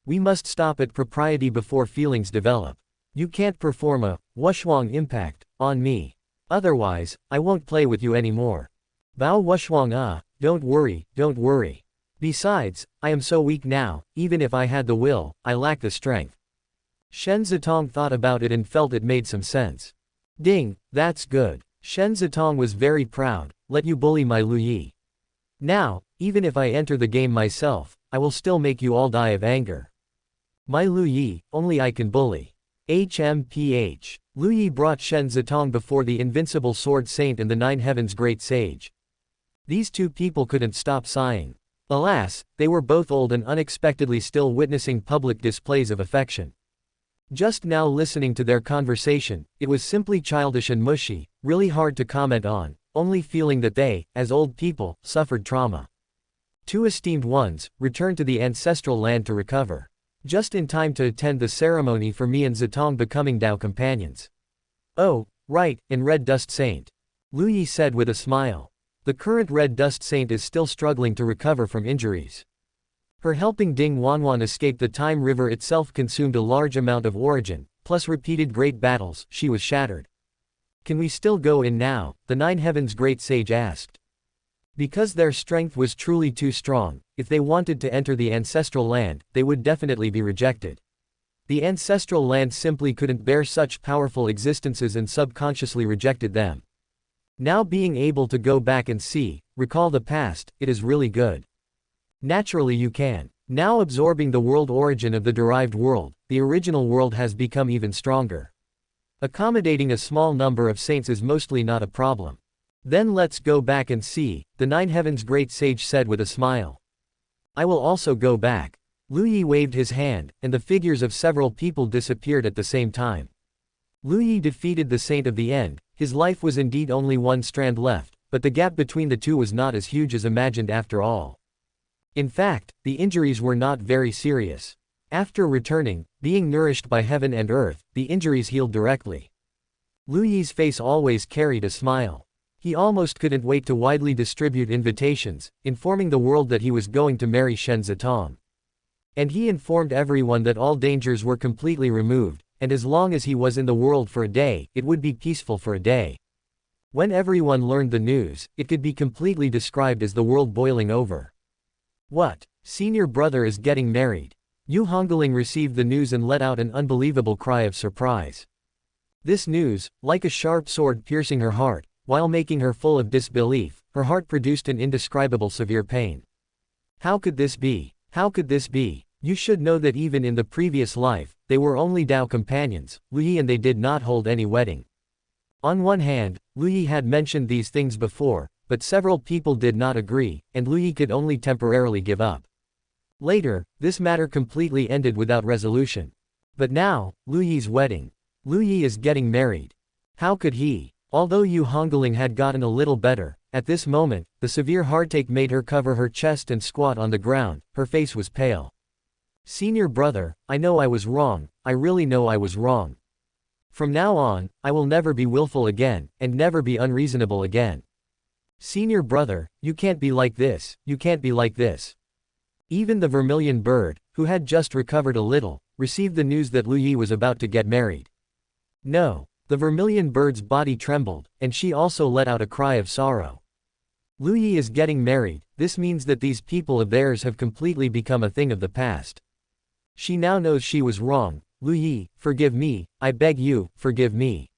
We must stop at propriety before feelings develop. You can't perform a Wushuang impact on me. Otherwise, I won't play with you anymore. Bao Wushuang don't worry, don't worry. Besides, I am so weak now, even if I had the will, I lack the strength. Shen Zitong thought about it and felt it made some sense. Ding, that's good. Shen Zitong was very proud, let you bully my Lu Yi. Now, even if I enter the game myself, I will still make you all die of anger. My Lu Yi, only I can bully. HMPH. Lu Yi brought Shen Zitong before the invincible Sword Saint and the Nine Heavens Great Sage. These two people couldn't stop sighing. Alas, they were both old and unexpectedly still witnessing public displays of affection. Just now listening to their conversation, it was simply childish and mushy, really hard to comment on, only feeling that they, as old people, suffered trauma. Two esteemed ones, returned to the ancestral land to recover. Just in time to attend the ceremony for me and Zitong becoming Dao companions. Oh, right, and Red Dust Saint. Lu Yi said with a smile. The current Red Dust Saint is still struggling to recover from injuries. Her helping Ding Wanwan escape the Time River itself consumed a large amount of origin, plus repeated great battles, she was shattered. Can we still go in now? The Nine Heavens Great Sage asked. Because their strength was truly too strong, if they wanted to enter the ancestral land, they would definitely be rejected. The ancestral land simply couldn't bear such powerful existences and subconsciously rejected them. Now being able to go back and see, recall the past, it is really good. Naturally you can. Now absorbing the world origin of the derived world, the original world has become even stronger. Accommodating a small number of saints is mostly not a problem. Then let's go back and see, the Nine Heavens Great Sage said with a smile. I will also go back. Lu Yi waved his hand, and the figures of several people disappeared at the same time. Lu Yi defeated the Saint of the End. His life was indeed only one strand left, but the gap between the two was not as huge as imagined after all. In fact, the injuries were not very serious. After returning, being nourished by heaven and earth, the injuries healed directly. Lu Yi's face always carried a smile. He almost couldn't wait to widely distribute invitations, informing the world that he was going to marry Shen Zitong. And he informed everyone that all dangers were completely removed, and as long as he was in the world for a day, it would be peaceful for a day. When everyone learned the news, it could be completely described as the world boiling over. What? Senior brother is getting married. Hongling received the news and let out an unbelievable cry of surprise. This news, like a sharp sword piercing her heart, while making her full of disbelief, her heart produced an indescribable severe pain. How could this be? How could this be? You should know that even in the previous life, they were only Dao companions, Lu Yi, and they did not hold any wedding. On one hand, Lu Yi had mentioned these things before, but several people did not agree, and Lu Yi could only temporarily give up. Later, this matter completely ended without resolution. But now, Lu Yi's wedding. Lu Yi is getting married. How could he? Although Hongling had gotten a little better, at this moment, the severe heartache made her cover her chest and squat on the ground. Her face was pale. Senior brother, I know I was wrong, I really know I was wrong. From now on, I will never be willful again, and never be unreasonable again. Senior brother, you can't be like this, you can't be like this. Even the vermilion bird, who had just recovered a little, received the news that Lu Yi was about to get married. No. The vermilion bird's body trembled, and she also let out a cry of sorrow. Lu Yi is getting married, this means that these people of theirs have completely become a thing of the past. She now knows she was wrong. Lu Yi, forgive me, I beg you, forgive me.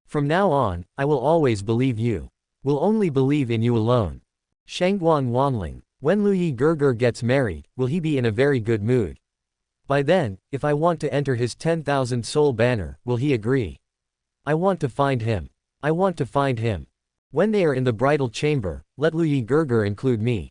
From now on, I will always believe you. Will only believe in you alone. Shangguan Wanling, when Lu Yi Gerger gets married, will he be in a very good mood? By then, if I want to enter his 10,000 soul banner, will he agree? I want to find him. I want to find him. When they are in the bridal chamber, let Lu Yi Gerger include me.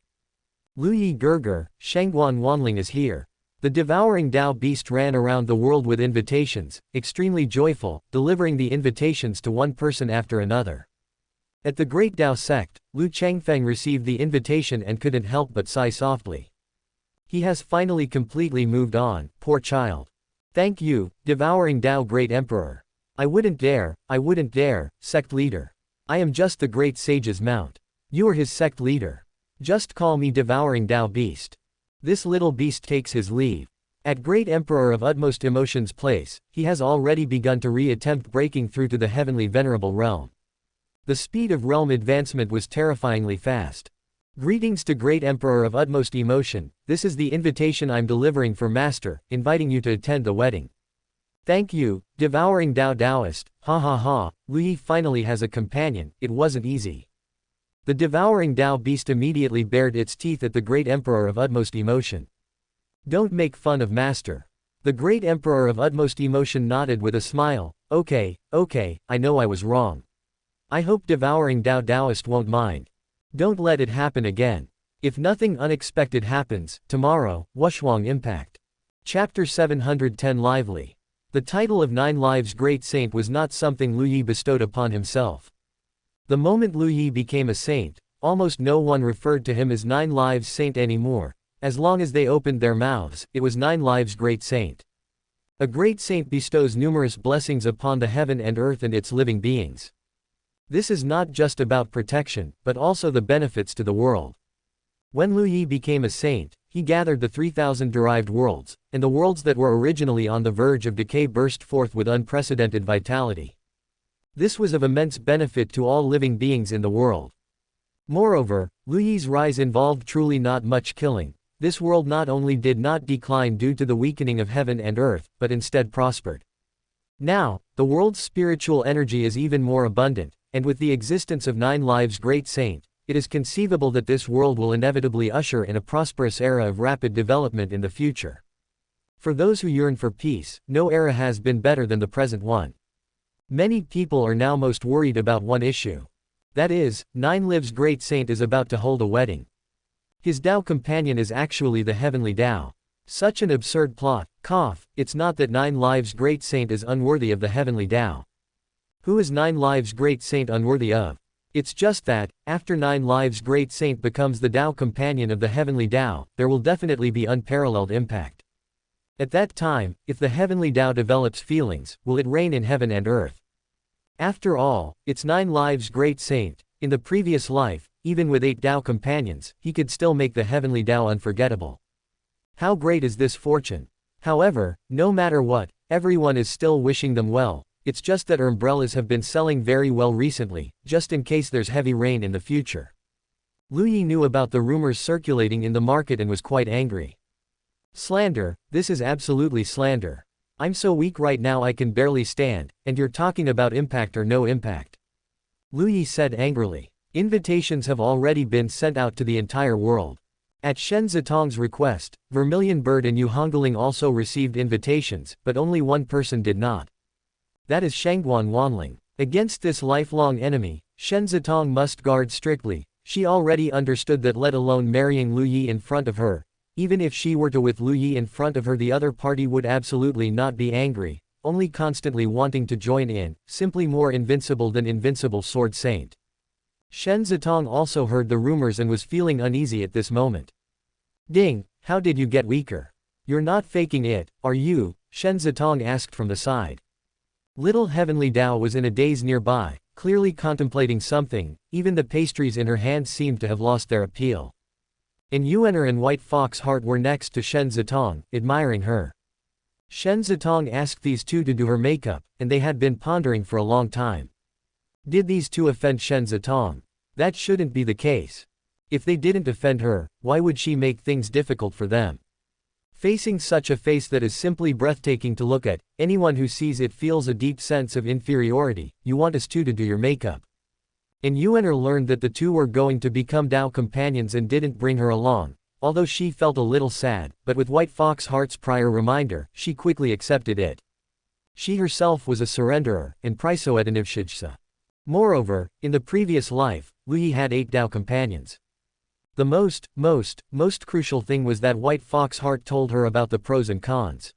Lu Yi Gerger, Shangguan Wanling is here. The devouring Dao beast ran around the world with invitations, extremely joyful, delivering the invitations to one person after another. At the Great Dao sect, Lu Changfeng received the invitation and couldn't help but sigh softly. He has finally completely moved on, poor child. Thank you, devouring Dao Great Emperor. I wouldn't dare, sect leader. I am just the great sage's mount. You are his sect leader. Just call me devouring Dao beast. This little beast takes his leave. At Great Emperor of Utmost Emotions place, he has already begun to re-attempt breaking through to the Heavenly Venerable realm. The speed of realm advancement was terrifyingly fast. Greetings to Great Emperor of Utmost Emotion, this is the invitation I'm delivering for Master, inviting you to attend the wedding. Thank you, devouring Dao Daoist, ha ha ha, Lu Yi finally has a companion, it wasn't easy. The devouring Dao beast immediately bared its teeth at the Great Emperor of Utmost Emotion. Don't make fun of Master. The Great Emperor of Utmost Emotion nodded with a smile, okay, I know I was wrong. I hope devouring Dao Daoist won't mind. Don't let it happen again. If nothing unexpected happens, tomorrow, Wushuang Impact. Chapter 710 Lively. The title of 9 Lives Great Saint was not something Lu Yi bestowed upon himself. The moment Lu Yi became a saint, almost no one referred to him as 9 Lives Saint anymore. As long as they opened their mouths, it was 9 Lives Great Saint. A great saint bestows numerous blessings upon the heaven and earth and its living beings. This is not just about protection, but also the benefits to the world. When Lu Yi became a saint, he gathered the 3,000 derived worlds, and the worlds that were originally on the verge of decay burst forth with unprecedented vitality. This was of immense benefit to all living beings in the world. Moreover, Lu Yi's rise involved truly not much killing. This world not only did not decline due to the weakening of heaven and earth, but instead prospered. Now, the world's spiritual energy is even more abundant, and with the existence of 9 Lives Great Saint, it is conceivable that this world will inevitably usher in a prosperous era of rapid development in the future. For those who yearn for peace, no era has been better than the present one. Many people are now most worried about one issue. That is, 9 Lives Great Saint is about to hold a wedding. His Dao companion is actually the Heavenly Dao. Such an absurd plot, it's not that 9 Lives Great Saint is unworthy of the Heavenly Dao. Who is 9 Lives Great Saint unworthy of? It's just that, after 9 Lives Great Saint becomes the Dao companion of the Heavenly Dao, there will definitely be unparalleled impact. At that time, if the Heavenly Dao develops feelings, will it reign in heaven and earth? After all, it's 9 Lives Great Saint. In the previous life, even with 8 Dao companions, he could still make the Heavenly Dao unforgettable. How great is this fortune? However, no matter what, everyone is still wishing them well. It's just that umbrellas have been selling very well recently, just in case there's heavy rain in the future. Lu Yi knew about the rumors circulating in the market and was quite angry. Slander, this is absolutely slander. I'm so weak right now I can barely stand, and you're talking about impact or no impact. Lu Yi said angrily. Invitations have already been sent out to the entire world. At Shen Zitong's request, Vermilion Bird and Yu Hongling also received invitations, but only one person did not. That is Shangguan Wanling. Against this lifelong enemy, Shen Zitong must guard strictly. She already understood that, let alone marrying Lu Yi in front of her. Even if she were to with Lu Yi in front of her, the other party would absolutely not be angry, only constantly wanting to join in, simply more invincible than invincible Sword Saint. Shen Zitong also heard the rumors and was feeling uneasy at this moment. Ding, how did you get weaker? You're not faking it, are you? Shen Zitong asked from the side. Little Heavenly Dao was in a daze nearby, clearly contemplating something. Even the pastries in her hands seemed to have lost their appeal. And Yuener and White Fox Heart were next to Shen Zitong, admiring her. Shen Zitong asked these two to do her makeup, and they had been pondering for a long time. Did these two offend Shen Zitong? That shouldn't be the case. If they didn't offend her, why would she make things difficult for them? Facing such a face that is simply breathtaking to look at, anyone who sees it feels a deep sense of inferiority. You want us two to do your makeup. And Yuener learned that the two were going to become Dao companions and didn't bring her along, although she felt a little sad, but with White Fox Heart's prior reminder, she quickly accepted it. She herself was a surrenderer, and Priso at an Ivshijsa. Moreover, in the previous life, Lu Yi had 8 Dao companions. The most crucial thing was that White Fox Heart told her about the pros and cons.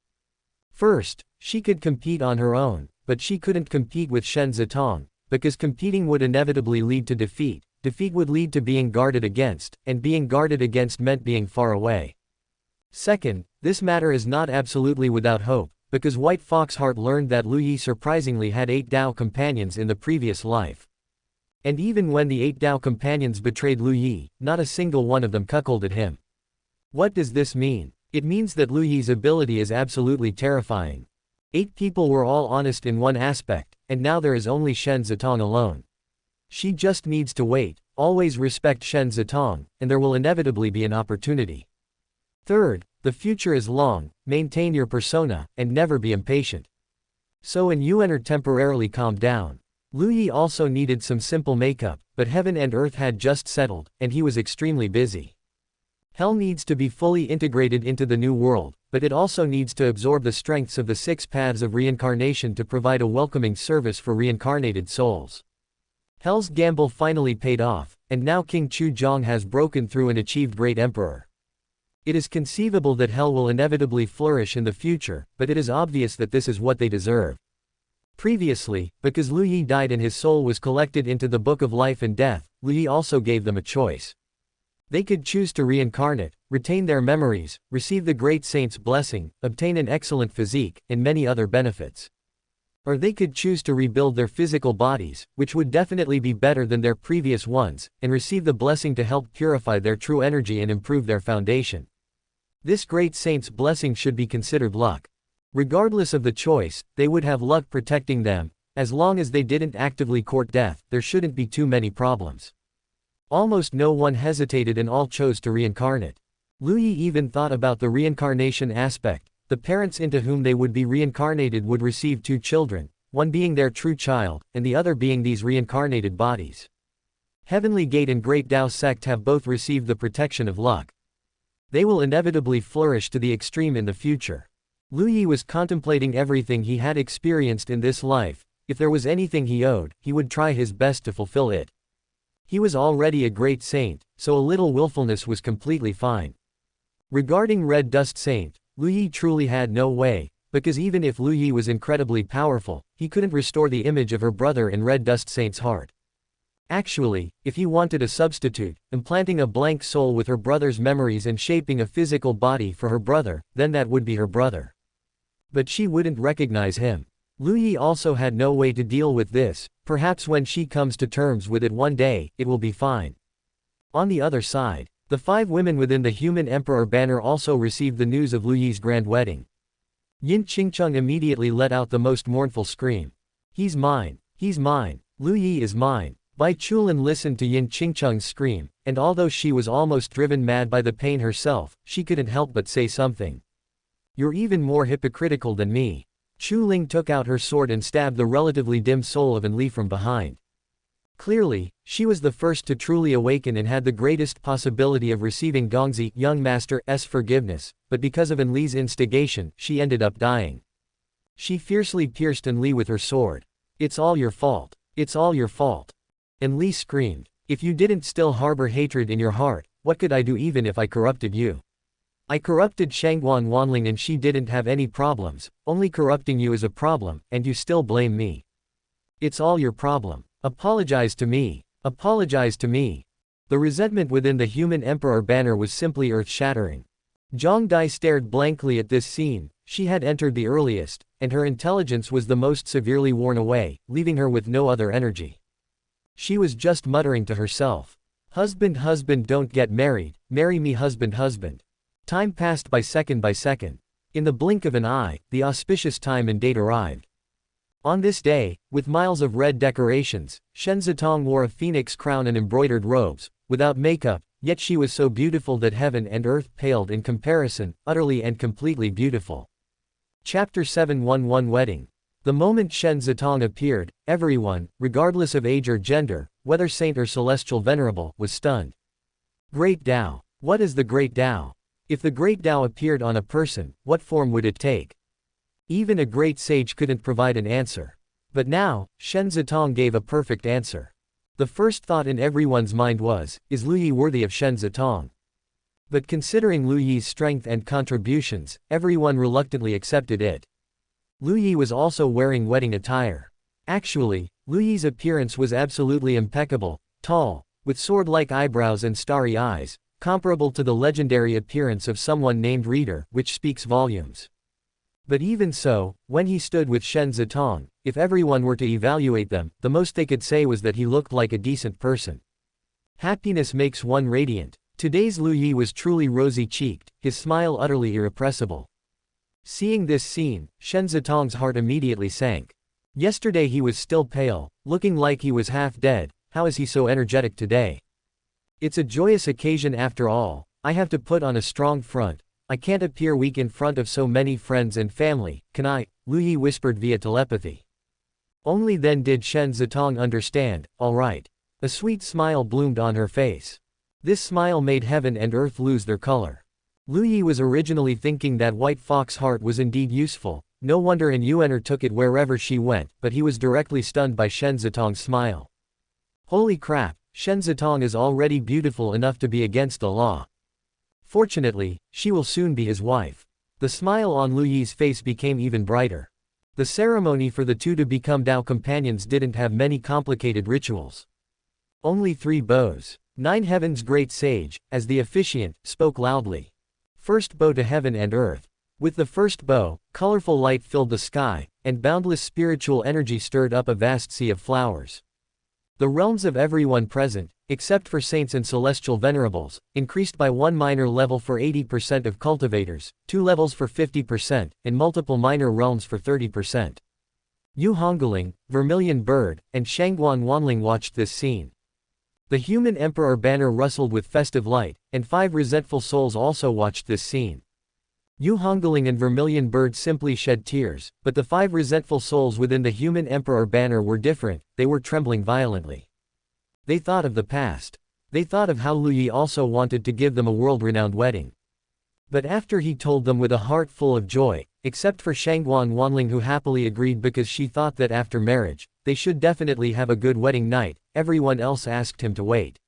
First, she could compete on her own, but she couldn't compete with Shen Zitong, because competing would inevitably lead to defeat. Defeat would lead to being guarded against, and being guarded against meant being far away. Second, this matter is not absolutely without hope, because White Fox Heart learned that Lu Yi surprisingly had 8 Dao companions in the previous life. And even when the 8 Dao companions betrayed Lu Yi, not a single one of them cuckolded him. What does this mean? It means that Lu Yi's ability is absolutely terrifying. 8 people were all honest in one aspect, and now there is only Shen Zitong alone. She just needs to wait, always respect Shen Zitong, and there will inevitably be an opportunity. Third, the future is long, maintain your persona, and never be impatient. So and Yuener temporarily calmed down. Lu Yi also needed some simple makeup, but heaven and earth had just settled, and he was extremely busy. Hell needs to be fully integrated into the new world, but it also needs to absorb the strengths of the 6 paths of reincarnation to provide a welcoming service for reincarnated souls. Hell's gamble finally paid off, and now King Chu Zhong has broken through and achieved great emperor. It is conceivable that Hell will inevitably flourish in the future, but it is obvious that this is what they deserve. Previously, because Lu Yi died and his soul was collected into the Book of Life and Death, Lu Yi also gave them a choice. They could choose to reincarnate, retain their memories, receive the Great Saint's blessing, obtain an excellent physique, and many other benefits. Or they could choose to rebuild their physical bodies, which would definitely be better than their previous ones, and receive the blessing to help purify their true energy and improve their foundation. This Great Saint's blessing should be considered luck. Regardless of the choice, they would have luck protecting them. As long as they didn't actively court death, there shouldn't be too many problems. Almost no one hesitated and all chose to reincarnate. Lu Yi even thought about the reincarnation aspect. The parents into whom they would be reincarnated would receive 2 children, one being their true child, and the other being these reincarnated bodies. Heavenly Gate and Great Dao Sect have both received the protection of luck. They will inevitably flourish to the extreme in the future. Lu Yi was contemplating everything he had experienced in this life. If there was anything he owed, he would try his best to fulfill it. He was already a great saint, so a little willfulness was completely fine. Regarding Red Dust Saint, Lu Yi truly had no way, because even if Lu Yi was incredibly powerful, he couldn't restore the image of her brother in Red Dust Saint's heart. Actually, if he wanted a substitute, implanting a blank soul with her brother's memories and shaping a physical body for her brother, then that would be her brother. But she wouldn't recognize him. Lu Yi also had no way to deal with this. Perhaps when she comes to terms with it one day, it will be fine. On the other side, the 5 women within the Human Emperor banner also received the news of Lu Yi's grand wedding. Yin Qingcheng immediately let out the most mournful scream. He's mine. He's mine. Lu Yi is mine. Bai Chulin listened to Yin Qingcheng's scream, and although she was almost driven mad by the pain herself, she couldn't help but say something. You're even more hypocritical than me. Chu Ling took out her sword and stabbed the relatively dim soul of An Li from behind. Clearly, she was the first to truly awaken and had the greatest possibility of receiving Gongzi, young master's forgiveness, but because of Enli's instigation, she ended up dying. She fiercely pierced Enli with her sword. "It's all your fault. It's all your fault." Enli screamed. "If you didn't still harbor hatred in your heart, what could I do even if I corrupted you? I corrupted Shangguan Wanling and she didn't have any problems, only corrupting you is a problem, and you still blame me. It's all your problem. Apologize to me. Apologize to me." The resentment within the human emperor banner was simply earth-shattering. Zhang Dai stared blankly at this scene. She had entered the earliest, and her intelligence was the most severely worn away, leaving her with no other energy. She was just muttering to herself. "Husband, husband, don't get married, marry me, husband, husband." Time passed by second. In the blink of an eye, the auspicious time and date arrived. On this day, with miles of red decorations, Shen Zitong wore a phoenix crown and embroidered robes, without makeup, yet she was so beautiful that heaven and earth paled in comparison, utterly and completely beautiful. Chapter 711 Wedding. The moment Shen Zitong appeared, everyone, regardless of age or gender, whether saint or celestial venerable, was stunned. Great Dao. What is the Great Dao? If the Great Dao appeared on a person, what form would it take? Even a great sage couldn't provide an answer. But now, Shen Zitong gave a perfect answer. The first thought in everyone's mind was, is Lu Yi worthy of Shen Zitong? But considering Lu Yi's strength and contributions, everyone reluctantly accepted it. Lu Yi was also wearing wedding attire. Actually, Lu Yi's appearance was absolutely impeccable, tall, with sword-like eyebrows and starry eyes, comparable to the legendary appearance of someone named Reader, which speaks volumes. But even so, when he stood with Shen Zitong, if everyone were to evaluate them, the most they could say was that he looked like a decent person. Happiness makes one radiant. Today's Lu Yi was truly rosy-cheeked, his smile utterly irrepressible. Seeing this scene, Shen Zitong's heart immediately sank. Yesterday he was still pale, looking like he was half dead. How is he so energetic today? It's a joyous occasion after all. I have to put on a strong front. I can't appear weak in front of so many friends and family, can I? Lu Yi whispered via telepathy. Only then did Shen Zitong understand. All right. A sweet smile bloomed on her face. This smile made heaven and earth lose their color. Lu Yi was originally thinking that White Fox heart was indeed useful. No wonder An Yuaner took it wherever she went, but he was directly stunned by Shen Zitong's smile. Holy crap, Shen Zitong is already beautiful enough to be against the law. Fortunately, she will soon be his wife. The smile on Lu Yi's face became even brighter. The ceremony for the two to become Dao companions didn't have many complicated rituals. Only 3 bows. Nine Heaven's great sage, as the officiant, spoke loudly. First bow to heaven and earth. With the first bow, colorful light filled the sky, and boundless spiritual energy stirred up a vast sea of flowers. The realms of everyone present, except for saints and celestial venerables, increased by 1 minor level for 80% of cultivators, 2 levels for 50%, and multiple minor realms for 30%. Yu Hongling, Vermilion Bird, and Shangguan Wanling watched this scene. The human emperor banner rustled with festive light, and 5 resentful souls also watched this scene. Yu Hongling and Vermilion Bird simply shed tears, but the 5 resentful souls within the human emperor banner were different. They were trembling violently. They thought of the past. They thought of how Lu Yi also wanted to give them a world-renowned wedding. But after he told them with a heart full of joy, except for Shangguan Wanling who happily agreed because she thought that after marriage, they should definitely have a good wedding night, everyone else asked him to wait.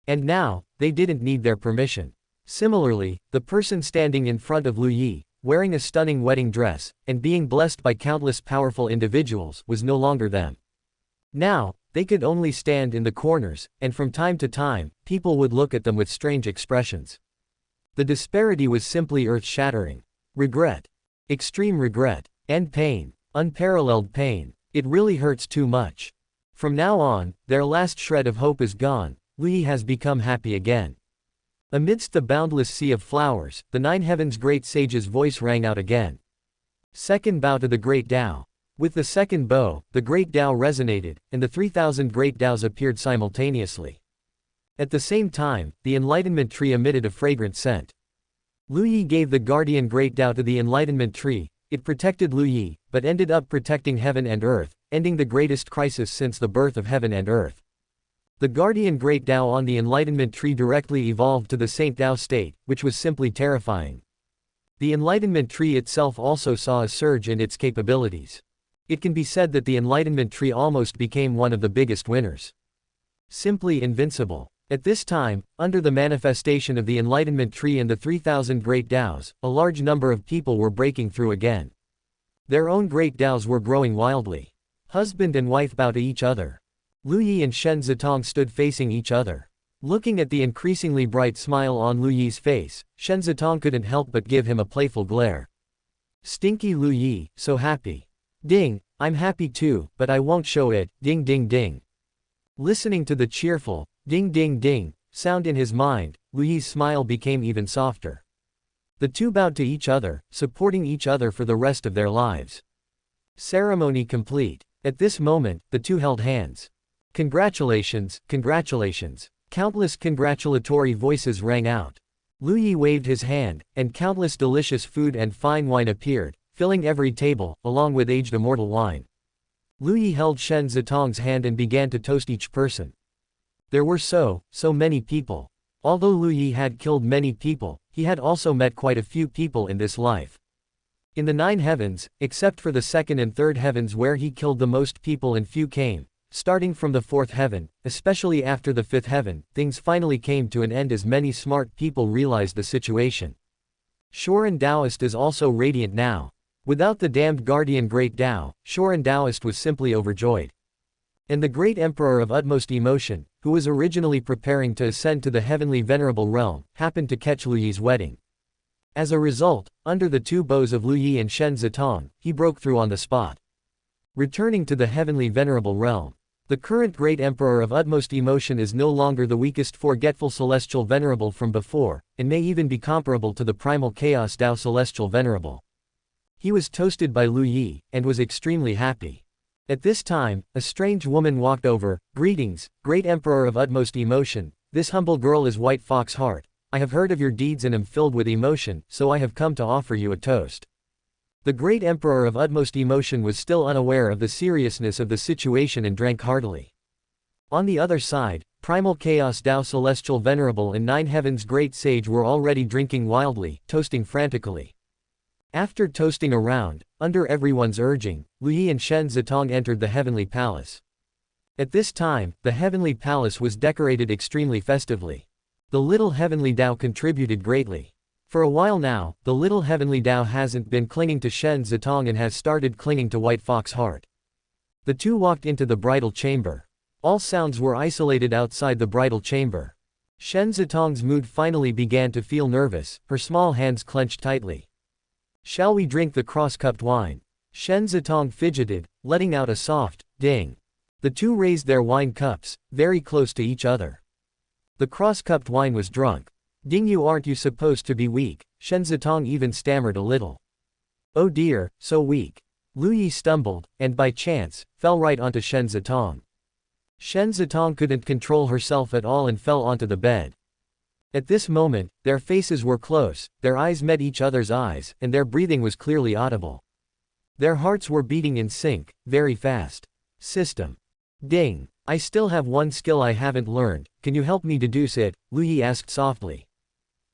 And now, they didn't need their permission. Similarly, the person standing in front of Lu Yi, wearing a stunning wedding dress, and being blessed by countless powerful individuals, was no longer them. Now, they could only stand in the corners, and from time to time, people would look at them with strange expressions. The disparity was simply earth-shattering. Regret. Extreme regret. And pain. Unparalleled pain. It really hurts too much. From now on, their last shred of hope is gone. Lu Yi has become happy again. Amidst the boundless sea of flowers, the 9 Heavens' great sage's voice rang out again. Second bow to the Great Dao. With the second bow, the Great Dao resonated, and the 3,000 Great Daos appeared simultaneously. At the same time, the Enlightenment Tree emitted a fragrant scent. Lu Yi gave the Guardian Great Dao to the Enlightenment Tree. It protected Lu Yi, but ended up protecting heaven and earth, ending the greatest crisis since the birth of heaven and earth. The guardian Great Dao on the Enlightenment tree directly evolved to the Saint Dao state, which was simply terrifying. The Enlightenment tree itself also saw a surge in its capabilities. It can be said that the Enlightenment tree almost became one of the biggest winners. Simply invincible. At this time, under the manifestation of the Enlightenment tree and the 3,000 Great Daos, a large number of people were breaking through again. Their own Great Daos were growing wildly. Husband and wife bow to each other. Lu Yi and Shen Zitong stood facing each other. Looking at the increasingly bright smile on Lu Yi's face, Shen Zitong couldn't help but give him a playful glare. Stinky Lu Yi, so happy. Ding, I'm happy too, but I won't show it, ding ding ding. Listening to the cheerful, ding ding ding, sound in his mind, Lu Yi's smile became even softer. The two bowed to each other, supporting each other for the rest of their lives. Ceremony complete. At this moment, the two held hands. Congratulations, congratulations. Countless congratulatory voices rang out. Lu Yi waved his hand, and countless delicious food and fine wine appeared, filling every table, along with aged immortal wine. Lu Yi held Shen Zitong's hand and began to toast each person. There were so many people. Although Lu Yi had killed many people, he had also met quite a few people in this life. In the 9 heavens, except for the 2nd and 3rd heavens where he killed the most people and few came, starting from the 4th heaven, especially after the 5th heaven, things finally came to an end as many smart people realized the situation. Shoran Taoist is also radiant now. Without the damned guardian Great Dao, Shoran Taoist was simply overjoyed. And the great emperor of utmost emotion, who was originally preparing to ascend to the Heavenly Venerable realm, happened to catch Lu Yi's wedding. As a result, under the two bows of Lu Yi and Shen Zitong, he broke through on the spot. Returning to the Heavenly Venerable realm. The current great emperor of utmost emotion is no longer the weakest forgetful celestial venerable from before, and may even be comparable to the primal chaos Dao celestial venerable. He was toasted by Lu Yi, and was extremely happy. At this time, a strange woman walked over. Greetings, great emperor of utmost emotion, this humble girl is White Fox Heart. I have heard of your deeds and am filled with emotion, so I have come to offer you a toast. The great emperor of utmost emotion was still unaware of the seriousness of the situation and drank heartily. On the other side, primal chaos Dao celestial venerable and 9 heavens great sage were already drinking wildly, toasting frantically. After toasting around, under everyone's urging, Lu Yi and Shen Zitong entered the heavenly palace. At this time, the heavenly palace was decorated extremely festively. The little Heavenly Dao contributed greatly. For a while now, the little Heavenly Dao hasn't been clinging to Shen Zitong and has started clinging to White Fox Heart. The two walked into the bridal chamber. All sounds were isolated outside the bridal chamber. Shen Zitong's mood finally began to feel nervous, her small hands clenched tightly. Shall we drink the cross-cupped wine? Shen Zitong fidgeted, letting out a soft ding. The two raised their wine cups, very close to each other. The cross-cupped wine was drunk. Ding, you aren't you supposed to be weak? Shen Zitong even stammered a little. Oh dear, so weak. Lu Yi stumbled, and by chance, fell right onto Shen Zitong. Shen Zitong couldn't control herself at all and fell onto the bed. At this moment, their faces were close, their eyes met each other's eyes, and their breathing was clearly audible. Their hearts were beating in sync, very fast. System. Ding. I still have one skill I haven't learned, can you help me deduce it? Lu Yi asked softly.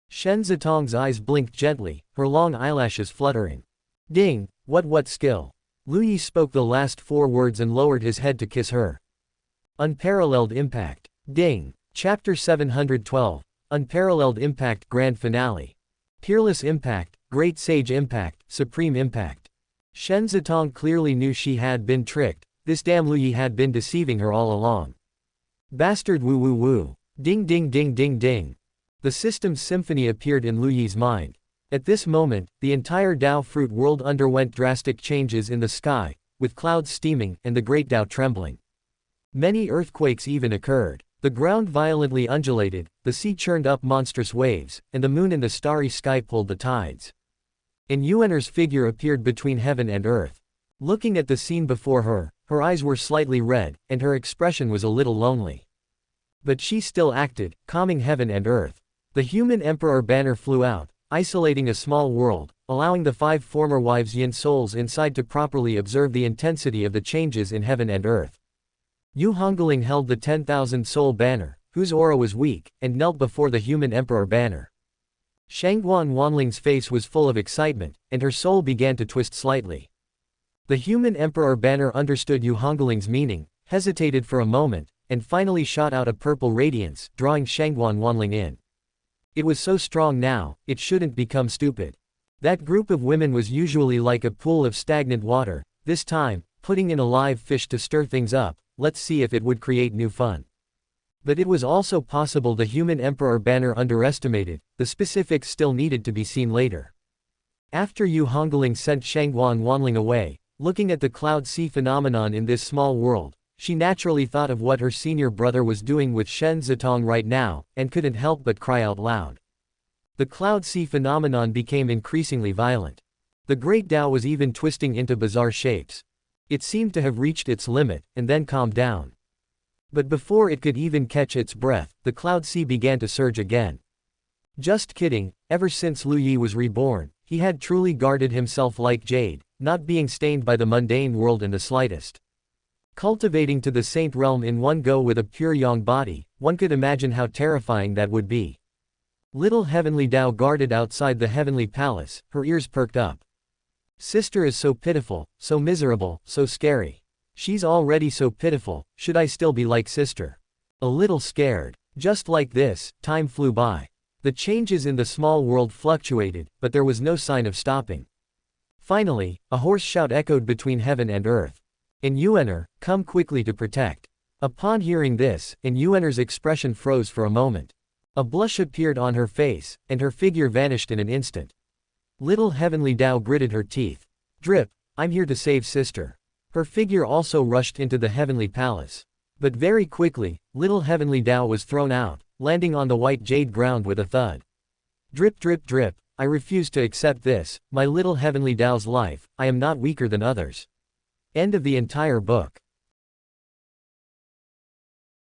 Shen Zitong's eyes blinked gently, her long eyelashes fluttering. Ding, what skill? Lu Yi spoke the last 4 words and lowered his head to kiss her. Unparalleled impact. Ding. Chapter 712. Unparalleled impact grand finale. Peerless impact, great sage impact, supreme impact. Shen Zitong clearly knew she had been tricked, this damn Lu Yi had been deceiving her all along. Bastard woo woo woo. Ding ding ding ding ding. The system's symphony appeared in Lu Yi's mind. At this moment, the entire Dao fruit world underwent drastic changes in the sky, with clouds steaming and the great Dao trembling. Many earthquakes even occurred. The ground violently undulated, the sea churned up monstrous waves, and the moon in the starry sky pulled the tides. An Yuaner's figure appeared between heaven and earth. Looking at the scene before her, her eyes were slightly red, and her expression was a little lonely. But she still acted, calming heaven and earth. The human emperor banner flew out, isolating a small world, allowing the 5 former wives' yin souls inside to properly observe the intensity of the changes in heaven and earth. Yu Hongling held the 10,000 soul banner, whose aura was weak, and knelt before the human emperor banner. Shangguan Wanling's face was full of excitement, and her soul began to twist slightly. The human emperor banner understood Yu Hongling's meaning, hesitated for a moment, and finally shot out a purple radiance, drawing Shangguan Wanling in. It was so strong now, it shouldn't become stupid. That group of women was usually like a pool of stagnant water, this time, putting in a live fish to stir things up, let's see if it would create new fun. But it was also possible the human emperor banner underestimated, the specifics still needed to be seen later. After Yu Hongling sent Shangguan Wanling away, looking at the cloud sea phenomenon in this small world, she naturally thought of what her senior brother was doing with Shen Zitong right now, and couldn't help but cry out loud. The cloud sea phenomenon became increasingly violent. The great Dao was even twisting into bizarre shapes. It seemed to have reached its limit, and then calmed down. But before it could even catch its breath, the cloud sea began to surge again. Just kidding, ever since Lu Yi was reborn, he had truly guarded himself like jade, not being stained by the mundane world in the slightest. Cultivating to the saint realm in one go with a pure yang body, one could imagine how terrifying that would be. Little Heavenly Dao guarded outside the heavenly palace, her ears perked up. Sister is so pitiful, so miserable, so scary. She's already so pitiful, should I still be like sister? A little scared. Just like this, time flew by. The changes in the small world fluctuated, but there was no sign of stopping. Finally, a hoarse shout echoed between heaven and earth. Enyuener, come quickly to protect. Upon hearing this, Enyuener's expression froze for a moment. A blush appeared on her face, and her figure vanished in an instant. Little Heavenly Dao gritted her teeth. Drip, I'm here to save sister. Her figure also rushed into the heavenly palace. But very quickly, little Heavenly Dao was thrown out, landing on the white jade ground with a thud. Drip drip drip, I refuse to accept this, my little Heavenly Dao's life, I am not weaker than others. End of the entire book.